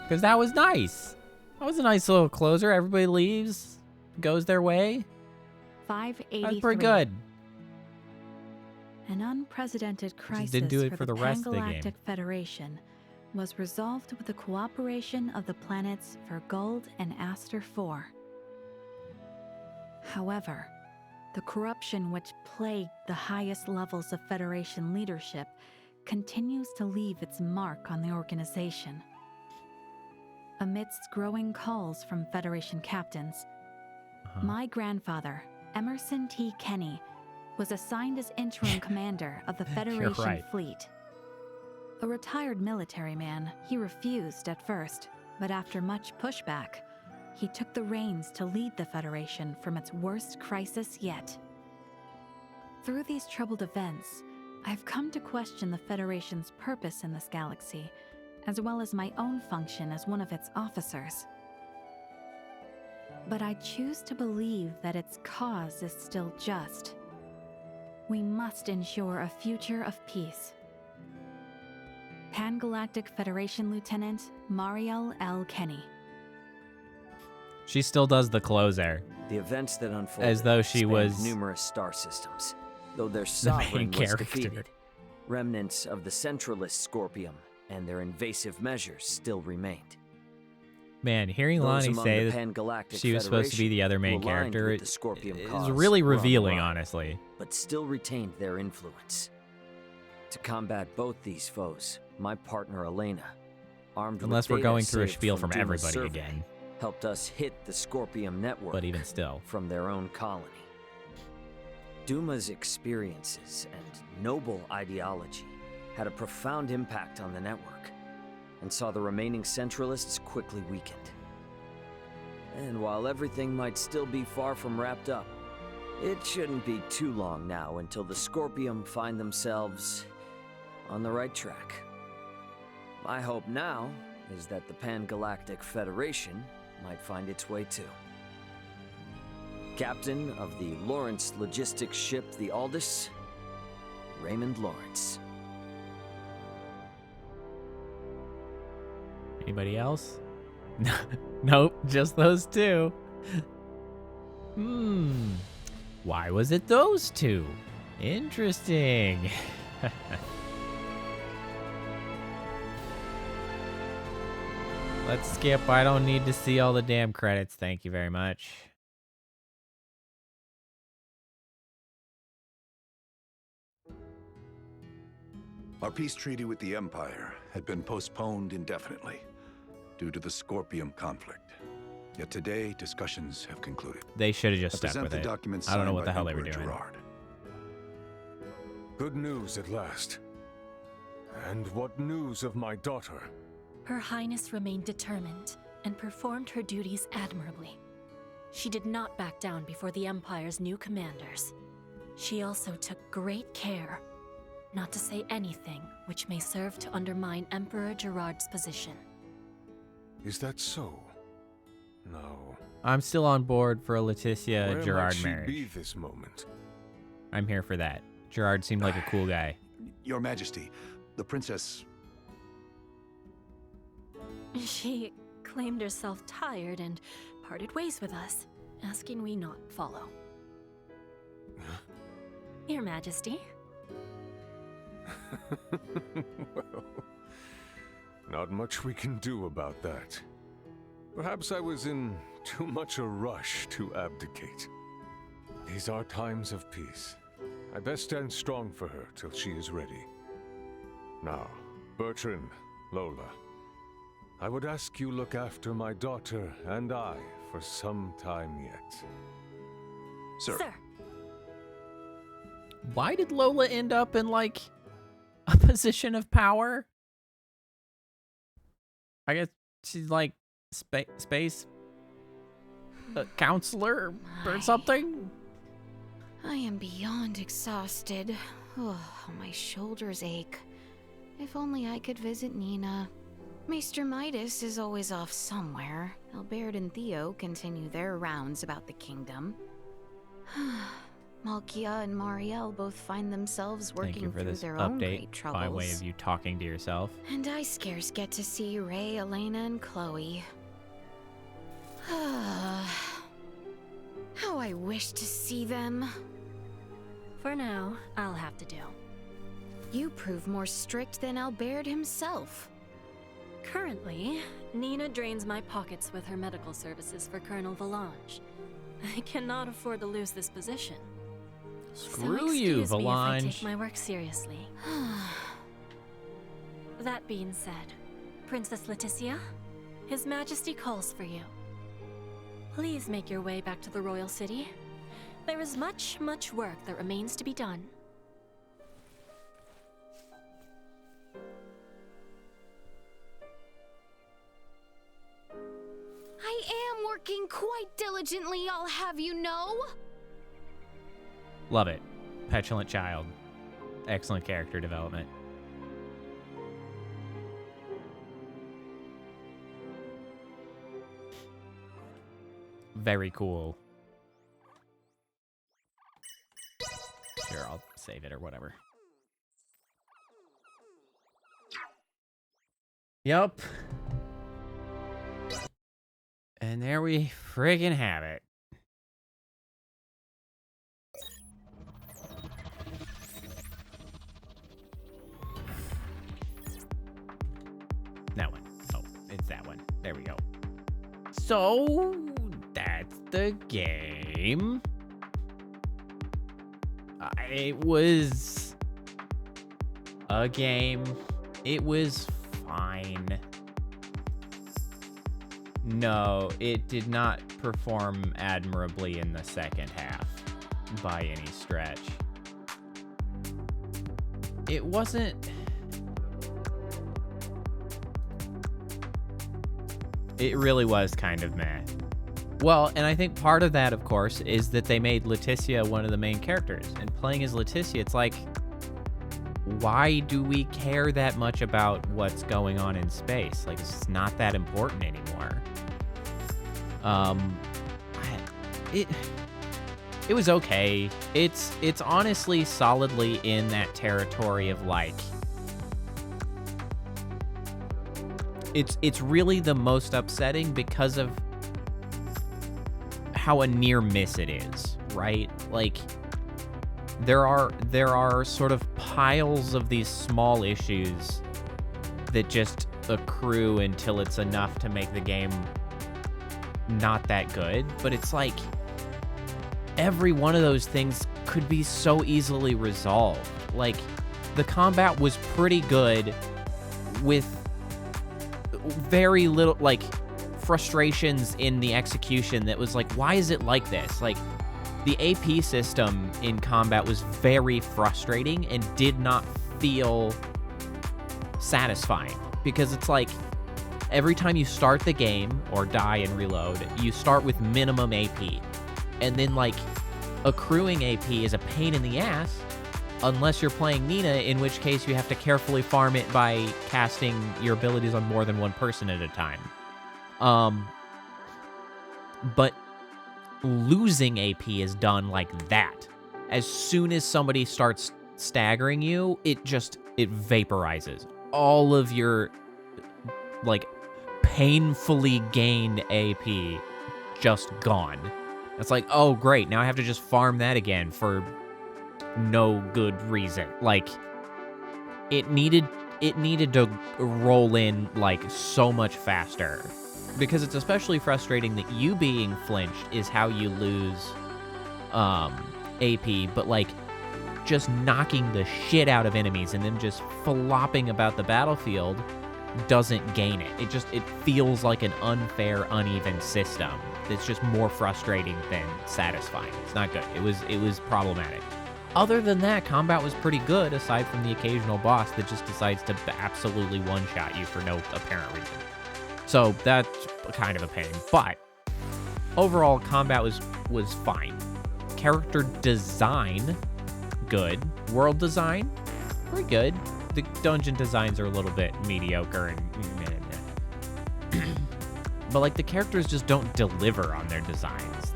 Because that was nice. That was a nice little closer. Everybody leaves, goes their way. 583. That's pretty good. An unprecedented crisis didn't do it for the rest of the game. Pangalactic Federation was resolved with the cooperation of the planets Vergold and Aster IV. However, the corruption which plagued the highest levels of Federation leadership continues to leave its mark on the organization. Amidst growing calls from Federation captains, my grandfather, Emerson T. Kenny, was assigned as interim commander of the Federation fleet. A retired military man, he refused at first, but after much pushback, he took the reins to lead the Federation from its worst crisis yet. Through these troubled events, I've come to question the Federation's purpose in this galaxy, as well as my own function as one of its officers. But I choose to believe that its cause is still just. We must ensure a future of peace. Pan-Galactic Federation Lieutenant Mariel L. Kenny. She still does the closer. The events that unfolded as though she spanned was numerous star systems, though their the sovereign main was character. defeated. Remnants of the centralist Scorpium and their invasive measures still remained. Man, hearing Those Lonnie among say the that Pan-Galactic she was supposed to be the other main who aligned character with the Scorpium is cause really were on the revealing, run, honestly. but still retained their influence. To combat both these foes, my partner Elena, armed Unless with we're going data through a saved spiel from Duma's everybody survey, again. helped us hit the Scorpium network, But even still. from their own colony. Duma's experiences and noble ideology had a profound impact on the network, and saw the remaining Centralists quickly weakened. And while everything might still be far from wrapped up, it shouldn't be too long now until the Scorpium find themselves on the right track. My hope now is that the Pan-Galactic Federation might find its way too. Captain of the Lawrence logistics ship, the Aldous, Raymond Lawrence. Anybody else? Nope, just those two. Why was it those two? Interesting. Let's skip. I don't need to see all the damn credits. Thank you very much. Our peace treaty with the Empire had been postponed indefinitely due to the Scorpium conflict. Yet today, discussions have concluded. They should have just I stuck present with the it. documents I don't know signed what by the hell they were Emperor doing. Gerard. Good news at last. And what news of my daughter? Her Highness remained determined and performed her duties admirably. She did not back down before the Empire's new commanders. She also took great care not to say anything which may serve to undermine Emperor Gerard's position. Is that so? No. I'm still on board for a Leticia Where Gerard might she marriage. be this moment? I'm here for that. Gerard seemed like a cool guy. Your Majesty, the princess... She claimed herself tired and parted ways with us, asking we not follow. Your Majesty. Well, not much we can do about that. Perhaps I was in too much a rush to abdicate. These are times of peace. I best stand strong for her till she is ready. Now, Bertrand, Lola, I would ask you look after my daughter and I for some time yet. Sir. Why did Lola end up in, like, a position of power? I guess she's, like, space counselor or something? I am beyond exhausted. Oh, my shoulders ache. If only I could visit Nina. Maester Midas is always off somewhere. Albert and Theo continue their rounds about the kingdom. Malkia and Mariel both find themselves Thank you working for through this their own update great troubles. by way of you talking to yourself. And I scarce get to see Ray, Elena, and Chloe. How I wish to see them. For now, I'll have to do. You prove more strict than Albert himself. Currently, Nina drains my pockets with her medical services for Colonel Valange. I cannot afford to lose this position. Screw you, excuse me if I Valange. take my work seriously. That being said, Princess Leticia, His Majesty calls for you. Please make your way back to the royal city. There is much, much work that remains to be done. I am working quite diligently, I'll have you know. Love it. Petulant child. Excellent character development. Very cool. Sure, I'll save it or whatever. Yup. And there we friggin' have it. That one. Oh, it's that one. There we go. So, that's the game. It was a game. It was fine. No, it did not perform admirably in the second half by any stretch. It wasn't... It really was kind of meh. Well, and I think part of that, of course, is that they made Leticia one of the main characters. And playing as Leticia, it's like, why do we care that much about what's going on in space? Like, it's not that important anymore. It was okay. It's honestly solidly in that territory of like, it's really the most upsetting because of how a near miss it is, right? Like, there are sort of piles of these small issues that just accrue until it's enough to make the game not that good. But it's like every one of those things could be so easily resolved. Like, the combat was pretty good with very little, like, frustrations in the execution that was like, why is it like this? Like, the AP system in combat was very frustrating and did not feel satisfying, because it's like every time you start the game or die and reload, you start with minimum AP, and then like accruing AP is a pain in the ass unless you're playing Nina, in which case you have to carefully farm it by casting your abilities on more than one person at a time. But losing AP is done like that. As soon as somebody starts staggering you, it vaporizes. All of your, like, painfully gained AP just gone. It's like, oh, great, now I have to just farm that again for no good reason. Like, it needed to roll in, like, so much faster. Because it's especially frustrating that you being flinched is how you lose AP, but like just knocking the shit out of enemies and then just flopping about the battlefield doesn't gain it. It feels like an unfair, uneven system that's just more frustrating than satisfying. It's not good. It was problematic. Other than that, combat was pretty good, aside from the occasional boss that just decides to absolutely one-shot you for no apparent reason. So that's kind of a pain, but overall combat was fine. Character design, good. World design, pretty good. The dungeon designs are a little bit mediocre and but like the characters just don't deliver on their designs.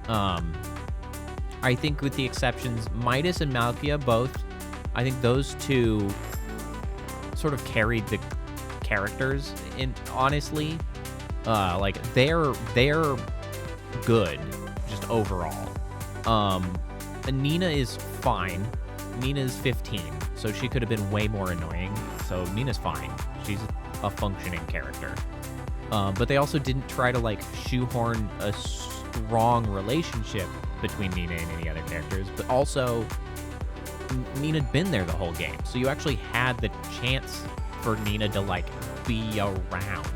I think with the exceptions, Midas and Malkia both, I think those two sort of carried the characters in, honestly. Like they're good just overall. Nina is fine. Nina is 15, so she could have been way more annoying. So Nina's fine. She's a functioning character. But they also didn't try to like shoehorn a strong relationship between Nina and any other characters, but also Nina'd been there the whole game, so you actually had the chance for Nina to, like, be around.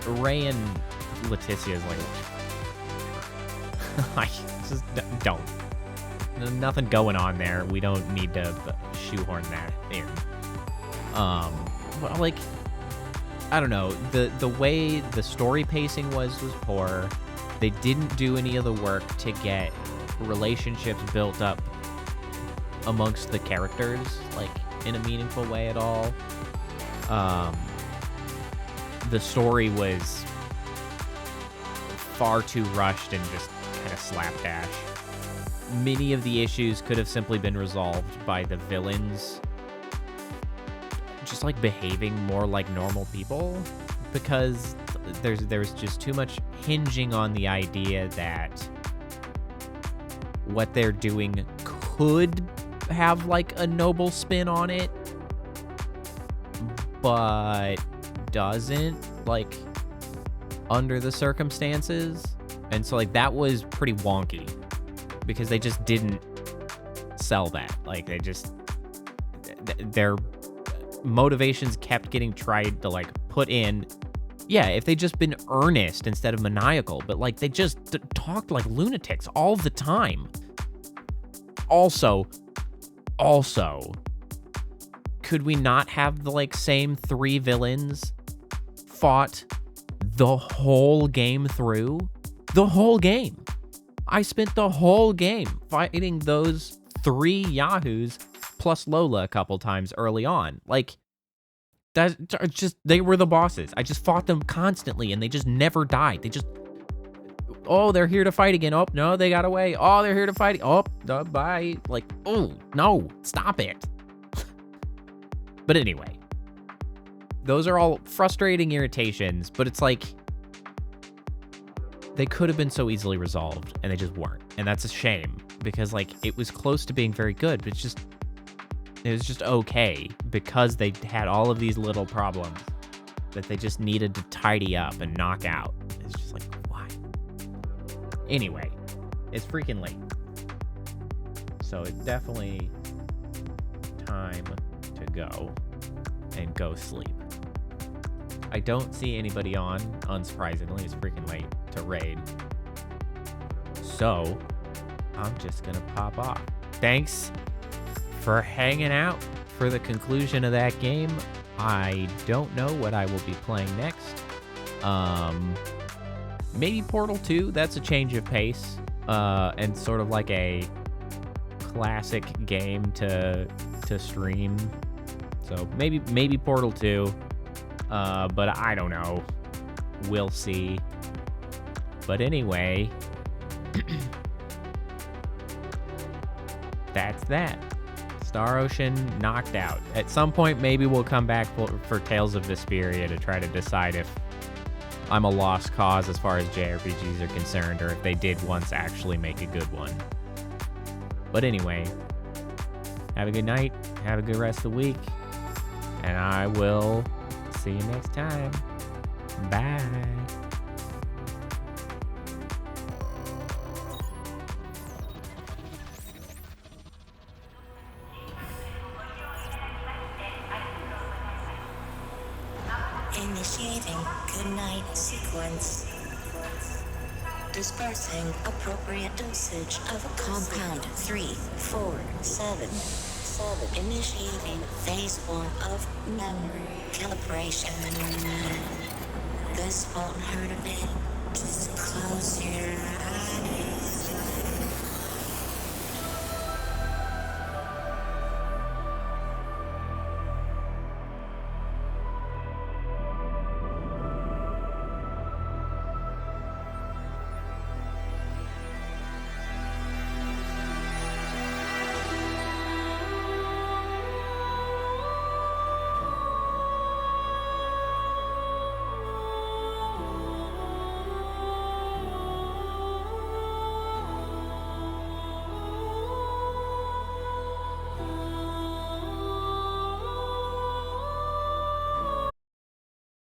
Ray and Leticia is like, just don't. Nothing going on there. We don't need to shoehorn that in. But like, I don't know. The way the story pacing was poor. They didn't do any of the work to get relationships built up amongst the characters, like, in a meaningful way at all. The story was far too rushed and just kind of slapdash. Many of the issues could have simply been resolved by the villains just, like, behaving more like normal people, because there's just too much hinging on the idea that what they're doing could have, like, a noble spin on it, but doesn't, like, under the circumstances. And so, like, that was pretty wonky, because they just didn't sell that. Like, they just, their motivations kept getting tried to, like, put in. Yeah, if they just been earnest instead of maniacal, but, like, they just talked like lunatics all the time. Also, could we not have the, like, same 3 villains fought the whole game through? The whole game. I spent the whole game fighting those 3 yahoos plus Lola a couple times early on. Like, that just, they were the bosses. I just fought them constantly and they just never died. They just, oh, they're here to fight again. Oh, no, they got away. Oh, they're here to fight. Oh, bye. Like, oh, no, stop it. But anyway, those are all frustrating irritations, but it's like, they could have been so easily resolved, and they just weren't. And that's a shame, because, like, it was close to being very good, but it was just okay, because they had all of these little problems that they just needed to tidy up and knock out. It's just like, why? Anyway, it's freaking late. So it's definitely time to go and go sleep. I don't see anybody on, unsurprisingly. It's freaking late to raid. So I'm just gonna pop off. Thanks for hanging out for the conclusion of that game. I don't know what I will be playing next. Maybe Portal 2. That's a change of pace, and sort of like a classic game to stream. So maybe Portal 2. But I don't know. We'll see. But anyway, that's that. Star Ocean knocked out. At some point, maybe we'll come back for Tales of Vesperia to try to decide if I'm a lost cause as far as JRPGs are concerned, or if they did once actually make a good one. But anyway, have a good night. Have a good rest of the week. And I will see you next time. Bye. Initiating goodnight sequence. Dispersing appropriate dosage of compound 347. Initiating phase 1 of memory calibration. This won't hurt a bit. Just close your eyes.